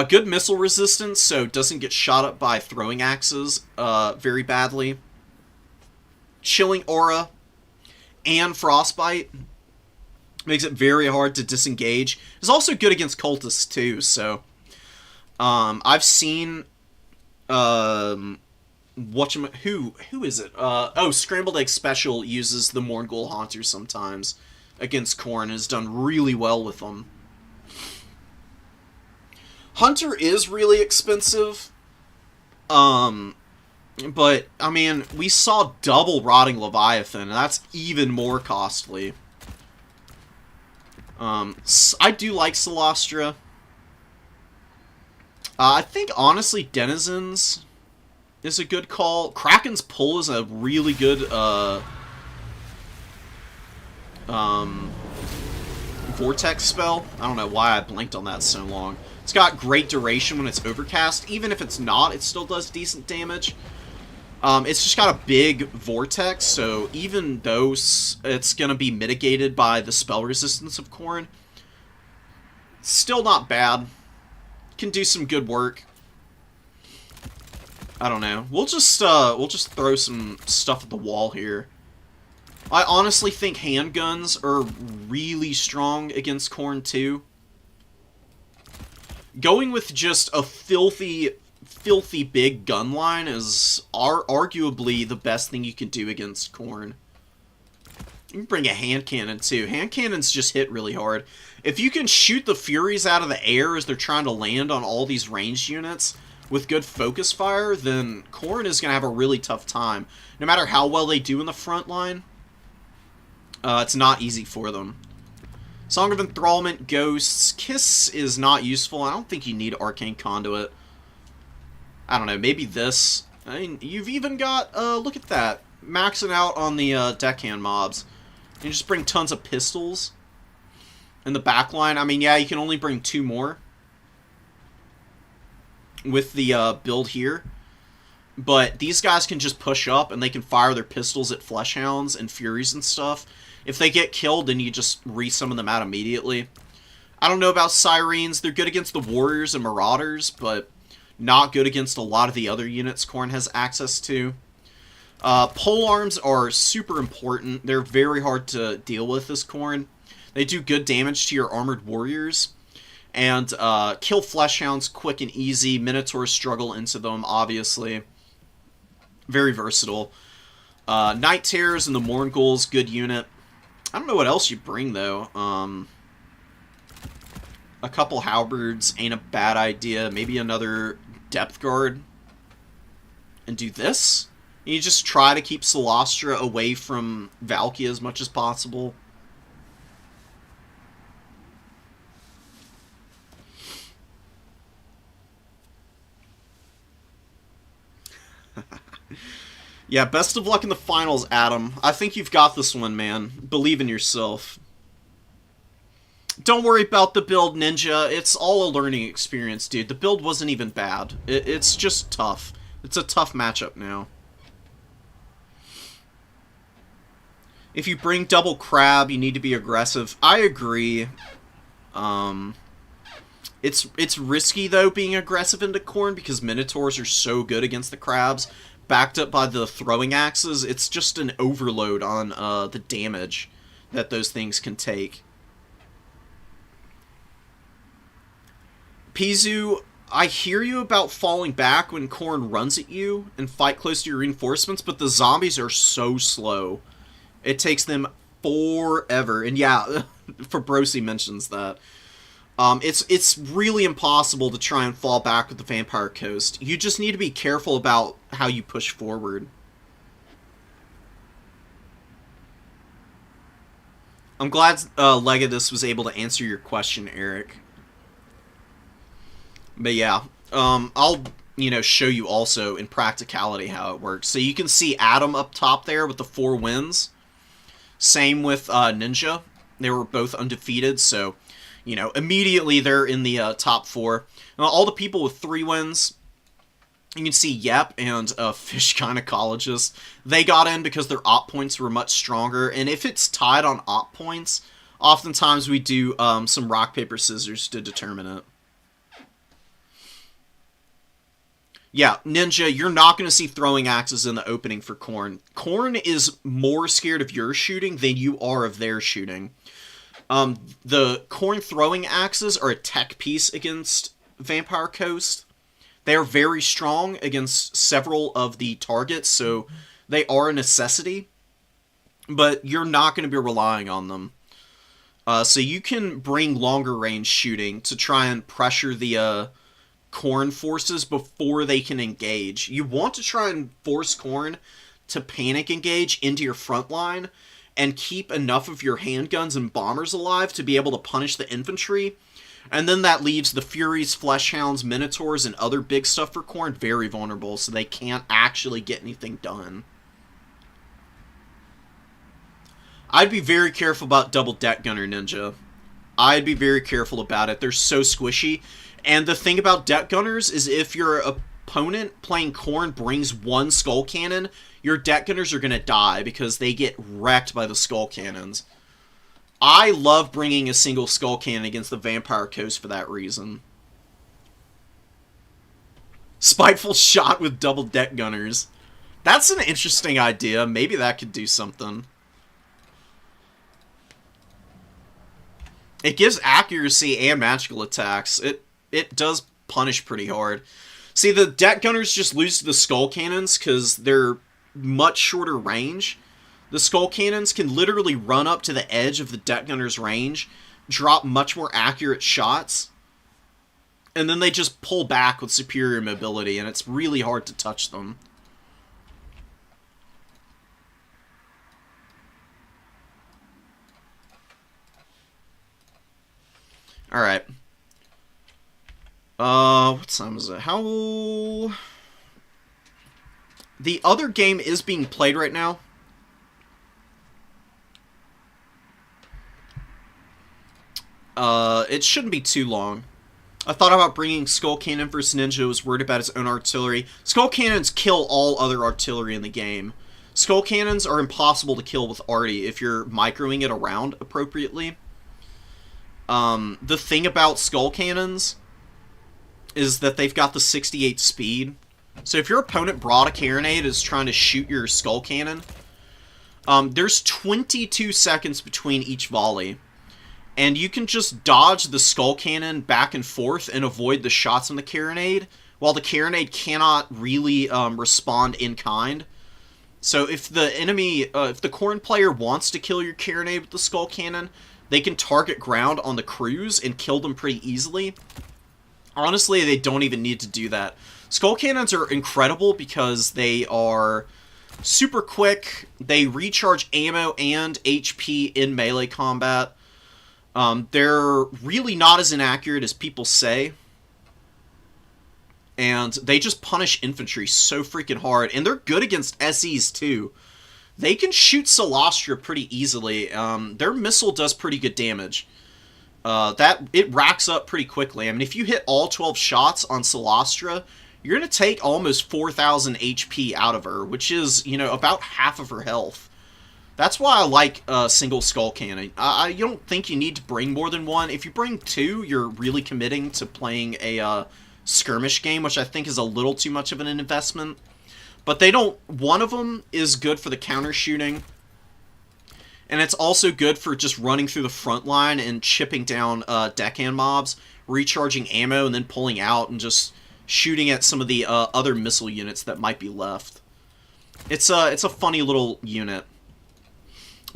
Good missile resistance, so doesn't get shot up by throwing axes very badly. Chilling Aura and Frostbite makes it very hard to disengage. It's also good against cultists too, so I've seen who is it? Scrambled Egg Special uses the Morgul Haunter sometimes against Khorne and has done really well with them. Hunter is really expensive. But I mean, we saw double Rotting Leviathan, and that's even more costly. I do like Solastra. I think honestly, Denizens is a good call. Kraken's Pull is a really good Vortex spell. I don't know why I blanked on that so long. It's got great duration when it's overcast. Even if it's not, it still does decent damage. It's just got a big Vortex, so even though it's going to be mitigated by the spell resistance of Khorne, it's still not bad. Can do some good work. I don't know. We'll just throw some stuff at the wall here. I honestly think handguns are really strong against Khorne too. Going with just a filthy big gun line is arguably the best thing you can do against Khorne. You can bring a hand cannon too. Hand cannons just hit really hard. If you can shoot the Furies out of the air as they're trying to land on all these ranged units with good focus fire, then Khorne is going to have a really tough time. No matter how well they do in the front line, it's not easy for them. Song of Enthrallment, Ghosts. Kiss is not useful. I don't think you need Arcane Conduit. I don't know, maybe this. I mean, you've even got, look at that. Maxing out on the deckhand mobs. You just bring tons of pistols. In the back line, I mean, yeah, you can only bring 2 more. With the build here. But these guys can just push up and they can fire their pistols at Fleshhounds and Furies and stuff. If they get killed, then you just re-summon them out immediately. I don't know about Sirens. They're good against the Warriors and Marauders, but not good against a lot of the other units Khorne has access to. Polearms are super important. They're very hard to deal with this Khorne. They do good damage to your Armored Warriors. And kill Fleshhounds quick and easy. Minotaurs struggle into them, obviously. Very versatile. Night Terrors and the Morghuls, good unit. I don't know what else you bring, though. A couple Halberds ain't a bad idea. Maybe another Depth Guard. And do this? You just try to keep Solastra away from Valkia as much as possible. Yeah, best of luck in the finals, Adam. I think you've got this one, man. Believe in yourself. Don't worry about the build, Ninja. It's all a learning experience, dude. The build wasn't even bad. It's just tough. It's a tough matchup now. If you bring double crab, you need to be aggressive. I agree. It's risky, though, being aggressive into Khorne because Minotaurs are so good against the crabs. Backed up by the throwing axes, it's just an overload on the damage that those things can take. Pizu, I hear you about falling back when Khorne runs at you and fight close to your reinforcements, but the zombies are so slow. It takes them forever. And yeah, Fabrosi mentions that. It's really impossible to try and fall back with the Vampire Coast. You just need to be careful about how you push forward. I'm glad Legadus was able to answer your question, Eric. But yeah, I'll, show you also in practicality how it works. So you can see Adam up top there with the 4 wins. Same with Ninja. They were both undefeated, so... immediately they're in the top 4. Now, all the people with 3 wins, you can see Yep and Fish Gynecologist. They got in because their op points were much stronger. And if it's tied on op points, oftentimes we do some rock, paper, scissors to determine it. Yeah, Ninja, you're not going to see throwing axes in the opening for Khorne. Khorne is more scared of your shooting than you are of their shooting. The Khorne throwing axes are a tech piece against Vampire Coast. They are very strong against several of the targets, so they are a necessity. But you're not going to be relying on them. So you can bring longer range shooting to try and pressure the Khorne forces before they can engage. You want to try and force Khorne to panic engage into your front line and keep enough of your handguns and bombers alive to be able to punish the infantry. And then that leaves the Furies, Fleshhounds, Minotaurs, and other big stuff for Khorne very vulnerable, so they can't actually get anything done. I'd be very careful about Double Deck Gunner Ninja. I'd be very careful about it. They're so squishy. And the thing about Deck Gunners is if your opponent playing Khorne brings one Skull Cannon, your Deck Gunners are going to die because they get wrecked by the Skull Cannons. I love bringing a single Skull Cannon against the Vampire Coast for that reason. Spiteful shot with Double Deck Gunners. That's an interesting idea. Maybe that could do something. It gives accuracy and magical attacks. It does punish pretty hard. See, the Deck Gunners just lose to the Skull Cannons because they're much shorter range. The Skull Cannons can literally run up to the edge of the Deck Gunners' range, drop much more accurate shots, and then they just pull back with superior mobility, and it's really hard to touch them. Alright. What time is it? How... The other game is being played right now. It shouldn't be too long. I thought about bringing Skull Cannon versus Ninja, was worried about his own artillery. Skull Cannons kill all other artillery in the game. Skull Cannons are impossible to kill with arty if you're microing it around appropriately. The thing about Skull Cannons is that they've got the 68 speed. So if your opponent brought a carronade and is trying to shoot your Skull Cannon, there's 22 seconds between each volley. And you can just dodge the Skull Cannon back and forth and avoid the shots on the carronade, while the carronade cannot really respond in kind. So if the enemy, if the Khorne player wants to kill your carronade with the Skull Cannon, they can target ground on the crews and kill them pretty easily. Honestly, they don't even need to do that. Skull Cannons are incredible because they are super quick, they recharge ammo and HP in melee combat. They're really not as inaccurate as people say. And they just punish infantry so freaking hard. And they're good against SEs too. They can shoot Solastra pretty easily. Their missile does pretty good damage. It racks up pretty quickly. I mean, if you hit all 12 shots on Solastra, you're going to take almost 4,000 HP out of her, which is, you know, about half of her health. That's why I like single Skull Cannon. I don't think you need to bring more than one. If you bring two, you're really committing to playing a skirmish game, which I think is a little too much of an investment. But they don't... One of them is good for the counter shooting. And it's also good for just running through the front line and chipping down deckhand mobs, recharging ammo, and then pulling out and just shooting at some of the other missile units that might be left. It's a funny little unit.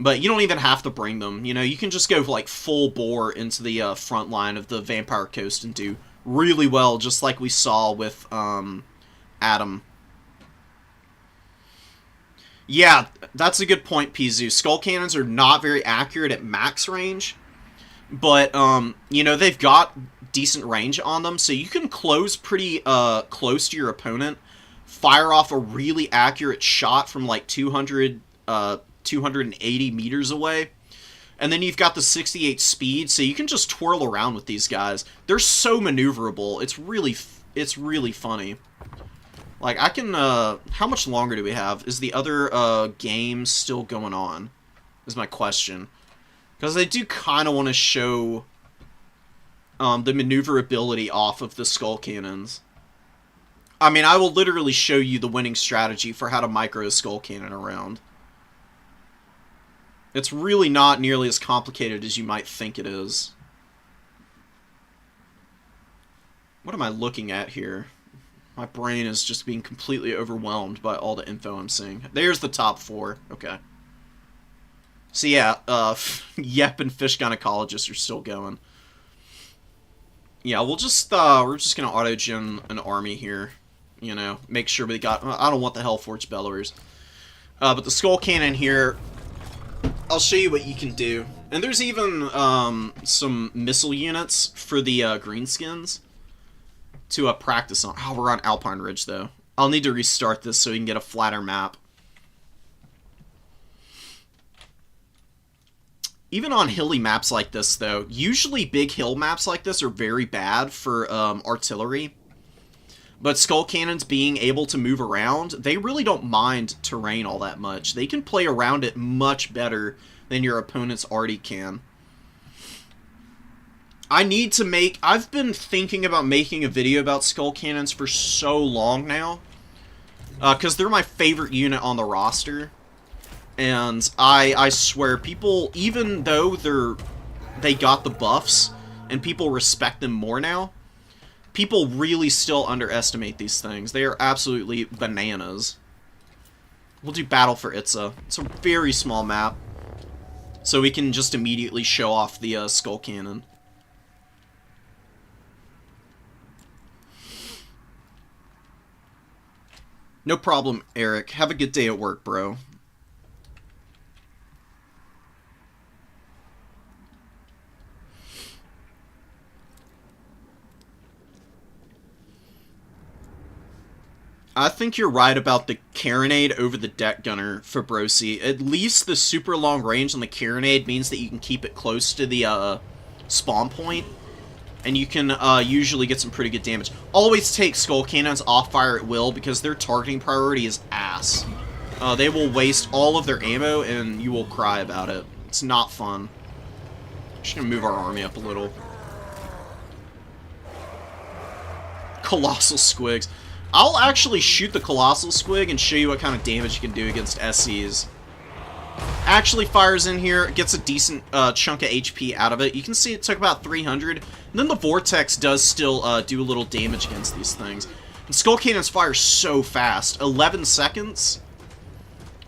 But you don't even have to bring them. You know, you can just go like full bore into the front line of the Vampire Coast and do really well, just like we saw with Adam. Yeah, that's a good point, Pizu. Skull Cannons are not very accurate at max range, but, you know, they've got decent range on them, so you can close pretty close to your opponent, fire off a really accurate shot from like 280 meters away, and then you've got the 68 speed, so you can just twirl around with these guys. They're so maneuverable. It's really funny. Like, I can, how much longer do we have? Is the other, game still going on? Is my question. Because I do kind of want to show, the maneuverability off of the Skull Cannons. I mean, I will literally show you the winning strategy for how to micro a Skull Cannon around. It's really not nearly as complicated as you might think it is. What am I looking at here? My brain is just being completely overwhelmed by all the info I'm seeing. There's the top 4. Okay. So yeah, Yep and Fish Gynecologist are still going. Yeah, we're just gonna auto-gen an army here. You know, make sure we got... I don't want the Hellforge Bellowers. But the Skull Cannon here, I'll show you what you can do. And there's even some missile units for the greenskins to practice on. Oh, we're on Alpine Ridge, though. I'll need to restart this so we can get a flatter map. Even on hilly maps like this, though, usually big hill maps like this are very bad for artillery. But Skull Cannons being able to move around, they really don't mind terrain all that much. They can play around it much better than your opponents already can. I've been thinking about making a video about Skull Cannons for so long now. Because they're my favorite unit on the roster. And I swear, people, even though they got the buffs, and people respect them more now, people really still underestimate these things. They are absolutely bananas. We'll do Battle for Itza. It's a very small map, so we can just immediately show off the Skull Cannon. No problem, Eric. Have a good day at work, bro. I think you're right about the Carronade over the Deck Gunner, Fabrosi. At least the super long range on the Carronade means that you can keep it close to the spawn point, and you can usually get some pretty good damage. Always take Skull Cannons off fire at will, because their targeting priority is ass. They will waste all of their ammo, and you will cry about it. It's not fun. Just gonna move our army up a little. Colossal Squigs. I'll actually shoot the Colossal Squig and show you what kind of damage you can do against SCs. Actually fires in here, gets a decent chunk of HP out of it. You can see it took about 300. And then the Vortex does still do a little damage against these things. And Skull Cannons fire so fast. 11 seconds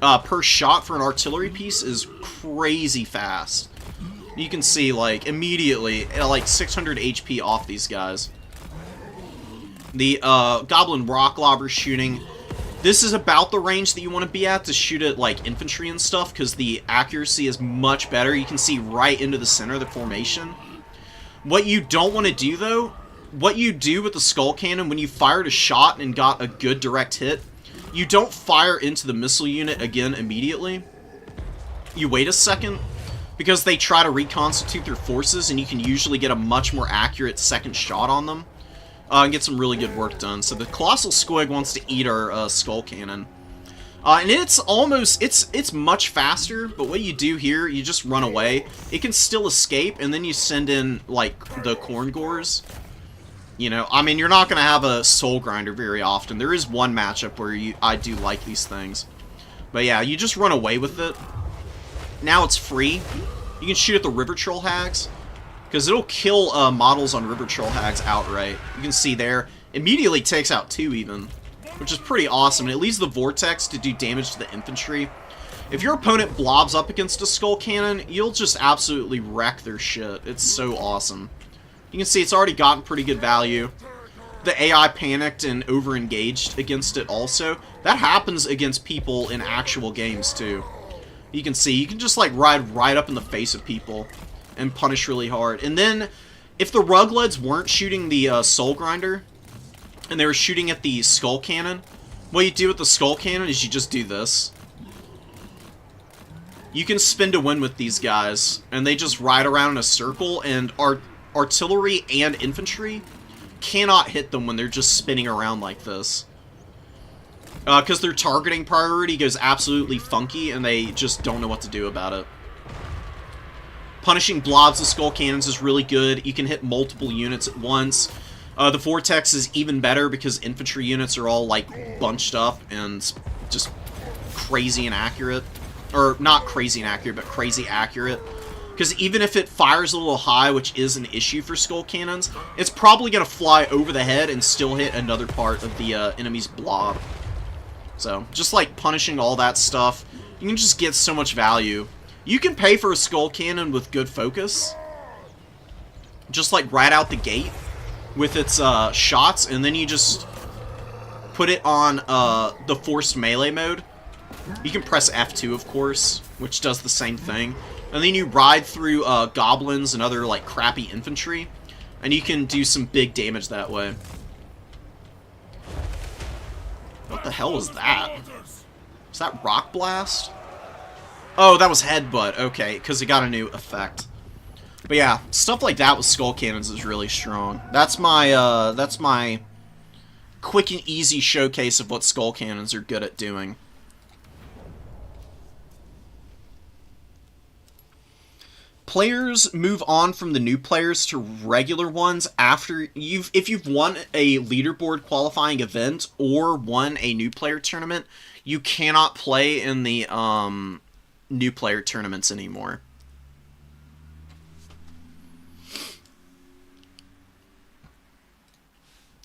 per shot for an artillery piece is crazy fast. You can see, like, immediately, like, 600 HP off these guys. The Goblin Rock Lobber shooting. This is about the range that you want to be at to shoot at, like, infantry and stuff, because the accuracy is much better. You can see right into the center of the formation. What you don't want to do, though, what you do with the Skull Cannon when you fired a shot and got a good direct hit, you don't fire into the missile unit again immediately. You wait a second, because they try to reconstitute their forces, and you can usually get a much more accurate second shot on them. And get some really good work done. So the Colossal Squig wants to eat our Skull Cannon. And it's much faster, but what you do here, you just run away. It can still escape, and then you send in, like, the Corn Gores. You know, I mean, you're not going to have a Soul Grinder very often. There is one matchup where I do like these things. But yeah, you just run away with it. Now it's free. You can shoot at the River Troll Hags. Because it'll kill models on River Troll Hags outright. You can see there. Immediately takes out 2 even. Which is pretty awesome. And it leaves the Vortex to do damage to the infantry. If your opponent blobs up against a Skull Cannon, you'll just absolutely wreck their shit. It's so awesome. You can see it's already gotten pretty good value. The AI panicked and over-engaged against it also. That happens against people in actual games too. You can see, you can just like ride right up in the face of people and punish really hard. And then, if the Rugleds weren't shooting the Soul Grinder, and they were shooting at the Skull Cannon, what you do with the Skull Cannon is you just do this. You can spin to win with these guys, and they just ride around in a circle, and artillery and infantry cannot hit them when they're just spinning around like this. Because their targeting priority goes absolutely funky, and they just don't know what to do about it. Punishing blobs of Skull Cannons is really good. You can hit multiple units at once. The Vortex is even better because infantry units are all, like, bunched up and just crazy and accurate. Or, not crazy and accurate, but crazy accurate. Because even if it fires a little high, which is an issue for skull cannons, it's probably going to fly over the head and still hit another part of the enemy's blob. So, just like punishing all that stuff, you can just get so much value. You can pay for a skull cannon with good focus, just like right out the gate with its shots, and then you just put it on the forced melee mode. You can press F2, of course, which does the same thing. And then you ride through goblins and other like crappy infantry, and you can do some big damage that way. What the hell is that? Is that Rock Blast? Oh, that was Headbutt. Okay, because it got a new effect. But yeah, stuff like that with skull cannons is really strong. That's my quick and easy showcase of what skull cannons are good at doing. Players move on from the new players to regular ones after if you've won a leaderboard qualifying event or won a new player tournament. You cannot play in the new player tournaments anymore.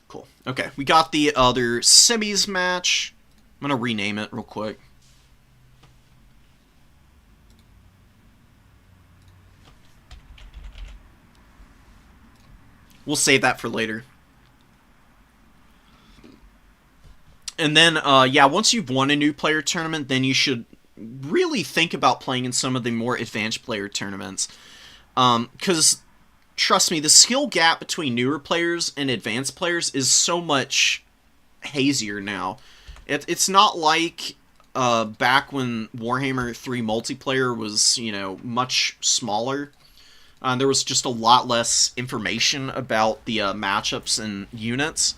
Cool. Okay, we got the other semis match. I'm gonna rename it real quick. We'll save that for later. And then, yeah, once you've won a new player tournament, then you should really think about playing in some of the more advanced player tournaments. Because, trust me, the skill gap between newer players and advanced players is so much hazier now. It's not like back when Warhammer 3 multiplayer was, you know, much smaller. There was just a lot less information about the matchups and units.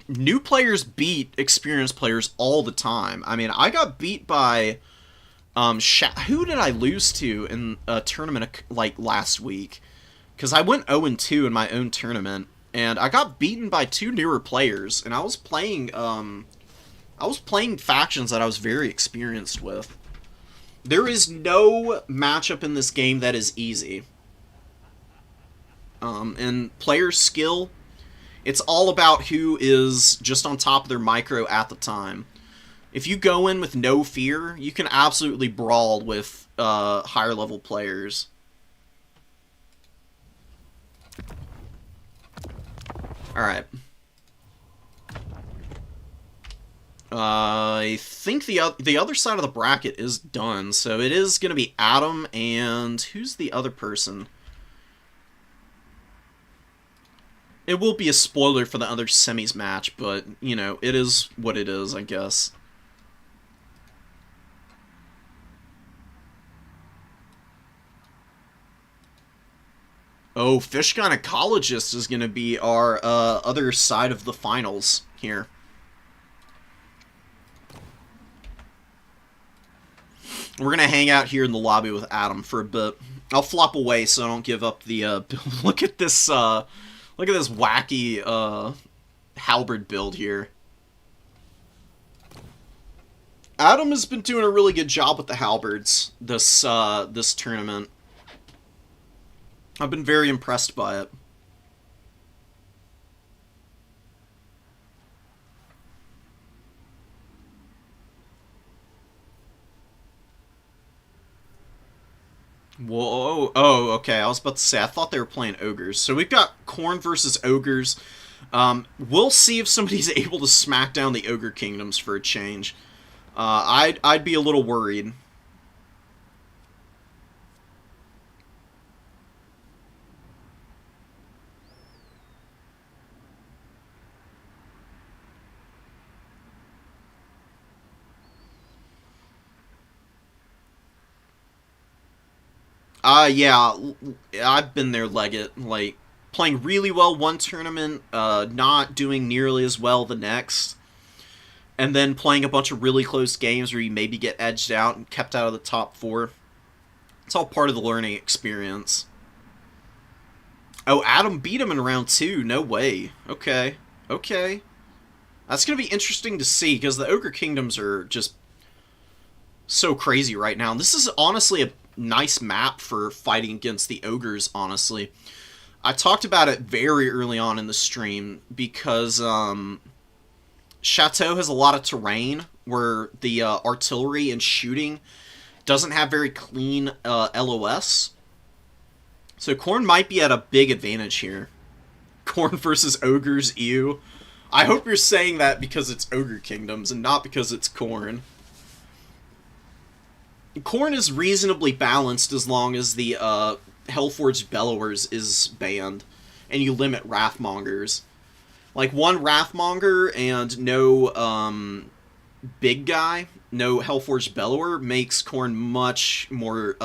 New players beat experienced players all the time. I mean, I got beat by... who did I lose to in a tournament like last week? Because I went 0-2 in my own tournament, and I got beaten by 2 newer players, and I was playing factions that I was very experienced with. There is no matchup in this game that is easy. And player skill, it's all about who is just on top of their micro at the time. If you go in with no fear, you can absolutely brawl with higher level players. Alright. I think the other side of the bracket is done, so it is going to be Adam and... who's the other person? It will be a spoiler for the other semis match, but, you know, it is what it is, I guess. Oh, Fish Gynecologist is going to be our other side of the finals here. We're going to hang out here in the lobby with Adam for a bit. I'll flop away so I don't give up the build. Look at this wacky halberd build here. Adam has been doing a really good job with the halberds this tournament. I've been very impressed by it. Whoa, oh, okay, I was about to say, I thought they were playing ogres. So we've got Khorne versus ogres. We'll see if somebody's able to smack down the ogre kingdoms for a change. I'd be a little worried. Yeah, I've been there, Leggett. Like, playing really well one tournament, not doing nearly as well the next, and then playing a bunch of really close games where you maybe get edged out and kept out of the top 4. It's all part of the learning experience. Oh, Adam beat him in round 2. No way. Okay. Okay. That's going to be interesting to see, because the Ogre Kingdoms are just so crazy right now. This is honestly a nice map for fighting against the ogres, honestly. I talked about it very early on in the stream because Chateau has a lot of terrain where the artillery and shooting doesn't have very clean LOS. So Khorne might be at a big advantage here. Khorne versus ogres, ew. I hope you're saying that because it's Ogre Kingdoms and not because it's Khorne. Khorne is reasonably balanced as long as the Hellforged Bellowers is banned and you limit Wrathmongers. Like, one Wrathmonger and no big guy, no Hellforged Bellower, makes Khorne much more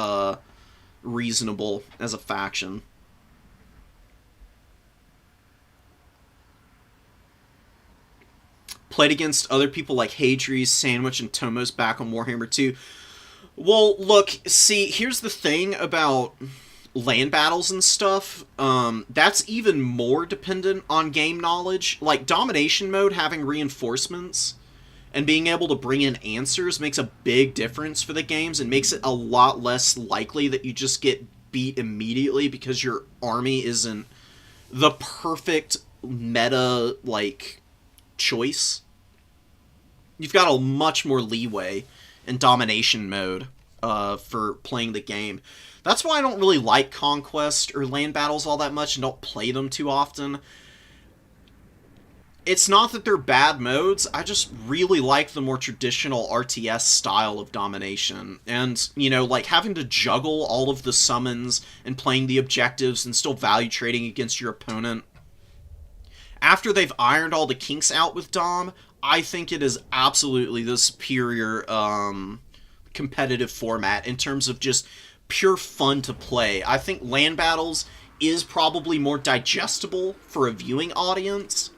reasonable as a faction. Played against other people like Hadries, Sandwich, and Tomos back on Warhammer 2. Well, look, see, here's the thing about land battles and stuff. That's even more dependent on game knowledge. Like, domination mode, having reinforcements and being able to bring in answers makes a big difference for the games and makes it a lot less likely that you just get beat immediately because your army isn't the perfect meta, like, choice. You've got a much more leeway in domination mode for playing the game. That's why I don't really like Conquest or land battles all that much and don't play them too often. It's not that they're bad modes, I just really like the more traditional RTS style of domination. And, you know, like having to juggle all of the summons and playing the objectives and still value trading against your opponent. After they've ironed all the kinks out with Dom, I think it is absolutely the superior competitive format in terms of just pure fun to play. I think land battles is probably more digestible for a viewing audience,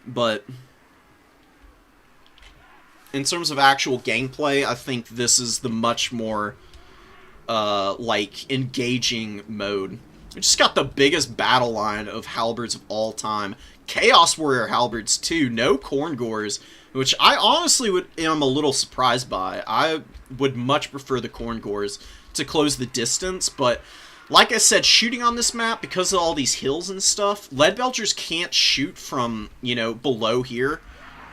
but in terms of actual gameplay, I think this is the much more like engaging mode. We just got the biggest battle line of halberds of all time. Chaos Warrior halberds too, no Khorne Gores, which I honestly am a little surprised by. I would much prefer the Khorne Gores to close the distance, but like I said, shooting on this map, because of all these hills and stuff, Leadbelchers can't shoot from, you know, below here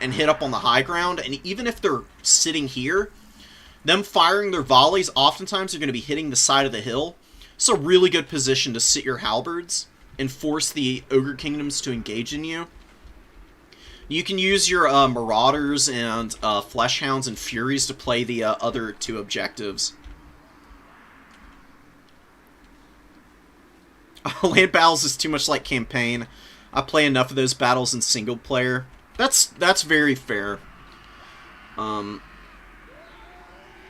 and hit up on the high ground, and even if they're sitting here, them firing their volleys oftentimes are going to be hitting the side of the hill. It's a really good position to sit your halberds and force the Ogre Kingdoms to engage in you. You can use your Marauders and Fleshhounds and Furies to play the other two objectives. Land battles is too much like campaign. I play enough of those battles in single player. That's very fair.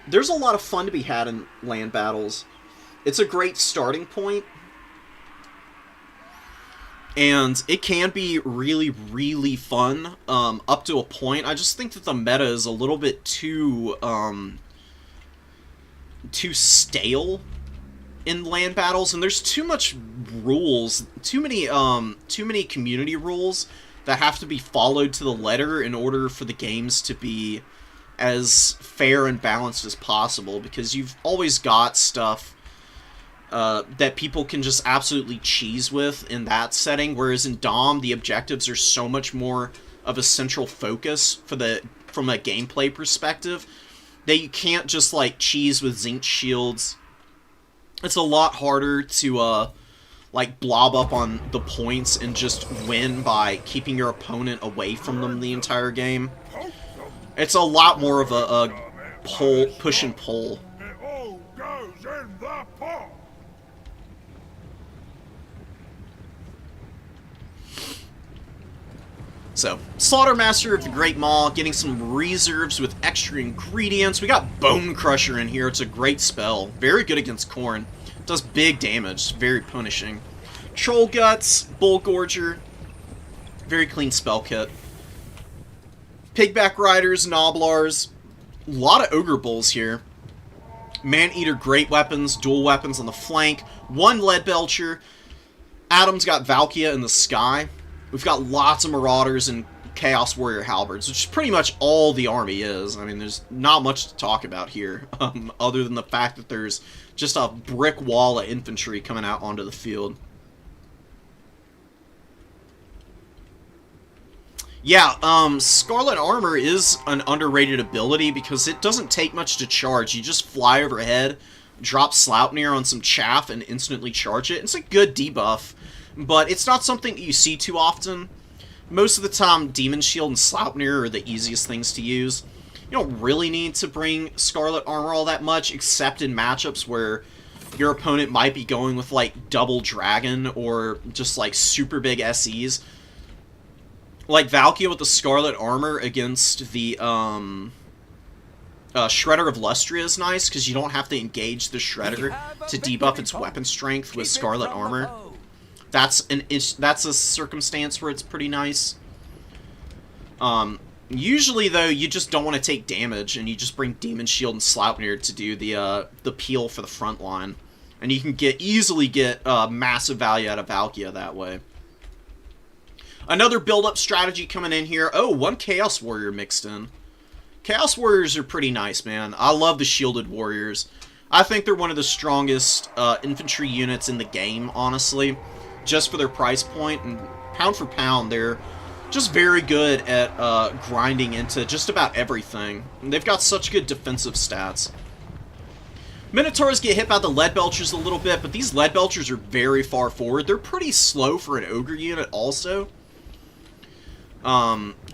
There's a lot of fun to be had in land battles. It's a great starting point. And it can be really, really fun up to a point. I just think that the meta is a little bit too stale in land battles, and there's too much rules, too many community rules that have to be followed to the letter in order for the games to be as fair and balanced as possible, because you've always got stuff that people can just absolutely cheese with in that setting, whereas in Dom, the objectives are so much more of a central focus from a gameplay perspective that you can't just, like, cheese with zinc shields. It's a lot harder to, like, blob up on the points and just win by keeping your opponent away from them the entire game. It's a lot more of a push and pull. It all goes in the pot. So, Slaughtermaster of the Great Maw, getting some reserves with extra ingredients. We got Bone Crusher in here. It's a great spell. Very good against Khorne. Does big damage. Very punishing. Troll Guts, Bull Gorger. Very clean spell kit. Pigback Riders, Noblars. A lot of Ogre Bulls here. Man-Eater Great Weapons, dual weapons on the flank. One Leadbelcher. Adam's got Valkia in the sky. We've got lots of Marauders and Chaos Warrior Halberds, which is pretty much all the army is. I mean, there's not much to talk about here, other than the fact that there's just a brick wall of infantry coming out onto the field. Yeah, Scarlet Armor is an underrated ability because it doesn't take much to charge. You just fly overhead, drop Sleipnir on some chaff, and instantly charge it. It's a good debuff, but it's not something that you see too often. Most of the time, Demon Shield and Sleipnir are the easiest things to use. You don't really need to bring Scarlet Armor all that much, except in matchups where your opponent might be going with, like, Double Dragon or just, like, super big SEs. Like, Valkia with the Scarlet Armor against the, Shredder of Lustria is nice, because you don't have to engage the Shredder to debuff its weapon strength with Scarlet Armor. That's a circumstance where it's pretty nice. Usually, though, you just don't want to take damage, and you just bring Demon Shield and Sleipnir to do the peel for the front line. And you can easily get massive value out of Valkia that way. Another build-up strategy coming in here. Oh, one Chaos Warrior mixed in. Chaos Warriors are pretty nice, man. I love the Shielded Warriors. I think they're one of the strongest infantry units in the game, honestly. Just for their price point, and pound for pound, they're just very good at grinding into just about everything. And they've got such good defensive stats. Minotaurs get hit by the Lead Belchers a little bit, but these Lead Belchers are very far forward. They're pretty slow for an Ogre unit also.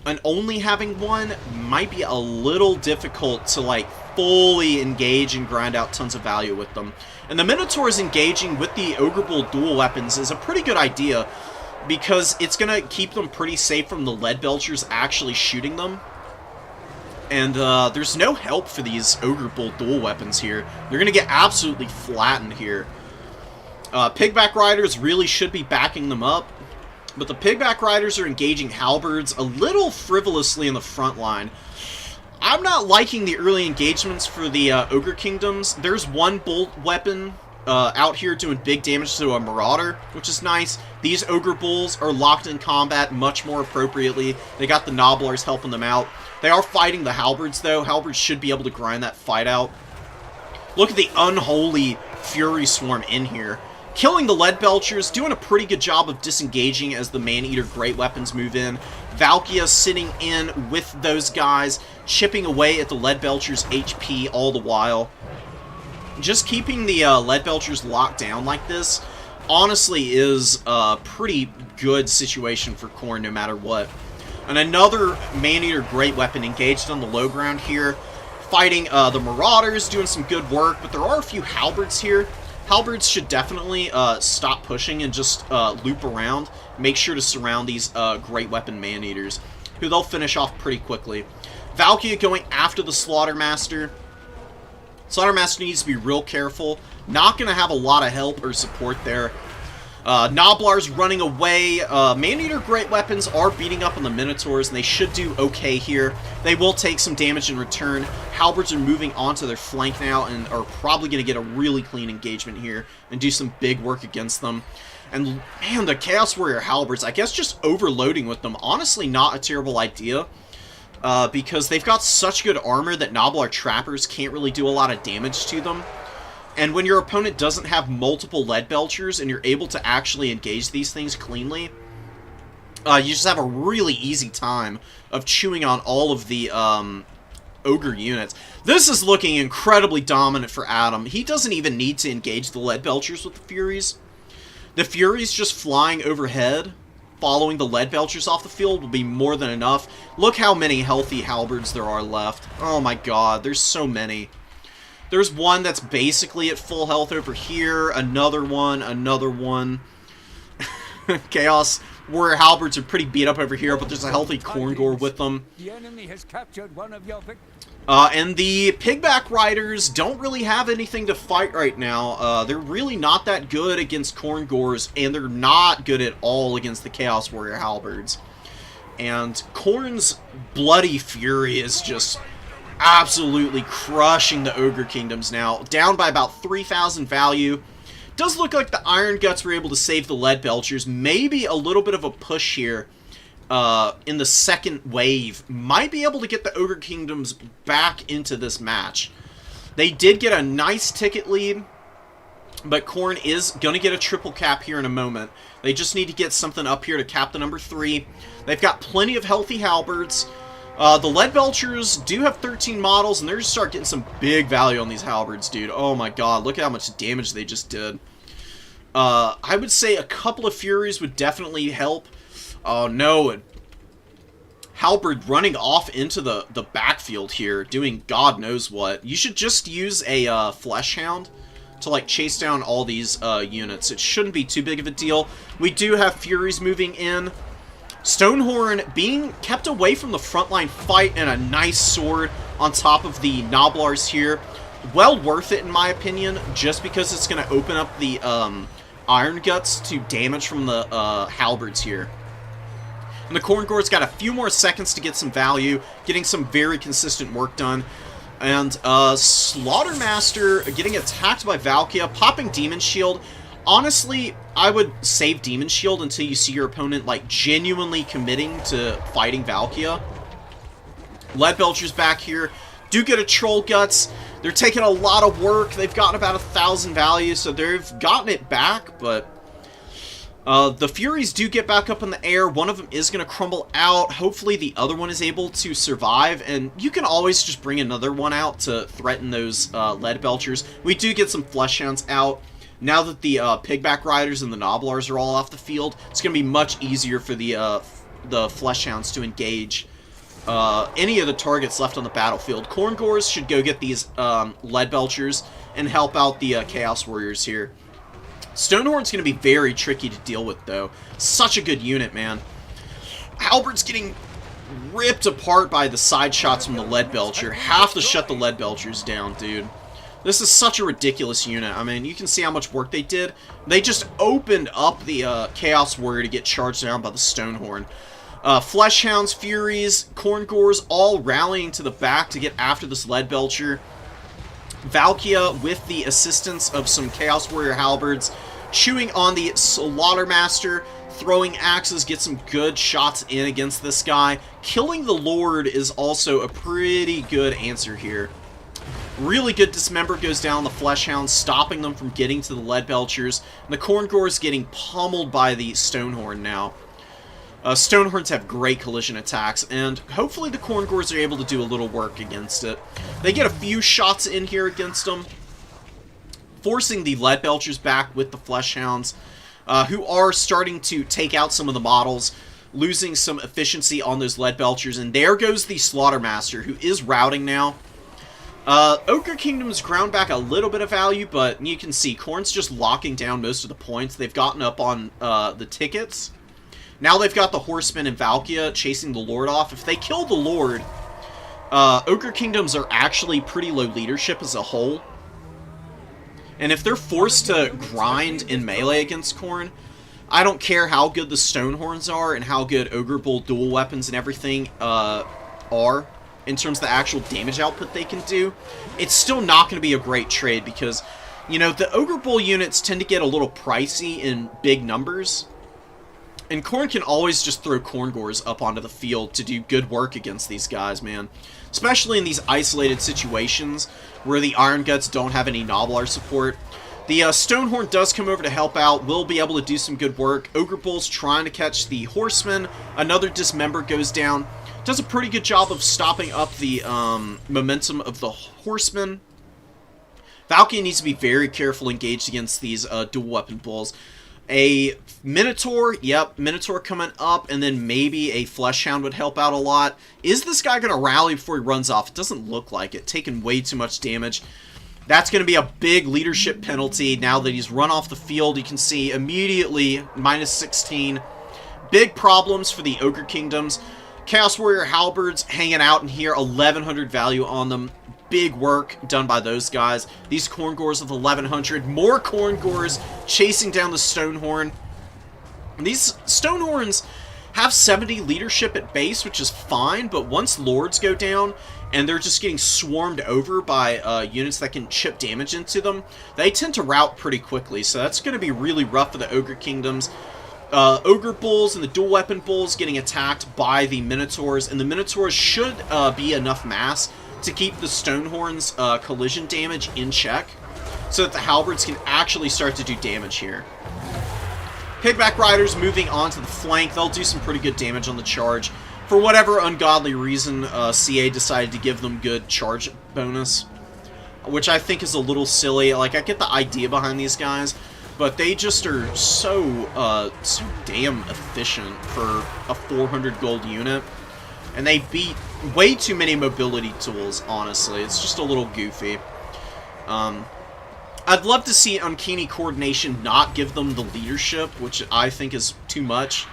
And only having one might be a little difficult to, like, fully engage and grind out tons of value with them. And the Minotaurs engaging with the Ogre Bull dual weapons is a pretty good idea, because it's going to keep them pretty safe from the Lead Belchers actually shooting them. And there's no help for these Ogre Bull dual weapons here. They're going to get absolutely flattened here. Pigback Riders really should be backing them up. But the Pigback Riders are engaging Halberds a little frivolously in the front line. I'm not liking the early engagements for the Ogre Kingdoms. There's one bolt weapon out here doing big damage to a Marauder, which is nice. These Ogre Bulls are locked in combat much more appropriately. They got the Nobblers helping them out. They are fighting the Halberds, though. Halberds should be able to grind that fight out. Look at the unholy Fury Swarm in here. Killing the Lead Belchers, doing a pretty good job of disengaging as the Man-Eater Great Weapons move in. Valkia sitting in with those guys, chipping away at the Lead Belchers' HP all the while. Just keeping the Lead Belchers locked down like this, honestly, is a pretty good situation for Khorne no matter what. And another Man-Eater Great Weapon engaged on the low ground here, fighting the Marauders, doing some good work, but there are a few Halberds here. Halberds should definitely stop pushing and just loop around. Make sure to surround these Great Weapon Man-Eaters, who they'll finish off pretty quickly. Valkia going after the Slaughtermaster. Slaughtermaster needs to be real careful. Not going to have a lot of help or support there. Noblars running away. Man-Eater Great Weapons are beating up on the Minotaurs, and they should do okay here. They will take some damage in return. Halberds are moving onto their flank now and are probably going to get a really clean engagement here and do some big work against them. And, man, the Chaos Warrior Halberds, I guess just overloading with them, honestly not a terrible idea. Because they've got such good armor that Nobblar Trappers can't really do a lot of damage to them. And when your opponent doesn't have multiple Lead Belchers and you're able to actually engage these things cleanly, you just have a really easy time of chewing on all of the Ogre units. This is looking incredibly dominant for Adam. He doesn't even need to engage the Lead Belchers with the Furies. The Furies just flying overhead, following the Lead Belchers off the field, will be more than enough. Look how many healthy Halberds there are left. Oh my god, there's so many. There's one that's basically at full health over here, another one. Chaos Warrior Halberds are pretty beat up over here, but there's a healthy Khorngor with them. The enemy has captured one of your and the Pigback Riders don't really have anything to fight right now. They're really not that good against Khorngors, and they're not good at all against the Chaos Warrior Halberds. And Khorne's Bloody Fury is just absolutely crushing the Ogre Kingdoms now. Down by about 3,000 value. Does look like the Iron Guts were able to save the Lead Belchers. Maybe a little bit of a push here in the second wave might be able to get the Ogre Kingdoms back into this match. They did get a nice ticket lead, but Khorne is going to get a triple cap here in a moment. They just need to get something up here to cap the number 3. They've got plenty of healthy halberds. The Lead Belchers do have 13 models, and they're just start getting some big value on these halberds, dude. Oh my god, look at how much damage they just did. I would say a couple of Furies would definitely help. Oh no, Halberd running off into the backfield here, doing God knows what. You should just use a Flesh Hound to like chase down all these units. It shouldn't be too big of a deal. We do have Furies moving in. Stonehorn being kept away from the frontline fight, and a nice sword on top of the Noblars here. Well worth it in my opinion, just because it's going to open up the Iron Guts to damage from the halberds here. And the Khorne Gore's got a few more seconds to get some value, getting some very consistent work done. And Slaughtermaster getting attacked by Valkia, popping Demon Shield. Honestly, I would save Demon Shield until you see your opponent like genuinely committing to fighting Valkia. Lead Belcher's back here. Do get a Troll Guts. They're taking a lot of work. They've gotten about 1,000 value, so they've gotten it back, but the Furies do get back up in the air. One of them is going to crumble out. Hopefully the other one is able to survive, and you can always just bring another one out to threaten those Lead Belchers. We do get some Flesh Hounds out. Now that the Pigback Riders and the Noblars are all off the field, it's going to be much easier for the Flesh Hounds to engage any of the targets left on the battlefield. Khorne Gores should go get these Lead Belchers and help out the Chaos Warriors here. Stonehorn's going to be very tricky to deal with, though. Such a good unit, man. Halberd's getting ripped apart by the side shots from the Lead Belcher. Have to shut the Lead Belchers down, dude. This is such a ridiculous unit. I mean, you can see how much work they did. They just opened up the Chaos Warrior to get charged down by the Stonehorn. Flesh Hounds, Furies, Khorne Gores all rallying to the back to get after this Lead Belcher. Valkia, with the assistance of some Chaos Warrior Halberds, chewing on the Slaughtermaster, throwing axes, get some good shots in against this guy. Killing the Lord is also a pretty good answer here. Really good dismember goes down the Flesh Hounds, stopping them from getting to the Lead Belchers. And the Khorne Gores getting pummeled by the Stonehorn now. Stonehorns have great collision attacks, and hopefully the Khorne Gores are able to do a little work against it. They get a few shots in here against them, forcing the Lead Belchers back with the Flesh Hounds, who are starting to take out some of the models, losing some efficiency on those Lead Belchers. And there goes the Slaughtermaster, who is routing now. Ogre Kingdom's ground back a little bit of value, but you can see Khorne's just locking down most of the points. They've gotten up on the tickets. Now they've got the Horsemen and Valkia chasing the Lord off. If they kill the Lord, Ogre Kingdoms are actually pretty low leadership as a whole. And if they're forced to grind in melee against Khorne, I don't care how good the Stonehorns are and how good Ogre Bull dual weapons and everything are in terms of the actual damage output they can do, it's still not going to be a great trade because, you know, the Ogre Bull units tend to get a little pricey in big numbers. And Khorne can always just throw Khorne Gores up onto the field to do good work against these guys, man. Especially in these isolated situations where the Iron Guts don't have any Noblar support. The Stonehorn does come over to help out, will be able to do some good work. Ogre Bull's trying to catch the Horseman. Another Dismember goes down. Does a pretty good job of stopping up the momentum of the Horseman. Valkia needs to be very careful engaged against these dual weapon bulls. A Minotaur, yep, Minotaur coming up, and then maybe a Flesh Hound would help out a lot. Is this guy going to rally before he runs off? It doesn't look like it. Taking way too much damage. That's going to be a big leadership penalty now that he's run off the field. You can see immediately minus 16. Big problems for the Ogre Kingdoms. Chaos Warrior Halberds hanging out in here, 1100 value on them. Big work done by those guys. These Khorne Gores with 1100. More Khorne Gores chasing down the Stonehorn. These Stonehorns have 70 leadership at base, which is fine, but once Lords go down and they're just getting swarmed over by units that can chip damage into them, they tend to rout pretty quickly, so that's going to be really rough for the Ogre Kingdoms. Ogre Bulls and the Dual Weapon Bulls getting attacked by the Minotaurs, and the Minotaurs should be enough mass to keep the Stonehorn's collision damage in check, so that the Halberds can actually start to do damage here. Pigback Riders moving on to the flank. They'll do some pretty good damage on the charge. For whatever ungodly reason, CA decided to give them good charge bonus, which I think is a little silly. Like, I get the idea behind these guys, but they just are so damn efficient for a 400 gold unit. And they beat way too many mobility tools, honestly. It's just a little goofy. I'd love to see Uncanny Coordination not give them the leadership, which I think is too much.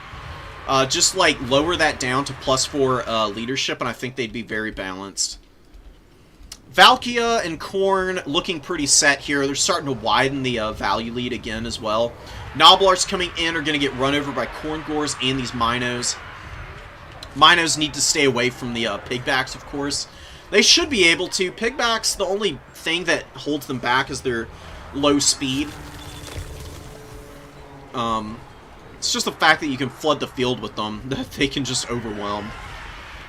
Just, like, lower that down to +4 leadership, and I think they'd be very balanced. Valkia and Khorne looking pretty set here. They're starting to widen the value lead again as well. Noblars coming in are going to get run over by Khorngors and these Minos. Minos need to stay away from the Pigbacks, of course. They should be able to. Pigbacks, the only thing that holds them back is their low speed. It's just the fact that you can flood the field with them, that they can just overwhelm.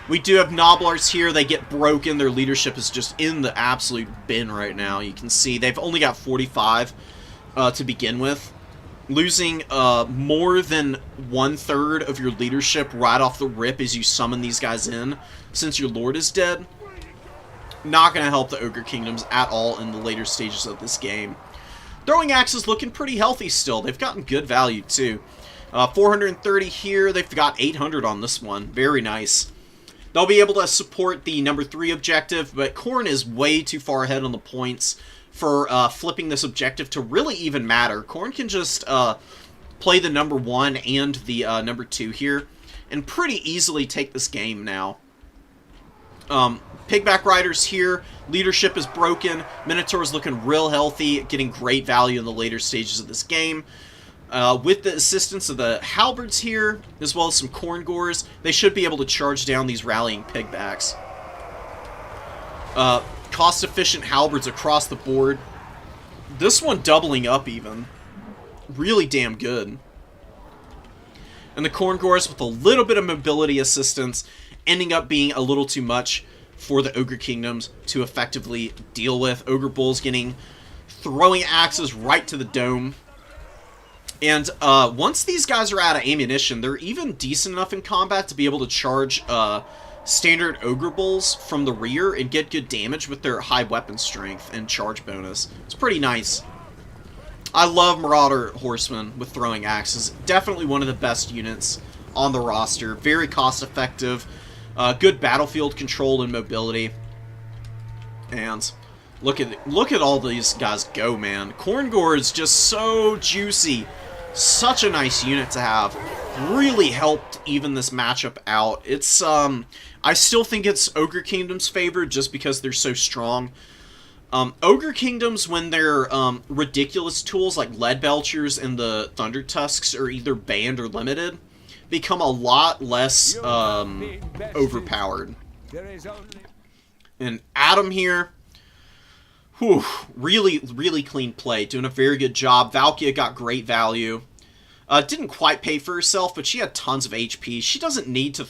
We do have Noblars here. They get broken. Their leadership is just in the absolute bin right now. You can see they've only got 45 to begin with. Losing more than 1/3 of your leadership right off the rip as you summon these guys in, since your lord is dead, not going to help the Ogre Kingdoms at all in the later stages of this game. Throwing Axe is looking pretty healthy still. They've gotten good value too. 430 here. They've got 800 on this one. Very nice. They'll be able to support the number 3 objective, but Khorne is way too far ahead on the points for flipping this objective to really even matter. Khorne can just play the number 1 and the number 2 here, and pretty easily take this game now. Pigback Riders here. Leadership is broken. Minotaur's looking real healthy, getting great value in the later stages of this game. With the assistance of the Halberds here, as well as some Khorngors, they should be able to charge down these rallying Pigbacks. Cost-efficient Halberds across the board. This one doubling up even. Really damn good. And the Khorngors with a little bit of mobility assistance, ending up being a little too much for the Ogre Kingdoms to effectively deal with. Ogre Bulls getting throwing axes right to the dome. And once these guys are out of ammunition, they're even decent enough in combat to be able to charge standard Ogre Bulls from the rear and get good damage with their high weapon strength and charge bonus. It's pretty nice. I love Marauder Horsemen with throwing axes. Definitely one of the best units on the roster. Very cost effective. Good battlefield control and mobility. And look at all these guys go, man. Khorngor is just so juicy. Such a nice unit to have. Really helped even this matchup out. It's I still think it's Ogre Kingdom's favor just because they're so strong. Ogre Kingdoms, when their ridiculous tools like Lead Belchers and the Thunder Tusks are either banned or limited, become a lot less overpowered. And Adam here, whew, really clean play, doing a very good job. Valkia got great value. Didn't quite pay for herself, but she had tons of HP. She doesn't need to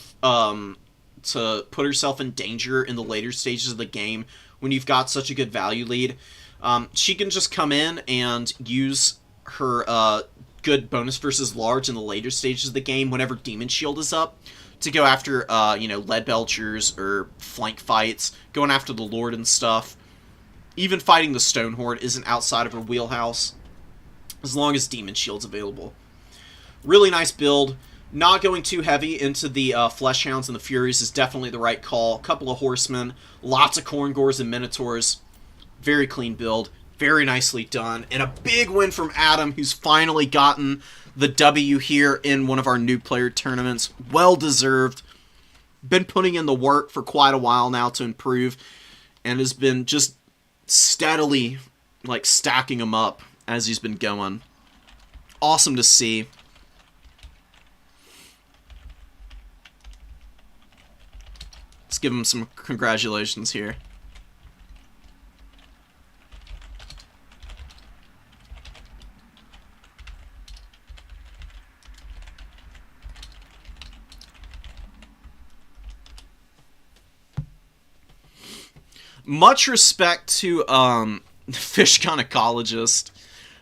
put herself in danger in the later stages of the game when you've got such a good value lead. She can just come in and use her good bonus versus large in the later stages of the game whenever Demon Shield is up to go after, Lead Belchers or flank fights, going after the Lord and stuff. Even fighting the Stone Horde isn't outside of her wheelhouse, as long as Demon Shield's available. Really nice build. Not going too heavy into the Fleshhounds and the Furies is definitely the right call. A couple of Horsemen, lots of Khorngors and Minotaurs. Very clean build. Very nicely done. And a big win from Adam, who's finally gotten the W here in one of our new player tournaments. Well deserved. Been putting in the work for quite a while now to improve, and has been just steadily stacking them up as he's been going. Awesome to see. Let's give him some congratulations here. much respect to Fish Gynecologist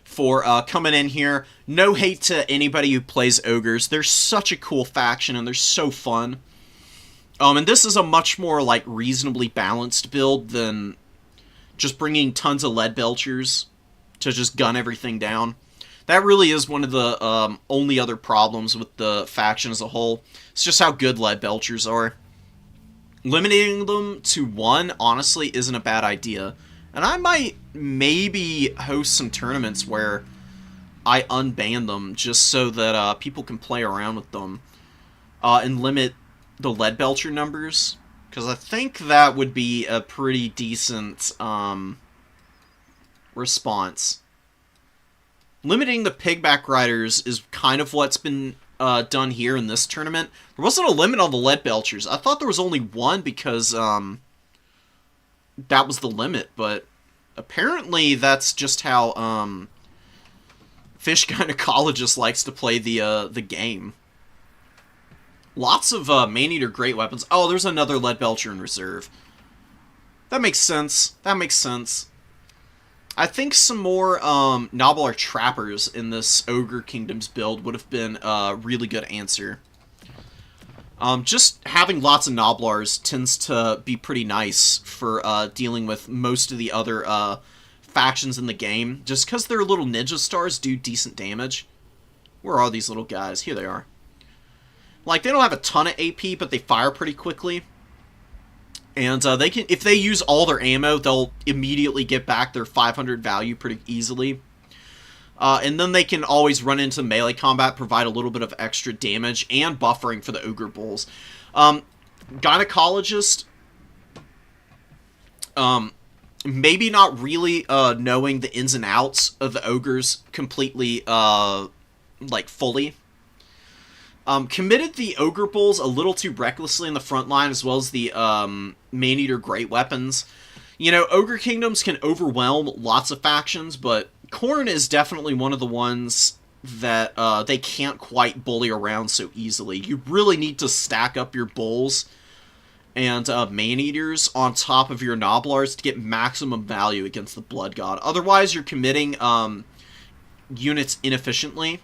for coming in here. No hate to anybody who plays ogres. They're such a cool faction and they're so fun. And this is a much more like reasonably balanced build than just bringing tons of lead belchers to just gun everything down. That really is one of the only other problems with the faction as a whole. It's just how good lead belchers are. Limiting them to one, honestly, isn't a bad idea. And I might maybe host some tournaments where I unban them just so that people can play around with them. And limit the lead belcher numbers. Because I think that would be a pretty decent response. Limiting the pigback riders is kind of what's been done here in this tournament. There wasn't a limit on the lead belchers. I thought there was only one because that was the limit, but apparently that's just how Fish Gynecologist likes to play the game. Lots of Maneater great weapons. Oh, there's another lead belcher in reserve. That makes sense. That makes sense. I think some more Nobbler Trappers in this Ogre Kingdoms build would have been a really good answer. Just having lots of Nobblars tends to be pretty nice for dealing with most of the other factions in the game. Just because their little ninja stars do decent damage. Where are these little guys? Here they are. Like, they don't have a ton of AP, but they fire pretty quickly. And they can, if they use all their ammo, they'll immediately get back their 500 value pretty easily. And then they can always run into melee combat, provide a little bit of extra damage and buffering for the Ogre Bulls. Gynecologist, maybe not really knowing the ins and outs of the Ogres completely, like, fully. Committed the Ogre Bulls a little too recklessly in the front line, as well as the Maneater great weapons. You know, Ogre Kingdoms can overwhelm lots of factions, but Khorne is definitely one of the ones that they can't quite bully around so easily. You really need to stack up your Bulls and Maneaters on top of your Nobblars to get maximum value against the Blood God. Otherwise, you're committing units inefficiently.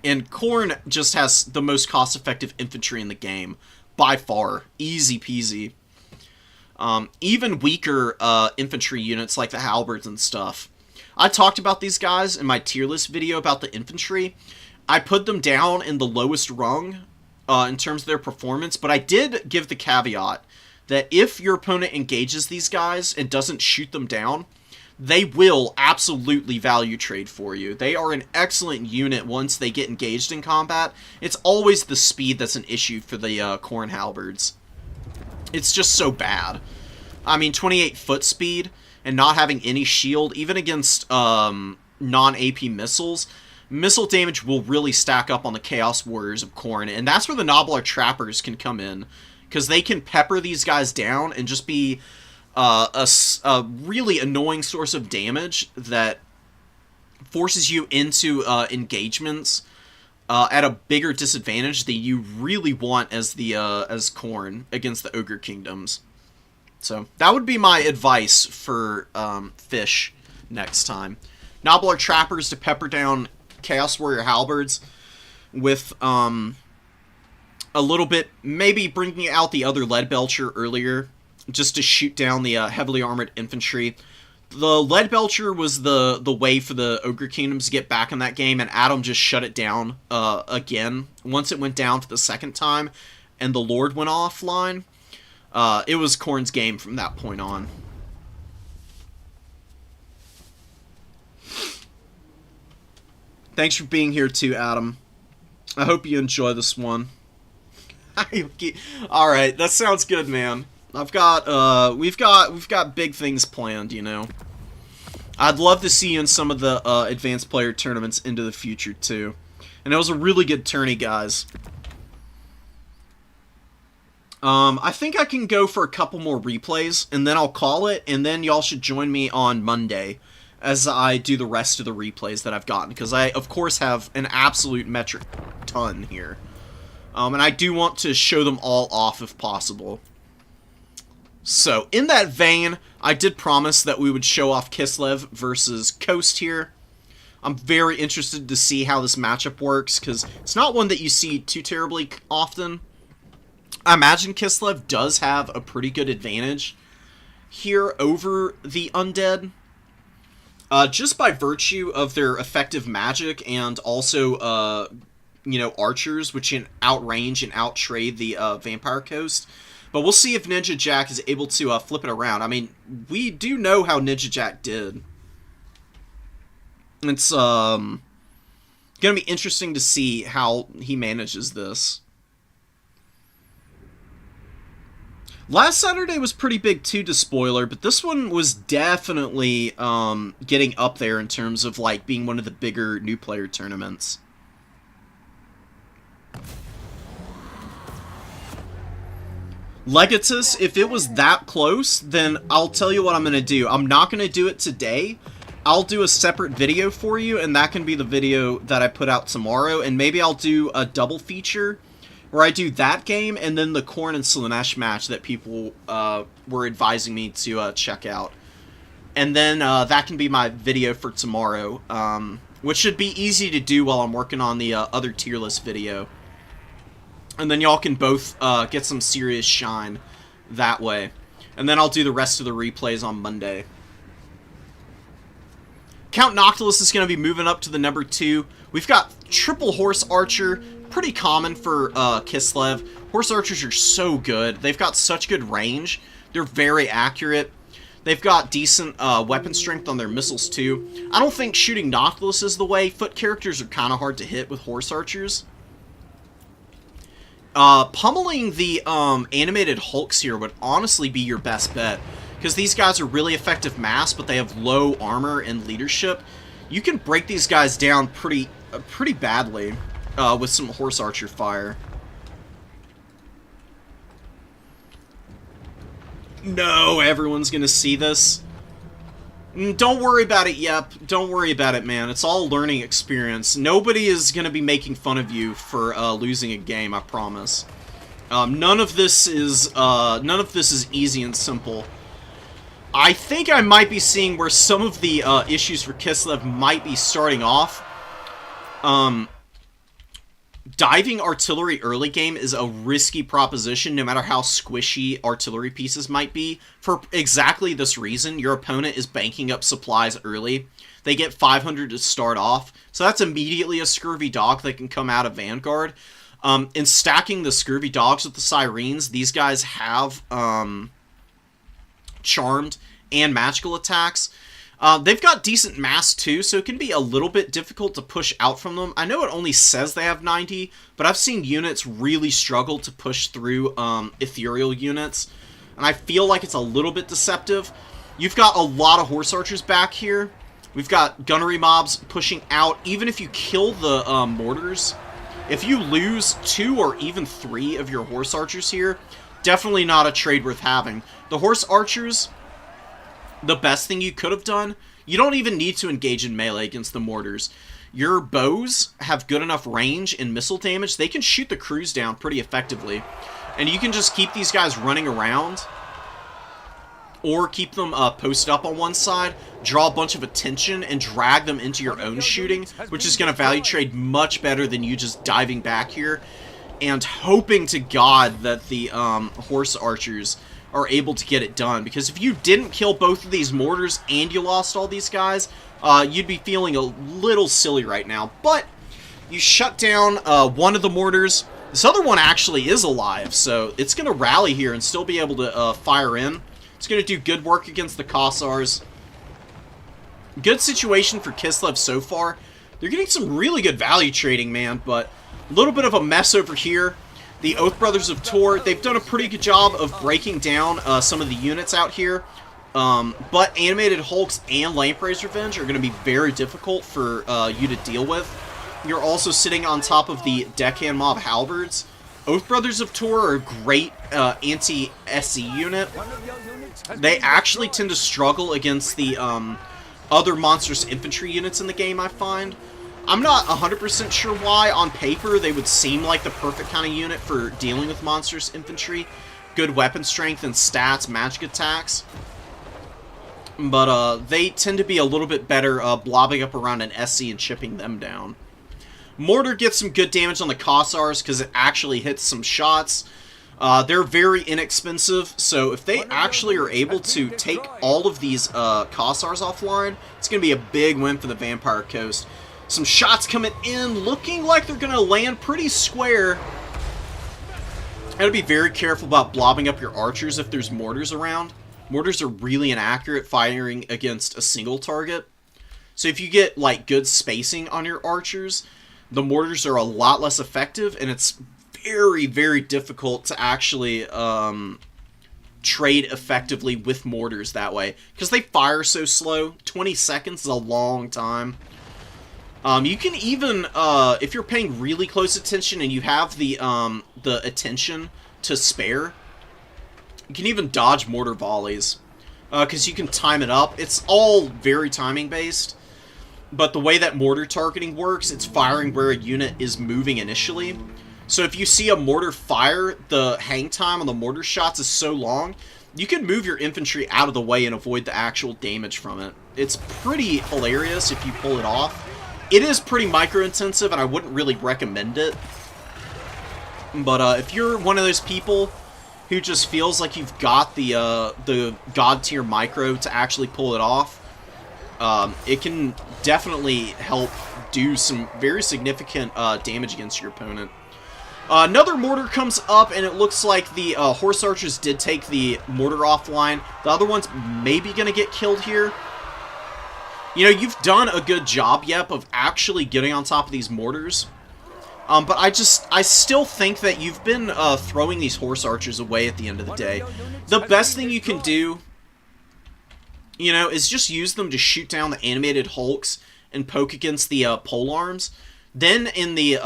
And Khorne just has the most cost-effective infantry in the game, by far. Easy peasy. Even weaker infantry units like the halberds and stuff. I talked about these guys in my tier list video about the infantry. I put them down in the lowest rung in terms of their performance, but I did give the caveat that if your opponent engages these guys and doesn't shoot them down, they will absolutely value trade for you. They are an excellent unit once they get engaged in combat. It's always the speed that's an issue for the Khorne halberds. It's just so bad. I mean, 28 foot speed and not having any shield, even against non-AP missiles, missile damage will really stack up on the Chaos Warriors of Khorne, and that's where the Nobbler Trappers can come in, because they can pepper these guys down and just be a really annoying source of damage that forces you into engagements at a bigger disadvantage than you really want as the as Khorne against the Ogre Kingdoms. So that would be my advice for Fish next time. Nobbler Trappers to pepper down Chaos Warrior halberds with a little bit, maybe bringing out the other lead belcher earlier, just to shoot down the heavily armored infantry. The lead belcher was the way for the Ogre Kingdoms to get back in that game, and Adam just shut it down again. Once it went down for the second time, and the Lord went offline, it was Khorne's game from that point on. Thanks for being here too, Adam. I hope you enjoy this one. Alright, that sounds good, man. We've got big things planned, you know. I'd love to see you in some of the advanced player tournaments into the future too. And it was a really good tourney, guys. I think I can go for a couple more replays, and then I'll call it, and then y'all should join me on Monday as I do the rest of the replays that I've gotten, because I, of course, have an absolute metric ton here. And I do want to show them all off if possible. So, in that vein, I did promise that we would show off Kislev versus Coast here. I'm very interested to see how this matchup works, because it's not one that you see too terribly often. I imagine Kislev does have a pretty good advantage here over the undead. Just by virtue of their effective magic and also, you know, archers, which can outrange and outtrade the Vampire Coast. But we'll see if Ninja Jack is able to flip it around. I mean, we do know how Ninja Jack did. It's going to be interesting to see how he manages this. Last Saturday was pretty big too, to spoiler, but this one was definitely getting up there in terms of like being one of the bigger new player tournaments. Legatus, if it was that close, then I'll tell you what I'm going to do. I'm not going to do it today. I'll do a separate video for you, and that can be the video that I put out tomorrow, and maybe I'll do a double feature where I do that game and then the Khorne and Slaanesh match that people were advising me to check out. And then that can be my video for tomorrow, which should be easy to do while I'm working on the other tier list video. And then y'all can both get some serious shine that way. And then I'll do the rest of the replays on Monday. Count Noctilus is going to be moving up to the number 2. We've got Triple Horse Archer, pretty common for Kislev. Horse Archers are so good. They've got such good range. They're very accurate. They've got decent weapon strength on their missiles too. I don't think shooting Noctilus is the way. Foot characters are kind of hard to hit with Horse Archers. Pummeling the animated Hulks here would honestly be your best bet, because these guys are really effective mass, but they have low armor and leadership. You can break these guys down pretty badly with some Horse Archer fire. No, everyone's gonna see this. Don't worry about it, Yep. Don't worry about it, man. It's all learning experience. Nobody is gonna be making fun of you for losing a game, I promise. None of this is easy and simple. I think I might be seeing where some of the issues for Kislev might be starting off. Diving artillery early game is a risky proposition, no matter how squishy artillery pieces might be. For exactly this reason, your opponent is banking up supplies early. They get 500 to start off, so that's immediately a Scurvy Dog that can come out of Vanguard. In stacking the Scurvy Dogs with the Sirens, these guys have Charmed and Magical attacks. They've got decent mass too, so it can be a little bit difficult to push out from them. I know it only says they have 90, but I've seen units really struggle to push through ethereal units, and I feel like it's a little bit deceptive. You've got a lot of Horse Archers back here. We've got gunnery mobs pushing out. Even if you kill the mortars, if you lose 2 or even 3 of your Horse Archers here, definitely not a trade worth having. The Horse Archers, the best thing you could have done, you don't even need to engage in melee against the mortars. Your bows have good enough range and missile damage. They can shoot the crews down pretty effectively. And you can just keep these guys running around, or keep them posted up on one side, draw a bunch of attention, and drag them into your own shooting, which is going to value trade much better than you just diving back here and hoping to God that the Horse Archers are able to get it done. Because if you didn't kill both of these mortars and you lost all these guys, you'd be feeling a little silly right now. But you shut down one of the mortars. This other one actually is alive, so it's going to rally here and still be able to fire in. It's going to do good work against the Kossars. Good situation for Kislev so far. They're getting some really good value trading, man, but a little bit of a mess over here. The Oath Brothers of Tor, they've done a pretty good job of breaking down some of the units out here. But Animated Hulks and Lamprey's Revenge are going to be very difficult for you to deal with. You're also sitting on top of the Deckhand Mob Halberds. Oath Brothers of Tor are a great anti-SE unit. They actually tend to struggle against the other Monstrous Infantry units in the game, I find. I'm not 100% sure why. On paper, they would seem like the perfect kind of unit for dealing with Monstrous Infantry. good weapon strength and stats, magic attacks. But they tend to be a little bit better blobbing up around an SC and chipping them down. Mortar gets some good damage on the Kossars because it actually hits some shots. They're very inexpensive, so if they actually are able to take all of these Kossars offline, it's going to be a big win for the Vampire Coast. Some shots coming in, looking like they're going to land pretty square. Gotta be very careful about blobbing up your archers if there's mortars around. Mortars are really inaccurate firing against a single target. So if you get like good spacing on your archers, the mortars are a lot less effective, and it's very, very difficult to actually trade effectively with mortars that way, because they fire so slow. 20 seconds is a long time. You can even, if you're paying really close attention and you have the attention to spare, you can even dodge mortar volleys, because you can time it up. It's all very timing based. But the way that mortar targeting works, it's firing where a unit is moving initially. So if you see a mortar fire, the hang time on the mortar shots is so long, you can move your infantry out of the way and avoid the actual damage from it. It's pretty hilarious if you pull it off. It is pretty micro-intensive, and I wouldn't really recommend it. But if you're one of those people who just feels like you've got the god-tier micro to actually pull it off, it can definitely help do some very significant damage against your opponent. Another mortar comes up, and it looks like the horse archers did take the mortar offline. The other one's maybe going to get killed here. You know, you've done a good job, Yep, of actually getting on top of these mortars. But I still think that you've been throwing these horse archers away at the end of the day. The best thing you can do, you know, is just use them to shoot down the animated hulks and poke against the polearms. Then in the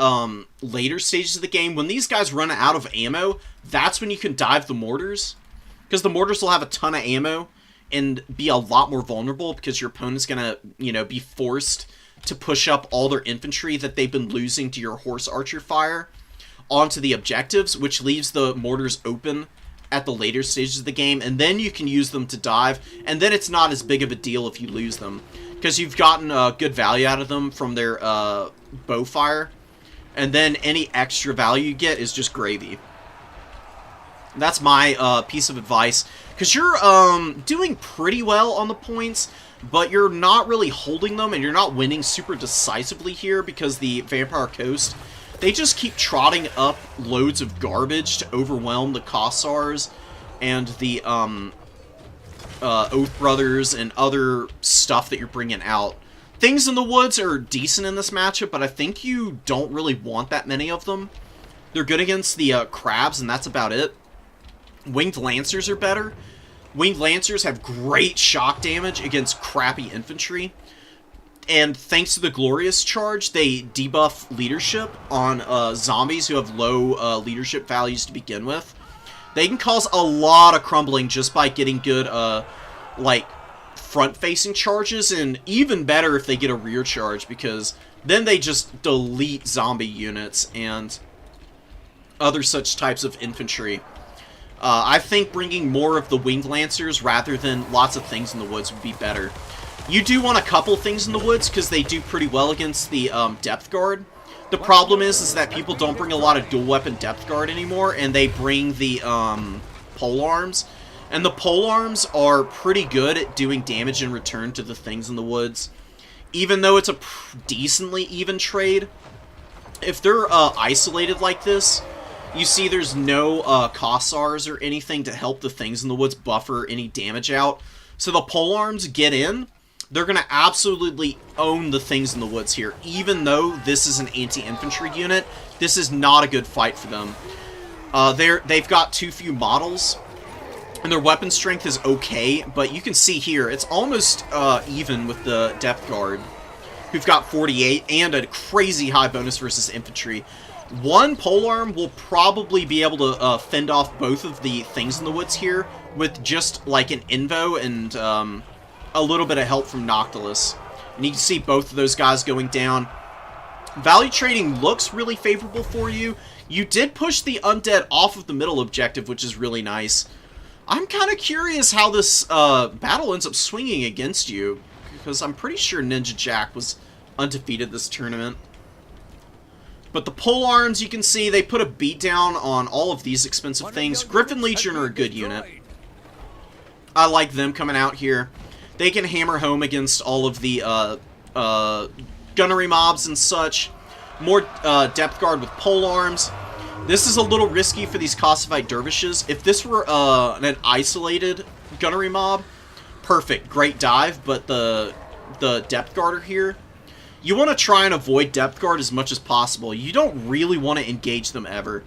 later stages of the game, when these guys run out of ammo, that's when you can dive the mortars. Because the mortars will have a ton of ammo and be a lot more vulnerable, because your opponent's going to, you know, be forced to push up all their infantry that they've been losing to your horse archer fire onto the objectives, which leaves the mortars open at the later stages of the game, and then you can use them to dive, and then it's not as big of a deal if you lose them, because you've gotten good value out of them from their bow fire, and then any extra value you get is just gravy. That's my piece of advice, because you're doing pretty well on the points, but you're not really holding them, and you're not winning super decisively here, because the Vampire Coast, they just keep trotting up loads of garbage to overwhelm the Kossars and the Oath Brothers and other stuff that you're bringing out. Things in the Woods are decent in this matchup, but I think you don't really want that many of them. They're good against the crabs, and that's about it. Winged Lancers are better. Winged Lancers have great shock damage against crappy infantry. And thanks to the Glorious Charge, they debuff leadership on zombies who have low leadership values to begin with. They can cause a lot of crumbling just by getting good, like, front-facing charges, and even better if they get a rear charge, because then they just delete zombie units and other such types of infantry. I think bringing more of the Winged Lancers rather than lots of Things in the Woods would be better. You do want a couple Things in the Woods, because they do pretty well against the Depth Guard. The problem is that people don't bring a lot of dual-weapon Depth Guard anymore, and they bring the polearms. And the polearms are pretty good at doing damage in return to the Things in the Woods. Even though it's a decently even trade, if they're isolated like this, you see there's no Kossars or anything to help the Things in the Woods buffer any damage out. So the polearms get in, they're going to absolutely own the Things in the Woods here. Even though this is an anti-infantry unit, this is not a good fight for them. They've got too few models, and their weapon strength is okay, but you can see here, it's almost even with the Depth Guard, who've got 48, and a crazy high bonus versus infantry. One polearm will probably be able to fend off both of the Things in the Woods here with just like an invo and a little bit of help from Noctilus. And you can see both of those guys going down. Value trading looks really favorable for you. You did push the undead off of the middle objective, which is really nice. I'm kind of curious how this battle ends up swinging against you, because I'm pretty sure Ninja Jack was undefeated this tournament. But the polearms, you can see, they put a beat down on all of these expensive things. Griffin Legion are a good unit. I like them coming out here. They can hammer home against all of the gunnery mobs and such. More depth guard with polearms. This is a little risky for these Kosovoite dervishes. If this were an isolated gunnery mob, perfect, great dive, but the depth guard are here. You want to try and avoid depth guard as much as possible. You don't really want to engage them ever,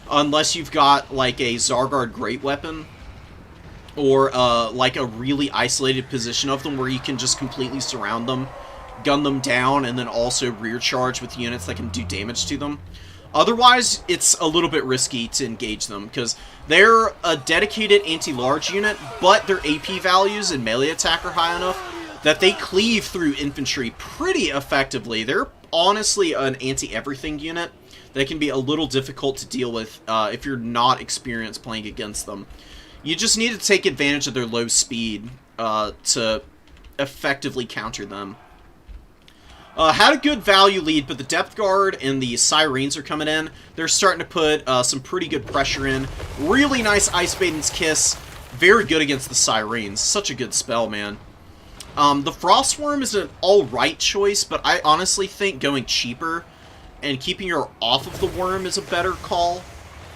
unless you've got like a Zargard great weapon, or like a really isolated position of them where you can just completely surround them, gun them down, and then also rear charge with units that can do damage to them. Otherwise, it's a little bit risky to engage them, because they're a dedicated anti-large unit, but their AP values and melee attack are high enough that they cleave through infantry pretty effectively. They're honestly an anti-everything unit that can be a little difficult to deal with if you're not experienced playing against them. You just need to take advantage of their low speed to effectively counter them. Had a good value lead, but the Depth Guard and the Sirens are coming in. They're starting to put some pretty good pressure in. Really nice Ice Maiden's Kiss. Very good against the Sirens. Such a good spell, man. The Frostworm is an alright choice, but I honestly think going cheaper and keeping her off of the worm is a better call.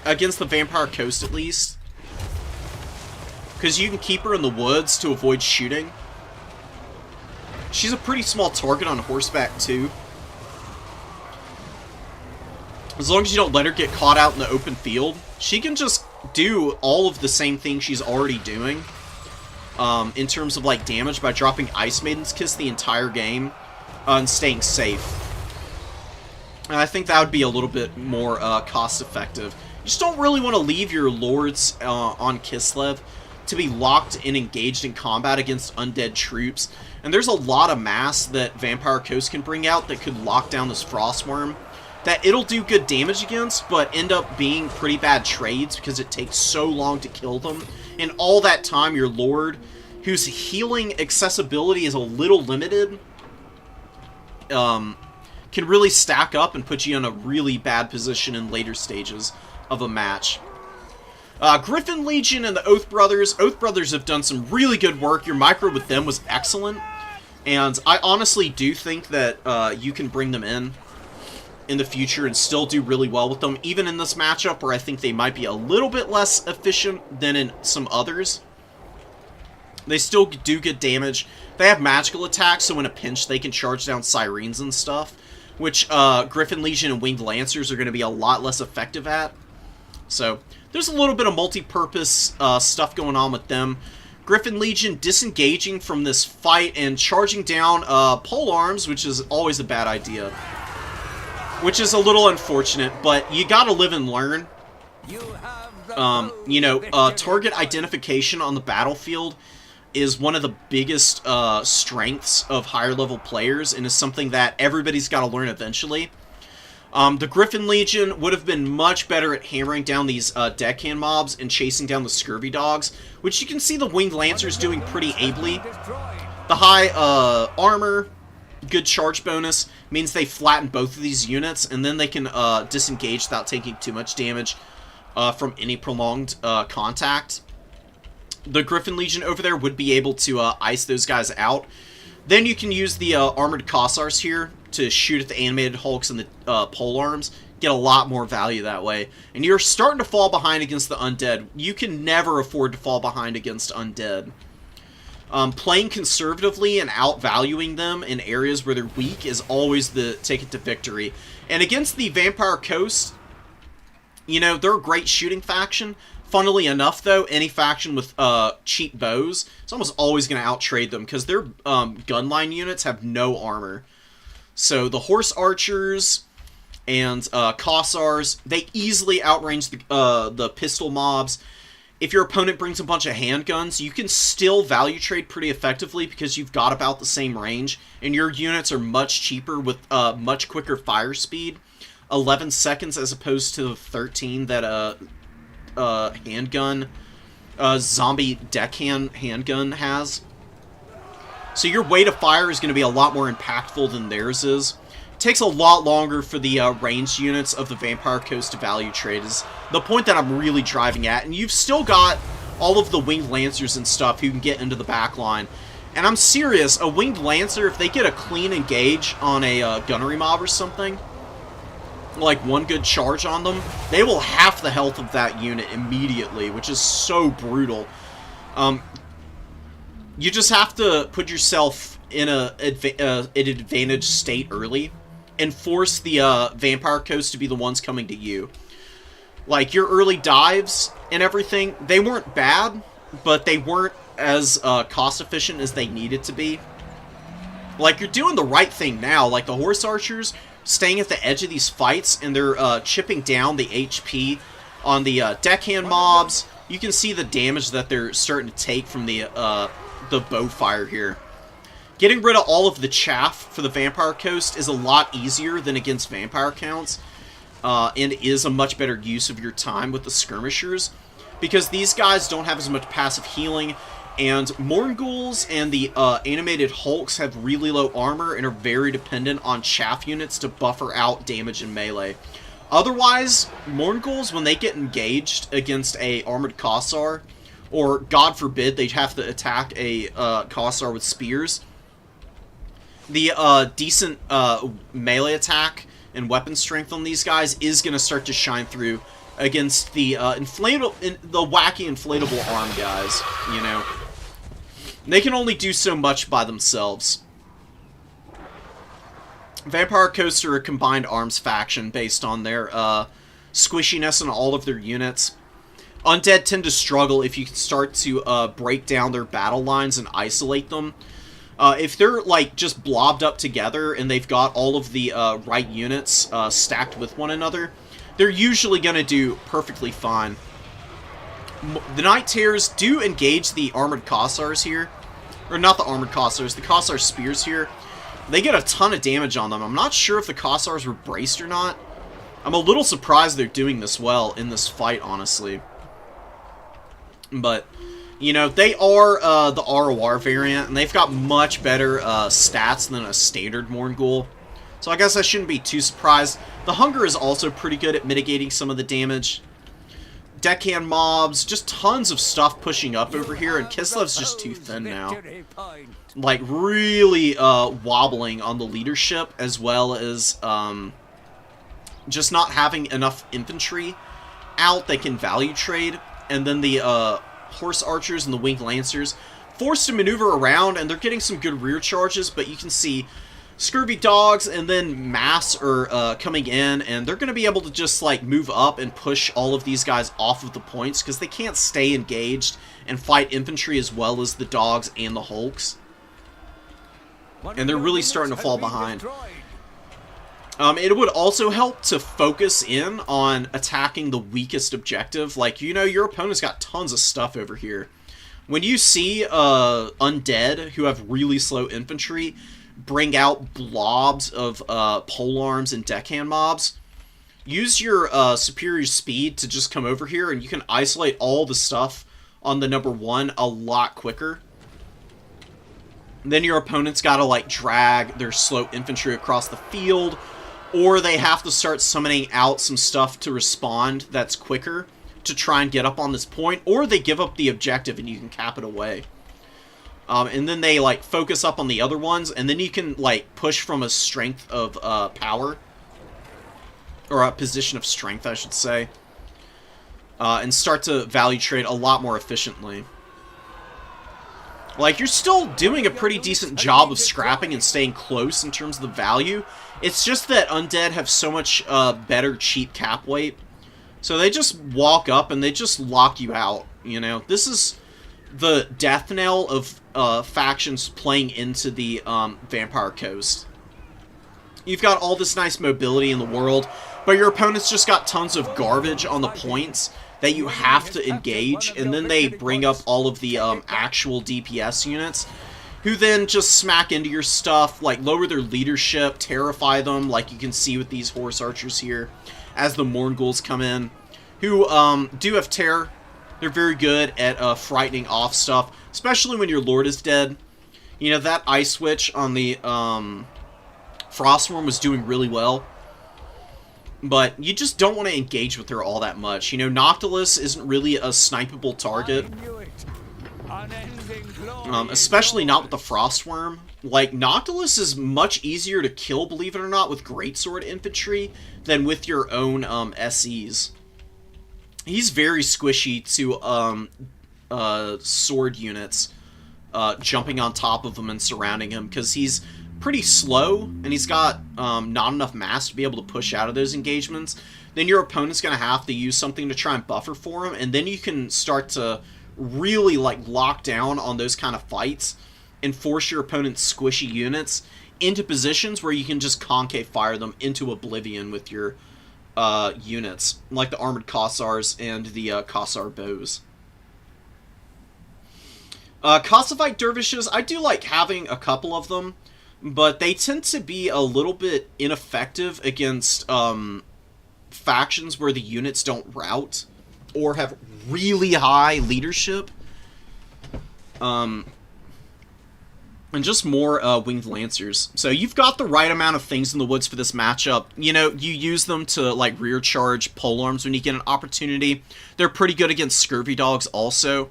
Against the Vampire Coast, at least. Because you can keep her in the woods to avoid shooting. She's a pretty small target on horseback, too. As long as you don't let her get caught out in the open field, she can just do all of the same things she's already doing. In terms of, like, damage by dropping Ice Maiden's Kiss the entire game and staying safe. And I think that would be a little bit more cost-effective. You just don't really want to leave your lords on Kislev to be locked and engaged in combat against undead troops. And there's a lot of mass that Vampire Coast can bring out that could lock down this Frostworm that it'll do good damage against, but end up being pretty bad trades because it takes so long to kill them. And all that time, your Lord, whose healing accessibility is a little limited, can really stack up and put you in a really bad position in later stages of a match. Griffin Legion and the Oath Brothers. Oath Brothers have done some really good work. Your micro with them was excellent. And I honestly do think that you can bring them in the future and still do really well with them, even in this matchup where I think they might be a little bit less efficient than in some others. They still do good damage. They have magical attacks, so in a pinch they can charge down Sirens and stuff, which Griffin Legion and Winged Lancers are going to be a lot less effective at. So there's a little bit of multi-purpose stuff going on with them. Griffin Legion disengaging from this fight and charging down polearms, which is always a bad idea. Which is a little unfortunate, but you gotta live and learn. Target identification on the battlefield is one of the biggest strengths of higher level players, and is something that everybody's gotta learn eventually. The Griffin Legion would have been much better at hammering down these deckhand mobs and chasing down the Scurvy Dogs, which you can see the Winged Lancers doing pretty ably. The high armor, good charge bonus, means they flatten both of these units, and then they can disengage without taking too much damage from any prolonged contact. The Griffin Legion over there would be able to ice those guys out. Then you can use the Armored Kossars here to shoot at the Animated Hulks and the polearms. Get a lot more value that way. And you're starting to fall behind against the undead. You can never afford to fall behind against undead. Playing conservatively and outvaluing them in areas where they're weak is always the ticket to victory. And against the Vampire Coast, they're a great shooting faction. Funnily enough, though, any faction with cheap bows is almost always going to outtrade them, because their gunline units have no armor. So the Horse Archers and Kossars, they easily outrange the pistol mobs. if your opponent brings a bunch of handguns, you can still value trade pretty effectively because you've got about the same range, and your units are much cheaper with much quicker fire speed. 11 seconds as opposed to the 13 that handgun, zombie deckhand handgun has. So your way to fire is going to be a lot more impactful than theirs is. It takes a lot longer for the ranged units of the Vampire Coast to value trade is the point that I'm really driving at. And you've still got all of the Winged Lancers and stuff who can get into the back line. And I'm serious, a Winged Lancer, if they get a clean engage on a gunnery mob or something, like one good charge on them, they will half the health of that unit immediately, which is so brutal. You just have to put yourself in an advantage state early and force the Vampire Coast to be the ones coming to you. Like, your early dives and everything, they weren't bad, but they weren't as cost-efficient as they needed to be. Like, you're doing the right thing now. Like, the Horse Archers staying at the edge of these fights, and they're chipping down the HP on the deckhand mobs. You can see the damage that they're starting to take from the bow fire here. Getting rid of all of the chaff for the Vampire Coast is a lot easier than against vampire counts, and is a much better use of your time with the skirmishers, because these guys don't have as much passive healing, and Mornghuls and the animated Hulks have really low armor and are very dependent on chaff units to buffer out damage in melee. Otherwise, Mornghuls, when they get engaged against a armored Kossar, or God forbid they'd have to attack a Kossar with spears, the decent melee attack and weapon strength on these guys is going to start to shine through against the the wacky inflatable arm guys, you know. They can only do so much by themselves. Vampire Coasts are a combined arms faction based on their squishiness in all of their units. Undead tend to struggle if you can start to break down their battle lines and isolate them. If they're, like, just blobbed up together and they've got all of the right units stacked with one another, they're usually going to do perfectly fine. The Night Terrors do engage the Armored Kossars here. Or not the Armored Kossars, the Kossar Spears here. They get a ton of damage on them. I'm not sure if the Kossars were braced or not. I'm a little surprised they're doing this well in this fight, honestly. But, you know, they are the ROR variant, and they've got much better stats than a standard Morngul. So I guess I shouldn't be too surprised. The Hunger is also pretty good at mitigating some of the damage. Deckhand mobs, just tons of stuff pushing up over here, and Kislev's just too thin now. Like, really wobbling on the leadership, as well as just not having enough infantry out that can value trade. And then the Horse Archers and the Winged Lancers forced to maneuver around, and they're getting some good rear charges, but you can see Scurvy Dogs and then Mass are coming in, and they're going to be able to just, like, move up and push all of these guys off of the points, because they can't stay engaged and fight infantry as well as the Dogs and the Hulks. And they're really starting to fall behind. It would also help to focus in on attacking the weakest objective. Like, you know, your opponent's got tons of stuff over here. When you see undead who have really slow infantry bring out blobs of polearms and deckhand mobs, use your superior speed to just come over here, and you can isolate all the stuff on the number 1 a lot quicker. Then your opponent's got to, like, drag their slow infantry across the field, or they have to start summoning out some stuff to respond that's quicker to try and get up on this point, or they give up the objective and you can cap it away. And then they, like, focus up on the other ones, and then you can, like, push from a strength of power, or a position of strength, I should say, and start to value trade a lot more efficiently. Like, you're still doing a pretty decent job of scrapping and staying close in terms of the value. It's just that undead have so much better cheap cap weight. So they just walk up and they just lock you out, you know? This is the death knell of factions playing into the Vampire Coast. You've got all this nice mobility in the world, but your opponent's just got tons of garbage on the points that you have to engage, and then they bring up all of the actual DPS units, who then just smack into your stuff, like lower their leadership, terrify them, like you can see with these horse archers here, as the Morngul's come in, who do have terror. They're very good at frightening off stuff, especially when your lord is dead. You know, that Ice Witch on the Frostworm was doing really well. But you just don't want to engage with her all that much. You know, Noctilus isn't really a snipeable target. Especially not with the Frostworm. Like, Noctilus is much easier to kill, believe it or not, with Greatsword Infantry than with your own SEs. He's very squishy to sword units jumping on top of him and surrounding him, because he's pretty slow, and he's got not enough mass to be able to push out of those engagements. Then your opponent's going to have to use something to try and buffer for him, and then you can start to really like lock down on those kind of fights and force your opponent's squishy units into positions where you can just concave fire them into oblivion with your units, like the Armored Kossars and the Kossar Bows. Kossovite Dervishes, I do like having a couple of them, but they tend to be a little bit ineffective against factions where the units don't rout or have really high leadership. And just more Winged Lancers. So you've got the right amount of things in the woods for this matchup. You know, you use them to, like, rear charge polearms when you get an opportunity. They're pretty good against Scurvy Dogs also.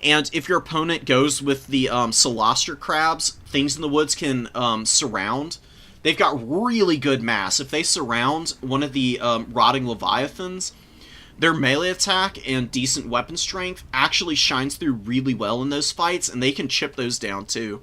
And if your opponent goes with the Solastro Crabs, things in the woods can surround. They've got really good mass. If they surround one of the Rotting Leviathans, their melee attack and decent weapon strength actually shines through really well in those fights, and they can chip those down too.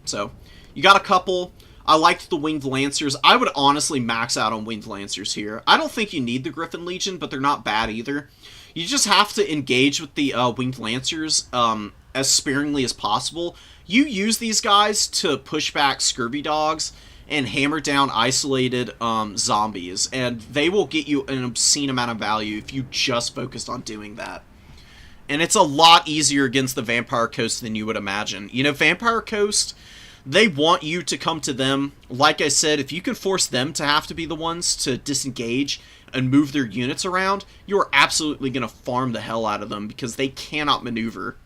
So, you got a couple. I liked the Winged Lancers. I would honestly max out on Winged Lancers here. I don't think you need the Griffin Legion, but they're not bad either. You just have to engage with the Winged Lancers as sparingly as possible. You use these guys to push back Scurvy Dogs and hammer down isolated zombies, and they will get you an obscene amount of value if you just focused on doing that. And it's a lot easier against the Vampire Coast than you would imagine. You know, Vampire Coast, they want you to come to them. Like I said, if you can force them to have to be the ones to disengage and move their units around, you are absolutely going to farm the hell out of them, because they cannot maneuver.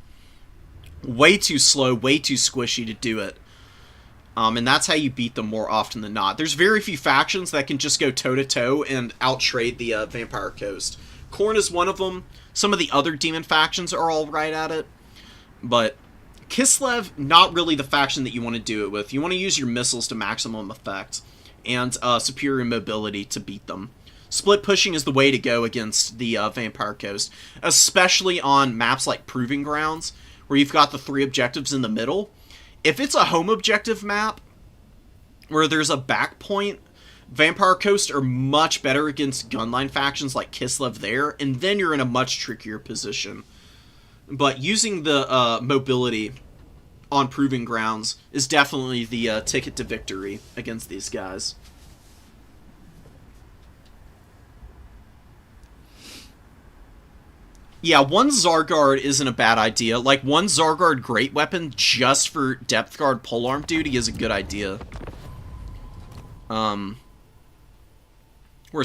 Way too slow, way too squishy to do it. And that's how you beat them more often than not. There's very few factions that can just go toe-to-toe and out-trade the Vampire Coast. Khorne is one of them. Some of the other demon factions are all right at it. But Kislev, not really the faction that you want to do it with. You want to use your missiles to maximum effect and superior mobility to beat them. Split pushing is the way to go against the Vampire Coast, especially on maps like Proving Grounds, where you've got the 3 objectives in the middle. If it's a home objective map where there's a back point, Vampire Coast are much better against gunline factions like Kislev there, and then you're in a much trickier position. But using the mobility on Proving Grounds is definitely the ticket to victory against these guys. Yeah, one Zargard isn't a bad idea. Like, one Zargard Great Weapon just for Depth Guard polearm duty is a good idea. Where's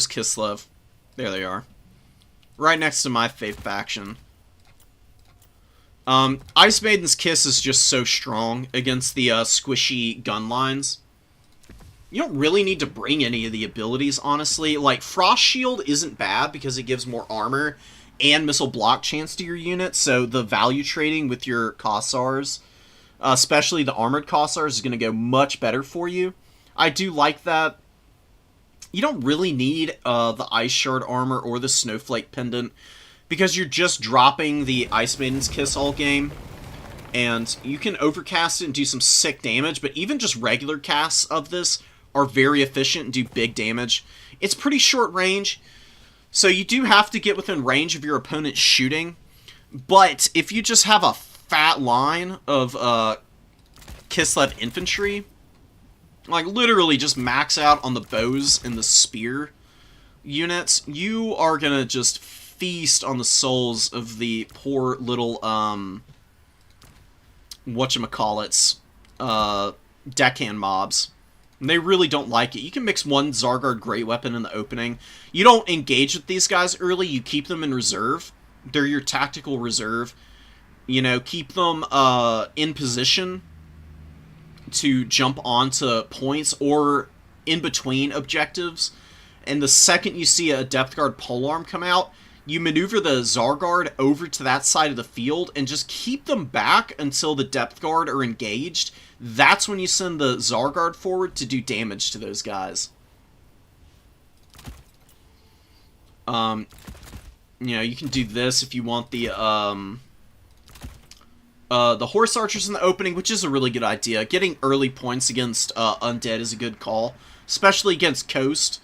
Kislev? There they are. Right next to my fave faction. Ice Maiden's Kiss is just so strong against the squishy gun lines. You don't really need to bring any of the abilities, honestly. Like, Frost Shield isn't bad because it gives more armor and missile block chance to your unit, so the value trading with your Kossars, especially the armored Kossars, is going to go much better for you. I do like that. You don't really need the Ice Shard armor or the Snowflake Pendant, because you're just dropping the Ice Maiden's Kiss all game, and you can overcast it and do some sick damage, but even just regular casts of this are very efficient and do big damage. It's pretty short range, so you do have to get within range of your opponent's shooting, but if you just have a fat line of Kislev infantry, like literally just max out on the bows and the spear, units, you are gonna just feast on the souls of the poor little, whatchamacallits, deckhand mobs. And they really don't like it. You can mix one Zargard Great Weapon in the opening. You don't engage with these guys early, you keep them in reserve. They're your tactical reserve. You know, keep them in position to jump onto points or in between objectives. And the second you see a Depth Guard polearm come out, you maneuver the Zargard over to that side of the field and just keep them back until the Depth Guard are engaged. That's when you send the Zargard forward to do damage to those guys. You know, you can do this if you want the Horse Archers in the opening, which is a really good idea. Getting early points against Undead is a good call, especially against Coast,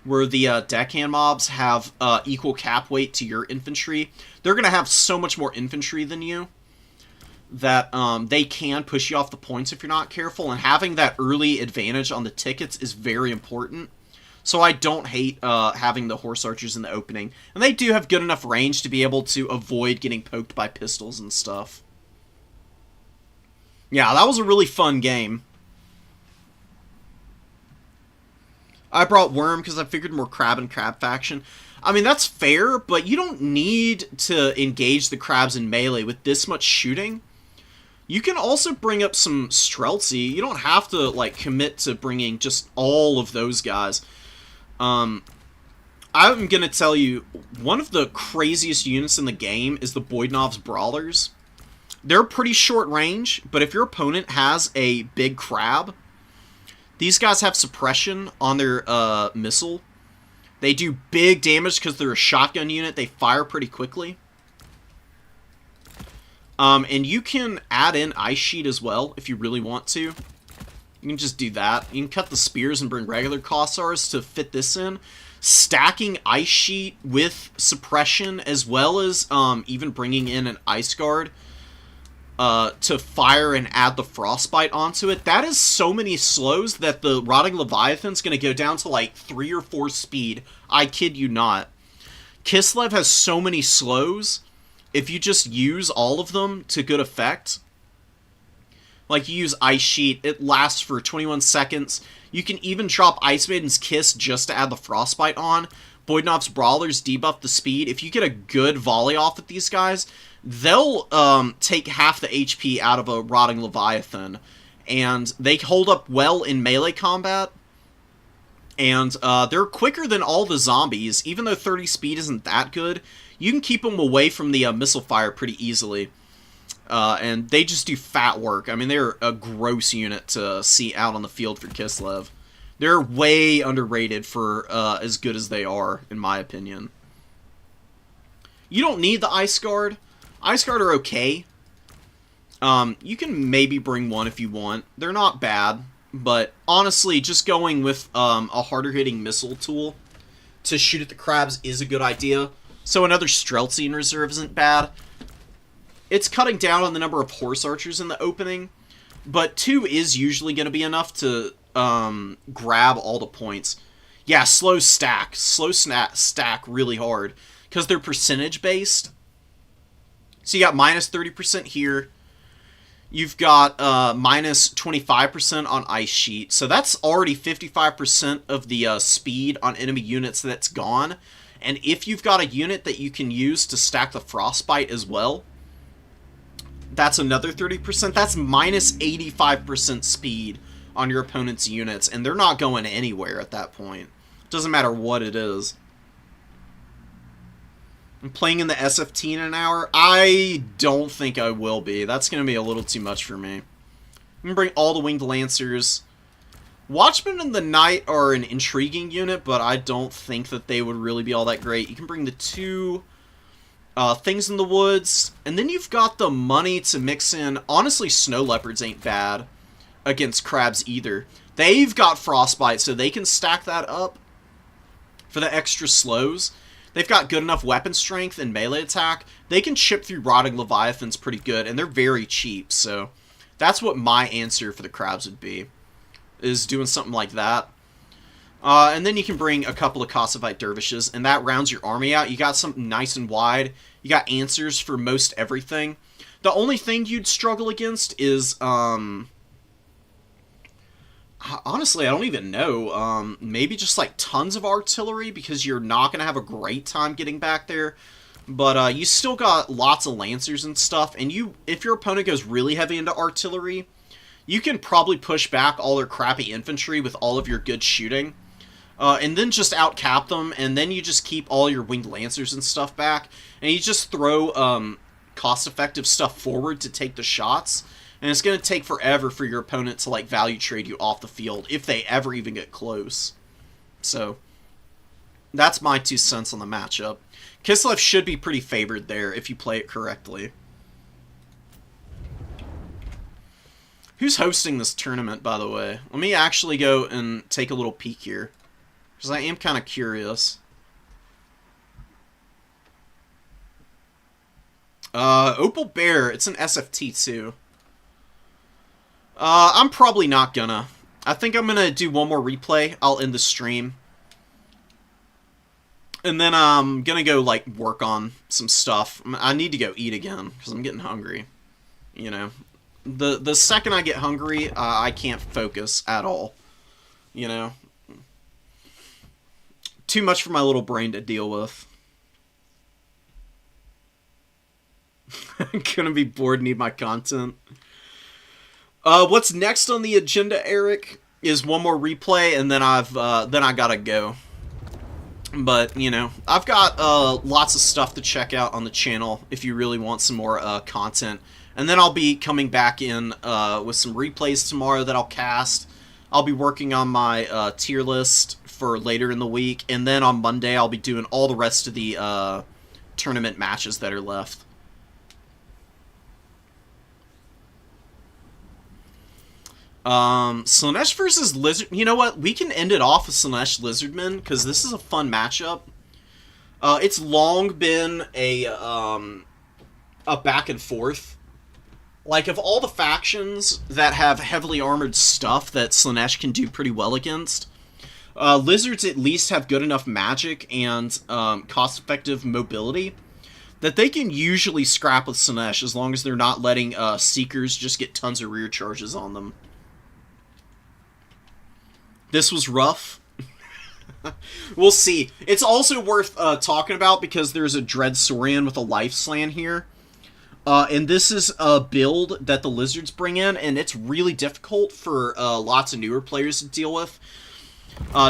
where the deckhand mobs have equal cap weight to your infantry. They're going to have so much more infantry than you that they can push you off the points if you're not careful, and having that early advantage on the tickets is very important. So I don't hate having the Horse Archers in the opening. And they do have good enough range to be able to avoid getting poked by pistols and stuff. Yeah, that was a really fun game. I brought Worm because I figured more Crab and Crab faction. I mean, that's fair, but you don't need to engage the Crabs in melee with this much shooting. You can also bring up some Streltsy. You don't have to, like, commit to bringing just all of those guys. I'm gonna tell you, one of the craziest units in the game is the Boydnov's Brawlers. They're pretty short range, but if your opponent has a big crab, these guys have suppression on their missile. They do big damage because they're a shotgun unit. They fire pretty quickly. And you can add in Ice Sheet as well if you really want to. You can just do that. You can cut the spears and bring regular Kossars to fit this in. Stacking Ice Sheet with suppression as well as even bringing in an Ice Guard to fire and add the Frostbite onto it. That is so many slows that the Rotting Leviathan's going to go down to like 3 or 4 speed. I kid you not. Kislev has so many slows. If you just use all of them to good effect, like you use Ice Sheet, it lasts for 21 seconds. You can even drop Ice Maiden's Kiss just to add the Frostbite on. Boydnov's Brawlers debuff the speed. If you get a good volley off at these guys, they'll take half the HP out of a Rotting Leviathan. And they hold up well in melee combat. And they're quicker than all the zombies. Even though 30 speed isn't that good, you can keep them away from the missile fire pretty easily. And they just do fat work. I mean, they're a gross unit to see out on the field for Kislev. They're way underrated for as good as they are, in my opinion. You don't need the Ice Guard. Ice Guard are okay. You can maybe bring one if you want. They're not bad. But honestly, just going with a harder-hitting missile tool to shoot at the crabs is a good idea. So another Streltsy in reserve isn't bad. It's cutting down on the number of Horse Archers in the opening, but 2 is usually going to be enough to grab all the points. Yeah, slow stack. Stack really hard, because they're percentage-based. So you got minus 30% here. You've got minus 25% on Ice Sheet. So that's already 55% of the speed on enemy units that's gone. And if you've got a unit that you can use to stack the Frostbite as well, that's another 30%. That's minus 85% speed on your opponent's units. And they're not going anywhere at that point. Doesn't matter what it is. I'm playing in the SFT in an hour. I don't think I will be. That's going to be a little too much for me. I'm going to bring all the Winged Lancers. Watchmen in the Night are an intriguing unit, but I don't think that they would really be all that great. You can bring the 2 Things in the Woods, and then you've got the money to mix in. Honestly, Snow Leopards ain't bad against crabs either. They've got Frostbite, so they can stack that up for the extra slows. They've got good enough weapon strength and melee attack. They can chip through Rotting Leviathans pretty good, and they're very cheap, so that's what my answer for the crabs would be, is doing something like that. And then you can bring a couple of Kossovite dervishes, and that rounds your army out. You got something nice and wide. You got answers for most everything. The only thing you'd struggle against is, honestly, I don't even know. Maybe just like tons of artillery, because you're not going to have a great time getting back there. But you still got lots of lancers and stuff, and if your opponent goes really heavy into artillery, you can probably push back all their crappy infantry with all of your good shooting. And then just outcap them, and then you just keep all your winged lancers and stuff back, and you just throw cost-effective stuff forward to take the shots, and it's going to take forever for your opponent to like value trade you off the field, if they ever even get close. So, that's my 2 cents on the matchup. Kislev should be pretty favored there if you play it correctly. Who's hosting this tournament, by the way? Let me actually go and take a little peek here, because I am kind of curious. Opal Bear, it's an SFT too. I'm probably not gonna. I think I'm gonna do one more replay. I'll end the stream. And then I'm gonna go, like, work on some stuff. I need to go eat again, because I'm getting hungry. You know. The second I get hungry, I can't focus at all. You know. Too much for my little brain to deal with. I'm gonna be bored, need my content. What's next on the agenda, Eric, is one more replay, and then I gotta go. But, you know, I've got lots of stuff to check out on the channel if you really want some more content. And then I'll be coming back in with some replays tomorrow that I'll cast. I'll be working on my tier list for later in the week, and then on Monday I'll be doing all the rest of the tournament matches that are left. Slaanesh versus Lizard. You know what? We can end it off with Slaanesh Lizardmen, because this is a fun matchup. It's long been a back and forth. Like, of all the factions that have heavily armored stuff that Slaanesh can do pretty well against, Lizards at least have good enough magic and cost-effective mobility that they can usually scrap with Slaanesh as long as they're not letting Seekers just get tons of rear charges on them. This was rough. We'll see. It's also worth talking about because there's a Dread Saurian with a Life Slan here. And this is a build that the Lizards bring in, and it's really difficult for lots of newer players to deal with.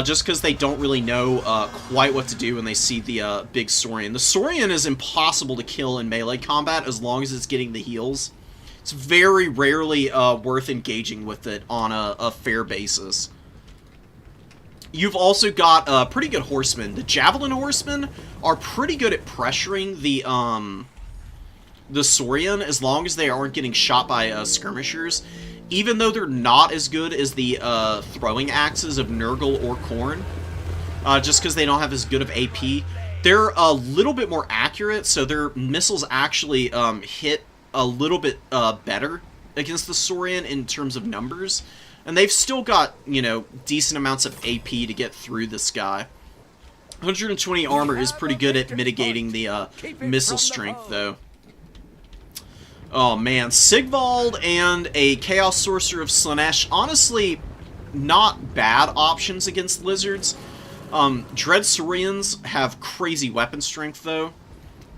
Just because they don't really know quite what to do when they see the big Saurian. The Saurian is impossible to kill in melee combat as long as it's getting the heals. It's very rarely worth engaging with it on a fair basis. You've also got pretty good horsemen. The Javelin horsemen are pretty good at pressuring the Saurian as long as they aren't getting shot by skirmishers, even though they're not as good as the throwing axes of Nurgle or Khorne, just because they don't have as good of AP. They're a little bit more accurate, so their missiles actually hit a little bit better against the Saurian in terms of numbers. And they've still got, you know, decent amounts of AP to get through this guy. 120 armor is pretty good at mitigating the missile strength, though. Oh, man. Sigvald and a Chaos Sorcerer of Slaanesh, honestly, not bad options against Lizards. Dread Saurians have crazy weapon strength, though.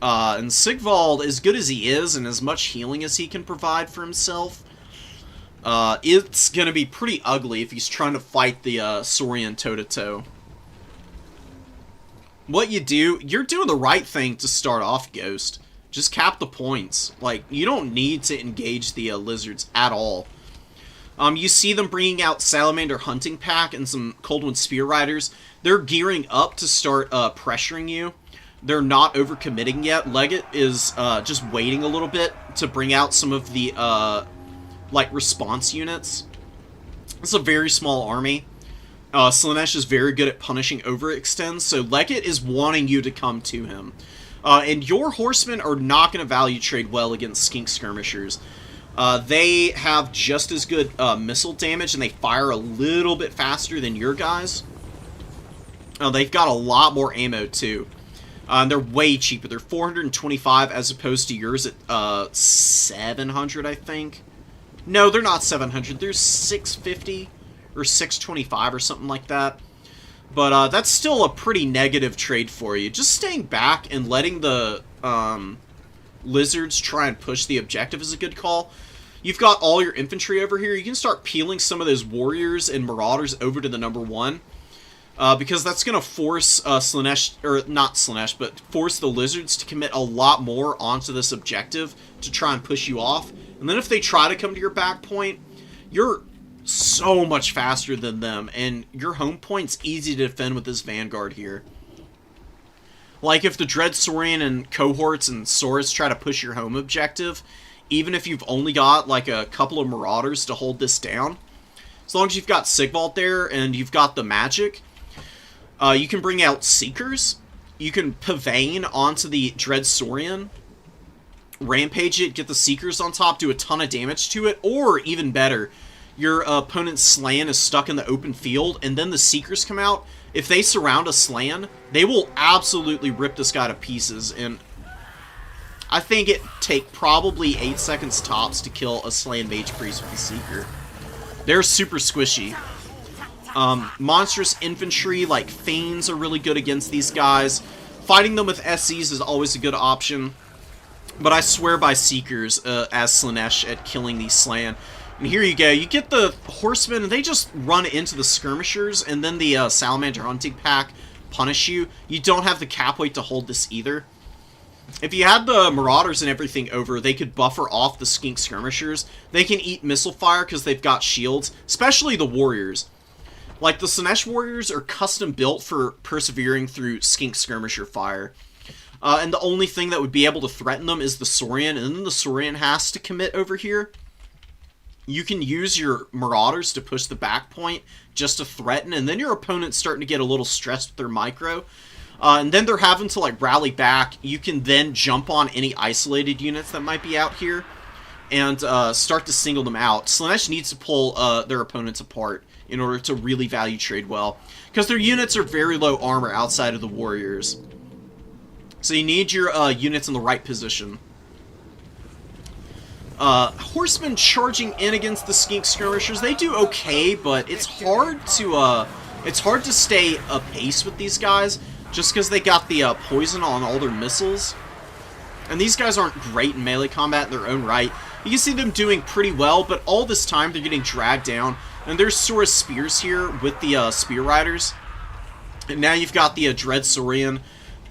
And Sigvald, as good as he is, and as much healing as he can provide for himself, it's going to be pretty ugly if he's trying to fight the Saurian toe-to-toe. What you do, you're doing the right thing to start off, Ghost. Just cap the points. Like, you don't need to engage the Lizards at all. You see them bringing out Salamander Hunting Pack and some Coldwind Spear Riders. They're gearing up to start pressuring you. They're not overcommitting yet. Leggett is just waiting a little bit to bring out some of the like response units. It's a very small army. Slaanesh is very good at punishing overextends, so Leggett is wanting you to come to him. And your horsemen are not going to value trade well against Skink Skirmishers. They have just as good missile damage, and they fire a little bit faster than your guys. They've got a lot more ammo, too. And they're way cheaper. They're 425 as opposed to yours at 700, I think. No, they're not 700. They're 650 or 625 or something like that. But that's still a pretty negative trade for you. Just staying back and letting the lizards try and push the objective is a good call. You've got all your infantry over here. You can start peeling some of those warriors and marauders over to the number 1. Because that's going to force Slaanesh, or not Slaanesh, but force the lizards to commit a lot more onto this objective to try and push you off. And then if they try to come to your back point, you're so much faster than them, and your home point's easy to defend with this vanguard here. Like if the Dread Saurian and cohorts and Saurus try to push your home objective, even if you've only got like a couple of marauders to hold this down, as long as you've got Sigvald there and you've got the magic, you can bring out Seekers. You can Pavane onto the Dread Saurian, rampage it, get the Seekers on top, do a ton of damage to it, or even better, your opponent's Slan is stuck in the open field, and then the Seekers come out. If they surround a Slan, they will absolutely rip this guy to pieces, and I think it take probably 8 seconds tops to kill a Slan Mage Priest with a Seeker. They're super squishy. Monstrous infantry like Thanes are really good against these guys. Fighting them with SCs is always a good option. But I swear by Seekers as Slaanesh at killing these Slan. And here you go. You get the Horsemen, and they just run into the Skirmishers, and then the Salamander Hunting Pack punish you. You don't have the cap weight to hold this either. If you had the Marauders and everything over, they could buffer off the Skink Skirmishers. They can eat missile fire because they've got shields, especially the Warriors. Like, the Slaanesh Warriors are custom built for persevering through Skink Skirmisher fire. And the only thing that would be able to threaten them is the Saurian, and then the Saurian has to commit over here. You can use your Marauders to push the back point just to threaten, and then your opponent's starting to get a little stressed with their micro. And then they're having to, like, rally back. You can then jump on any isolated units that might be out here and start to single them out. Slaanesh needs to pull their opponents apart in order to really value trade well, because their units are very low armor outside of the Warriors. So you need your units in the right position. Horsemen charging in against the Skink Skirmishers, they do okay, but it's hard to stay apace with these guys, just because they got the poison on all their missiles. And these guys aren't great in melee combat in their own right. You can see them doing pretty well, but all this time they're getting dragged down. And there's Saurus Spears here with the Spear Riders. And now you've got the Dread Saurian.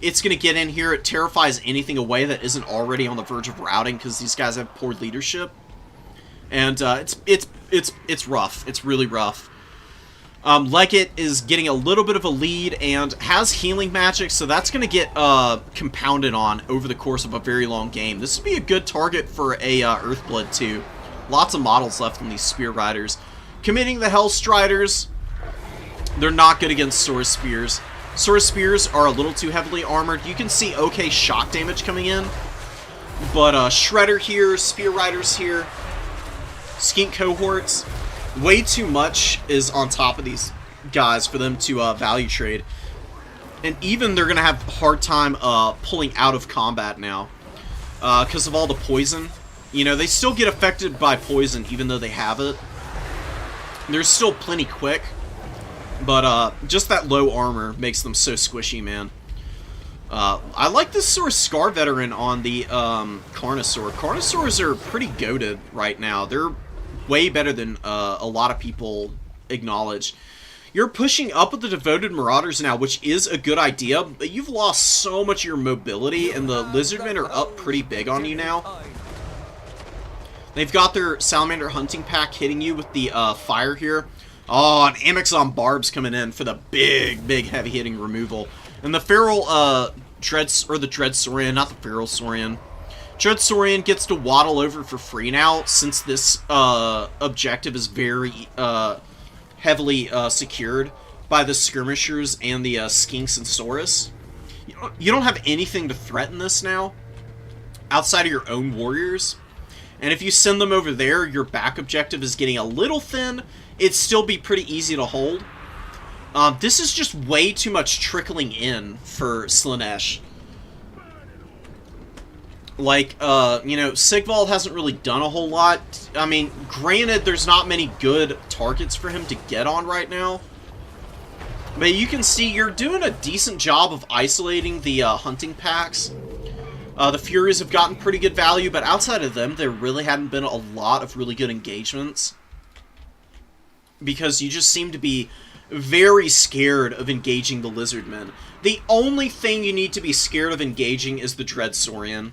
It's going to get in here. It terrifies anything away that isn't already on the verge of routing, because these guys have poor leadership. And it's rough. It's really rough. Leggett is getting a little bit of a lead and has healing magic, so that's going to get compounded on over the course of a very long game. This would be a good target for a Earthblood too. Lots of models left on these Spear Riders. Committing the Hellstriders, they're not good against Saurus Spears. Saurus Spears are a little too heavily armored. You can see okay shock damage coming in, but Shredder here, Spear Riders here, Skink Cohorts, way too much is on top of these guys for them to value trade. And even they're going to have a hard time pulling out of combat now because of all the poison. You know, they still get affected by poison even though they have it. They're still plenty quick, but just that low armor makes them so squishy, man. I like this sort of Scar Veteran on the Carnosaur. Carnosaurs are pretty goated right now. They're way better than a lot of people acknowledge. You're pushing up with the Devoted Marauders now, which is a good idea, but you've lost so much of your mobility, and the Lizardmen are up pretty big on you now. They've got their Salamander Hunting Pack hitting you with the fire here. Oh, and Amazon Barbs coming in for the big heavy-hitting removal. And the Feral Dread Saurian, not the Feral Saurian. Dread Saurian gets to waddle over for free now, since this objective is very heavily secured by the Skirmishers and the Skinks and Saurus. You don't have anything to threaten this now, outside of your own warriors. And if you send them over there, your back objective is getting a little thin. It'd still be pretty easy to hold. This is just way too much trickling in for Slaanesh. Like, you know, Sigvald hasn't really done a whole lot. I mean, granted, there's not many good targets for him to get on right now. But you can see you're doing a decent job of isolating the hunting packs. The Furies have gotten pretty good value, but outside of them, there really hadn't been a lot of really good engagements. Because you just seem to be very scared of engaging the Lizardmen. The only thing you need to be scared of engaging is the Dread Saurian.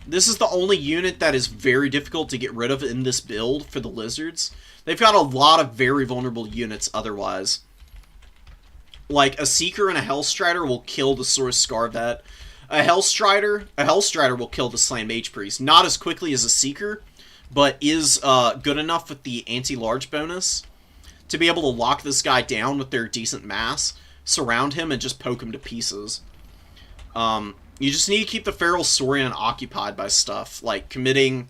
This is the only unit that is very difficult to get rid of in this build for the Lizards. They've got a lot of very vulnerable units otherwise. Like, a Seeker and a Hellstrider will kill the Saurus Scarvet. A Hellstrider will kill the Slam Mage Priest. Not as quickly as a Seeker, but is good enough with the anti-large bonus to be able to lock this guy down with their decent mass, surround him, and just poke him to pieces. You just need to keep the Feral Saurian occupied by stuff, like committing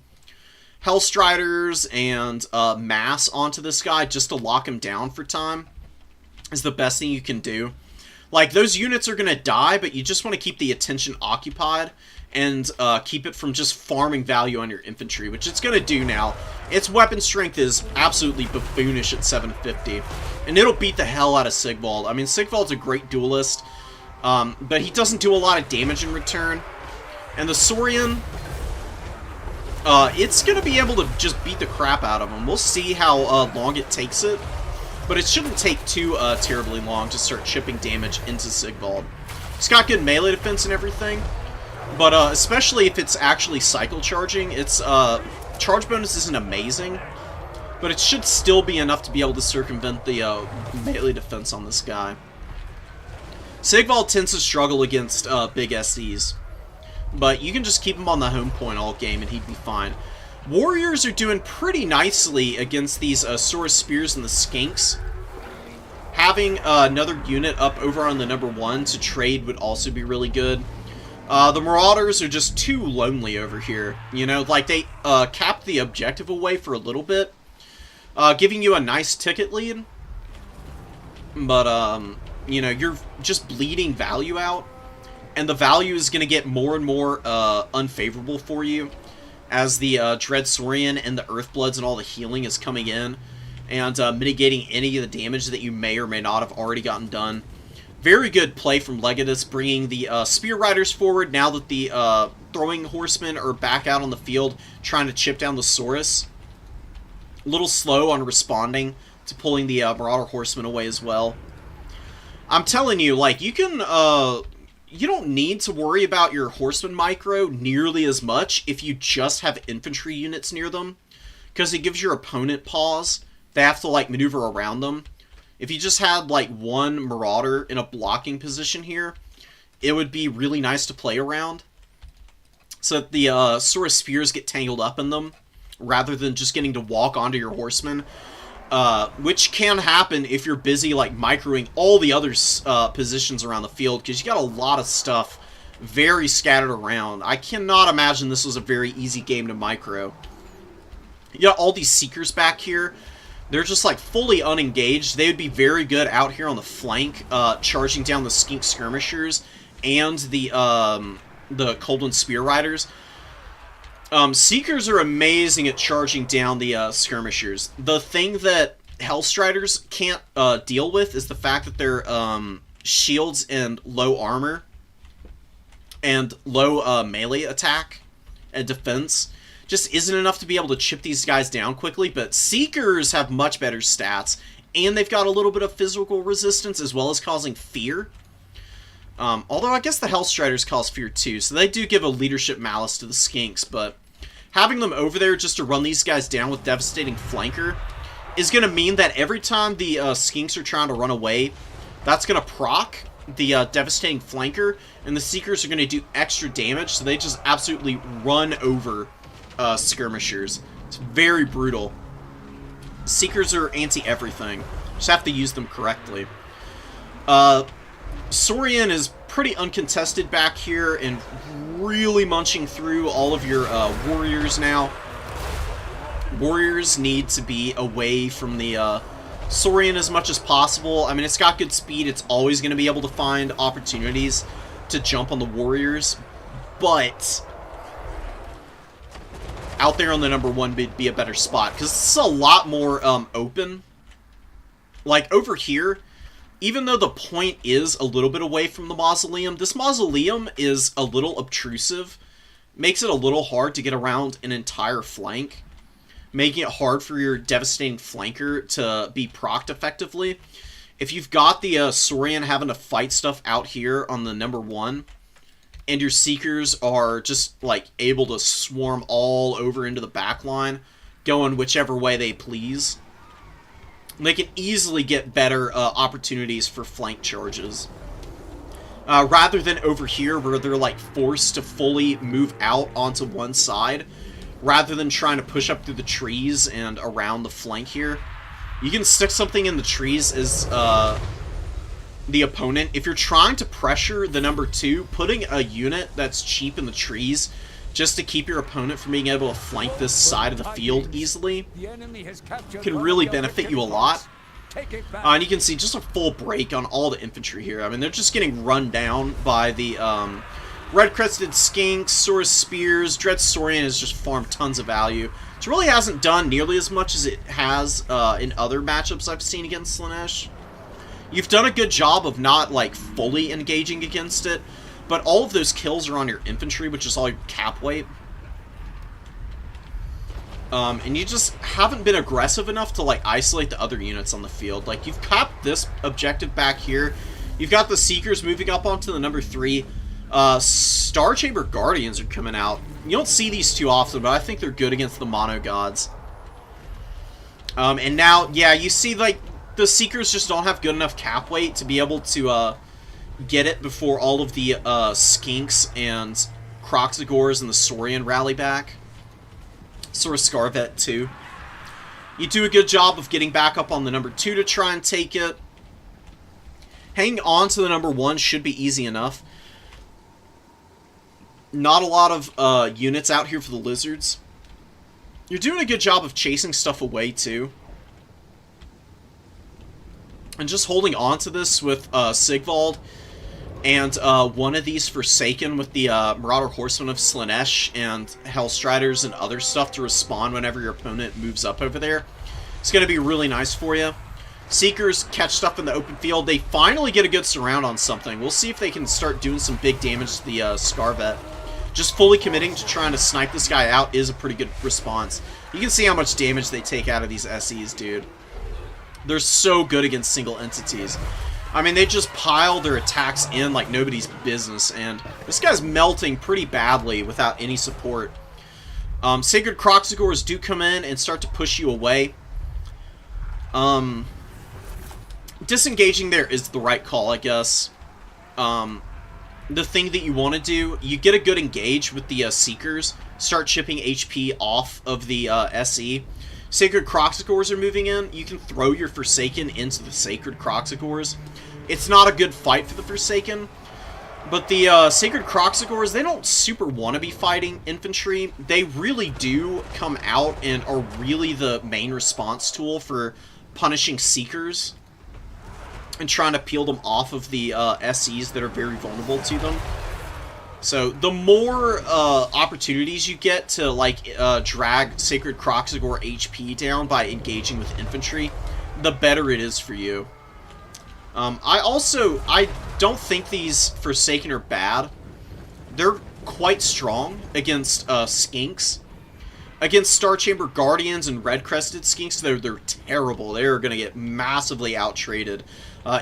Hellstriders and mass onto this guy just to lock him down for time is the best thing you can do. Like, those units are going to die, but you just want to keep the attention occupied and keep it from just farming value on your infantry, which it's going to do now. Its weapon strength is absolutely buffoonish at 750, and it'll beat the hell out of Sigvald. I mean, Sigvald's a great duelist, but he doesn't do a lot of damage in return. And the Saurian, it's going to be able to just beat the crap out of him. We'll see how long it takes it, but it shouldn't take too terribly long to start chipping damage into Sigvald. He's got good melee defense and everything, but especially if it's actually cycle charging, its charge bonus isn't amazing, but it should still be enough to be able to circumvent the melee defense on this guy. Sigvald tends to struggle against big SDs, but you can just keep him on the home point all game and he'd be fine. Warriors are doing pretty nicely against these Saurus Spears and the Skinks. Having another unit up over on the number 1 to trade would also be really good. The Marauders are just too lonely over here. You know, like, they capped the objective away for a little bit, giving you a nice ticket lead. But, you know, you're just bleeding value out, and the value is going to get more and more unfavorable for you as the Dread Saurian and the Earthbloods and all the healing is coming in and mitigating any of the damage that you may or may not have already gotten done. Very good play from Legatus, bringing the Spear Riders forward now that the Throwing Horsemen are back out on the field trying to chip down the Saurus. A little slow on responding to pulling the Marauder Horsemen away as well. I'm telling you, like, you can, you don't need to worry about your Horseman micro nearly as much if you just have infantry units near them, because it gives your opponent pause. They have to, like, maneuver around them. If you just had, like, one Marauder in a blocking position here, it would be really nice to play around, so that the Saurus Spears get tangled up in them, rather than just getting to walk onto your Horsemen. Which can happen if you're busy, like, microing all the other positions around the field, because you got a lot of stuff very scattered around. I cannot imagine this was a very easy game to micro. You got all these Seekers back here. They're just, like, fully unengaged. They would be very good out here on the flank, charging down the Skink Skirmishers and the Coldwind Spear Riders. Seekers are amazing at charging down the Skirmishers. The thing that Hellstriders can't deal with is the fact that their shields and low armor and low melee attack and defense just isn't enough to be able to chip these guys down quickly, but Seekers have much better stats, and they've got a little bit of physical resistance as well as causing fear. Although I guess the Hellstriders cause fear too, so they do give a leadership malice to the Skinks, but having them over there just to run these guys down with Devastating Flanker is going to mean that every time the Skinks are trying to run away, that's going to proc the Devastating Flanker, and the Seekers are going to do extra damage, so they just absolutely run over Skirmishers. It's very brutal. Seekers are anti-everything. Just have to use them correctly. Saurian is pretty uncontested back here and really munching through all of your Warriors now. Warriors need to be away from the Saurian as much as possible. I mean, it's got good speed. It's always going to be able to find opportunities to jump on the warriors. But out there on the number 1 would be a better spot, because this is a lot more open. Like, over here, even though the point is a little bit away from the mausoleum, this mausoleum is a little obtrusive. Makes it a little hard to get around an entire flank, making it hard for your devastating flanker to be procced effectively. If you've got the Saurian having to fight stuff out here on the number 1, and your Seekers are just, like, able to swarm all over into the back line, going whichever way they please, they can easily get better opportunities for flank charges. Rather than over here, where they're, like, forced to fully move out onto one side, rather than trying to push up through the trees and around the flank here, you can stick something in the trees as the opponent. If you're trying to pressure the number 2, putting a unit that's cheap in the trees just to keep your opponent from being able to flank this side of the field easily can really benefit you a lot. And you can see just a full break on all the infantry here. I mean, they're just getting run down by the Red-Crested Skinks, Saurus Spears. Dread Saurian has just farmed tons of value. It really hasn't done nearly as much as it has in other matchups I've seen against Slaanesh. You've done a good job of not, like, fully engaging against it, but all of those kills are on your infantry, which is all your cap weight. And you just haven't been aggressive enough to, like, isolate the other units on the field. Like, you've capped this objective back here. You've got the Seekers moving up onto the number 3. Star Chamber Guardians are coming out. You don't see these too often, but I think they're good against the Mono Gods. And now, yeah, you see, like, the Seekers just don't have good enough cap weight to be able to get it before all of the Skinks and Kroxigors and the Saurian rally back. Saurus Scarvet, too. You do a good job of getting back up on the number 2 to try and take it. Hanging on to the number 1 should be easy enough. Not a lot of units out here for the Lizards. You're doing a good job of chasing stuff away, too. And just holding on to this with Sigvald and one of these Forsaken with the Marauder Horsemen of Slaanesh and Hellstriders and other stuff to respond whenever your opponent moves up over there. It's going to be really nice for you. Seekers catch stuff in the open field. They finally get a good surround on something. We'll see if they can start doing some big damage to the Scarvet. Just fully committing to trying to snipe this guy out is a pretty good response. You can see how much damage they take out of these SEs, dude. They're so good against single entities. I mean, they just pile their attacks in like nobody's business, and this guy's melting pretty badly without any support. Sacred Kroxigors do come in and start to push you away. Disengaging there is the right call, I guess. The thing that you want to do, you get a good engage with the Seekers, start chipping HP off of the SE. Sacred Kroxigors are moving in. You can throw your Forsaken into the Sacred Kroxigors. It's not a good fight for the Forsaken, but the Sacred Kroxigors, they don't super want to be fighting infantry. They really do come out and are really the main response tool for punishing Seekers and trying to peel them off of the SEs that are very vulnerable to them. So the more opportunities you get to like drag Sacred Kroxigor HP down by engaging with infantry, the better it is for you. I don't think these Forsaken are bad. They're quite strong against Skinks. Against Star Chamber Guardians and Red-Crested Skinks, they're terrible. They're going to get massively out-traded.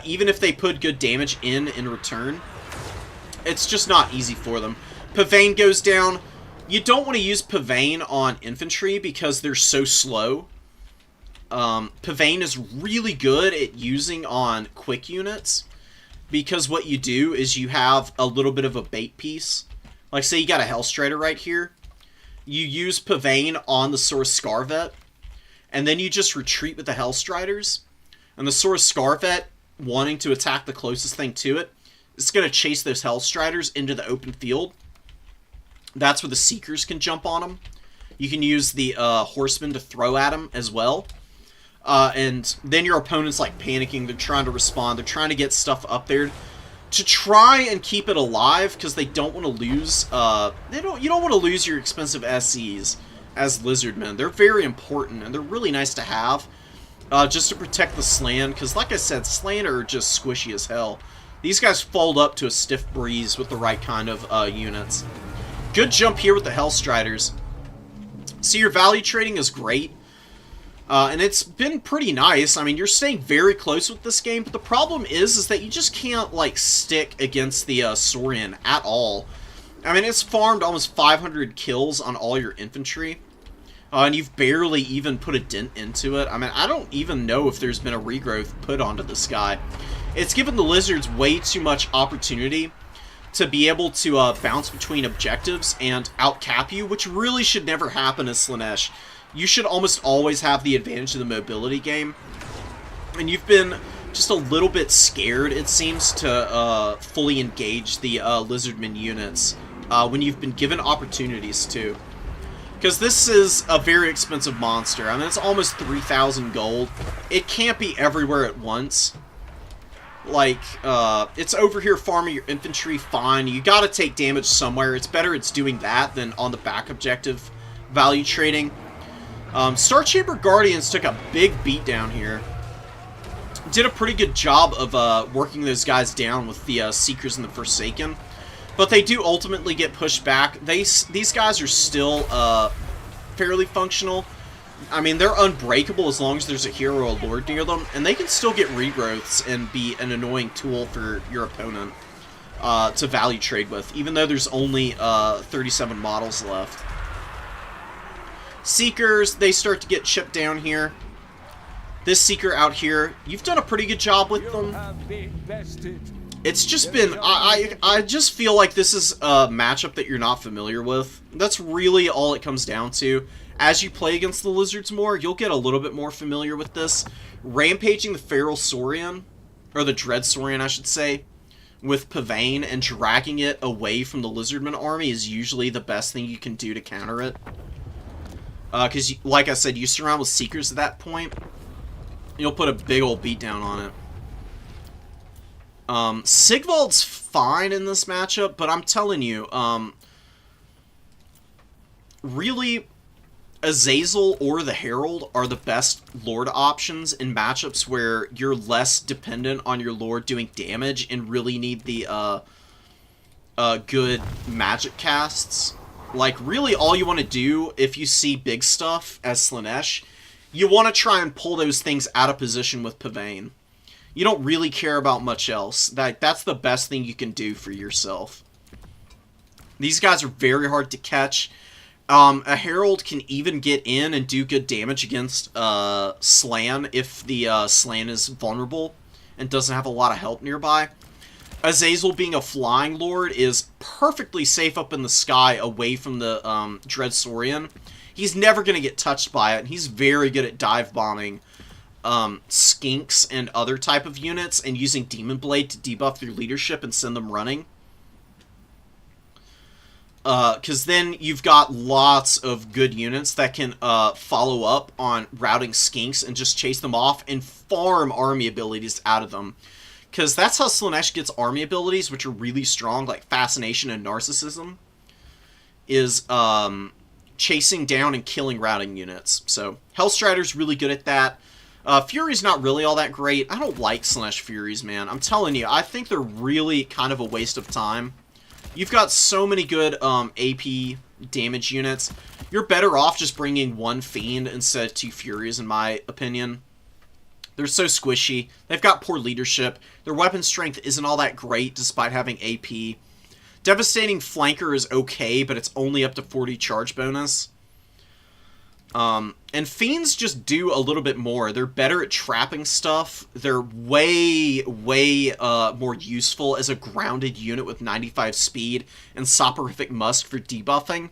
Even if they put good damage in return, it's just not easy for them. Pavane goes down. You don't want to use Pavane on infantry because they're so slow. Pavane is really good at using on quick units because what you do is you have a little bit of a bait piece. Like, say you got a Hellstrider right here. You use Pavane on the Saurus Scarvet, and then you just retreat with the Hellstriders. And the Saurus Scarvet, wanting to attack the closest thing to it, it's going to chase those Hellstriders into the open field. That's where the Seekers can jump on them. You can use the Horsemen to throw at them as well. and then your opponent's like panicking. They're trying to respond. They're trying to get stuff up there to try and keep it alive because they don't want to lose. You don't want to lose your expensive SEs as Lizardmen. They're very important and they're really nice to have, just to protect the Slan. Because like I said, Slan are just squishy as hell. These guys fold up to a stiff breeze with the right kind of units. Good jump here with the Hellstriders. So your value trading is great. And it's been pretty nice. I mean, you're staying very close with this game, but the problem is that you just can't, like, stick against the Saurian at all. I mean, it's farmed almost 500 kills on all your infantry, and you've barely even put a dent into it. I mean, I don't even know if there's been a regrowth put onto this guy. It's given the Lizards way too much opportunity to be able to bounce between objectives and outcap you, which really should never happen as Slaanesh. You should almost always have the advantage of the mobility game. And you've been just a little bit scared, it seems, to fully engage the Lizardmen units when you've been given opportunities to. Because this is a very expensive monster. I mean, it's almost 3,000 gold. It can't be everywhere at once. Like, it's over here farming your infantry, fine. You gotta take damage somewhere. It's better it's doing that than on the back objective value trading. Star Chamber Guardians took a big beat down here. Did a pretty good job of working those guys down with the Seekers and the Forsaken. But they do ultimately get pushed back. These guys are still fairly functional. I mean, they're unbreakable as long as there's a hero or a lord near them. And they can still get regrowths and be an annoying tool for your opponent to value trade with. Even though there's only 37 models left. Seekers, they start to get chipped down here. This Seeker out here, you've done a pretty good job with them. It's just been, I just feel like this is a matchup that you're not familiar with. That's really all it comes down to. As you play against the Lizards more, you'll get a little bit more familiar with this. Rampaging the Feral Saurian, or the Dread Saurian I should say, with Pavane and dragging it away from the Lizardman army is usually the best thing you can do to counter it. Because, like I said, you surround with Seekers at that point. You'll put a big old beat down on it. Sigvald's fine in this matchup, but I'm telling you, really, Azazel or the Herald are the best Lord options in matchups where you're less dependent on your Lord doing damage and really need the good magic casts. Like, really, all you want to do if you see big stuff as Slaanesh, you want to try and pull those things out of position with Pavane. You don't really care about much else. That's the best thing you can do for yourself. These guys are very hard to catch. A Herald can even get in and do good damage against Slan if the Slan is vulnerable and doesn't have a lot of help nearby. Azazel, being a flying lord, is perfectly safe up in the sky away from the Dread Saurian. He's never going to get touched by it, and he's very good at dive bombing skinks and other type of units and using Demon Blade to debuff their leadership and send them running. Because then you've got lots of good units that can follow up on routing skinks and just chase them off and farm army abilities out of them. Because that's how Slaanesh gets army abilities, which are really strong, like Fascination and Narcissism, is chasing down and killing routing units. So Hellstrider's really good at that. Fury's not really all that great. I don't like Slaanesh Furies, man. I'm telling you, I think they're really kind of a waste of time. You've got so many good AP damage units. You're better off just bringing one Fiend instead of two Furies, in my opinion. They're so squishy. They've got poor leadership. Their weapon strength isn't all that great despite having AP. Devastating Flanker is okay, but it's only up to 40 charge bonus. And Fiends just do a little bit more. They're better at trapping stuff. They're way more useful as a grounded unit with 95 speed and Soporific Musk for debuffing.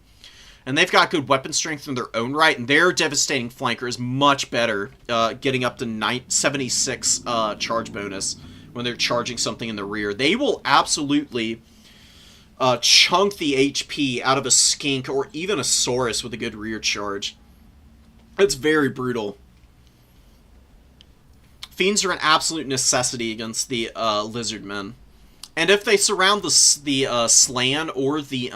And they've got good weapon strength in their own right, and their Devastating Flanker is much better, getting up to 76 charge bonus when they're charging something in the rear. They will absolutely chunk the HP out of a Skink or even a Saurus with a good rear charge. It's very brutal. Fiends are an absolute necessity against the lizard men. And if they surround the Slan or the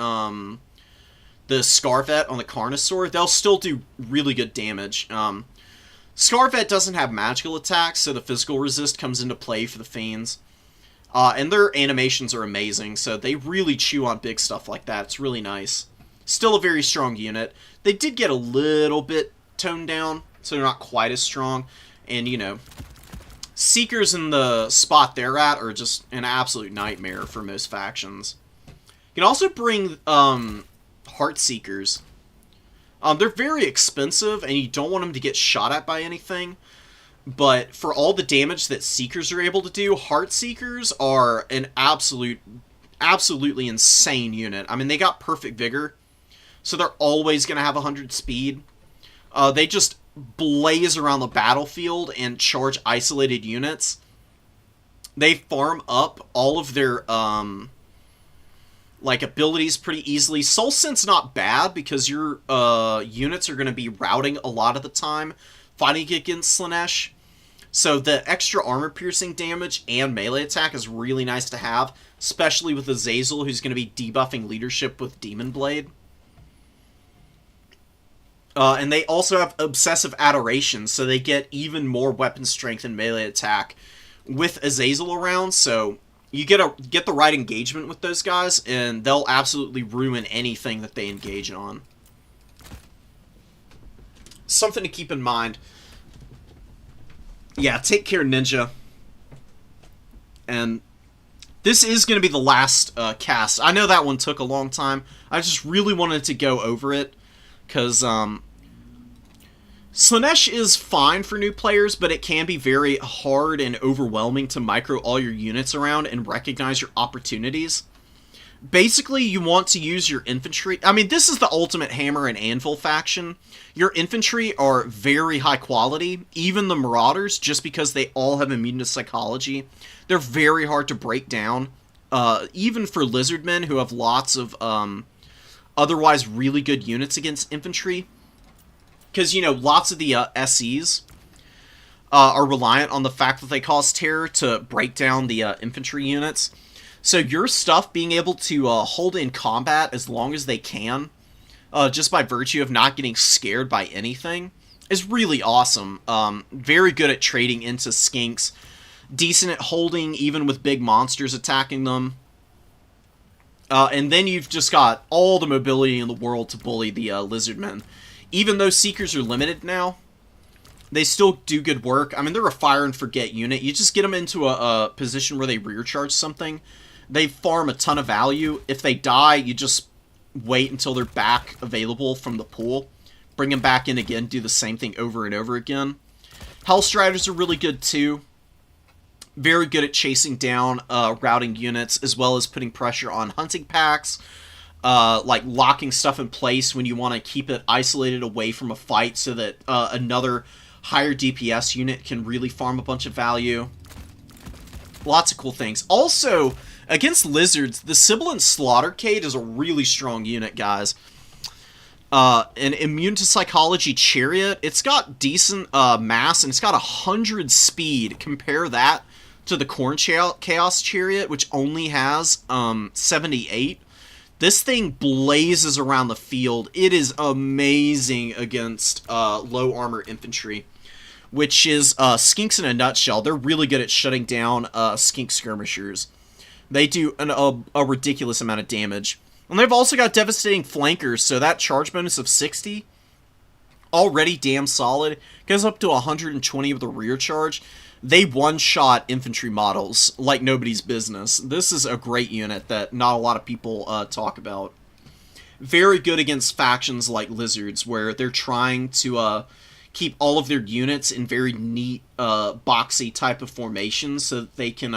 Scarvet on the Carnosaur, they'll still do really good damage. Scarvet doesn't have magical attacks, so the physical resist comes into play for the Fiends. And their animations are amazing, so they really chew on big stuff like that. It's really nice. Still a very strong unit. They did get a little bit toned down, so they're not quite as strong. And, you know, Seekers in the spot they're at are just an absolute nightmare for most factions. You can also bring Heart Seekers. They're very expensive, and you don't want them to get shot at by anything. But for all the damage that Seekers are able to do, Heart Seekers are an absolutely insane unit. I mean, they got perfect vigor, so they're always going to have 100 speed. They just blaze around the battlefield and charge isolated units. They farm up all of their like abilities pretty easily. Soul Scent's not bad because your units are going to be routing a lot of the time fighting against Slaanesh. So the extra armor-piercing damage and melee attack is really nice to have, especially with Azazel, who's going to be debuffing leadership with Demon Blade. And they also have Obsessive Adoration, so they get even more weapon strength and melee attack with Azazel around, so you get the right engagement with those guys, and they'll absolutely ruin anything that they engage on. Something to keep in mind. Yeah, take care, Ninja. And this is going to be the last cast. I know that one took a long time. I just really wanted to go over it, because Slaanesh is fine for new players, but it can be very hard and overwhelming to micro all your units around and recognize your opportunities. Basically, you want to use your infantry. I mean, this is the ultimate hammer and anvil faction. Your infantry are very high quality, even the Marauders, just because they all have immune to psychology. They're very hard to break down, even for Lizardmen who have lots of otherwise really good units against infantry. Because, you know, lots of the SEs are reliant on the fact that they cause terror to break down the infantry units. So your stuff being able to hold in combat as long as they can, just by virtue of not getting scared by anything, is really awesome. Very good at trading into skinks. Decent at holding even with big monsters attacking them. And then you've just got all the mobility in the world to bully the Lizardmen. Even though Seekers are limited now, they still do good work. I mean, they're a fire and forget unit. You just get them into a position where they rear charge something. They farm a ton of value. If they die, you just wait until they're back available from the pool. Bring them back in again, do the same thing over and over again. Hellstriders are really good too. Very good at chasing down routing units, as well as putting pressure on hunting packs. Like locking stuff in place when you want to keep it isolated away from a fight so that another higher DPS unit can really farm a bunch of value. Lots of cool things. Also, against lizards, the Sibilant Slaughtercade is a really strong unit, guys. An immune to psychology chariot. It's got decent mass, and it's got 100 speed. Compare that to the Corn Chaos Chariot, which only has 78. This thing blazes around the field. It is amazing against low armor infantry, which is skinks in a nutshell. They're really good at shutting down skink skirmishers. They do a ridiculous amount of damage. And they've also got devastating flankers, so that charge bonus of 60, already damn solid, goes up to 120 with a rear charge. They one-shot infantry models like nobody's business. This is a great unit that not a lot of people talk about. Very good against factions like Lizards, where they're trying to keep all of their units in very neat, boxy type of formations so that they can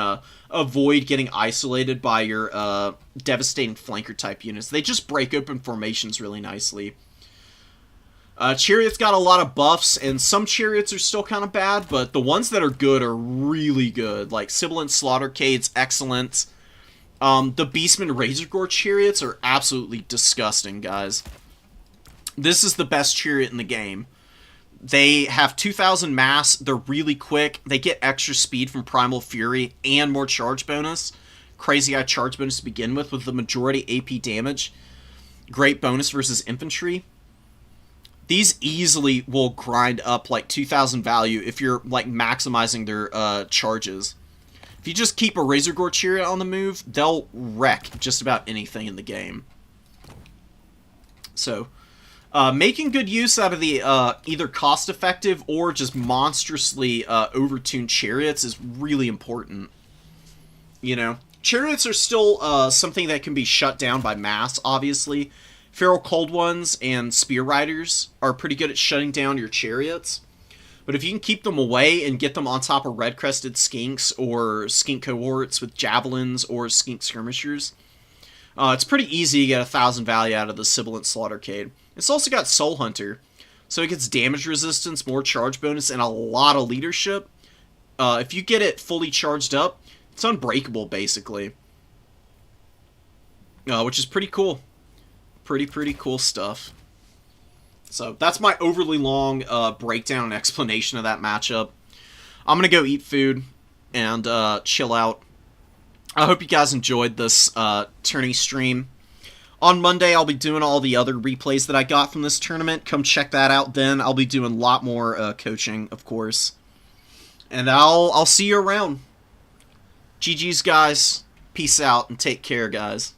avoid getting isolated by your devastating flanker type units. They just break open formations really nicely. Chariot's got a lot of buffs, and some Chariots are still kind of bad, but the ones that are good are really good. Like Sibilant Slaughtercade's excellent. The Beastman Razorgore Chariots are absolutely disgusting, guys. This is the best Chariot in the game. They have 2,000 mass. They're really quick. They get extra speed from Primal Fury and more charge bonus. Crazy high charge bonus to begin with the majority AP damage. Great bonus versus infantry. These easily will grind up like 2,000 value if you're like maximizing their charges. If you just keep a Razor Gore Chariot on the move, they'll wreck just about anything in the game. So, making good use out of the either cost-effective or just monstrously overtuned chariots is really important. You know, chariots are still something that can be shut down by mass, obviously. Feral Cold Ones and Spear Riders are pretty good at shutting down your chariots. But if you can keep them away and get them on top of red-crested skinks or skink cohorts with javelins or skink skirmishers, it's pretty easy to get 1,000 value out of the Sibilant Slaughtercade. It's also got Soul Hunter, so it gets damage resistance, more charge bonus, and a lot of leadership. If you get it fully charged up, it's unbreakable, basically. Which is pretty cool. Pretty cool stuff. So that's my overly long breakdown and explanation of that matchup. I'm going to go eat food and chill out. I hope you guys enjoyed this tourney stream. On Monday, I'll be doing all the other replays that I got from this tournament. Come check that out then. I'll be doing a lot more coaching, of course. And I'll see you around. GG's, guys. Peace out and take care, guys.